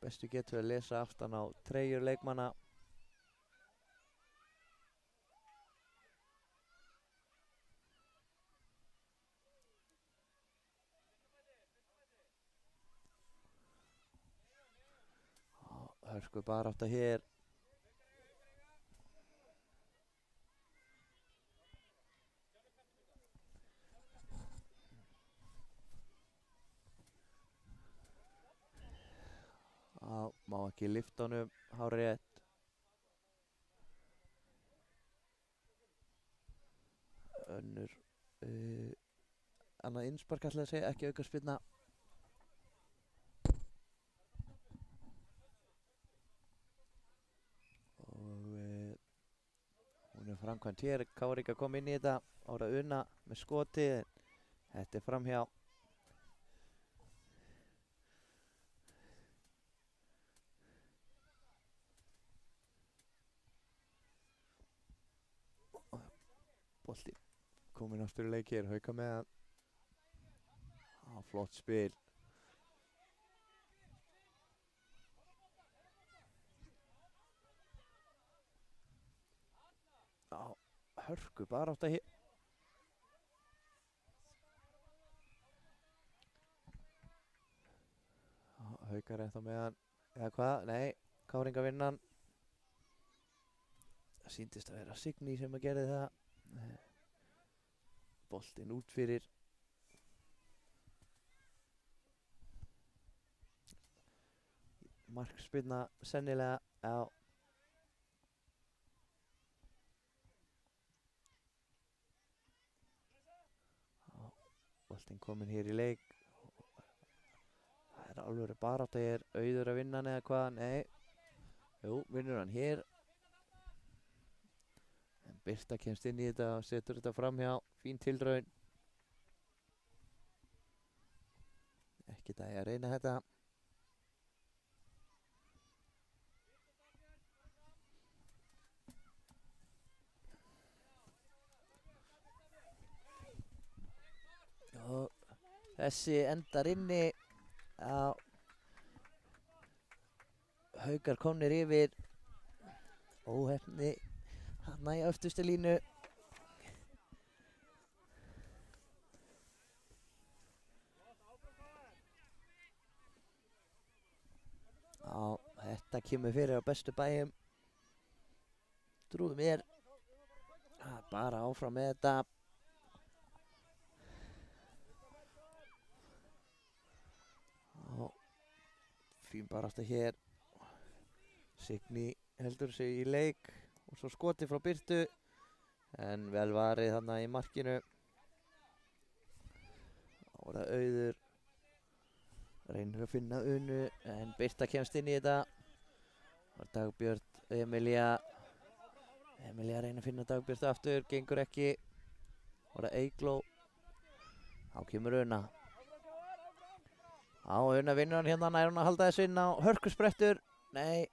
bestu getu að lesa aftan á treyjur leikmanna. Hörku barátta hér. Má ekki lyfta honum hárrétt. Önnur annað innspark ætlaði að segja, ekki aukaspyrna. Hún er framkvæmt hér, Káríka kom inn í þetta, Ára Una með skoti, þetta er framhjá. Bolti kominn aftur í leik hér, Hauka með hann. Flott spil. Hörku barátta hér. Haukar ennþá með hann, eða hvað? Nei, Káringa vinna hann. Það sýndist að vera Signý sem að gerði það. Boltinn út fyrir. Markspyrna sennilega, já. Boltinn kominn hér í leik. Það er alveg barátta hér, Auður að vinna hann eða hvað? Nei. Jú, vinnur hann hér. En Birta kemst inn í þetta og setur þetta framhjá. Fín tilraun. Ekkert að ég að reyna þetta. Og þessi endar inni. Já. Haukar komnir yfir. Óheppni. Þarna í öftustu línu. Já, þetta kemur fyrir á bestu bæjum. Trúðu mér. Bara áfram með þetta. Já, fín barátta hér. Signý heldur sig í leik. Og svo skoti frá Birtu, en vel varið þarna í markinu. Þá er það Auður. Reynir að finna Unu, en Birta kemst inn í þetta. Það var Dagbjörn, Emilía. Emilía reynir að finna Dagbjörn aftur, gengur ekki. Það var það Eygló. Þá kemur Una. Já, Una vinnur hann hérna, nær hún að halda þessu inn á hörkusprettur. Nei.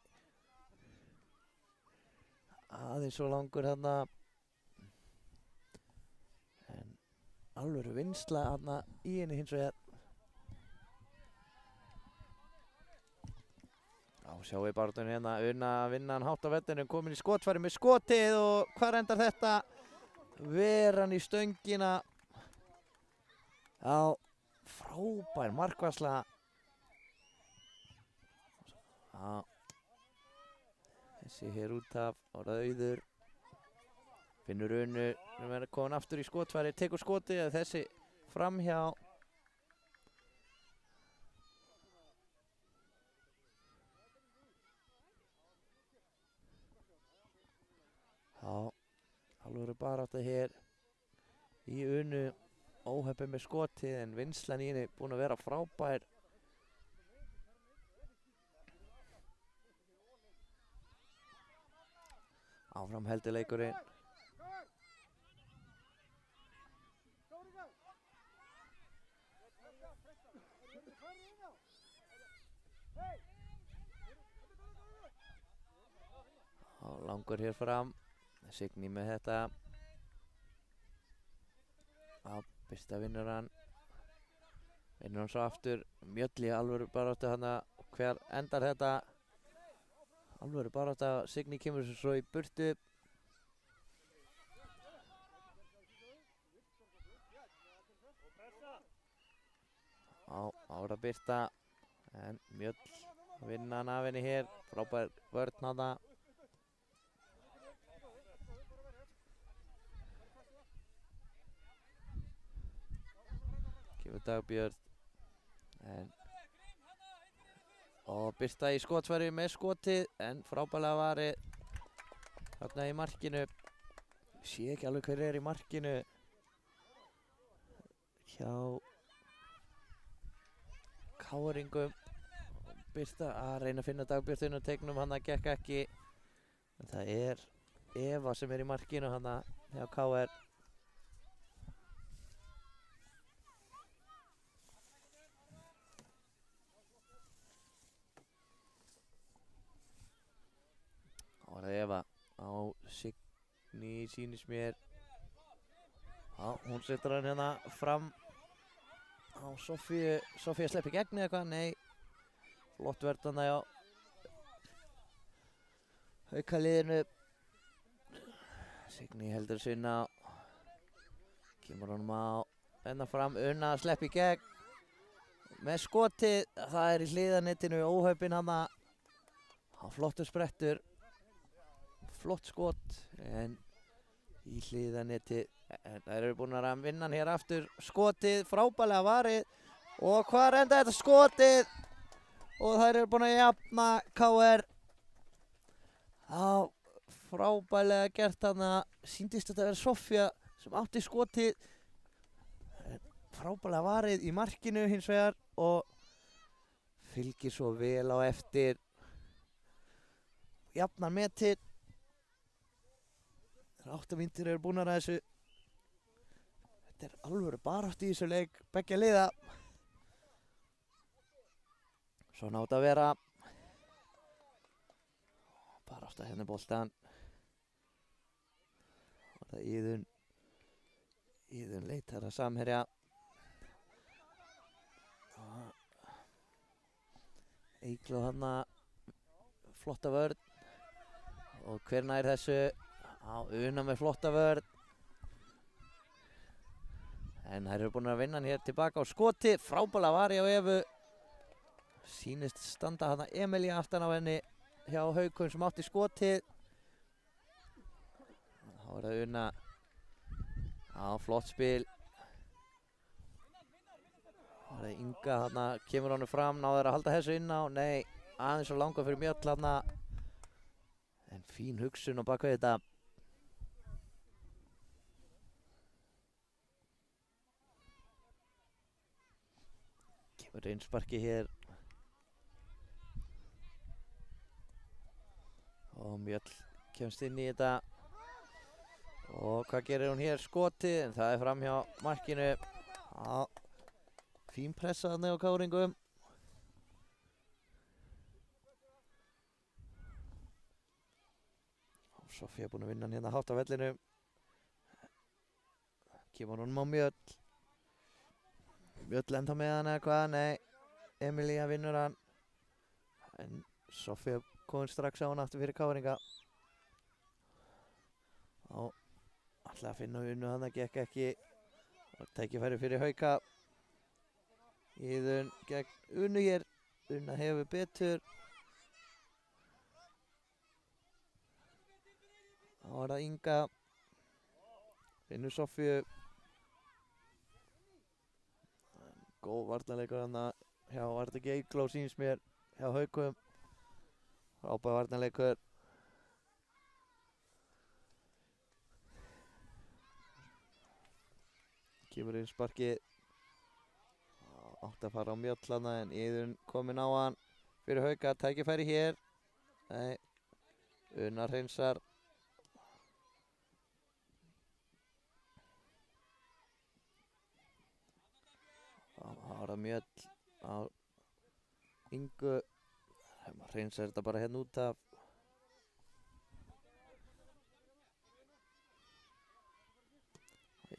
Aðeins svo langur þarna. En alvöru vinnsla þarna í henni hins vegar. Já, sjáum við baráttunni hérna. Una vinna hann hátt á vellinu, komin í skotfæri með skotið og hvar endar þetta? Veran í stöngina. Já, frábær markvarsla. Já. Þessi hér út af, árað Auður. Finnur Unu, hann verður komin aftur í skotfæri, tekur skotið eða þessi framhjá. Já, alveg barátta hér í Unu. Óheppið með skotið en vinnslan í henni búin að vera frábær. Áfram heldur leikurinn. Langur hér fram. Signý með þetta. Birta vinnur hann. Vinnur hann svo aftur. Mjöll í alvöru baráttu hana. Hver endar þetta? Alvöru baráttu. Signý kemur svo í burtu. Ára Birta. En Mjöll vinna hann af henni hér. Frábær vörn hana. Kemur Dagbjörn. Og Birta í skotfæri með skotið. En frábærlega varið. Þarna í markinu. Sé ekki alveg hver í markinu. Hjá KR-ingum. Birta að reyna að finna Dagbjörn og tegnum, hann gekk ekki. En það er Eva sem í markinu hann hjá KR. Það var Eva á Signý sýnist mér. Hún setur hann hérna fram á Sofíu. Sofía sleppi gegn eða eitthvað, nei. Flott vörn þarna hjá Haukaliðinu. Signý heldur sinna. Kemur honum á enna fram. Unna sleppi gegn með skotið. Það í hliðanettinu óhaupinn hana. Flottur sprettur. Flott skot en í hliðanetti. Það eru búin að vinna hann hér aftur. Skotið frábærlega varið og hvar enda þetta skotið? Og þær eru búin að jafna KR. Frábærlega gert hana. Sýndist þetta að vera Sofía sem átti skotið. Frábærlega varið í markinu hins vegar og fylgir svo vel á eftir. Jafnar metið. 8 mínútur eru búnar að þessu. Þetta er alvöru baráttu í þessu leik beggja liða. Svona átt að vera. Baráttu hérna boltan. Og það Iðun leitar að samherja. Eygló hana. Flotta vörn. Og hver nær þessu? Una með flotta vörn. En þær eru búin að vinna hann hér tilbaka á skoti. Frábærlega varið á Evu. Sýnist standa hana Emilía aftan á henni hjá Haukum sem átti skotið. Þá er það Una. Flott spil. Þá er það Inga hana. Kemur honum fram. Náður að halda þessu inn á. Nei, aðeins svo langa fyrir Mjöll hana. En fín hugsun á bakvið þetta. Kemur einsparki hér. Og Mjöll kemst inn í þetta. Og hvað gerir hún hér? Skotið, en það er fram hjá markinu. Fín pressa þarna á KR-ingum. Sofía er búin að vinna hann hérna hátt á vellinu. Kemur honum á Mjöll. Mjöll enda með hann eða hvað? Nei. Emilía vinnur hann. En Sofía komin strax á hann aftur fyrir KR-inga. Ætlaði að finna Unnu hann, það gekk ekki. Tækifæri fyrir Hauka. Iðun gegn Unnu hér. Unna hefur betur. Þá er það Inga. Finnur Sofíu. Góð varnarleikur þarna hjá var þetta ekki Eygló sýnist mér hjá Haukum. Frábær varnarleikur. Kemur inn sparkið. Átti að fara á Mjöll þarna en Iðun kominn á hann fyrir Hauka. Tækifæri hér. Nei. Unnar hreinsar. Það var það Mjöll. á Ingu. Maður hreinsar þetta bara hérna út af.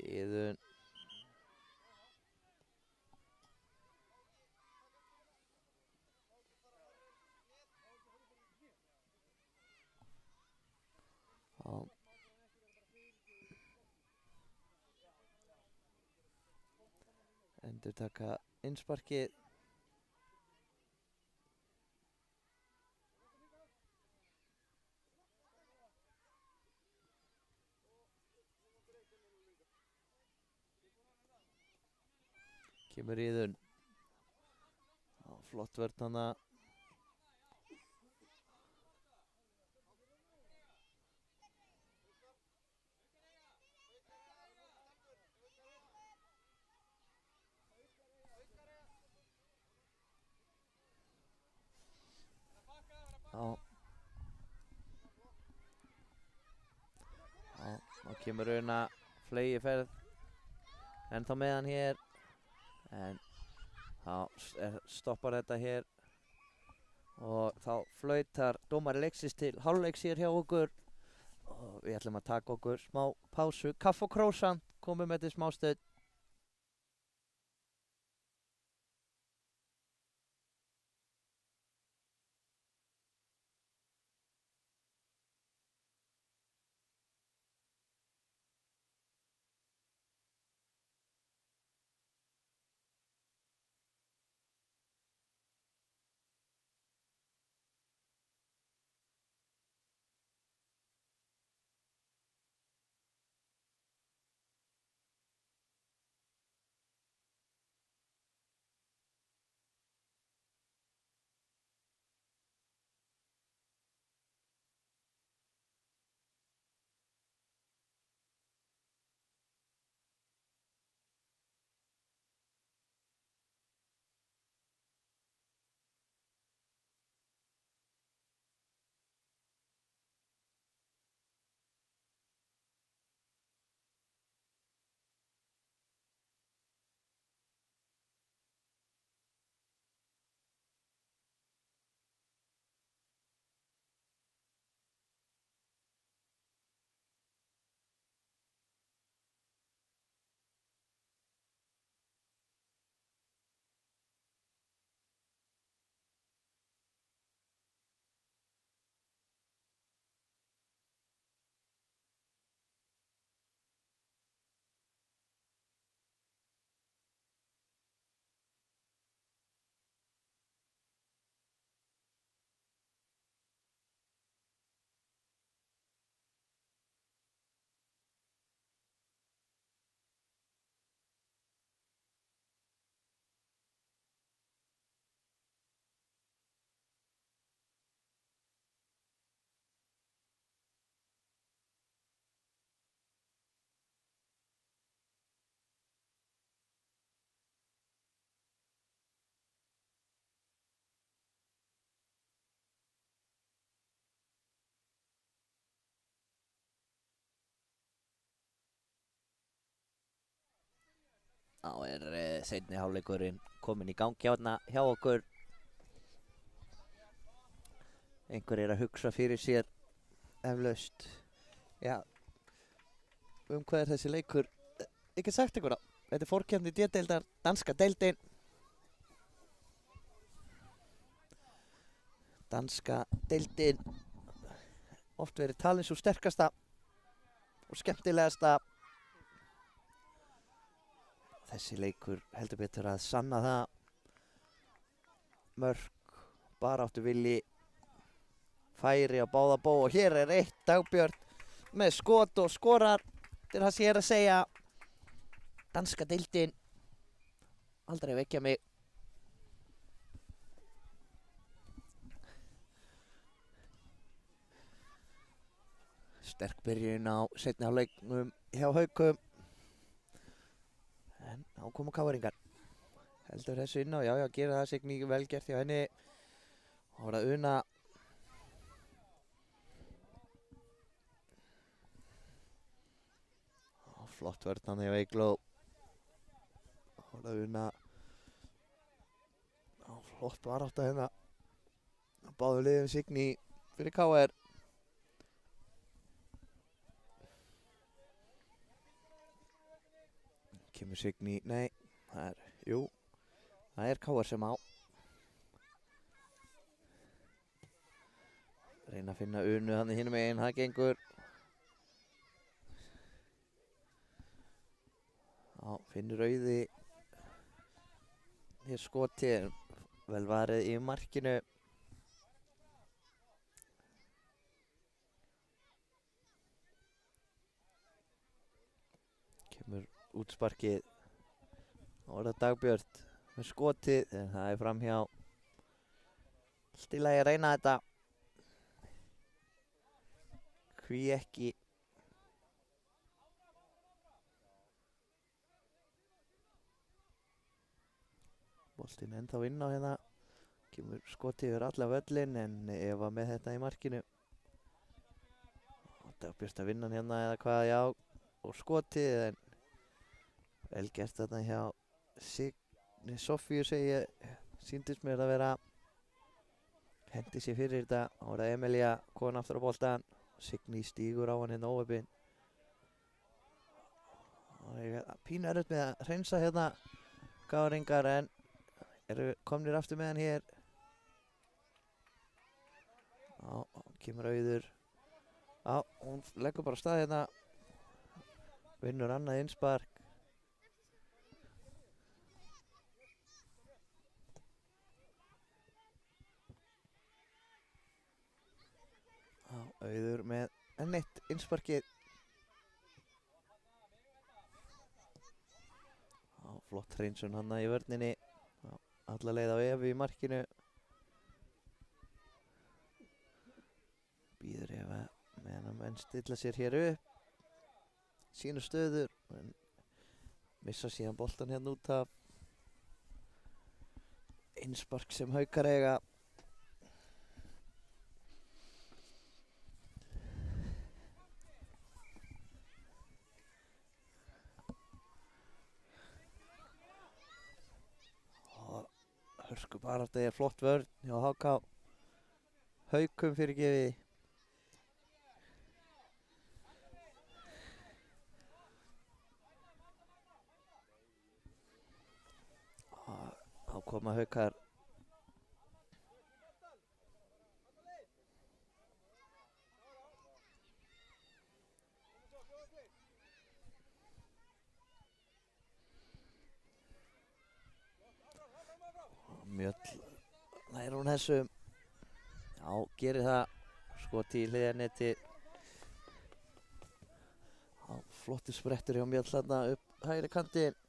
Iðun. Já. Endurtaka innsparkið. Kemur Iðun. Já, flott vörn hana. Já. Já, þá kemur Una fleygiferð. Ennþá með hann hér. En þá stoppar þetta hér. Og þá flautar dómari leiksins til hálfleiks hér hjá okkur. Og við ætlum að taka okkur smá pásu. Kaffi og krósant komum eftir smá stund. Þá seinni hálfleikurinn kominn í gang hjá okkur. Einhver að hugsa fyrir sér eflaust. Já, hvað þessi leikur? Ekki sagt ykkur á. Þetta fórkeppni D-deildar, danska deildin. Danska deildin oft verið talin svo sterkasta og skemmtilegasta. Þessi leikur heldur betur að sanna það. Mörk, baráttu vilji, færi á báða bó og hér eitt Dagbjörn með skot og skorar. Þetta það sem ég að segja. Danska deildin, aldrei vekja mig. Sterk byrjun á seinni hálfleiknum hjá Haukum. En þá komu káringar. Heldur þessu inn á, já, gera það Signý vel gert hjá henni. Og það Una. Flott vörn hann hjá Eygló. Og það Una. Flott barátta hérna. Báðu liðum Signý fyrir KR. Kemur Signý, nei, það er KR sem á. Reyna að finna Unu hann hinum megin, það gengur. Já, finnur Auði. Hér skotið, vel varið í markinu. Kemur útsparkið. Þá er það Dagbjört með skotið, en það er framhjá. Allt í lagi að reyna þetta. Hví ekki. Boltinn ennþá inn á hérna. Kemur skotið yfir alla völlin, en Eva með þetta í markinu. Dagbjört að vinna hann hérna eða hvað, já. Og skotið, en vel gert þarna hjá Signý Sofíu, segi ég. Sýndist mér að vera. Hendi sér fyrir þetta. Þá var það Emilía komin aftur á boltan. Signý stígur á hann hérna óöfinn. Pínu erfitt með að hreinsa hérna KR-ingar, en eru komnir aftur með hann hér. Já, kemur Auður. Já, hún leggur bara af stað hérna. Vinnur annað innspark. Já, Auður með enn eitt innsparkið. Já, flott hreinsun hann í vörninni. Já, alla leið á Evu í markinu. Býður Eva meðan að menn stilla sér hér upp. Sínu stöður, en missa síðan boltan hérna út af. Innspark sem Haukar eiga. Hörku barátta er flott vörn hjá HK. Haukum fyrirgefið. Þá koma Haukar. Mjöll nær hún þessum. Já, gerir það. Skoti í hliðarneti. Já, flottur sprettur hjá Mjöll þarna upp hægri kantinn.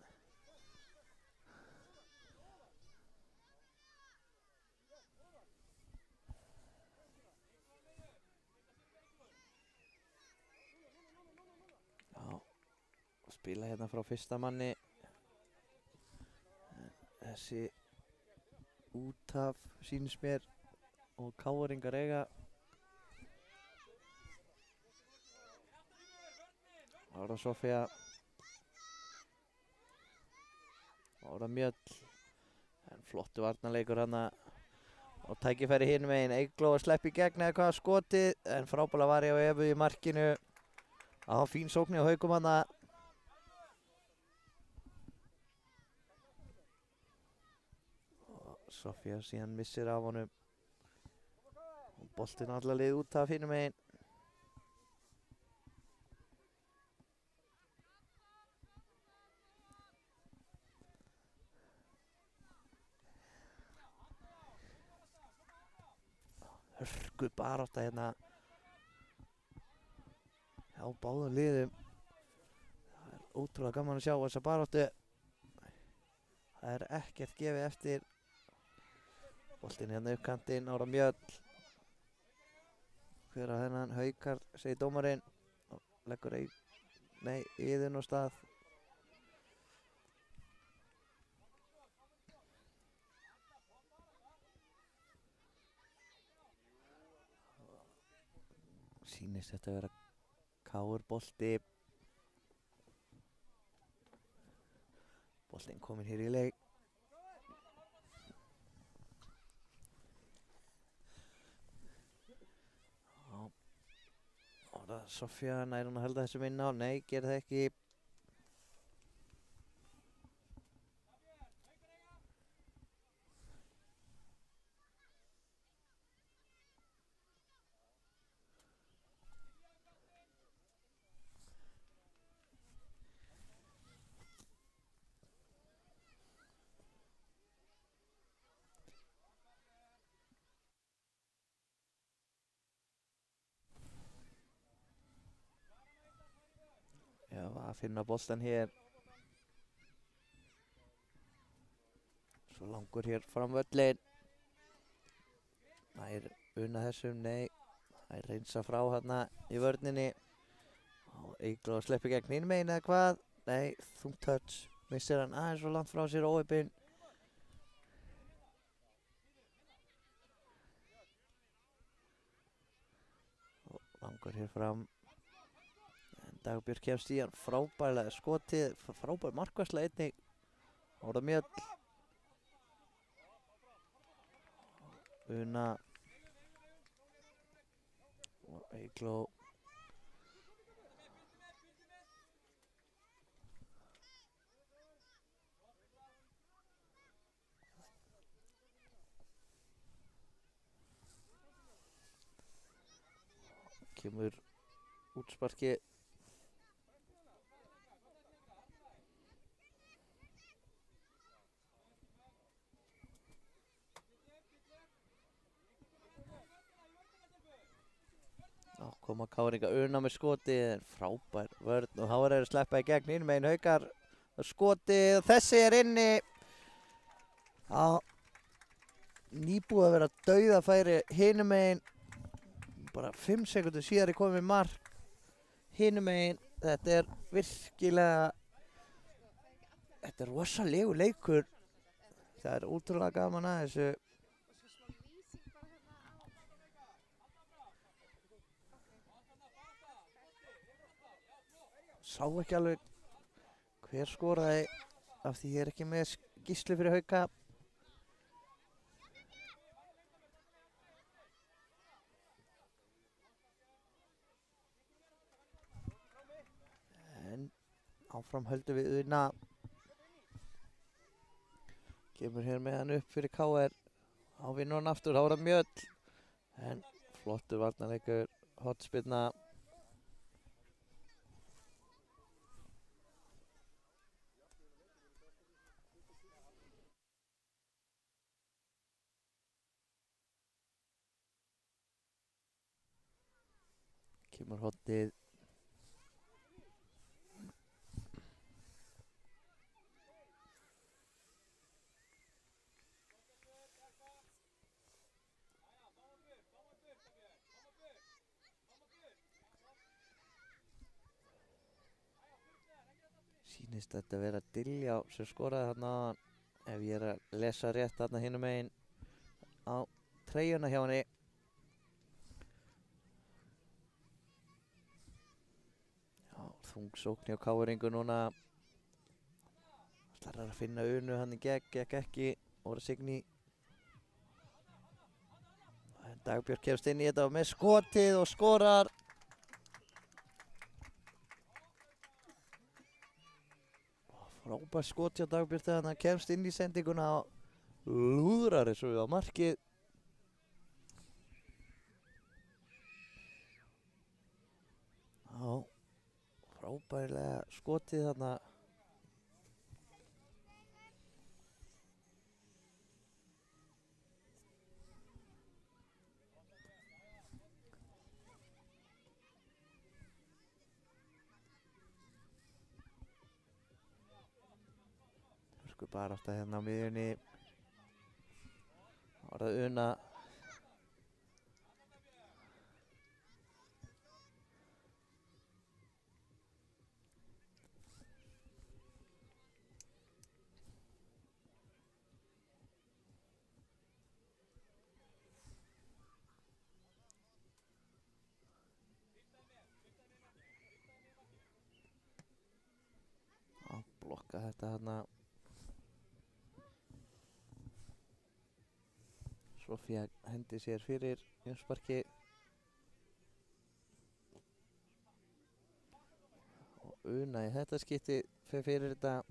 Spila hérna frá fyrsta manni. Þessi út af sýnist mér og KR-ingar eiga. Ára Sofía. Ára Mjöll. En flottu varnarleikur hana. Og tækifæri hinum megin. Eygló að sleppa í gegn eða hvað skotið. En frábæla var ég á Evu í markinu. Á fín sókn hjá Haukum hana. Sofía síðan missir af honum. Og boltinn alla leið út af hinum megin. Hörku barátta hérna. Já, báðum liðum. Það er ótrúlega gaman að sjá þessa baráttu. Það er ekkert gefið eftir. Boltinn hérna upp kantinn, Ára Mjöll. Hver að þennan Haukar, segir dómarinn. Leggur Iðun á stað. Sýnist þetta að vera KR-bolti. Boltinn kominn hér í leik. Sofía nær hún að halda þessum inn á, nei, gerir það ekki. Já, að finna boltan hér. Svo langur hér fram völlin. Nær unna þessum, nei. Nær reynsa frá hérna í vörninni. Og Eygló sleppi gegn hinn megin eða hvað? Nei, þungt touch. Missir hann aðeins svo langt frá sér óheppinn. Langur hér fram. Dagbjörg kemst í hann, frábærlega skotið, frábær markvarsla einnig. Ára Mjöll. Una. Og Eygló. Kemur útsparki. Koma Káringa Una með skoti, en frábær vörn og þá er þeir að sleppa í gegn hinn megin Haukar skoti og þessi er inni. Já, nýbúið að vera dauðafæri hinum megin, bara 5 sekúndur síðar er komið mark hinum megin. Þetta er virkilega, þetta er rosalegu leikur. Það er útrúlega gaman að þessu. Sá ekki alveg hver skoraði af því ég er ekki með Gísli fyrir Hauka. En áfram höldum við Una. Kemur hér með hann upp fyrir KR. Á vinnur hann aftur, þá er það Mjöll. En flottur varnarleikur, hornspyrna. Kemur hornið. Sýnist þetta vera Diljá sem skoraði þarna áðan. Ef ég er að lesa rétt þarna hinum megin á treyjuna hjá henni. Þung sókn hjá Káringu núna. Það er að finna Unu hann í gegn, gekk ekki. Óra Signý. Dagbjörg kemst inn í þetta með skotið og skorar. Frábær skot hjá Dagbjörg þegar hann kemst inn í sendinguna og lúðrar þessu á markið. Já. Frábærlega skotið þarna. Hörku barátta hérna á miðjunni. Það var það Una. Blokka þetta þarna. Sofía hendi sér fyrir Jónsparki. Una í þetta skipti fer fyrir þetta.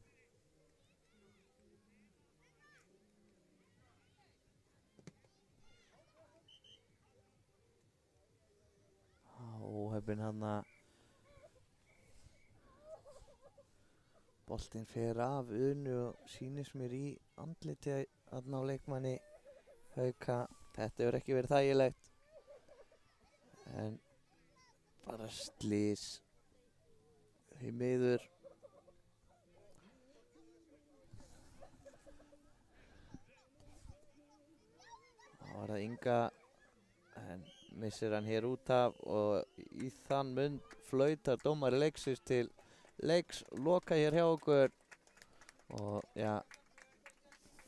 Óheppinn hann að boltinn fer af Unu og sýnist mér í andliti þarna á leikmanni Hauka. Þetta hefur ekki verið þægilegt en bara slys því miður. Það var það Inga en missir hann hér út af og í þann mund flautar dómari leiksins til leiks loka hér hjá okkur og ja,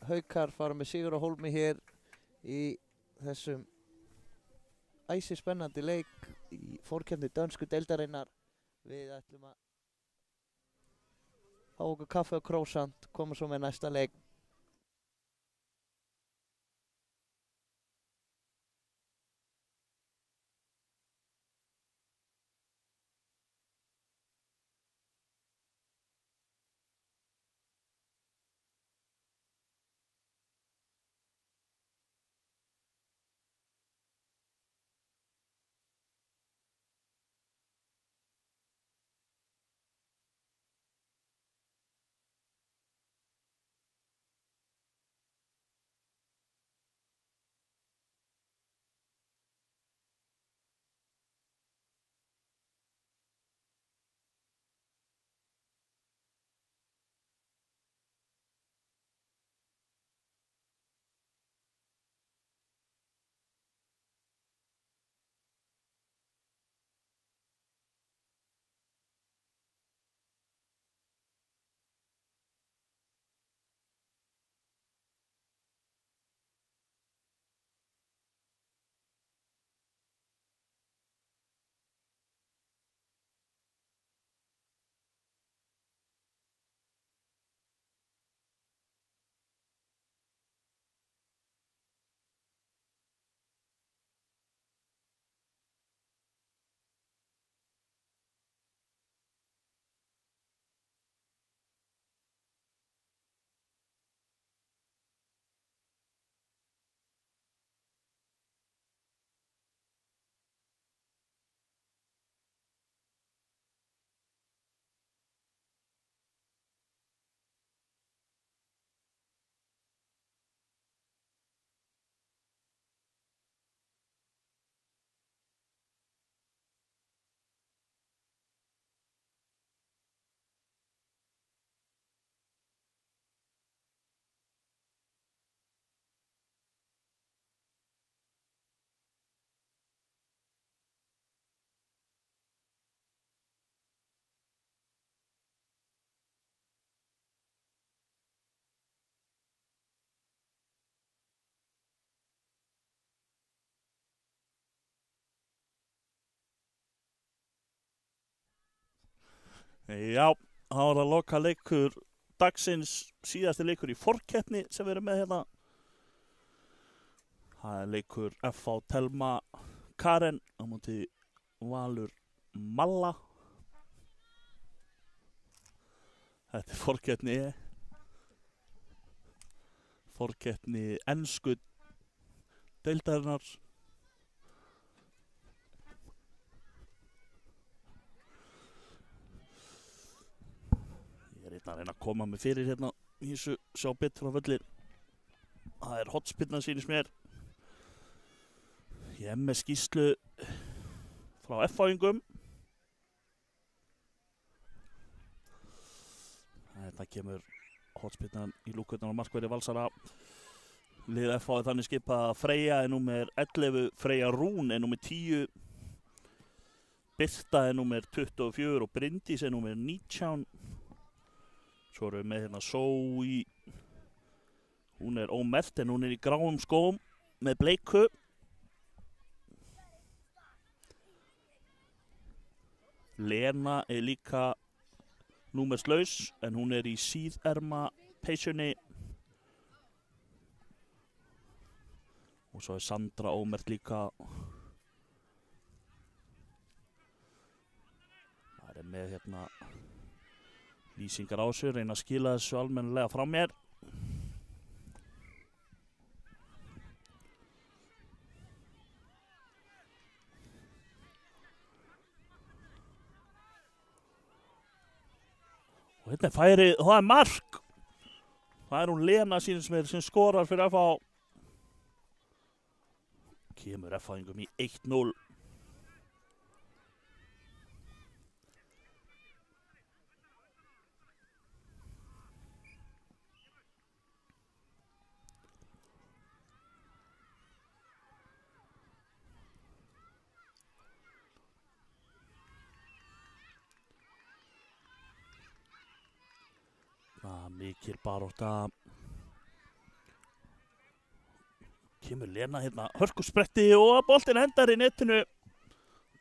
Haukar fara með sigur á hólmi hér í þessum æsispennandi leik í fórkeppni dönsku deildarinnar. Við ætlum að fá okkur kaffi og krósant, koma svo með næsta leik. Já, það var að loka leikur dagsins, síðasti leikur í forkeppni sem við erum með hérna. Það er leikur FH Telma Karen á móti Valur Malla. Þetta er forkeppni ensku deildarinnar. Ég er að reyna að koma mig fyrir hérna í þessu, sjá betur á völlin. Það er hotspinna sýnist mér. Ég er með skýrslu frá F-fáingum. Þetta kemur hotspinnan í lúkurnar á markverði Valsara. Lið F-fá er þannig skipað að Freyja er númer 11, Freyja Rún er númer 10, Birta er númer 24 og Bryndís er númer 19. Svo erum við með hérna Sói, hún er ómerkt en hún er í gráum skóm með bleiku. Lena er líka númerslaus en hún er í síðerma peysunni. Og svo er Sandra ómerkt líka. Það er með hérna lýsingar á þessu, reyna að skila þessu almennilega frá mér. Og hérna er færið, og það er mark. Það er hún Lena sem skorar fyrir FH. Kemur FH-ingum í 1-0. Mikil barátta. Kemur Lena hérna, hörkuspretti og boltinn endar í netinu.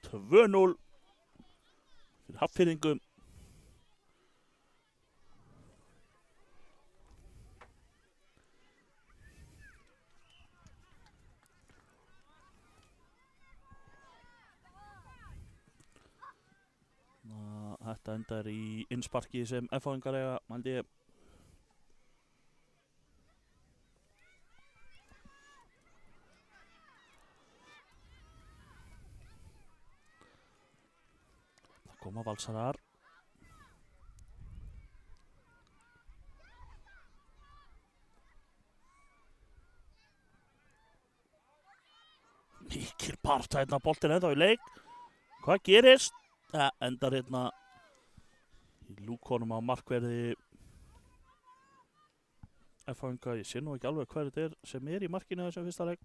2-0 fyrir Hafnfirðingum. Þetta endar í innsparki sem FH-ingar eiga, mældi ég. Koma Valsarar. Mikil barátta hérna, boltinn ennþá í leik. Hvað gerist? Það endar hérna í lúkonum á markverði FH-inga. Ég sé nú ekki alveg hver þetta er sem er í markinu þessum fyrsta leik.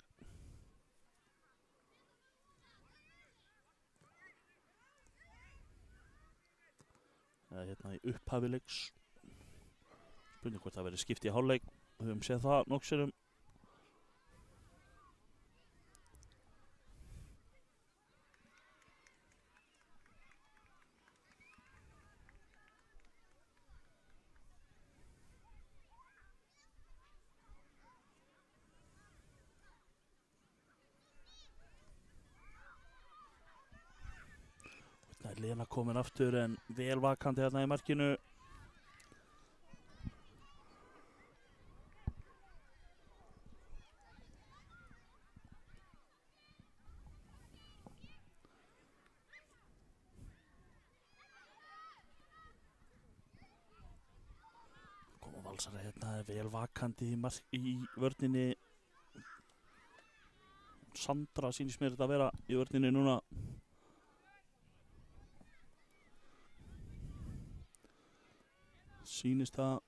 Hérna í upphafi leiks. Spurning hvort það verið skipt í hálfleik. Við höfum séð það nokksinum. Lena komin aftur en vel vakandi hérna í markinu. Koma Valsarar hérna, vel vakandi í vörninni. Sandra sýnist mér þetta að vera í vörninni núna. Sýnist það.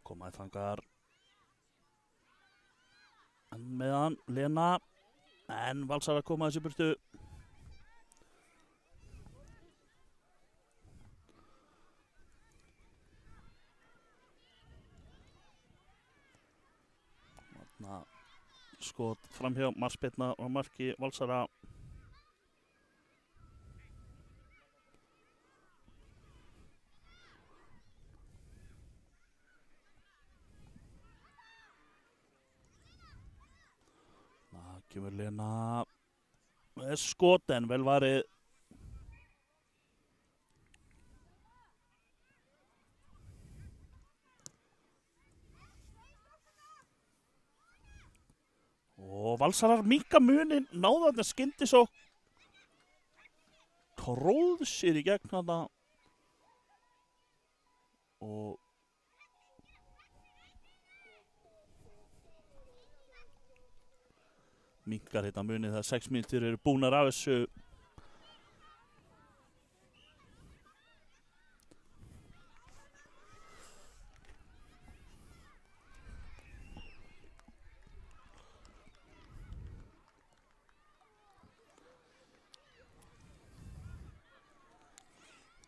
Komaði þangað en meðan Lena. En Valsarar koma þessu burtu. Þarna skot framhjá, markspyrna á marki Valsara. Kemur Lena með skot en vel varið. Og Valsarar minnka munin, náðu þarna skyndisókn. Tróð sér í gegn þarna. Og minkar hérna munið þegar 6 mínútur eru búnar af þessu.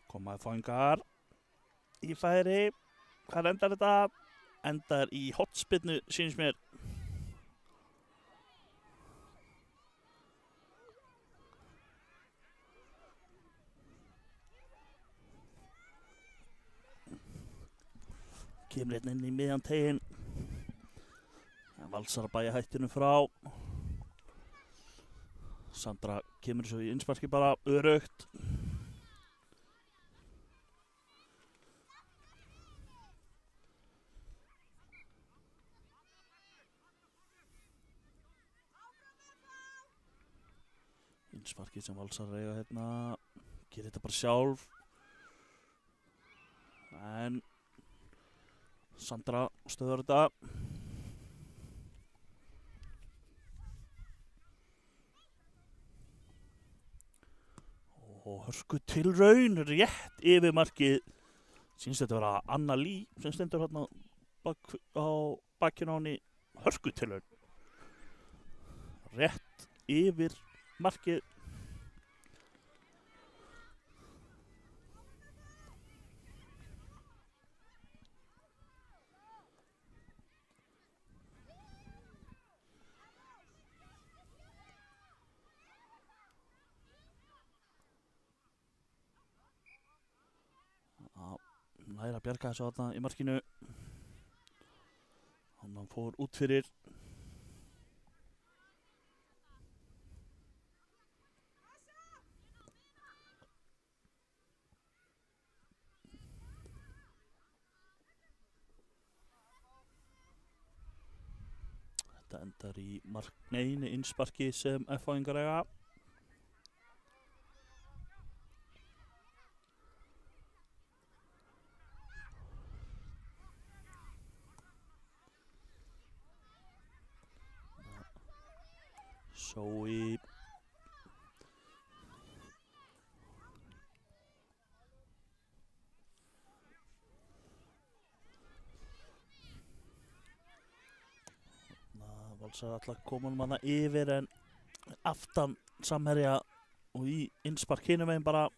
Komaði FH-ingar í færi. Hvað endar þetta? Endar í hotspinnu, sýnist mér. kemur hérna inn í miðjan teginn. Valsar að bæja hættinu frá. Sandra kemur svo í innsparki bara örugt. Innsparki sem Valsar eiga hérna. Gerir þetta bara sjálf. En Sandra stöður þetta. Og hörku tilraun rétt yfir markið. Sýnst þetta vera Anna Lý sem stendur hérna á bakkinu á henni. Hörku tilraun. Rétt yfir markið. Næra bjarga þessu þarna í markinu. Hann fór út fyrir. Þetta endar í neini innsparki sem F-fáingar eiga. Sói. Valsar alltaf komum hana yfir en aftan samherja og í innspark hinum megin bara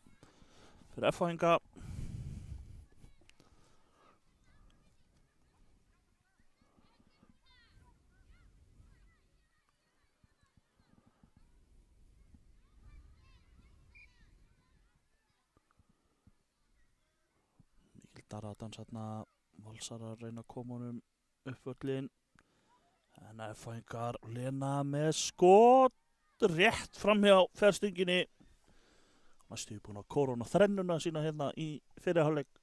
fyrir F-fáinga. Dara að dansa hérna, Valsar að reyna að koma honum upp völlin. En F-fáingar Lena með skot rétt framhjá færstunginni. Næstu búin að korona þrennuna sína hérna í fyrri hálfleik.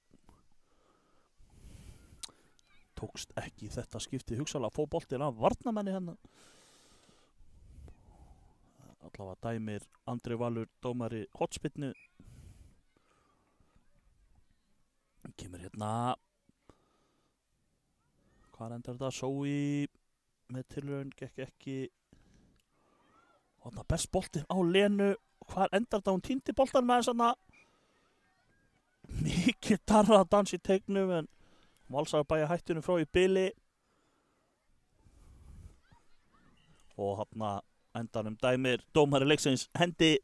Tókst ekki þetta skipti hugsanlega að fá boltinn af varnarmenni hérna. Allavega dæmir Andri Valur dómari hornspyrnu. Kemur hérna. Hvað endar þetta? Sói með tilraun, gekk ekki. Og þarna best boltinn á Lenu. Hvað endar þetta? Hún týndi boltan með þess að mikið darra að dansa í teignum en Valsar að bæja hættinu frá í bili. Og þarna endanum dæmir dómari leiksins hendi.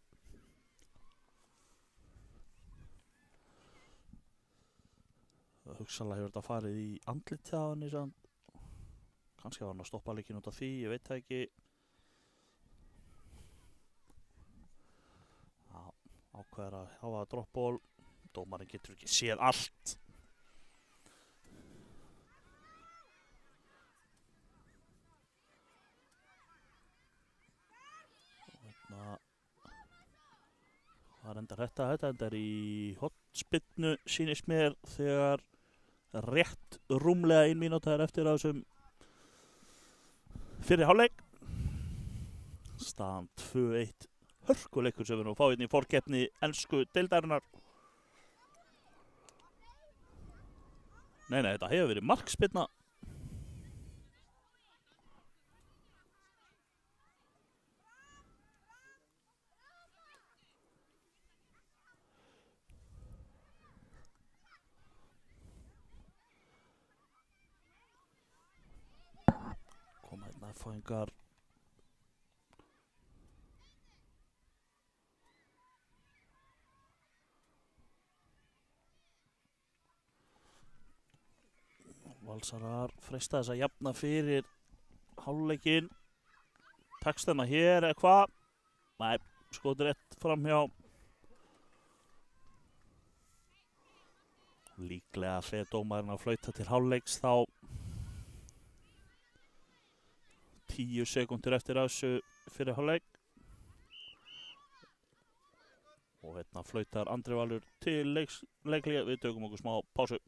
Hugsanlega hefur þetta farið í andlitið á henni sann. Kannski var hann að stoppa leikinn út af því, ég veit það ekki. Ákveður að hafa droppból. Dómarinn getur ekki séð allt. Hvað endar þetta? Þetta endar í hornspyrnu sýnist mér þegar rétt rúmlega 1 mínúta eftir á þessum fyrri hálfleik. Staðan 2-1 hörkuleikur sem við nú fáum í fórkeppni ensku deildarinnar. Nei, þetta hefur verið markspyrna. Koma hérna F-fáingar. Valsarar freista þess að jafna fyrir hálfleikinn. Tekst þeim að hér eða hvað? Nei, skotur rétt framhjá. Líklega fer dómarinn að flauta til hálfleiks þá 10 sekúndur eftir af þessu fyrir hálfleik. Og hérna flautar Andri Valur til leikliða. Við tökum okkur smá pásu.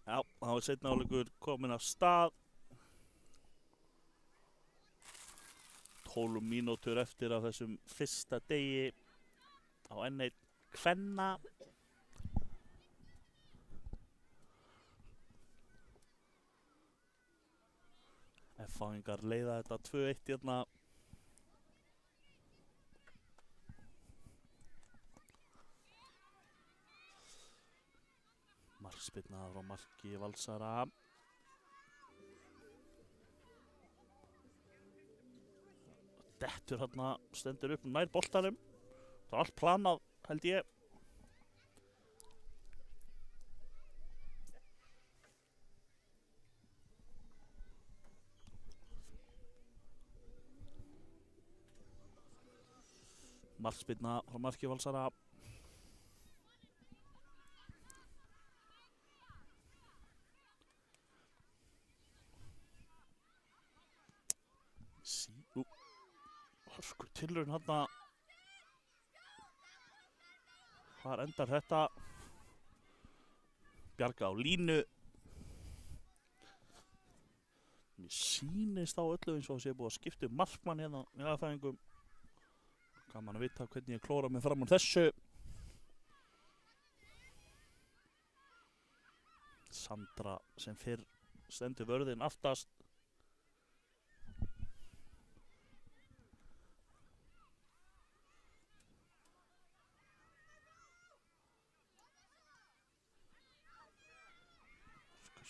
Já, það var seinni hálfleikur kominn af stað. 12 mínútur eftir af þessum fyrsta degi á N1 kvenna. F-fáingar leiða þetta 2-1 hérna. Markspyrna frá marki Valsara. Dettur hérna, stendur upp nær boltanum. Það er allt planað, held ég. Markspyrna frá marki Valsara. Hörskur tilraun hérna. Hvar endar þetta? Bjarga á línu. Mér sýnist á öllu eins og það sé búið að skipta um markmann hérna í aðfæðingum. Gaman að vita hvernig ég klóra mig fram úr þessu. Sandra sem fyrr stendur vörðinn aftast.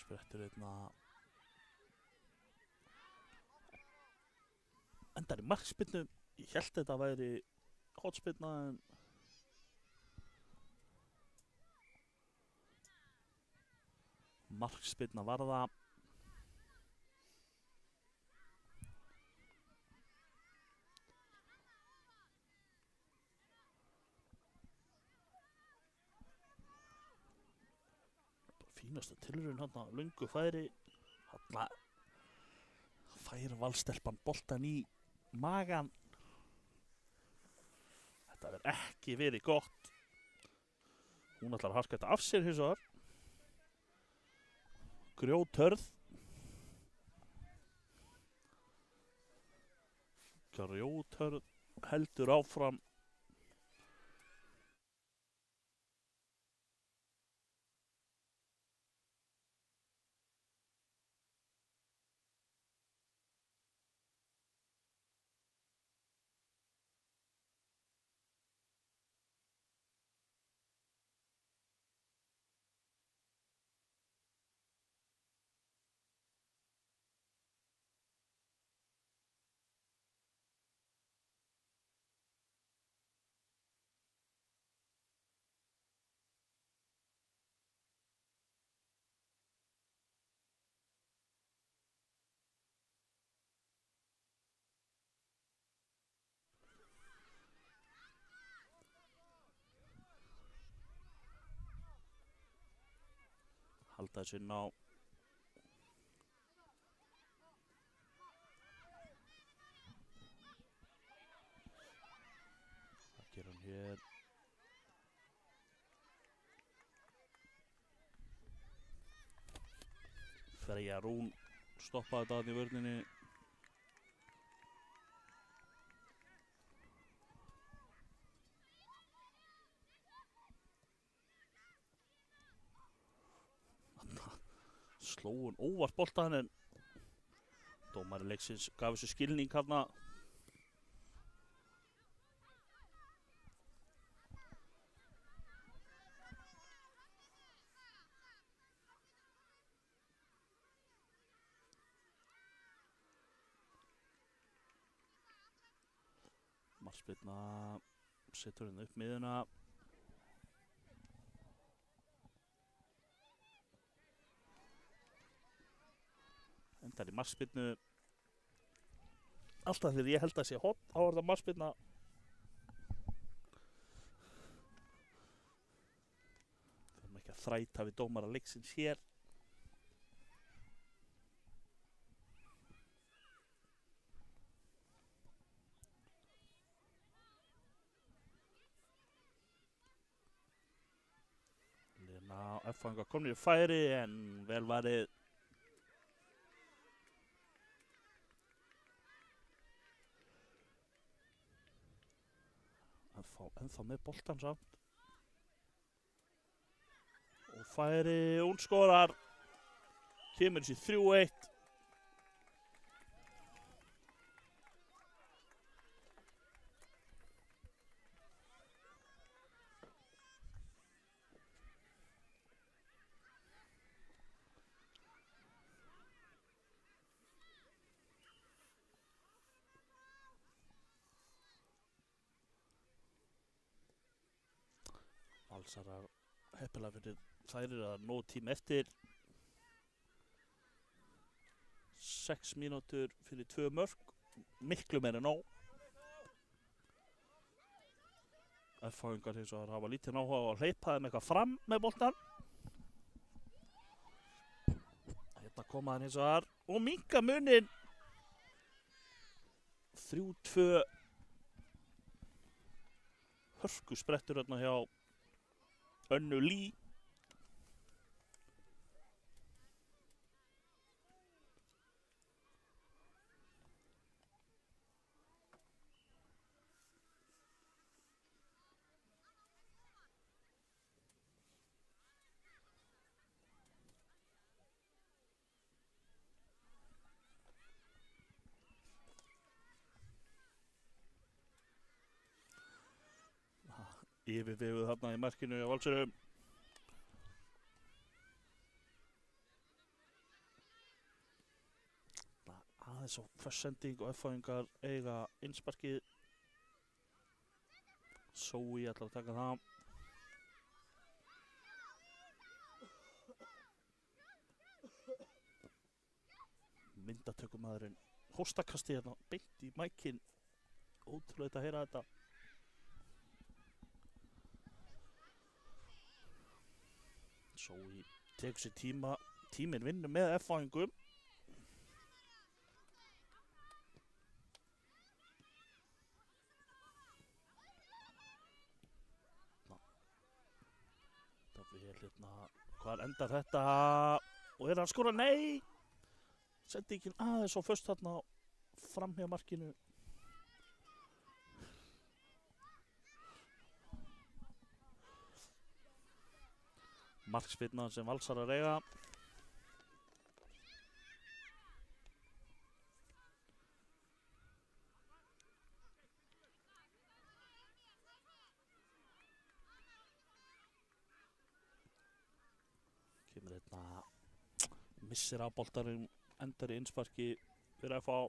Sprettur einna. Endar í markspyrnu. Ég held þetta væri hotspyrna en markspyrna var það. Fínasta tilraun hérna, löngu færi. Hérna fær Valstelpan boltan í magan. Þetta verður ekki verið gott. Hún ætlar að harka þetta af sér hins vegar. Grjóthörð. Grjóthörð heldur áfram. halda þessu inn á. Það gerir hann hér. Freyja Rún stoppaði þetta þarna í vörninni. Sló hún óvart boltaðan en dómari leiksins gaf þessu skilning hérna. Markspyrna setur henni upp miðuna. Endar í markspyrnu. Alltaf þegar ég held að sé horn á er það markspyrna. Þurfum ekki að þræta við dómara leiksins hér. Lena F-fanga komnir í færi en vel varið. Ennþá með boltan samt. Og færi, hún skorar. Kemur þessi 3-1. Valsarar heppilega fyrir þær að nóg tíma eftir. 6 mínútur fyrir 2 mörk. Miklu meira nóg. F-fáingar hins vegar hafa lítið áhuga á að hleypa þeim eitthvað fram með boltan. Hérna koma hann hins vegar og minnka munin. 3-2. Hörku sprettur hérna hjá Önnu Lí. Yfirveguð þarna í markinu á Valsurum. Aðeins á förstsending og F-fáingar eiga innsparkið. Sói ætlar að taka það. Myndatökumaðurinn hóstakasti hérna beint í mækinn. Ótrúlegt að heyra þetta. Sói tekur sér tíma. Tíminn vinnur með F-fáingum. Hvar endar þetta? Og hann skora? Nei! Sendingin aðeins og först þarna fram hjá markinu. Markspyrna sem Valsarar eiga. Kemur hérna, missir af boltarinn, endar í innsparki fyrir að fá.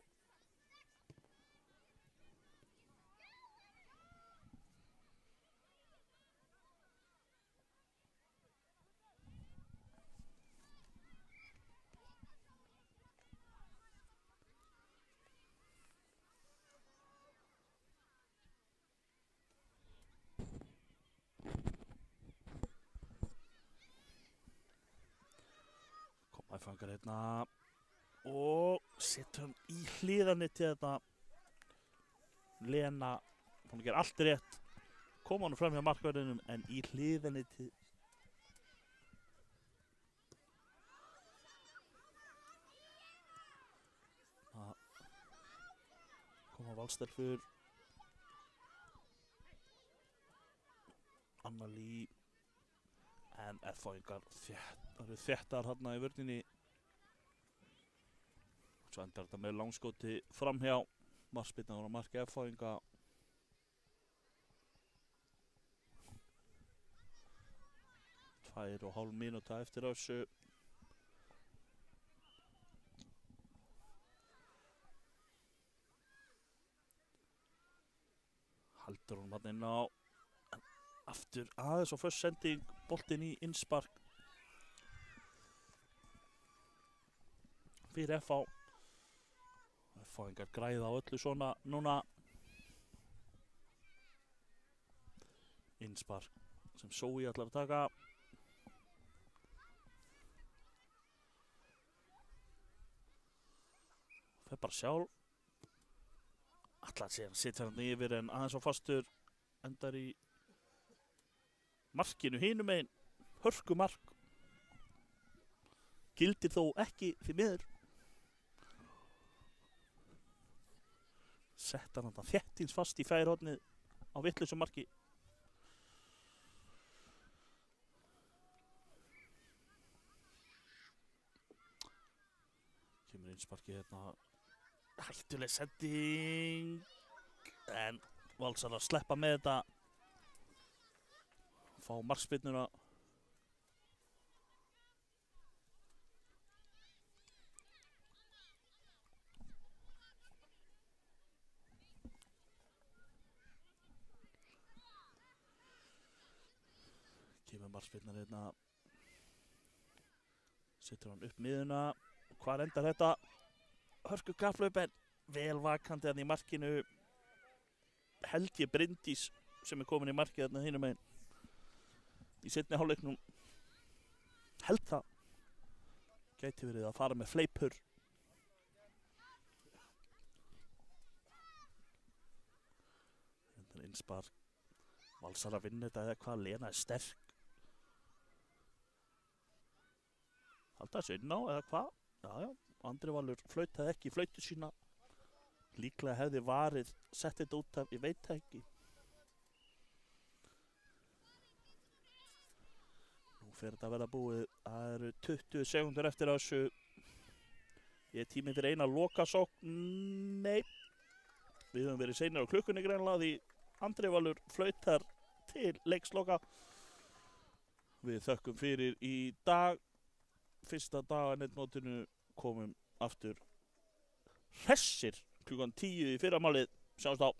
F-fangar hérna og setur hann í hliðanni til þetta. Lena búin að gera allt rétt, koma hann fram hjá markverðinum en í hliðinni til að koma Valstelfur. Anna Lý en F-fangar þéttar þarna í vörninni. Svo endar þetta með langskoti framhjá. Markspyrna á marki F-fanga. Tvær og hálf mínúta eftir þessu. Haldur hún hann inn á. Aftur aðeins á först sending, boltinn í innspark. Fyrir F-fá. F-fáingar græða á öllu svona núna. Innspark sem Sói ætlar að taka. Það bara sjálf. Ætlar að segja hann sitja hann yfir en aðeins á fastur. Endar í markinu hinum megin. Hörkumark. Gildir þó ekki því miður. Sett hann þetta þéttins fast í færi á vitlausum marki. Kemur innsparki hérna. Hættuleg sending. En Valsar að sleppa með þetta. Fá markspyrnuna. Kemur markspyrnan hérna. Setur hann upp miðuna. Hvar endar þetta? Hörku kapphlaup en vel vakandi hann í markinu. Held ég Bryndís sem komin í markið þarna hinum megin. Í seinni hálfleiknum. Held það. Gæti verið að fara með fleipur. Þetta er innspark. Valsar að vinna þetta eða hvað, Lena er sterk. Halda þessu inn á eða hvað? Já. Andri Valur flautaði ekki flautu sína. Líklega hefði varið sett þetta út af, ég veit það ekki. Nú fer þetta að vera búið. Það eru 20 sekundur eftir þessu. Ég er tíminn fyrir eina lokasókn. Nei. Við höfum verið seinir á klukkunni greinlega því Andri Valur flautar til leiksloka. Við þökkum fyrir í dag. Fyrsta daganetmótinu komum aftur hressir klukkan 10 í fyrramálið. Sjáumst á.